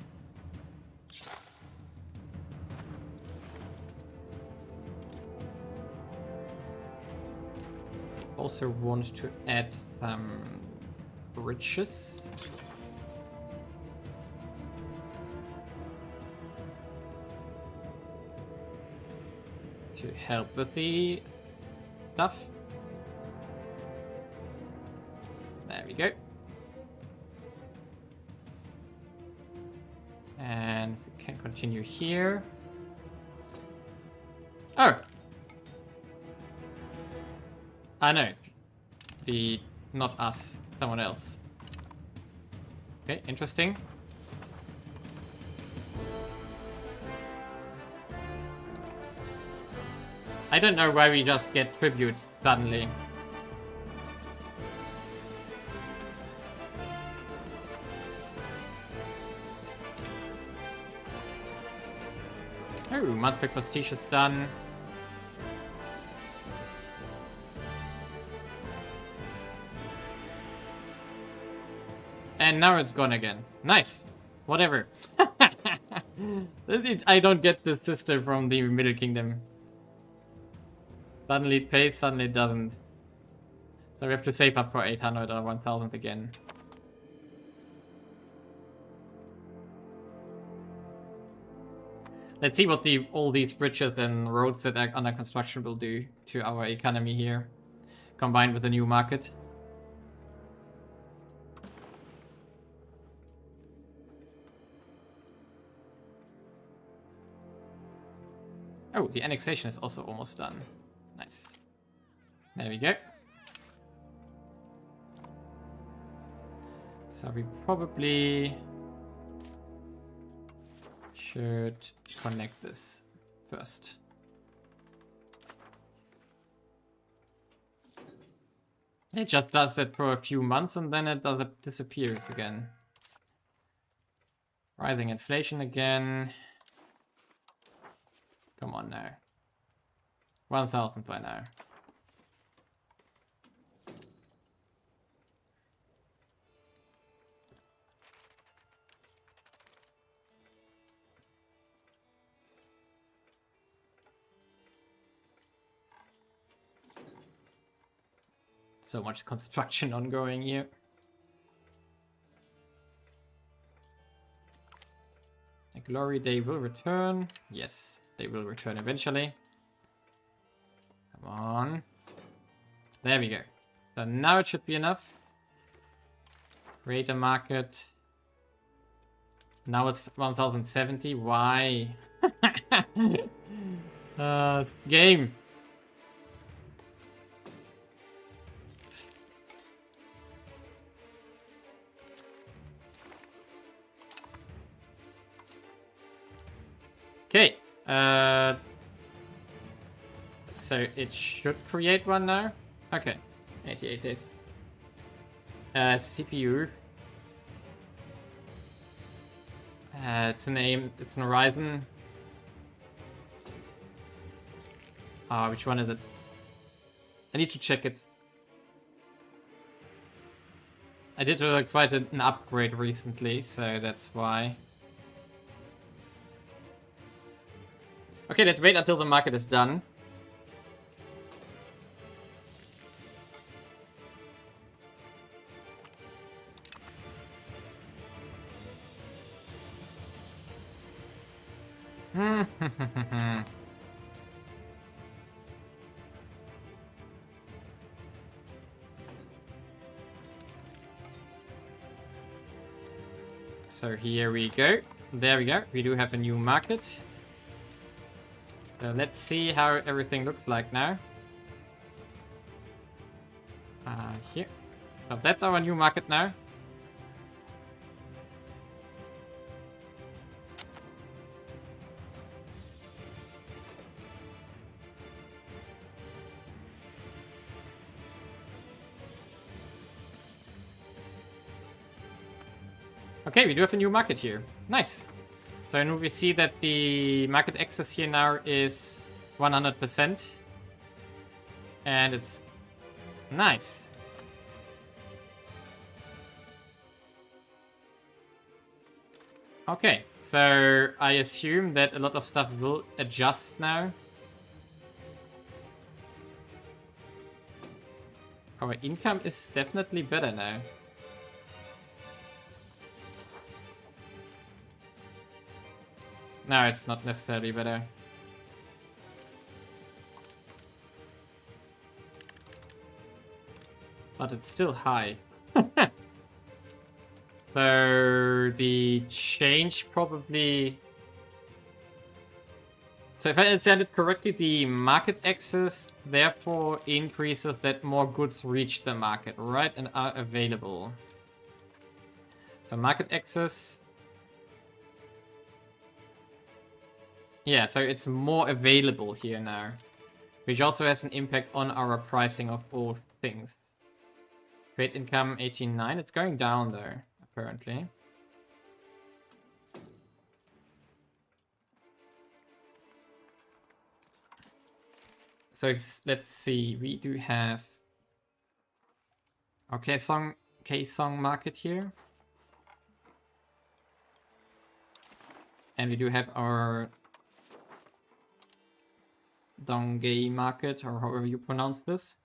Also want to add some bridges. To help with the stuff. There we go. And we can continue here. Oh! I know. Not us, someone else. Okay, interesting. I don't know why we just get tribute suddenly. Oh, monthly prestige is done. And now it's gone again. Nice. Whatever. I don't get this system from the Middle Kingdom. Suddenly it pays, suddenly it doesn't. So we have to save up for 800 or 1000 again. Let's see what all these bridges and roads that are under construction will do to our economy here, combined with the new market. Oh, the annexation is also almost done. Nice. There we go. So we probably should connect this first. It just does it for a few months and then it disappears again. Rising inflation again. Come on now. 1000 by now. So much construction ongoing here. A glory day will return. Yes, they will return eventually. Come on. There we go. So now it should be enough. Create a market. Now it's 1070. Why? Game. Okay, so it should create one now. Okay, 88 days. CPU. It's an it's an Horizon. Which one is it? I need to check it. I did quite an upgrade recently, so that's why. Okay, let's wait until the market is done. So here we go. There we go. We do have a new market. So let's see how everything looks like now. Here. So that's our new market now. Okay, we do have a new market here. Nice. So now we see that the market access here now is 100%. And it's nice. Okay, so I assume that a lot of stuff will adjust now. Our income is definitely better now. No, it's not necessarily better. But it's still high. So the change probably... So if I understand it correctly, the market access therefore increases that more goods reach the market, right? And are available. So market access... Yeah, so it's more available here now. Which also has an impact on our pricing of all things. Trade income 89. It's going down there, apparently. So let's see. We do have our K-Song market here. And we do have our Dongay market, or however you pronounce this.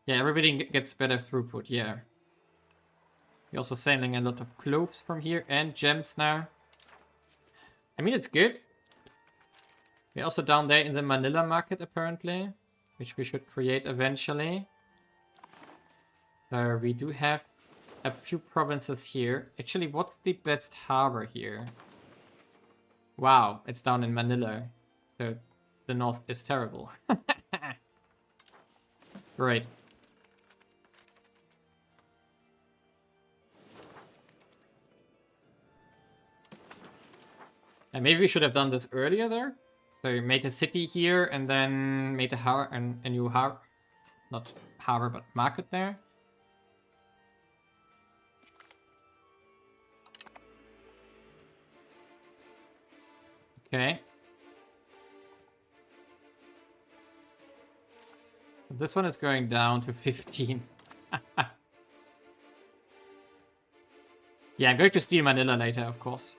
Yeah, everybody gets better throughput, yeah. We're also selling a lot of cloves from here and gems now. I mean, it's good. We're also down there in the Manila market, apparently, which we should create eventually. So we do have a few provinces here. Actually, what's the best harbor here? Wow, it's down in Manila. So the north is terrible. Great. And maybe we should have done this earlier there. So we made a city here and then made a harbor and a new harbor. Not harbor, but market there. Okay. This one is going down to 15. Yeah, I'm going to steal Manila later, of course.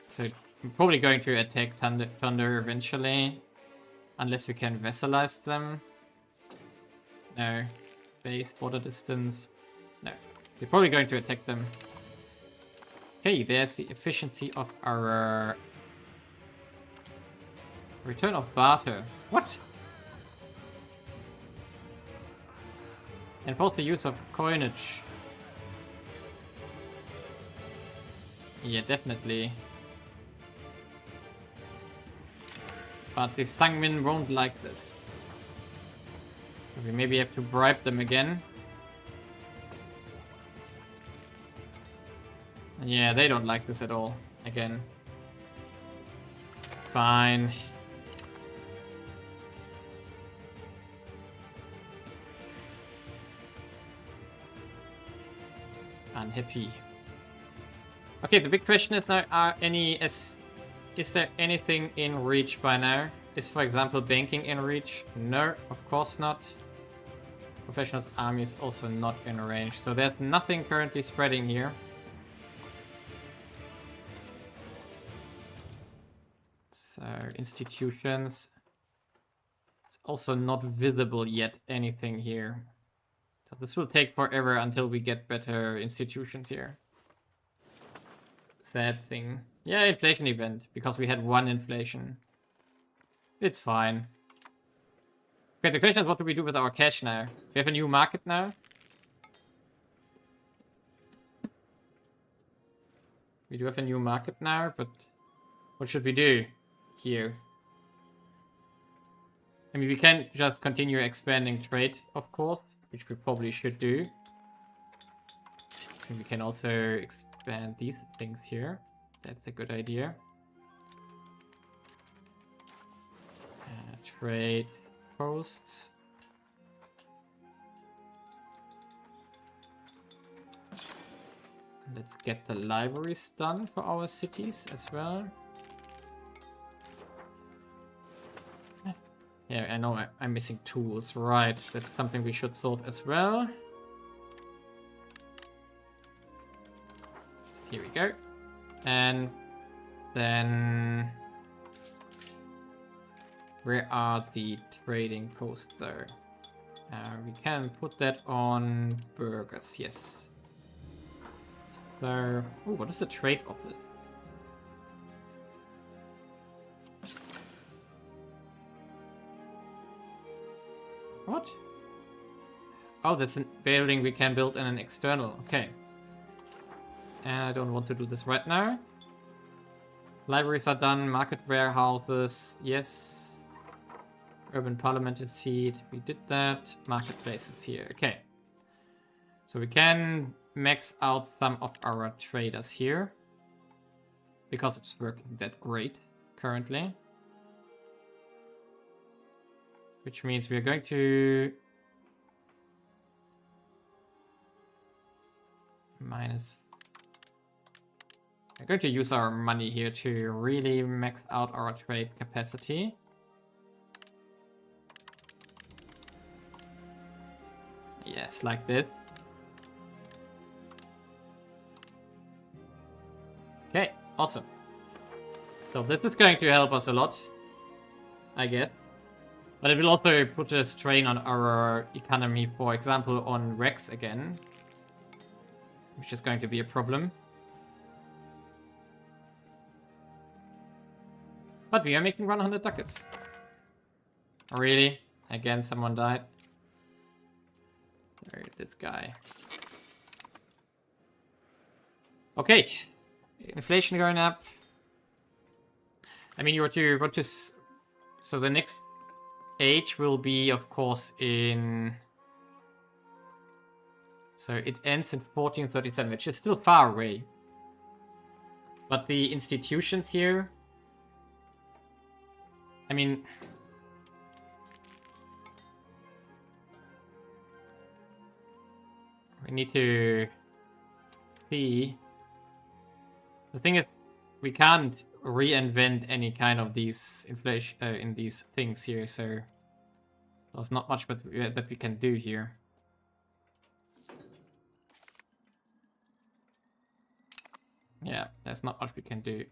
So I'm probably going to attack Thunder eventually. Unless we can vassalize them. No. Base, border distance. No. We're probably going to attack them. Okay, there's the efficiency of our... Return of barter. What? Enforce the use of coinage. Yeah, definitely. But the Sangmin won't like this. We maybe have to bribe them again. Yeah, they don't like this at all. Again. Fine. Unhappy. Okay, the big question is now, is there anything in reach by now? Is, for example, banking in reach? No, of course not. Professionals army is also not in range, so there's nothing currently spreading here. So, institutions. It's also not visible yet, anything here. So this will take forever until we get better institutions here. Sad thing. Yeah, inflation event, because we had one inflation. It's fine. Okay, the question is, what do we do with our cash now? We have a new market now. We do have a new market now, but what should we do here? I mean, we can just continue expanding trade, of course, which we probably should do. And we can also expand these things here. That's a good idea. Trade posts. Let's get the libraries done for our cities as well. Yeah, I know I'm missing tools, right? That's something we should sort as well. Here we go. And then... Where are the trading posts there? We can put that on burgers, yes. So... Oh, what is the trade office? Oh, that's a building we can build in an external. Okay. And I don't want to do this right now. Libraries are done. Market warehouses. Yes. Urban parliament is seat. We did that. Marketplaces here. Okay. So we can max out some of our traders here. Because it's working that great currently. Which means we are going to... minus... We're going to use our money here to really max out our trade capacity. Yes, like this. Okay, awesome. So this is going to help us a lot, I guess. But it will also put a strain on our economy, for example, on Rex again. Which is going to be a problem. But we are making 100 ducats. Really? Again, someone died. Where is this guy? Okay. Inflation going up. I mean, you want to... So the next age will be, of course, in... So it ends in 1437, which is still far away. But the institutions here... I mean... We need to see... The thing is, we can't reinvent any kind of these inflation in these things here, so there's not much that we can do here. Yeah, there's not much we can do.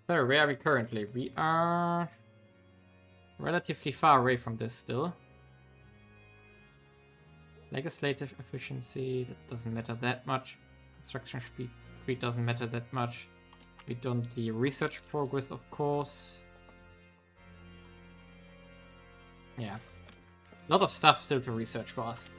So, where are we currently? We are relatively far away from this still. Legislative efficiency, that doesn't matter that much. Construction speed doesn't matter that much. We don't the research progress, of course. Yeah. A lot of stuff still to research for us.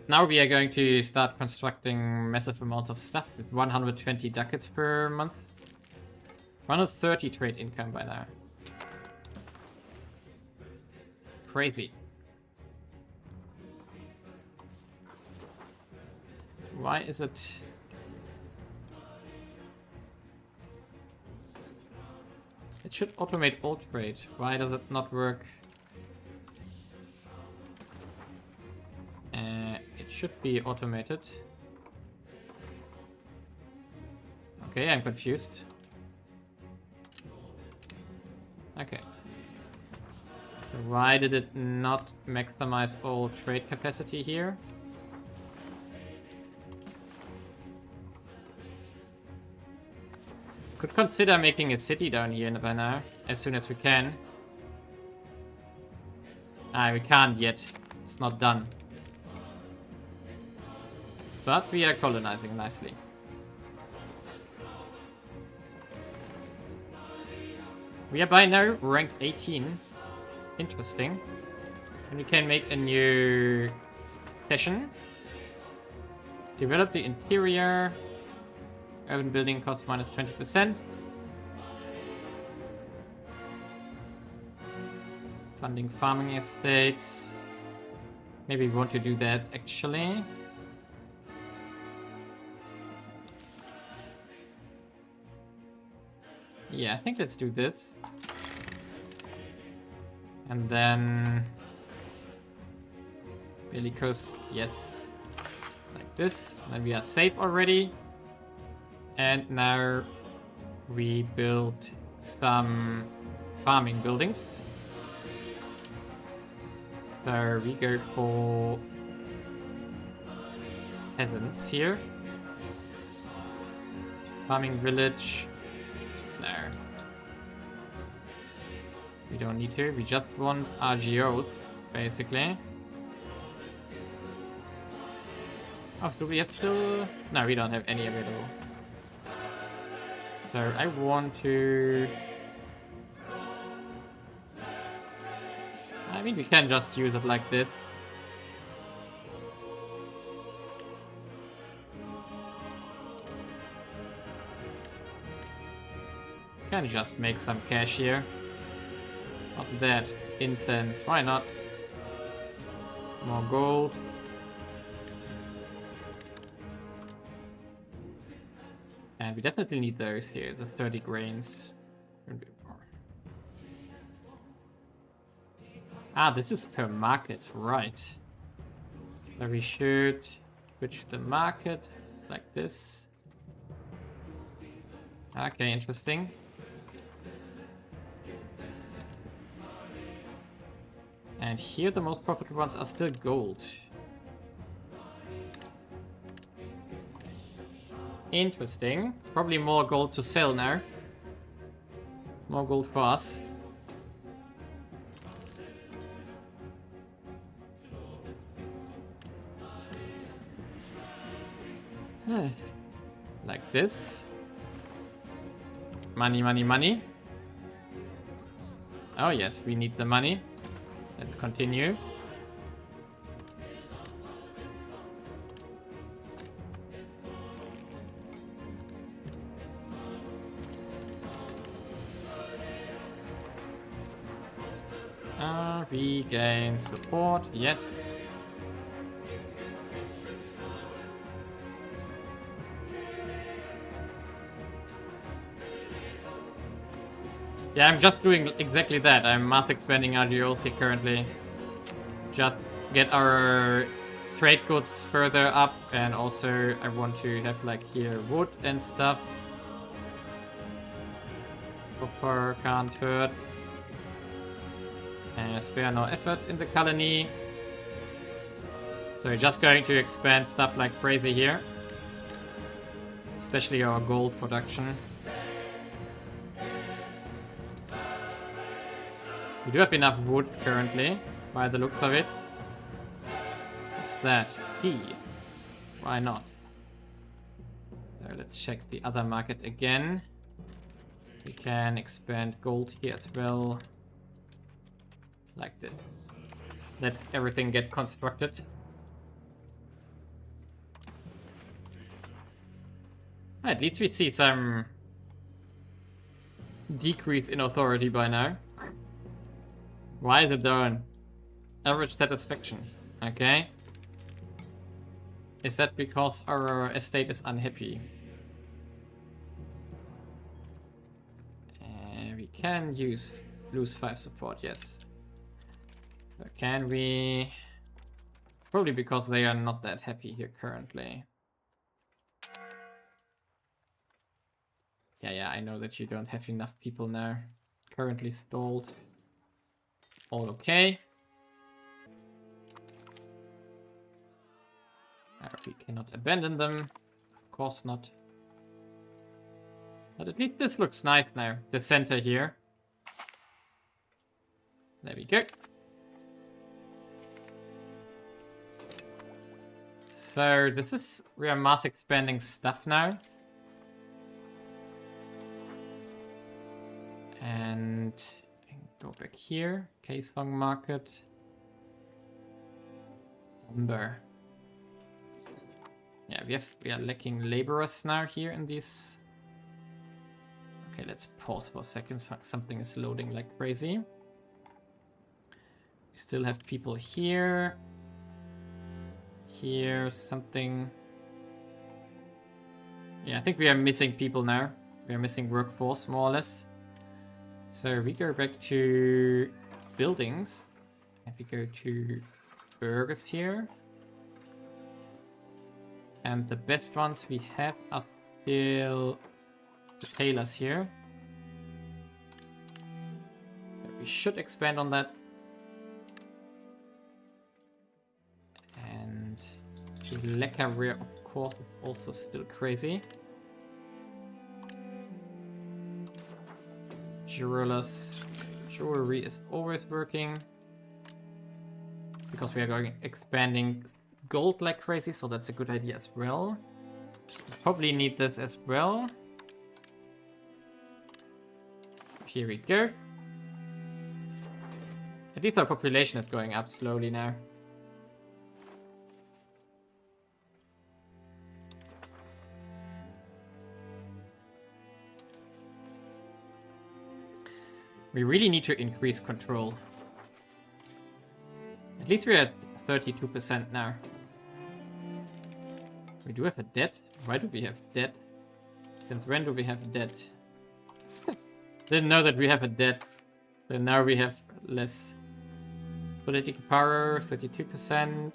Now we are going to start constructing massive amounts of stuff with 120 ducats per month. 130 trade income by now. Crazy. Why is it... It should automate all trade. Why does it not work? It should be automated. Okay, I'm confused. Okay. Why did it not maximize all trade capacity here? Could consider making a city down here by now, as soon as we can. Ah, we can't yet. It's not done. But we are colonizing nicely. We are by now rank 18. Interesting. And we can make a new session. Develop the interior. Urban building costs minus 20%. Funding farming estates. Maybe we want to do that actually. Yeah, I think let's do this. And then... Bellicose, yes. Like this. Then we are safe already. And now we build some farming buildings. So we go for peasants here. Farming village. No. We don't need to. We just want RGOs, basically. Oh, do we have still... No, we don't have any available. So I want to mean, we can just use it like this. Can just make some cash here. What's that? Incense. Why not? More gold. And we definitely need those here. The 30 grains. Ah, this is per market, right. So we should switch the market like this. Okay, interesting. And here the most profitable ones are still gold. Interesting. Probably more gold to sell now. More gold for us. Like this. Money, money, money. Oh yes, we need the money. Let's continue. Regain support, yes. Yeah, I'm just doing exactly that. I'm mass expanding our geology currently. Just get our trade goods further up, and also I want to have like here wood and stuff. Copper can't hurt. And spare no effort in the colony. So we're just going to expand stuff like crazy here. Especially our gold production. We do have enough wood currently, by the looks of it. What's that? Tea. Why not? So let's check the other market again. We can expand gold here as well. Like this. Let everything get constructed. At least we see some decrease in authority by now. Why is it down? Average satisfaction. Okay. Is that because our estate is unhappy? We can lose 5 support, yes. So can we? Probably because they are not that happy here currently. Yeah, I know that you don't have enough people now. Currently stalled. All okay. We cannot abandon them. Of course not. But at least this looks nice now. The center here. There we go. So this is, we are mass expanding stuff now. And go back here. Case-hung market. Lumber. Yeah, we are lacking laborers now here in these. Okay, let's pause for a second. Something is loading like crazy. We still have people here. Here, something. Yeah, I think we are missing people now. We are missing workforce, more or less. So we go back to buildings. And we go to burgers here. And the best ones we have are still the tailors here. We should expand on that. And the lacquer ware, of course, is also still crazy. Jewelry is always working. Because we are going expanding gold like crazy, so that's a good idea as well. Probably need this as well. Here we go. At least our population is going up slowly now. We really need to increase control. At least we're at 32% now. We do have a debt. Why do we have debt? Since when do we have debt? Didn't know that we have a debt. So now we have less political power, 32%.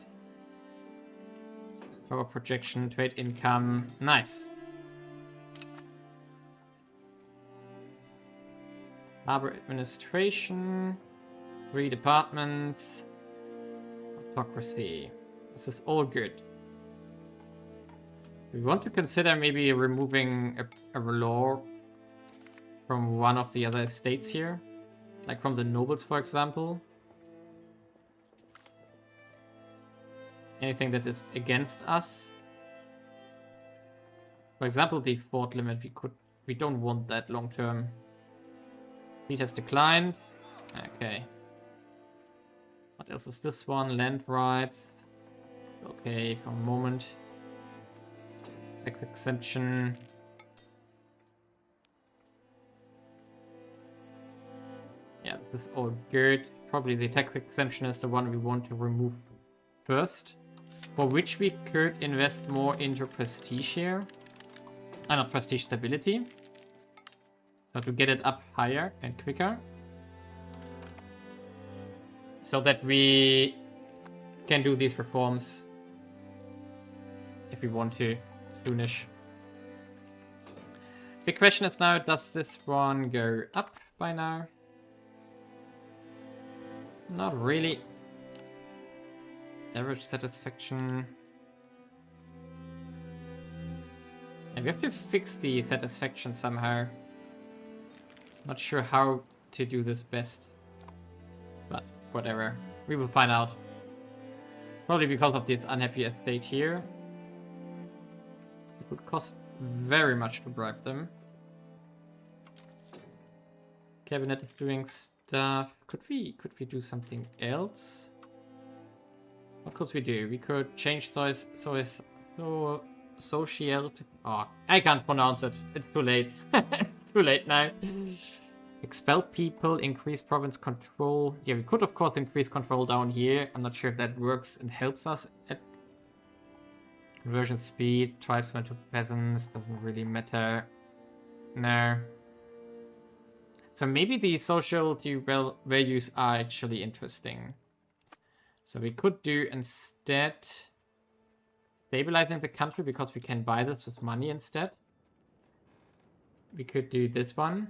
Power projection, trade income. Nice. Harbor administration. 3 departments. Autocracy. This is all good. So we want to consider maybe removing a law from one of the other states here. Like from the nobles, for example. Anything that is against us. For example, the fort limit, we don't want that long term. Fleet has declined. Okay. What else is this one? Land rights. Okay, for a moment. Tax exemption. Yeah, this is all good. Probably the tax exemption is the one we want to remove first. For which we could invest more into prestige here. Not prestige, stability. So to get it up higher and quicker. So that we can do these reforms if we want to soonish. Big question is now, does this one go up by now? Not really. Average satisfaction. And we have to fix the satisfaction somehow. Not sure how to do this best. But whatever. We will find out. Probably because of this unhappy estate here. It would cost very much to bribe them. Cabinet is doing stuff. Could we do something else? What could we do? We could change social. Oh, I can't pronounce it. It's too late. It's too late now. Expel people, increase province control. Yeah, we could of course increase control down here. I'm not sure if that works and helps us at conversion speed. Tribesmen to peasants doesn't really matter. No. So maybe the social values are actually interesting. So we could do instead stabilizing the country because we can buy this with money instead. We could do this one.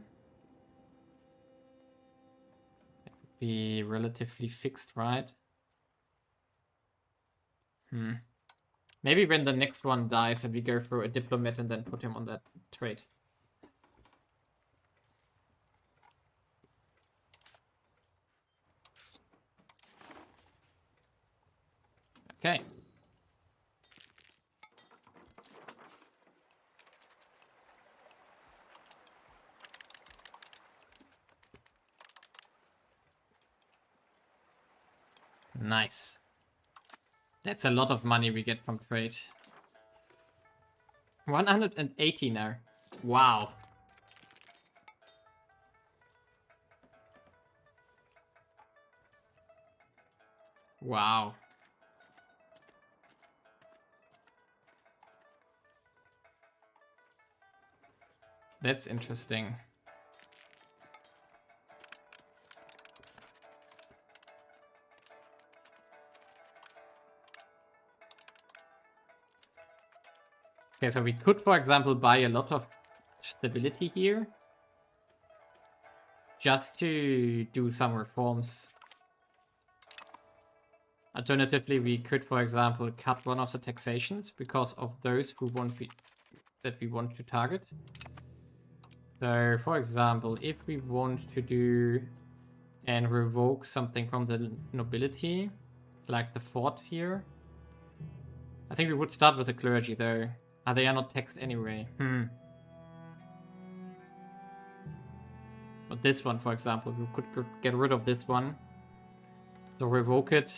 It would be relatively fixed, right? Maybe when the next one dies and we go for a diplomat and then put him on that trade. Okay. Nice. That's a lot of money we get from trade. 180 now. Wow. Wow. That's interesting. Okay, so we could, for example, buy a lot of stability here. Just to do some reforms. Alternatively, we could, for example, cut one of the taxations because of those who that we want to target. So, for example, if we want to do and revoke something from the nobility, like the fort here, I think we would start with the clergy, though. They are not taxed anyway. But this one, for example, we could get rid of this one. So revoke it.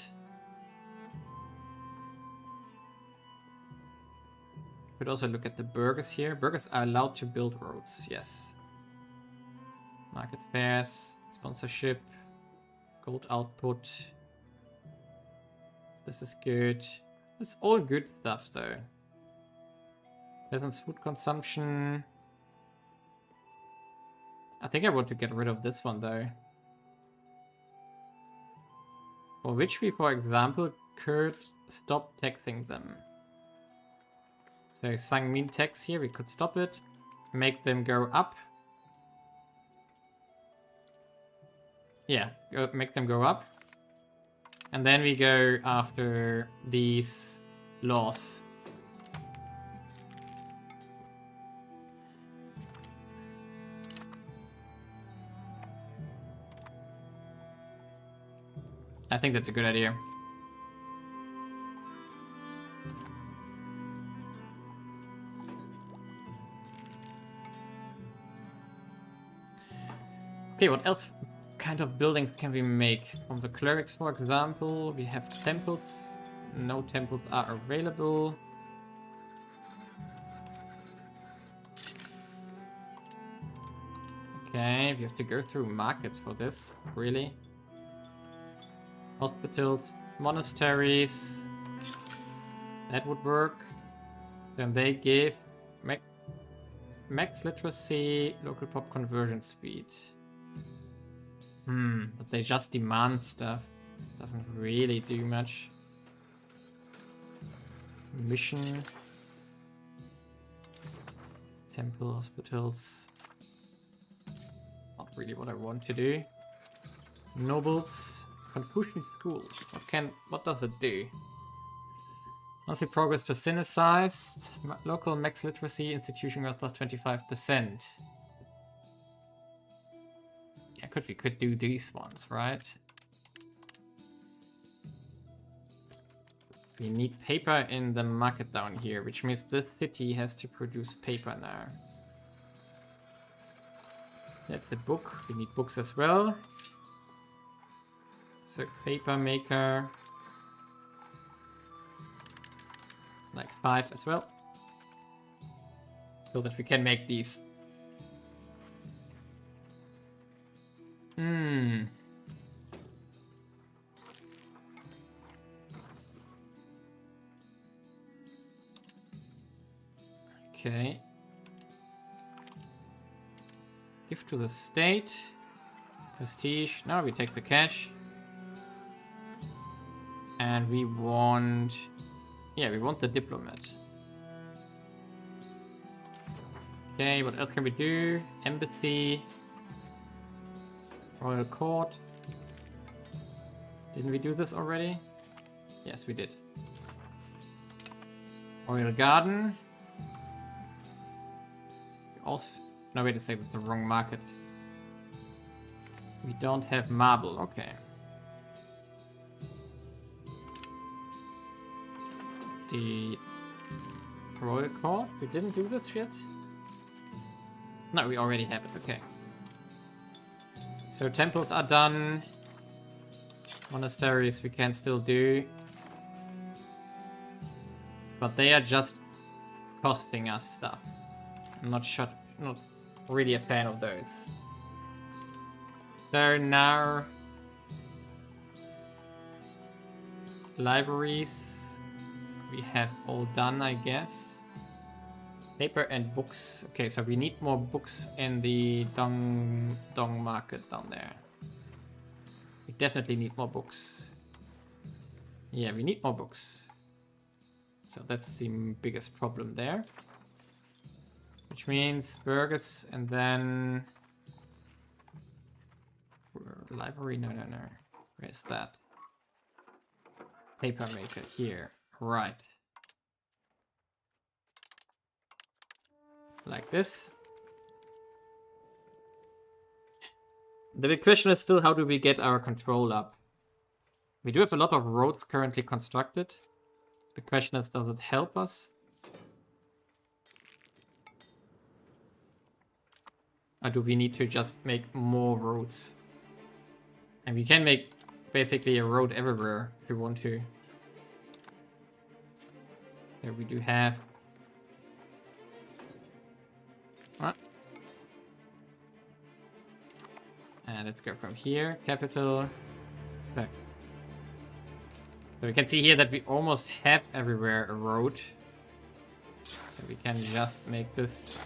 Could also look at the burghers here. Burghers are allowed to build roads, yes. Market fairs, sponsorship, gold output. This is good. It's all good stuff though. Peasants' food consumption. I think I want to get rid of this one though. For which we, for example, could stop taxing them. So Sangmin tax here, we could stop it. Make them go up. Yeah, make them go up. And then we go after these laws. I think that's a good idea. Okay, what else kind of buildings can we make? From the clerics, for example, we have temples. No temples are available. Okay, we have to go through markets for this, really. Hospitals, monasteries. That would work. Then they give max literacy, local pop conversion speed. But they just demand stuff. Doesn't really do much. Mission. Temple, hospitals. Not really what I want to do. Nobles. Confucian school. What does it do? Monthly progress to synicized. Local max literacy, institution growth plus 25%. Yeah, we could do these ones, right? We need paper in the market down here, which means this city has to produce paper now. That's a book. We need books as well. So paper maker. Like 5 as well. So that we can make these. Okay. Give to the state. Prestige. Now we take the cash. And we want... Yeah, we want the diplomat. Okay, what else can we do? Embassy. Royal court. Didn't we do this already? Yes, we did. Royal garden. Also... No, wait a second, the wrong market. We don't have marble, okay. The royal court? We didn't do this yet? No, we already have it, okay. So temples are done. Monasteries we can still do. But they are just costing us stuff. I'm not really a fan of those. So now... Libraries. We have all done, I guess. Paper and books. Okay, so we need more books in the Dong market down there. We definitely need more books. Yeah, we need more books. So that's the biggest problem there. Which means burgers and then... Library? No. Where's that? Paper maker here. Right. Like this. The big question is still, how do we get our control up? We do have a lot of roads currently constructed. The question is, does it help us? Or do we need to just make more roads? And we can make basically a road everywhere if you want to. There we do have. What? And let's go from here. Capital. Back. So we can see here that we almost have everywhere a road. So we can just make this.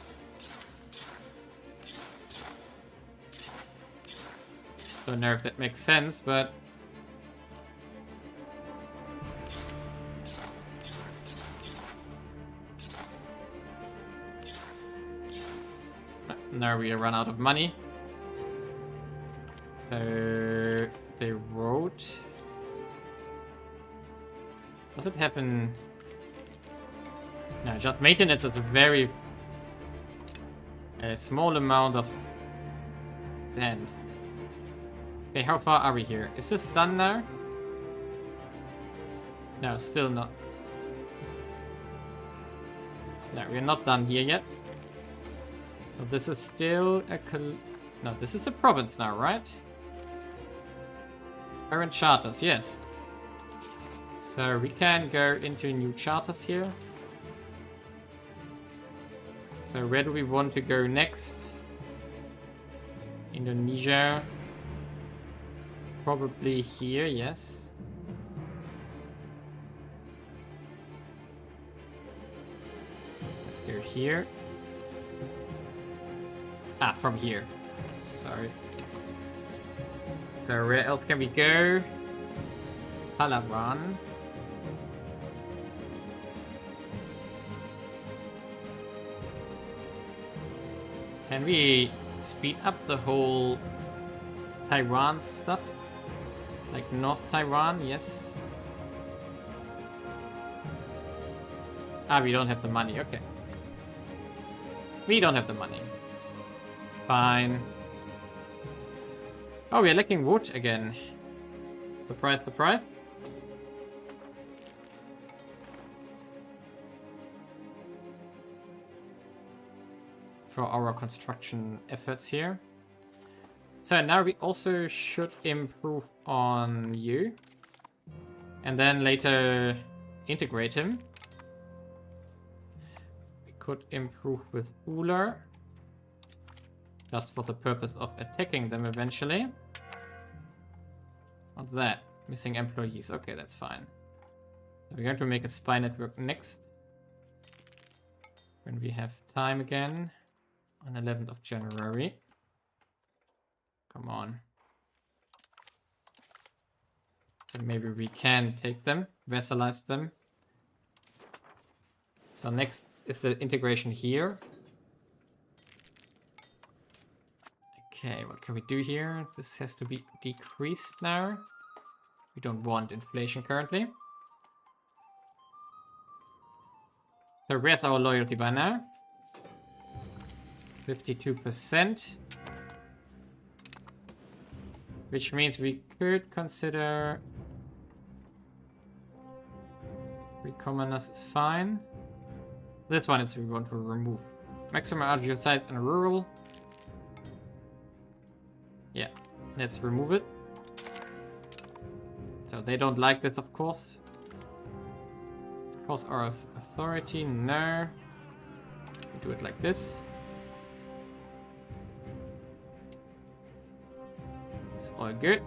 Don't know if that makes sense, but now we run out of money. So the road. Does it happen? No, just maintenance is a very small amount of sand. Okay, how far are we here? Is this done now? No, still not. No, we're not done here yet. So this is still a no, this is a province now, right? Current charters, yes. So we can go into new charters here. So where do we want to go next? Indonesia. Probably here, yes. Let's go here. Ah, from here. Sorry. So where else can we go? Palawan. Can we speed up the whole Taiwan stuff? Like North Taiwan, yes. Ah, we don't have the money, okay. We don't have the money. Fine. Oh, we are lacking wood again. Surprise, surprise. For our construction efforts here. So now we also should improve on you. And then later integrate him. We could improve with Uller. Just for the purpose of attacking them eventually. What's that? Missing employees. Okay, that's fine. So we're going to make a spy network next. When we have time again. On 11th of January. Come on. So maybe we can take them, vassalize them. So next is the integration here. Okay, what can we do here? This has to be decreased now. We don't want inflation currently. So where's our loyalty by now? 52%. Which means we could consider... Recommoners is fine. This one is we want to remove. Maximum RGO sites and rural. Yeah, let's remove it. So they don't like this, of course. Force our authority, no. We do it like this. It's all good.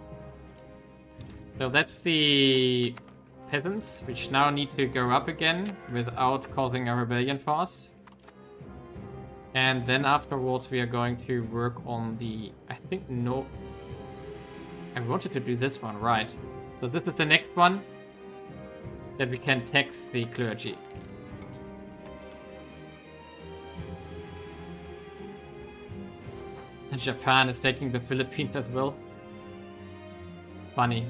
So that's the peasants, which now need to go up again without causing a rebellion for us. And then afterwards we are going to work on the... I think no... I wanted to do this one, right. So this is the next one. That we can tax the clergy. And Japan is taking the Philippines as well. Funny.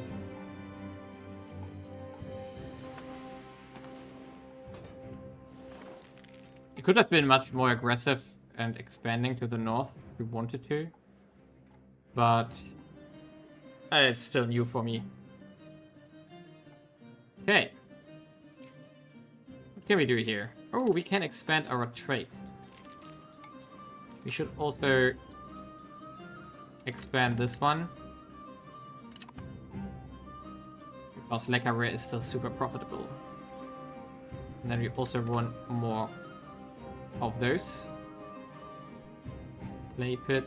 It could have been much more aggressive and expanding to the north if we wanted to. But it's still new for me. Okay. What can we do here? Oh, we can expand our trade. We should also expand this one. Because lacquer ware is still super profitable. And then we also want more of those. Clay pit.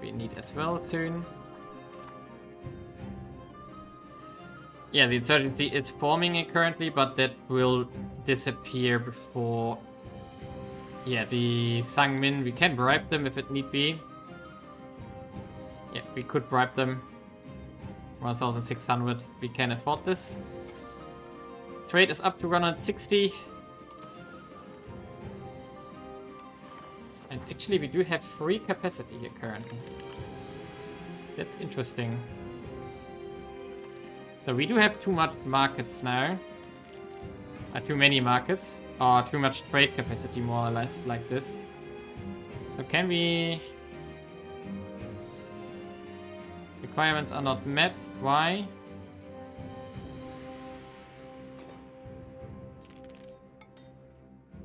We need as well soon. Yeah, the insurgency is forming it currently, but that will disappear before... Yeah, the Sangmin, we can bribe them if it need be. Yeah, we could bribe them. 1,600, we can afford this. Trade is up to 160. And actually we do have free capacity here currently. That's interesting. So we do have too much markets now. Too many markets. Or too much trade capacity, more or less, like this. So can we... Requirements are not met. Why?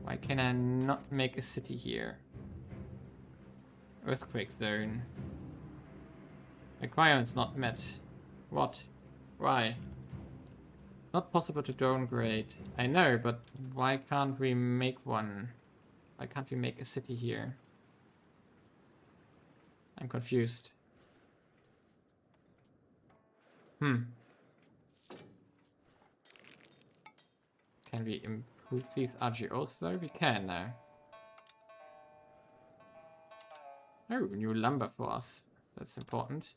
Why can I not make a city here? Earthquake zone. Requirements not met. What? Why? Not possible to downgrade. I know, but why can't we make one? Why can't we make a city here? I'm confused. Can we improve these RGOs though? We can now. Oh, new lumber for us. That's important.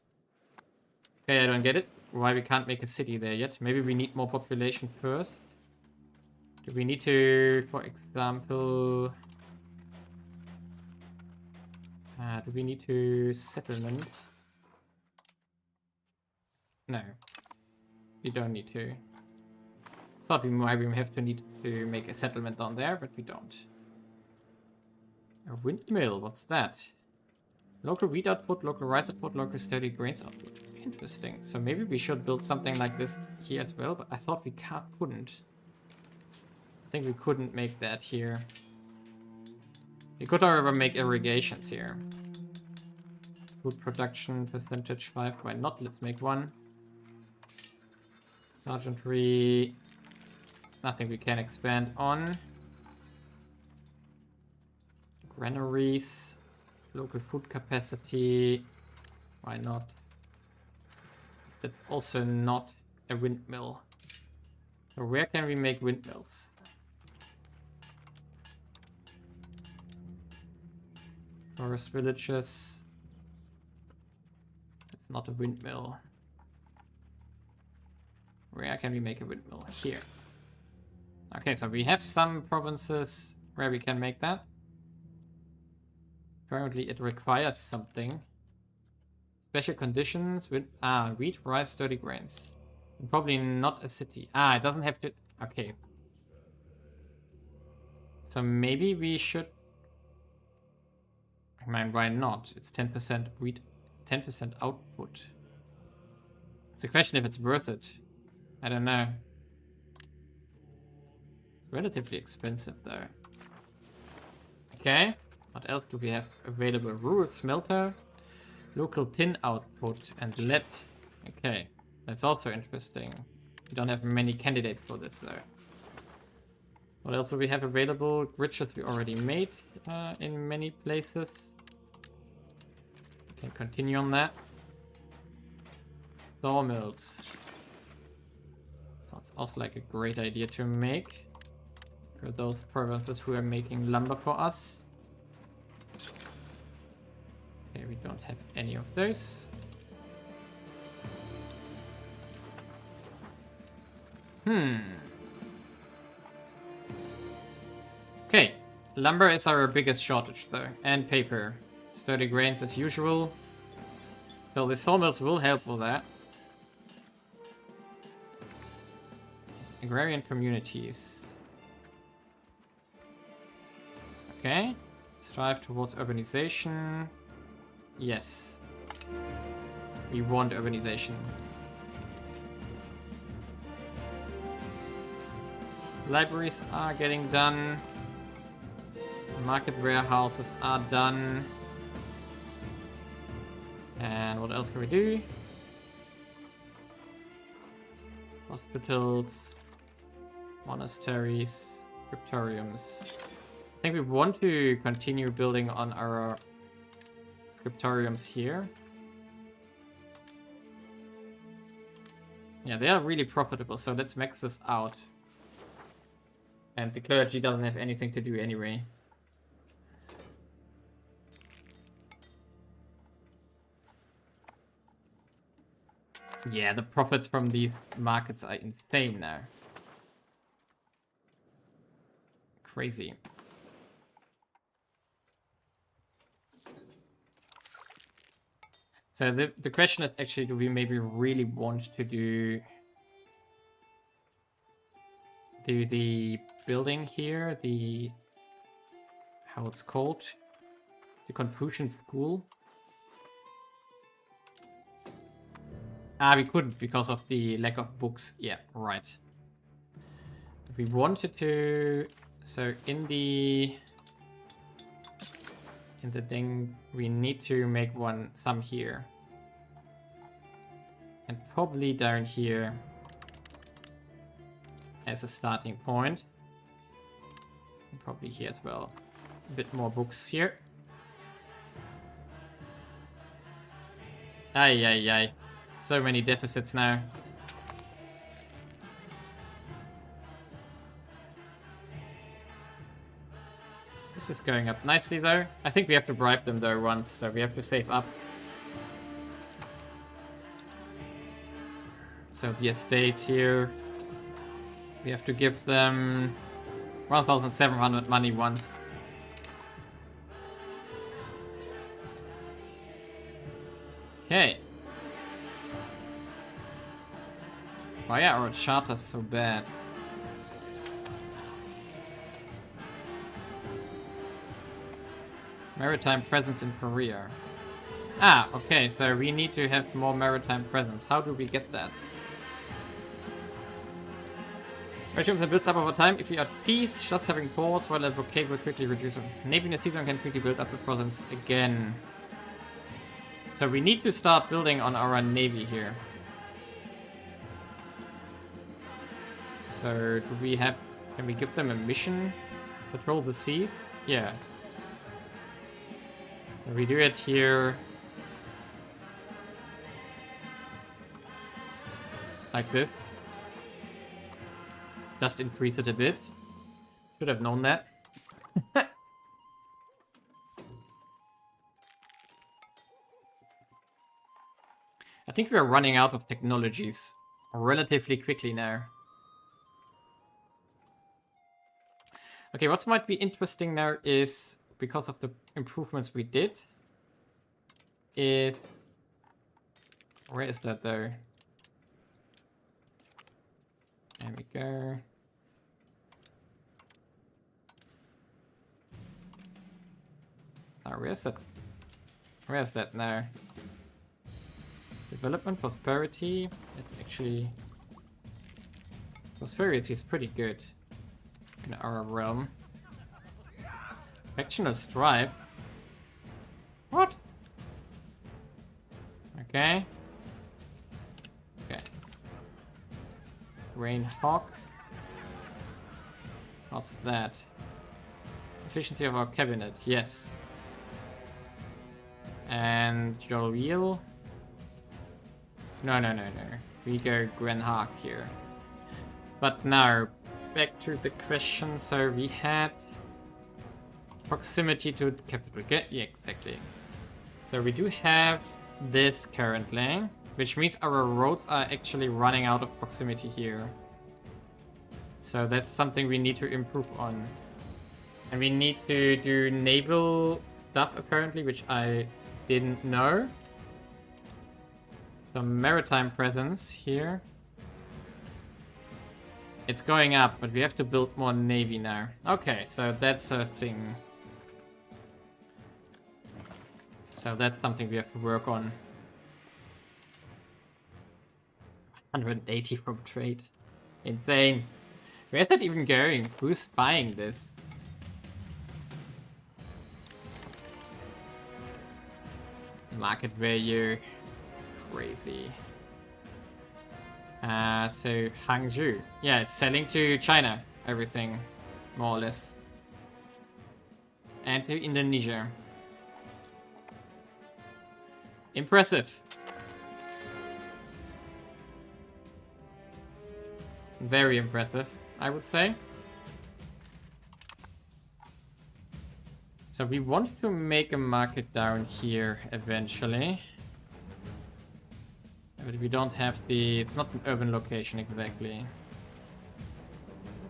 Okay, I don't get it. Why we can't make a city there yet. Maybe we need more population first. Do we need to, for example... do we need to settlement? No. We don't need to. Thought we might have to need to make a settlement down there, but we don't. A windmill, what's that? Local wheat output, local rice output, local sturdy grains output. Interesting. So maybe we should build something like this here as well, but I thought we couldn't. I think we couldn't make that here. We could, however, make irrigations here. Food production percentage 5. Why not? Let's make one. Sergeantry. Nothing we can expand on. Granaries. Local food capacity. Why not? That's also not a windmill. So where can we make windmills? Forest villages. It's not a windmill. Where can we make a windmill? Here. Okay, so we have some provinces where we can make that. Apparently it requires something. Special conditions with wheat, rice, sturdy grains. And probably not a city. It doesn't have to. Okay. So maybe we should. I mean, why not? It's 10% wheat, 10% output. It's a question if it's worth it. I don't know. It's relatively expensive though. Okay. What else do we have available? Rural smelter. Local tin output and lead. Okay, that's also interesting. We don't have many candidates for this though. What else do we have available? Bridges we already made in many places. We can continue on that. Sawmills. Sounds also like a great idea to make for those provinces who are making lumber for us. Okay, we don't have any of those. Okay, lumber is our biggest shortage though, and paper. Sturdy grains as usual. So the sawmills will help with that. Agrarian communities. Okay. Strive towards urbanization. Yes. We want urbanization. Libraries are getting done. Market warehouses are done. And what else can we do? Hospitals, monasteries, scriptoriums. I think we want to continue building on our scriptoriums here. Yeah, they are really profitable, so let's max this out. And the clergy doesn't have anything to do anyway. Yeah, the profits from these markets are insane now. Crazy. So the question is actually, do we maybe really want to do the building here, how it's called, the Confucian School? Ah, we couldn't because of the lack of books. Yeah, right. If we wanted to, so in the thing, we need to make some here. And probably down here as a starting point. And probably here as well. A bit more books here. Ay, ay, ay. So many deficits now. This is going up nicely though. I think we have to bribe them though once, so we have to save up. So the estates here, we have to give them 1,700 money once. Okay. Why are our charters so bad? Maritime presence in Korea. Ah, okay, so we need to have more maritime presence. How do we get that? Regime builds up over time. If you are at peace, just having ports while at blockade will quickly reduce. Navy in the season can quickly build up the presence again. So we need to start building on our navy here. So do we have... Can we give them a mission? Patrol the sea? Yeah. So we do it here. Like this. Just increase it a bit. Should have known that. I think we are running out of technologies relatively quickly now. Okay, what might be interesting now is, because of the improvements we did, is... Where is that though? There we go. Oh, where's that? Where's that now? Development, prosperity. It's actually... Prosperity is pretty good in our realm. Factional strife. What? Okay. Okay. Rain Hawk. What's that? Efficiency of our cabinet. Yes. And your wheel. No. We go Grand Hawk here. But now, back to the question. So we had proximity to the capital. Yeah, exactly. So we do have this currently, which means our roads are actually running out of proximity here. So that's something we need to improve on. And we need to do naval stuff apparently, which I didn't know. Some maritime presence here. It's going up, but we have to build more navy now. Okay, so that's a thing. So that's something we have to work on. 180 from trade. Insane. Where's that even going? Who's buying this? Market value. Crazy. So Hangzhou. Yeah, it's selling to China. Everything, more or less. And to Indonesia. Impressive. Very impressive, I would say. So we want to make a market down here eventually. But we don't have the... It's not an urban location exactly.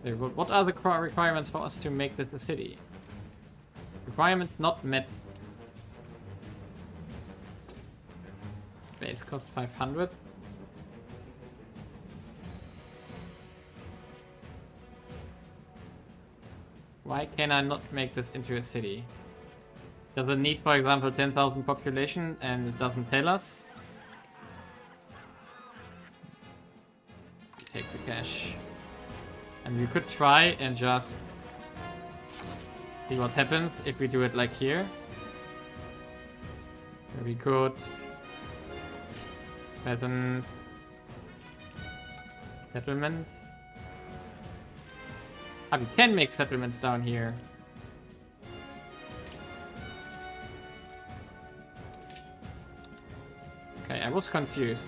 So what are the requirements for us to make this a city? Requirements not met. Base cost 500. Why can I not make this into a city? Does it need, for example, 10,000 population and it doesn't tell us? Take the cash. And we could try and just see what happens if we do it like here. We could peasant settlement. Ah, we can make settlements down here. Okay, I was confused.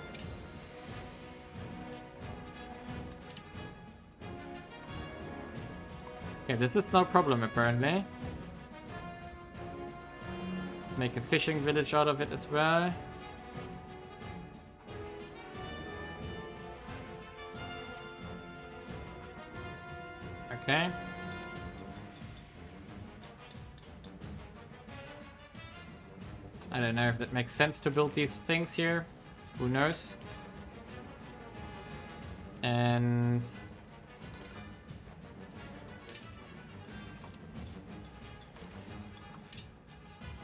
Okay, this is no problem apparently. Make a fishing village out of it as well. Okay. I don't know if that makes sense to build these things here. Who knows? And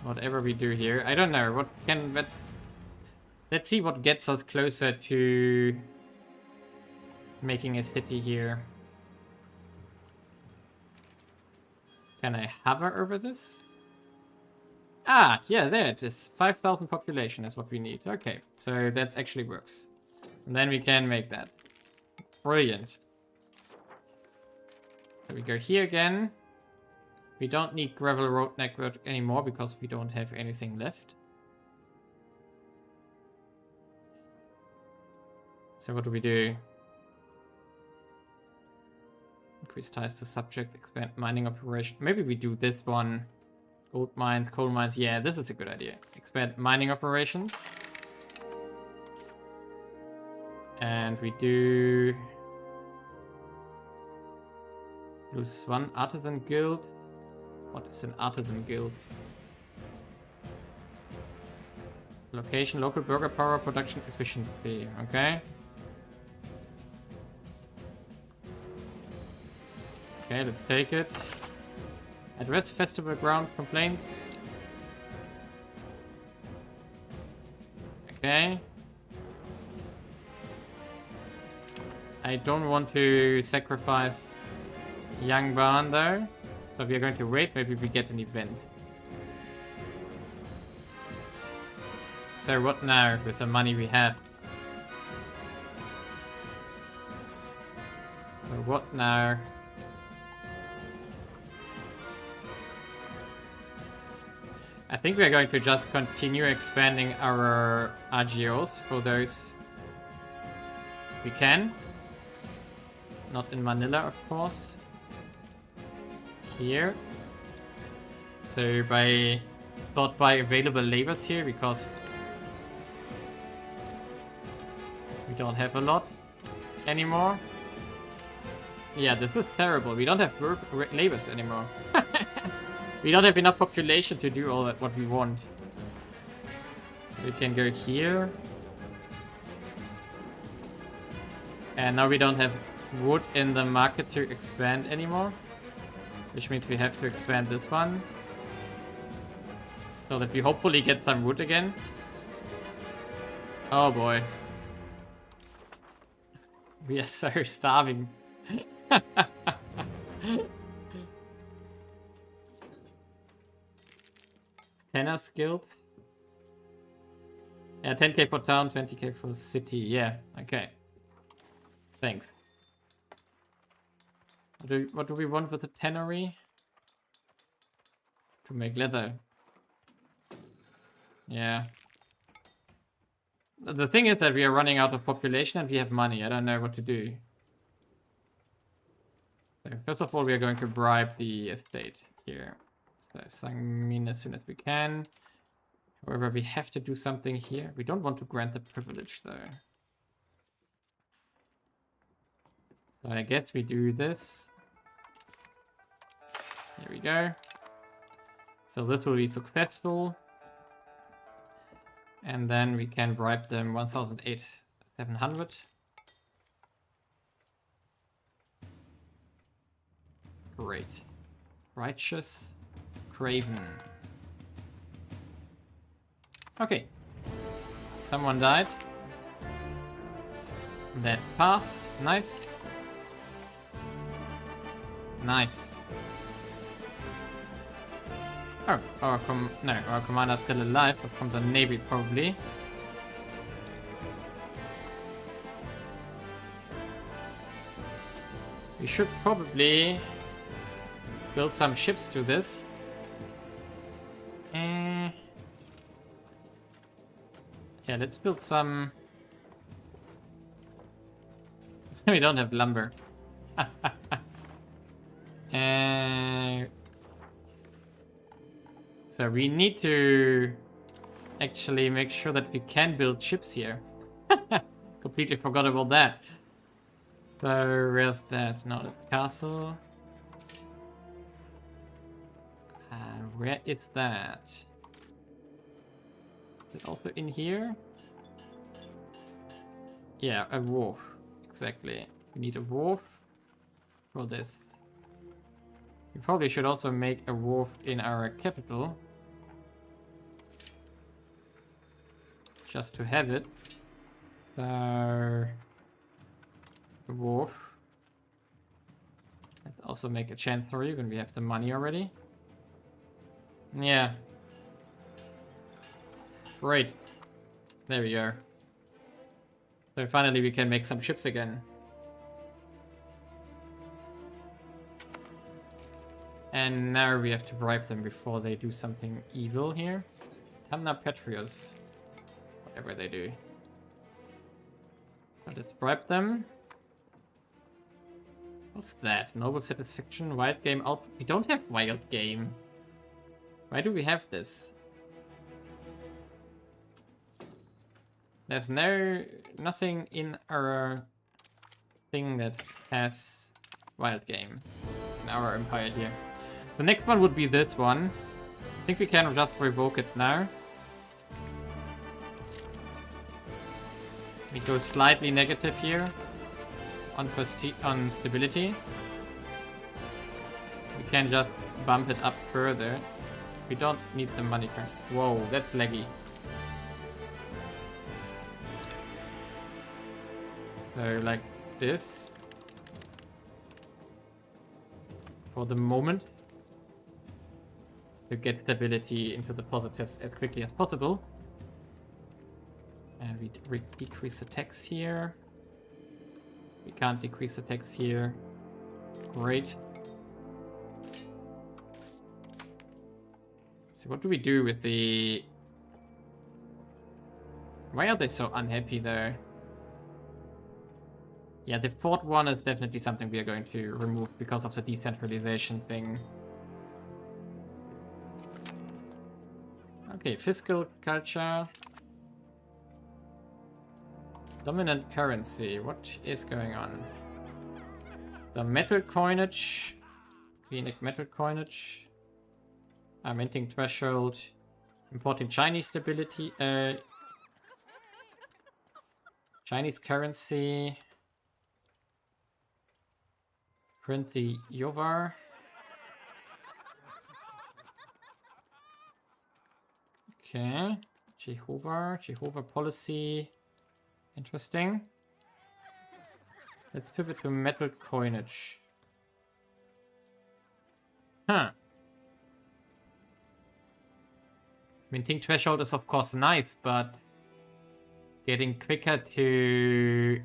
whatever we do here, I don't know what can, but let's see what gets us closer to making a city here. Can I hover over this? Ah, yeah, there it is. 5,000 population is what we need. Okay, so that actually works. And then we can make that. Brilliant. So we go here again. We don't need gravel road network anymore because we don't have anything left. So what do we do? Increase ties to subject, expand mining operation. Maybe we do this one. Gold mines, coal mines. Yeah, this is a good idea. Expand mining operations. And we do... lose one artisan guild. What is an artisan guild? Location, local burger power, production efficiency. Okay. Okay, let's take it. Address festival ground complaints. Okay. I don't want to sacrifice Young Barn though. So we are going to wait, maybe we get an event. So what now with the money we have? So what now? I think we are going to just continue expanding our RGOs for those we can. Not in Manila, of course. Here. So by available labors here, because we don't have a lot anymore. Yeah, this is terrible. We don't have labors anymore. We don't have enough population to do all that what we want. We can go here. And now we don't have wood in the market to expand anymore. Which means we have to expand this one. So that we hopefully get some wood again. Oh boy. We are so starving. Tennis Guild. Yeah, 10k for town, 20k for city. Yeah, okay. Thanks. What do we want with the tannery? To make leather. Yeah. The thing is that we are running out of population and we have money. I don't know what to do. So first of all, we are going to bribe the estate here. So Sangmin as soon as we can. However, we have to do something here. We don't want to grant the privilege though. So I guess we do this. Here we go. So this will be successful. And then we can bribe them 1,700. Great. Righteous. Craven. Okay. Someone died. That passed. Nice. Nice. Oh, our commander's still alive, but from the navy probably. We should probably build some ships to this. Yeah, let's build some. We don't have lumber. So we need to actually make sure that we can build ships here. Completely forgot about that. So where's that? No, that's castle. Where is that? Is it also in here? Yeah, a wharf. Exactly. We need a wharf for this. We probably should also make a wharf in our capital. Just to have it. So, a wharf. Let's also make a chancery when we have the money already. Yeah. Great. There we go. So finally we can make some ships again. And now we have to bribe them before they do something evil here. Tamna Petrius. Whatever they do. But let's bribe them. What's that? Noble satisfaction, wild game out. We don't have wild game. Why do we have this? There's nothing in our thing that has wild game in our empire here. So next one would be this one. I think we can just revoke it now. We go slightly negative here on stability. We can just bump it up further. We don't need the money current. Whoa, that's laggy. So like this. For the moment. To get stability into the positives as quickly as possible. And we decrease the tax here. We can't decrease the tax here. Great. So what do we do with the... Why are they so unhappy though? Yeah, the fourth one is definitely something we are going to remove because of the decentralization thing. Okay, fiscal culture. Dominant currency. What is going on? The metal coinage. Phoenix metal coinage. Minting threshold. Importing Chinese stability. Chinese currency. Print the Yovar. Okay. Jehovah policy. Interesting. Let's pivot to metal coinage. Huh. Minting threshold is of course nice, but getting quicker to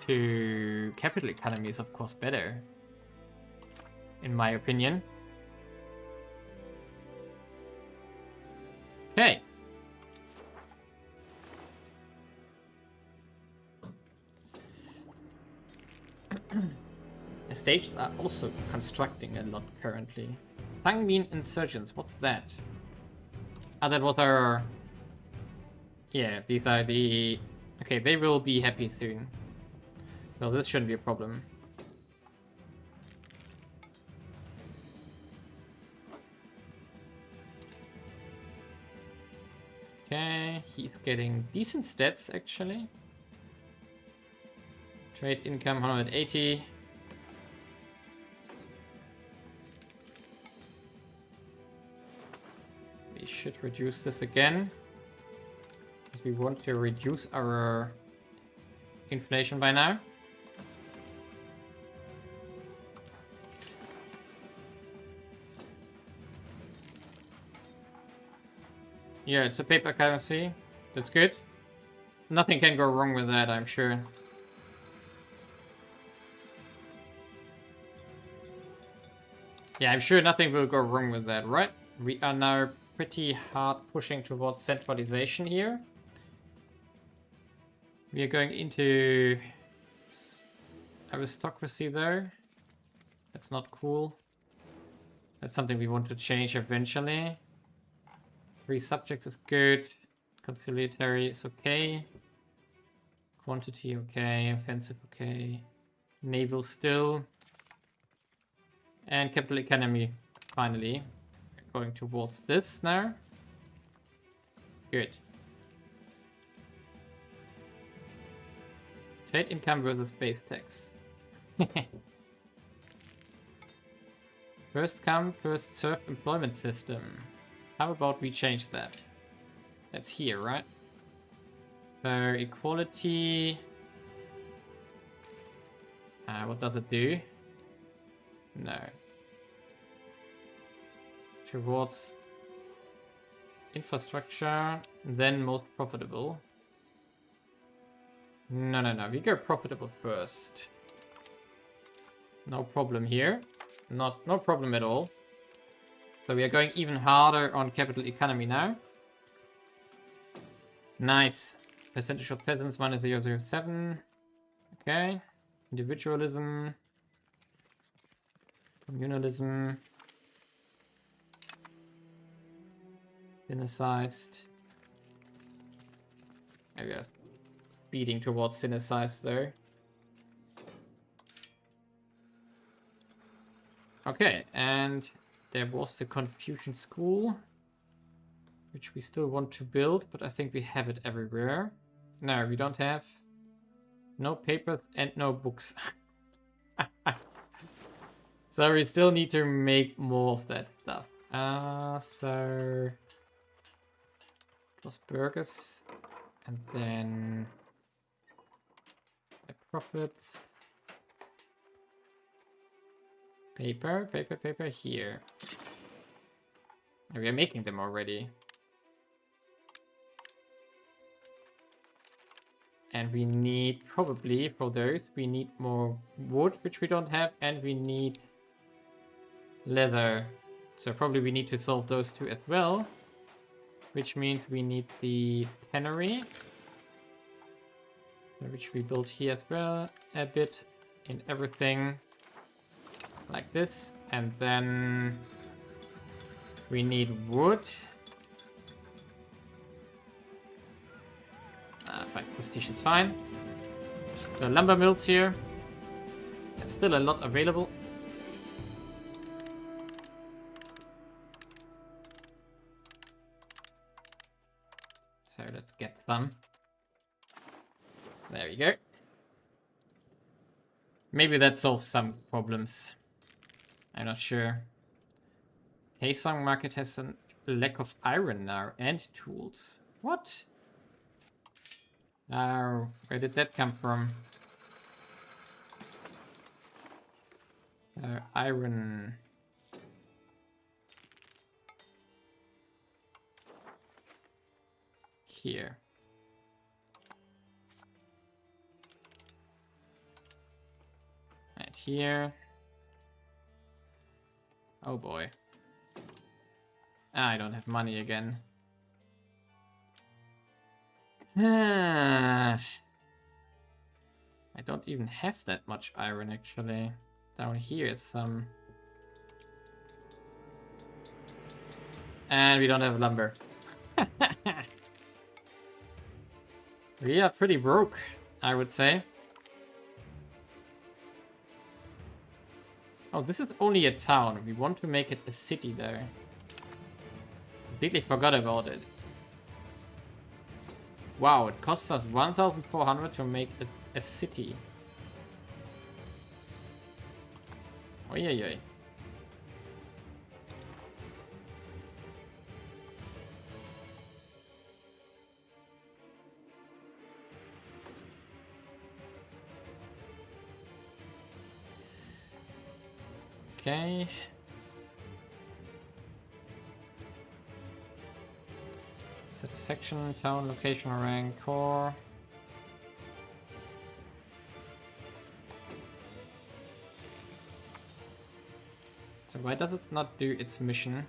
to capital economy is of course better, in my opinion. Okay. Estates are also constructing a lot currently. Sangmin insurgents, what's that? Ah, that was our... Yeah, these are the... Okay, they will be happy soon. So this shouldn't be a problem. Okay, he's getting decent stats actually. Trade income 180. We should reduce this again, because we want to reduce our inflation by now. Yeah, it's a paper currency. That's good. Nothing can go wrong with that, I'm sure. Yeah, I'm sure nothing will go wrong with that, right? We are now pretty hard pushing towards centralization here. We are going into aristocracy there. That's not cool. That's something we want to change eventually. 3 subjects is good. Conciliatory is okay. Quantity okay. Offensive okay. Naval still. And capital economy, finally. We're going towards this now. Good. Trade income versus base tax. First come, first serve employment system. How about we change that? That's here, right? So, equality... what does it do? No. Towards infrastructure, then most profitable. No. We go profitable first. No problem here. No problem at all. So we are going even harder on capital economy now. Nice. Percentage of peasants minus 0.007. Okay. Individualism. Communalism. Synicized. There we go. Speeding towards synicized there. Okay, and there was the Confucian school, which we still want to build, but I think we have it everywhere. No, we don't have. No papers and no books. So we still need to make more of that stuff. So it was burgers, and then the profits. Paper here. We are making them already. And we need, probably for those, we need more wood, which we don't have, and we need leather. So probably we need to solve those two as well. Which means we need the tannery, which we built here as well, a bit in everything. Like this, and then we need wood. 5 prestige is fine. The lumber mills here. There's still a lot available. So let's get some. There we go. Maybe that solves some problems. I'm not sure. Kaesong market has a lack of iron now and tools. What? Where did that come from? Iron. Here. here. Oh boy. I don't have money again. I don't even have that much iron actually. Down here is some. And we don't have lumber. We are pretty broke, I would say. Oh, this is only a town. We want to make it a city though. Completely forgot about it. Wow, it costs us 1,400 to make a city. Oi, oi, oi. Okay. Satisfaction, town, location, rank, core. So why does it not do its mission?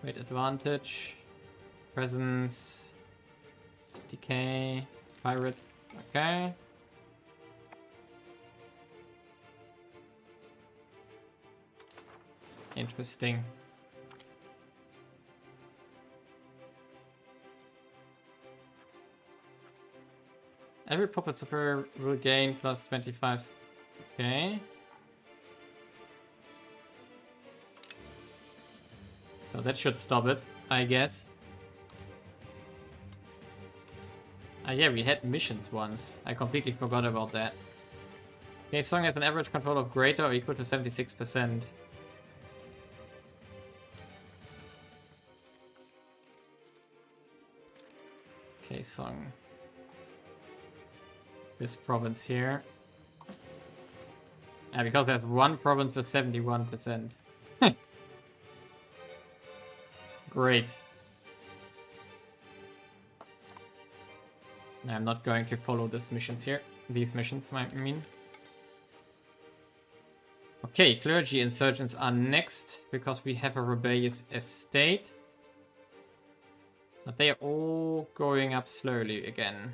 Weight advantage, presence, decay, pirate, okay. Interesting. Every puppet super will gain plus 25. Okay. So that should stop it, I guess. Yeah, we had missions once. I completely forgot about that. Okay, song has an average control of greater or equal to 76%. Okay, song. This province here. Because there's one province with 71%. Great. No, I'm not going to follow these missions here. These missions, I mean. Okay, clergy insurgents are next because we have a rebellious estate. But they are all going up slowly again.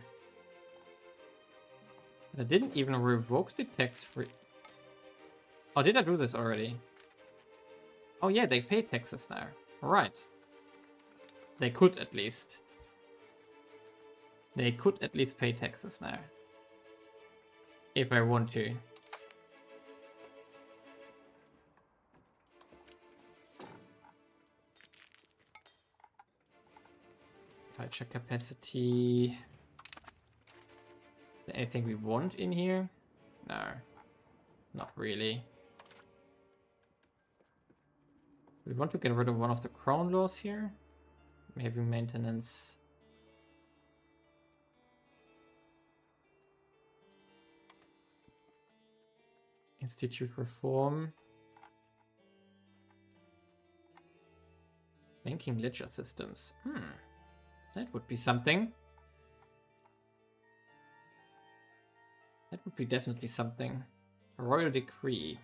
I didn't even revoke the tax-free. Oh, did I do this already? Oh yeah, they pay taxes now. Alright. They could at least. They could at least pay taxes now. If I want to. Culture capacity. Is there anything we want in here? No. Not really. We want to get rid of one of the crown laws here. Maybe maintenance. Institute reform. Banking ledger systems. That would be something. That would be definitely something. A royal decree.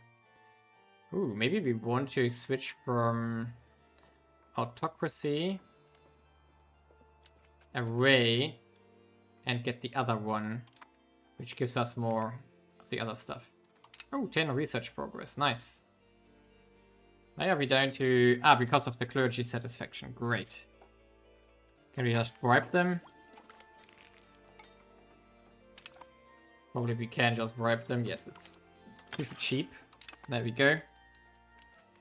Ooh, maybe we want to switch from autocracy away and get the other one, which gives us more of the other stuff. Oh, 10 research progress. Nice. Why are we down to... because of the clergy satisfaction. Great. Can we just bribe them? Probably we can just bribe them. Yes, it's pretty cheap. There we go.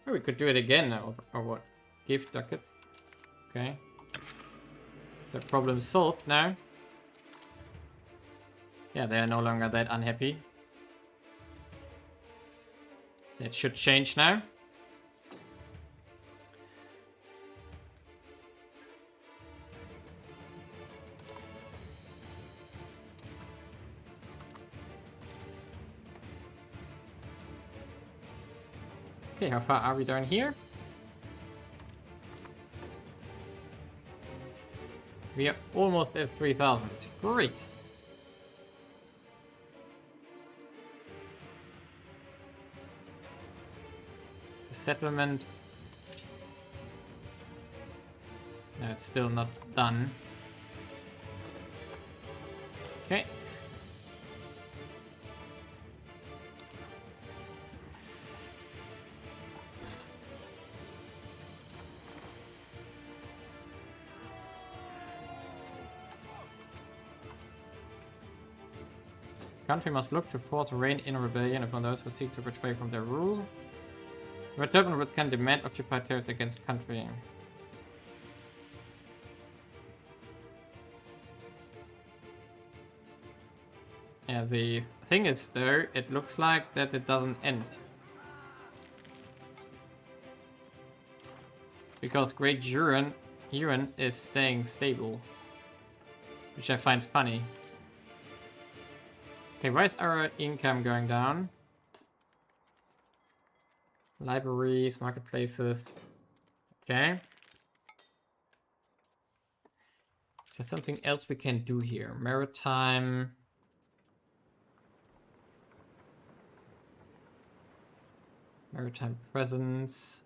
Oh, we could do it again now. Or what? Gift ducats. Okay. The problem solved now. Yeah, they are no longer that unhappy. That should change now. Okay, how far are we down here? We are almost at 3,000. Great. The settlement. No, it's still not done. Okay. Country must look to force reign in rebellion upon those who seek to betray from their rule. Return can demand occupied territory against country. Yeah, the thing is though, it looks like that it doesn't end. Because Great Huron is staying stable. Which I find funny. Okay, why is our income going down? Libraries, marketplaces. Okay. Is there something else we can do here? Maritime. Maritime presence.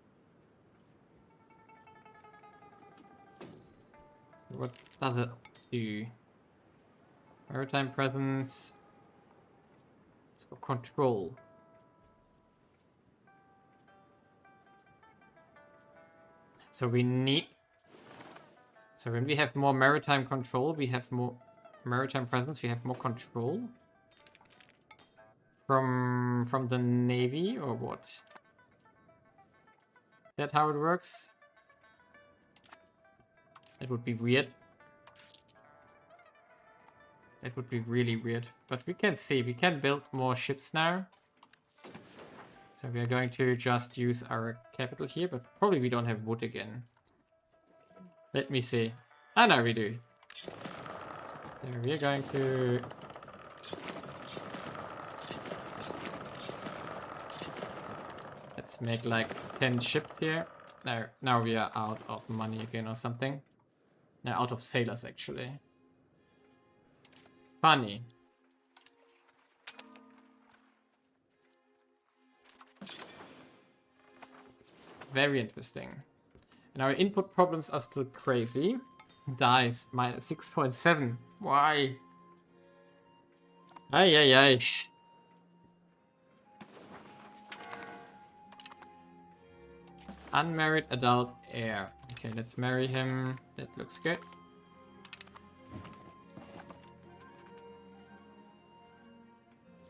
So what does it do? Maritime presence. It's for control. So we need... So when we have more maritime control, we have more maritime presence, we have more control from the navy, or what? Is that how it works? That would be weird. That would be really weird. But we can see, we can build more ships now. So we are going to just use our capital here, but probably we don't have wood again. Let me see. Ah, no, we do. So we are going to... Let's make like 10 ships here. No, now we are out of money again or something. No, out of sailors actually. Funny. Very interesting. And our input problems are still crazy. Dice, minus 6.7. Why? Ay, ay, ay. Unmarried adult heir. Okay, let's marry him. That looks good.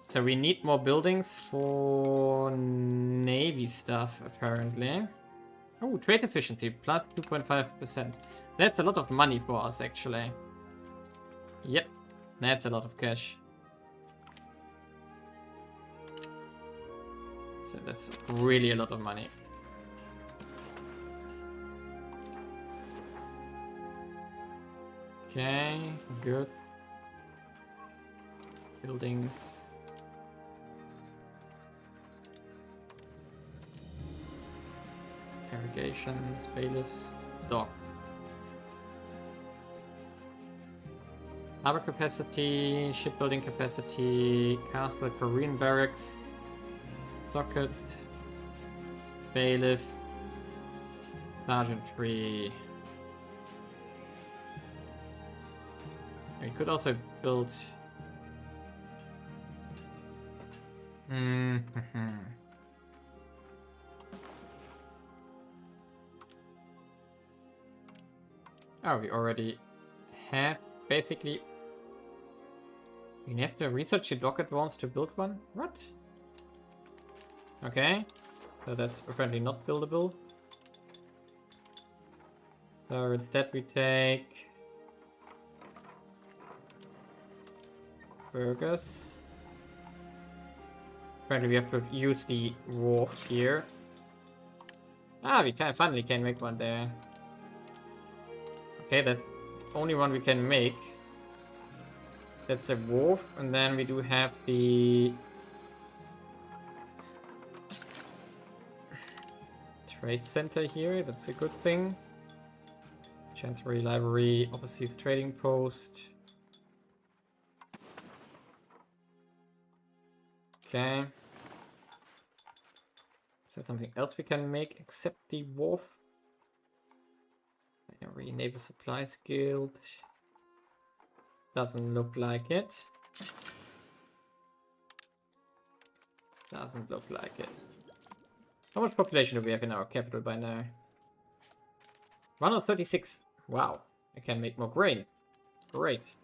So we need more buildings for navy stuff, apparently. Oh, trade efficiency, plus 2.5%. That's a lot of money for us, actually. Yep, that's a lot of cash. So that's really a lot of money. Okay, good. Buildings. Irrigations, bailiffs, dock. Harbor capacity, shipbuilding capacity, castle, Korean barracks, socket, bailiff, sergeantry. We could also build... Oh, we already have basically... We have to research the dock advance to build one? What? Okay. So that's apparently not buildable. So instead we take... burgers. Apparently we have to use the wharf here. Ah, we finally can make one there. Okay, that's the only one we can make. That's the wharf, and then we do have the trade center here. That's a good thing. Chancery Library, Overseas Trading Post. Okay. Is there something else we can make except the wharf? Binary Naval Supplies Guild. Doesn't look like it. Doesn't look like it. How much population do we have in our capital by now? 136. Wow. I can make more grain. Great.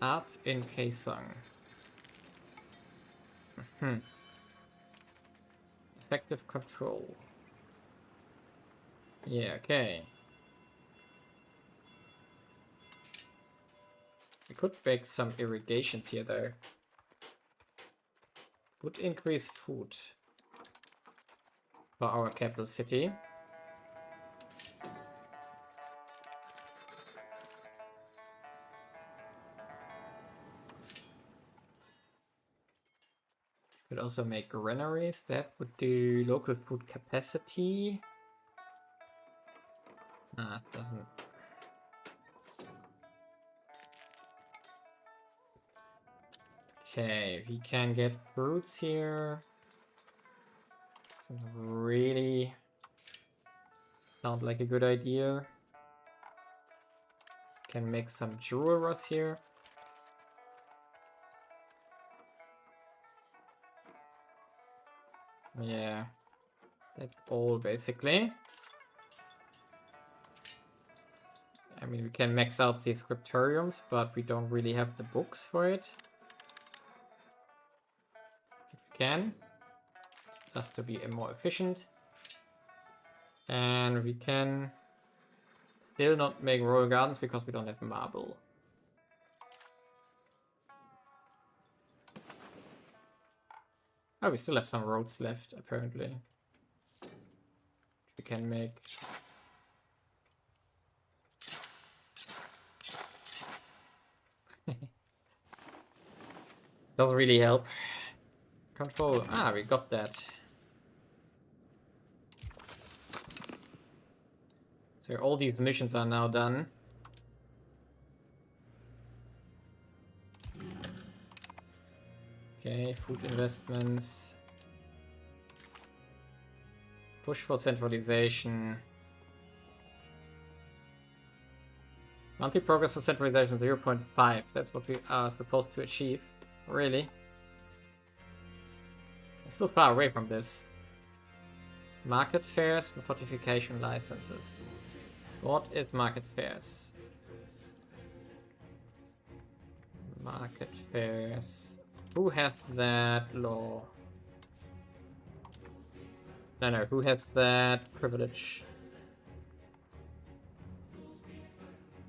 Art in Kaesong. Effective control. Yeah, okay. We could make some irrigations here though. Would increase food for our capital city. Could also make granaries. That would do local food capacity. Ah, it doesn't. Okay, we can get fruits here. Doesn't really sound like a good idea. Can make some jewelers here. Yeah, that's all basically. I mean, we can max out the scriptoriums, but we don't really have the books for it. If we can, just to be more efficient. And we can still not make royal gardens because we don't have marble. Oh, we still have some roads left, apparently. We can make. Doesn't really help. Control. Ah, we got that. So all these missions are now done. Okay, food investments. Push for centralization. Monthly progress of centralization 0.5. That's what we are supposed to achieve. Really? We're still far away from this. Market fairs and fortification licenses. What is market fairs? Market fairs. Who has that law? No, who has that privilege?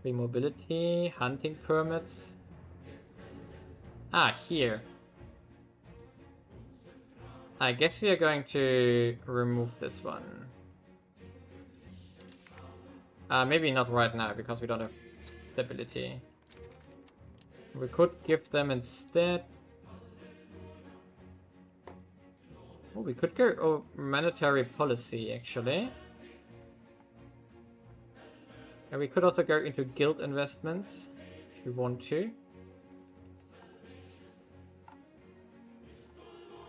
Free mobility, hunting permits. Ah, here. I guess we are going to remove this one. Maybe not right now, because we don't have stability. We could give them instead. Oh, we could go monetary policy, actually. And we could also go into guild investments, if we want to.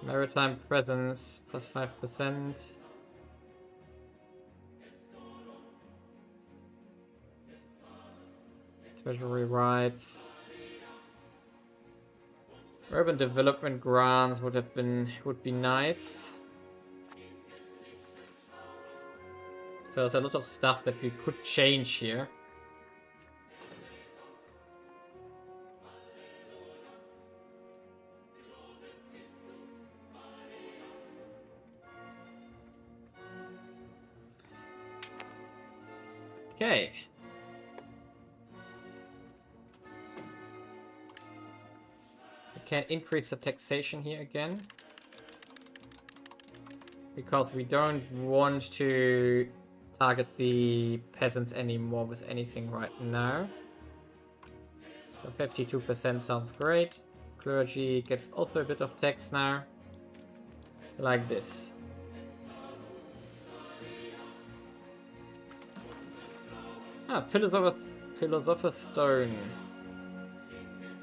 Maritime presence, plus 5%. Treasury rights. Urban development grants would be nice. So there's a lot of stuff that we could change here. Okay. We can increase the taxation here again. Because we don't want to target the peasants anymore with anything right now. So 52% sounds great. Clergy gets also a bit of tax now. Like this. Ah, Philosopher's Stone.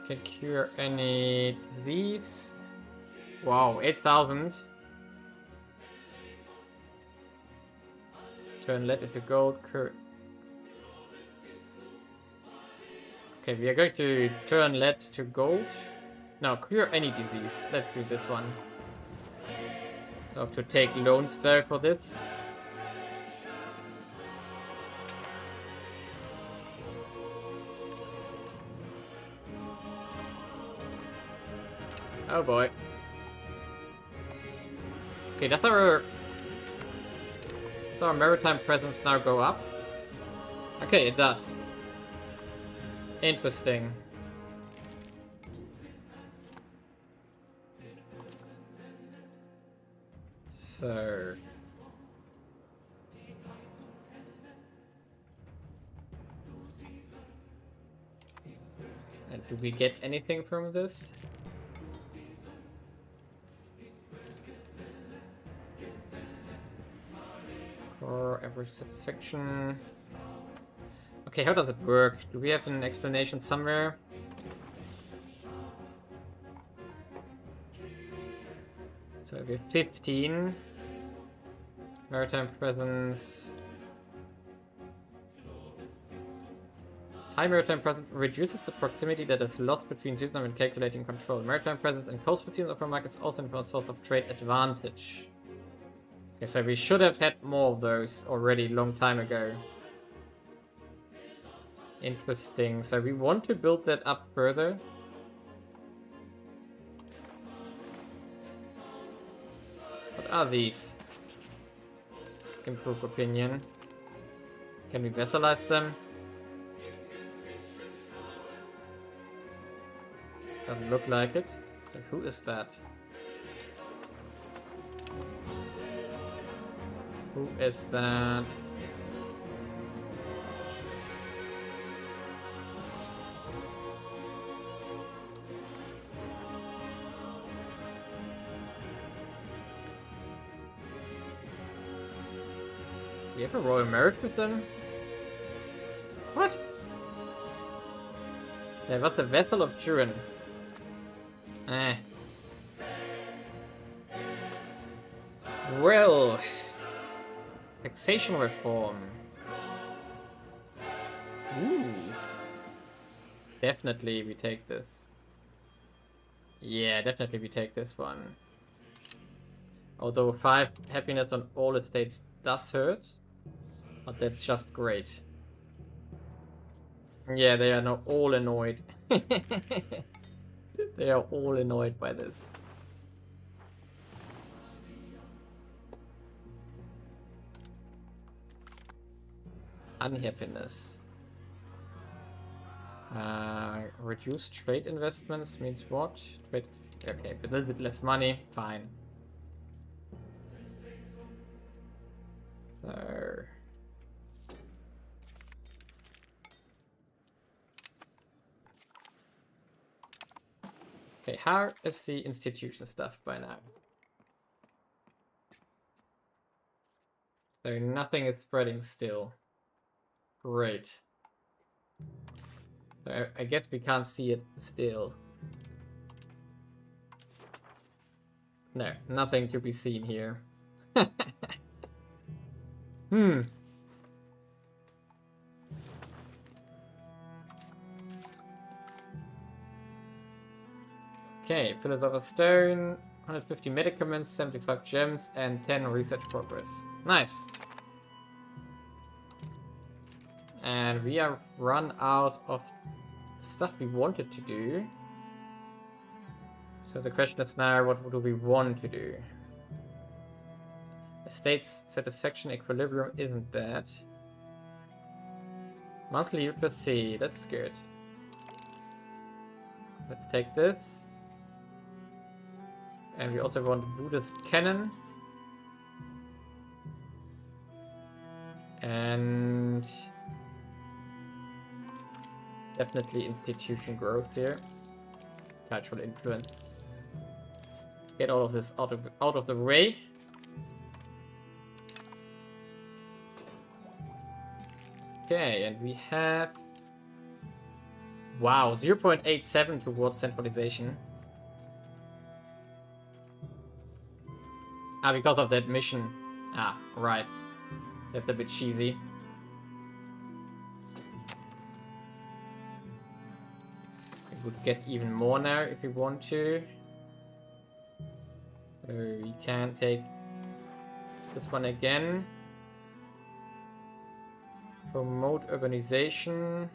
Can cure any disease. Wow, 8,000. Turn lead into gold. Okay, we are going to turn lead to gold. No, cure any disease. Let's do this one. I have to take loans there for this. Oh boy. Okay, does our maritime presence now go up? Okay, it does. Interesting. So... And do we get anything from this? Or average satisfaction. Okay, how does it work? Do we have an explanation somewhere? So we have 15. Maritime presence. High maritime presence reduces the proximity that is lost between system and calculating control. Maritime presence and coast between of our markets also a source of trade advantage. Okay, so we should have had more of those already long time ago. Interesting. So we want to build that up further. What are these? Improve opinion. Can we vassalize them? Doesn't look like it. So who is that? Who is that? We have a royal marriage with them? What? There was the vessel of Turin. Eh. Well, taxation reform. Ooh. Definitely we take this. Yeah, definitely we take this one. Although 5 happiness on all estates does hurt, but that's just great. Yeah, they are now all annoyed. They are all annoyed by this. Unhappiness. Reduce trade investments means what? Trade. Okay, a little bit less money. Fine. So. Okay, how is the institution stuff by now? So nothing is spreading still. Great. So I guess we can't see it still. No, nothing to be seen here. Okay, Philosopher's Stone, 150 medicaments, 75 gems, and 10 research progress. Nice. And we are run out of stuff we wanted to do. So the question is now, what do we want to do? Estate's satisfaction equilibrium isn't bad. Monthly UPC, that's good. Let's take this. And we also want Buddhist Cannon. And Definitely institution growth here. Cultural influence. Get all of this out of the way. Okay, and we have... Wow, 0.87 towards centralization. Ah, because of that mission. Ah, right. That's a bit cheesy. We would get even more now if we want to. So we can take this one again. Promote urbanization.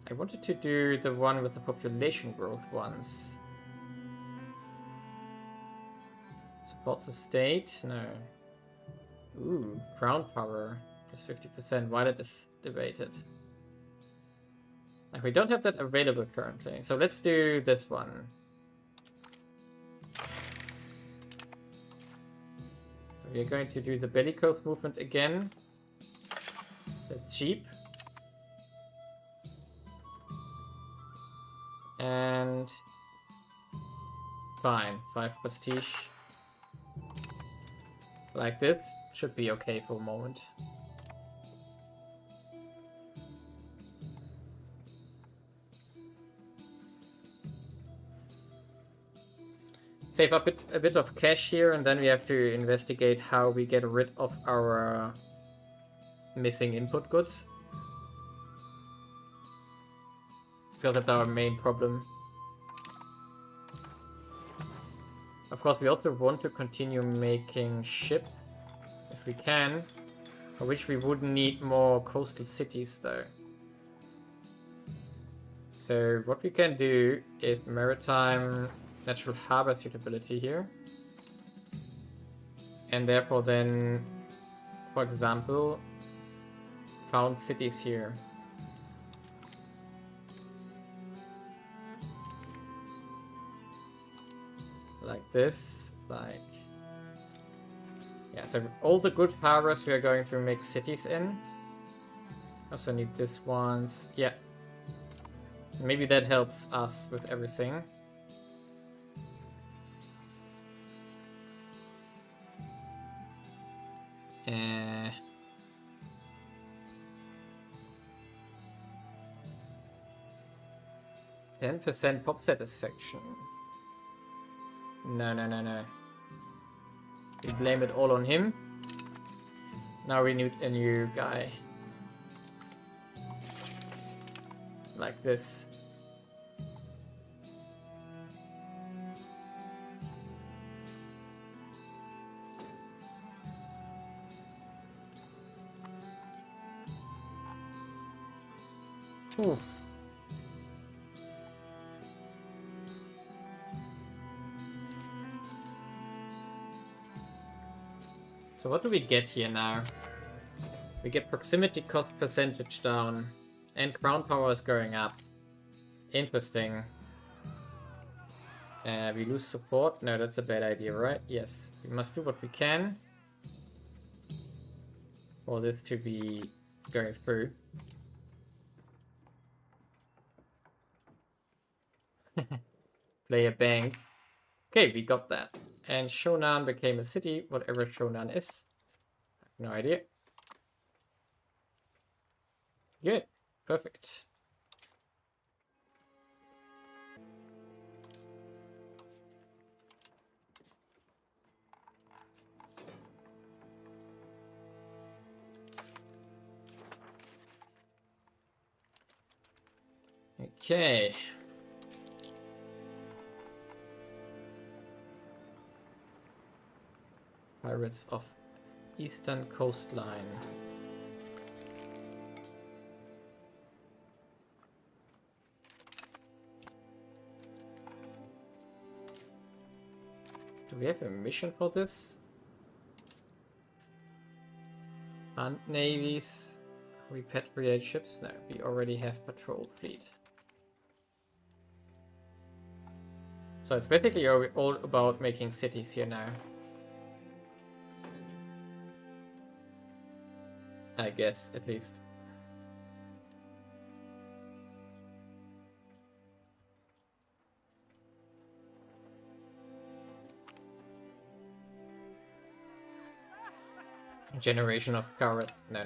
I wanted to do the one with the population growth once. Supports the state? No. Ooh, crown power. Just 50%. Why that is debated. Like, we don't have that available currently. So let's do this one. So we are going to do the bellicose movement again. That's cheap. And fine, 5 prestige. Like this should be okay for a moment. Save up a bit of cash here, and then we have to investigate how we get rid of our missing input goods. Because that's our main problem. Of course, we also want to continue making ships, if we can, for which we would need more coastal cities, though. So what we can do is maritime natural harbor suitability here. And therefore then, for example, found cities here. Like this, like... Yeah, so all the good harbors we are going to make cities in. Also need this ones. Yeah. Maybe that helps us with everything. Uh... 10% pop satisfaction. No, no, no, no. We blame it all on him. Now we need a new guy. Like this. Ooh. So what do we get here now? We get proximity cost percentage down. And crown power is going up. Interesting. We lose support? No, that's a bad idea, right? Yes. We must do what we can for this to be going through. Play a bank. Okay, we got that. And Shonan became a city, whatever Shonan is. No idea. Good. Perfect. Okay. Pirates of Eastern Coastline. Do we have a mission for this? Hunt navies. Repatriate ships? No, we already have patrol fleet. So it's basically all about making cities here now. I guess, at least. Generation of carrot. No.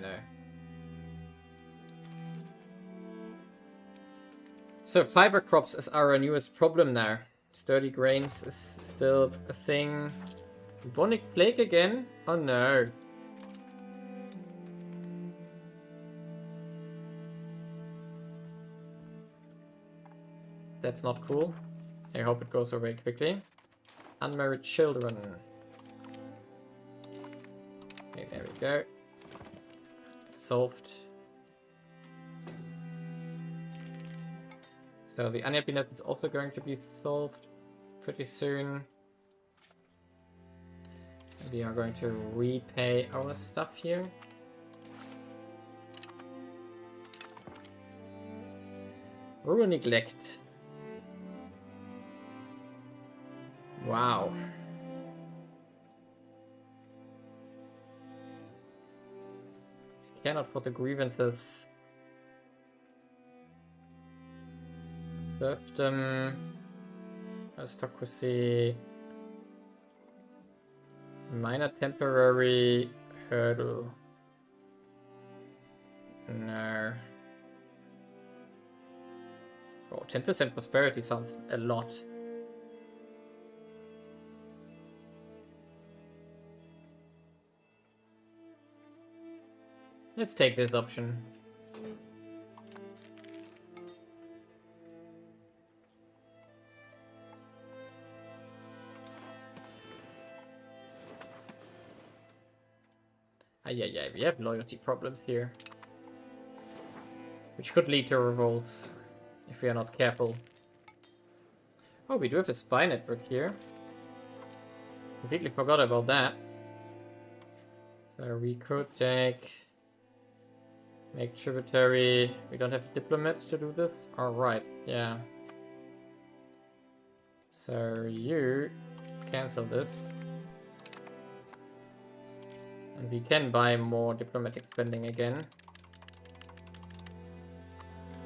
So fiber crops is our newest problem now. Sturdy grains is still a thing. Bubonic plague again? Oh no. That's not cool. I hope it goes away quickly. Unmarried children. Okay, there we go. Solved. So the unhappiness is also going to be solved pretty soon. We are going to repay our stuff here. Rural neglect. Wow. I cannot put the grievances. Serfdom. Aristocracy. Minor temporary hurdle. No. Oh, 10% prosperity sounds a lot. Let's take this option. Yeah, we have loyalty problems here. Which could lead to revolts, if we are not careful. Oh, we do have a spy network here. Completely forgot about that. So we could make tributary. We don't have diplomats to do this? Alright, yeah. So you cancel this. And we can buy more diplomatic spending again.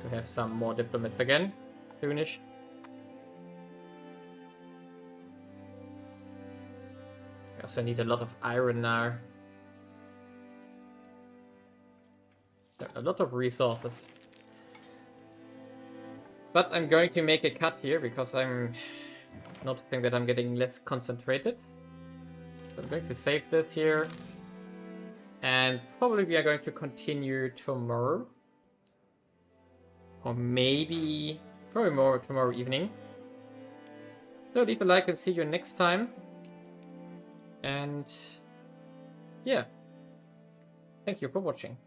To have some more diplomats again, soonish. We also need a lot of iron now. There are a lot of resources. But I'm going to make a cut here because I'm noticing that I'm getting less concentrated. So I'm going to save this here. And probably we are going to continue tomorrow. Or maybe, probably more tomorrow evening. So leave a like and see you next time. And yeah, thank you for watching.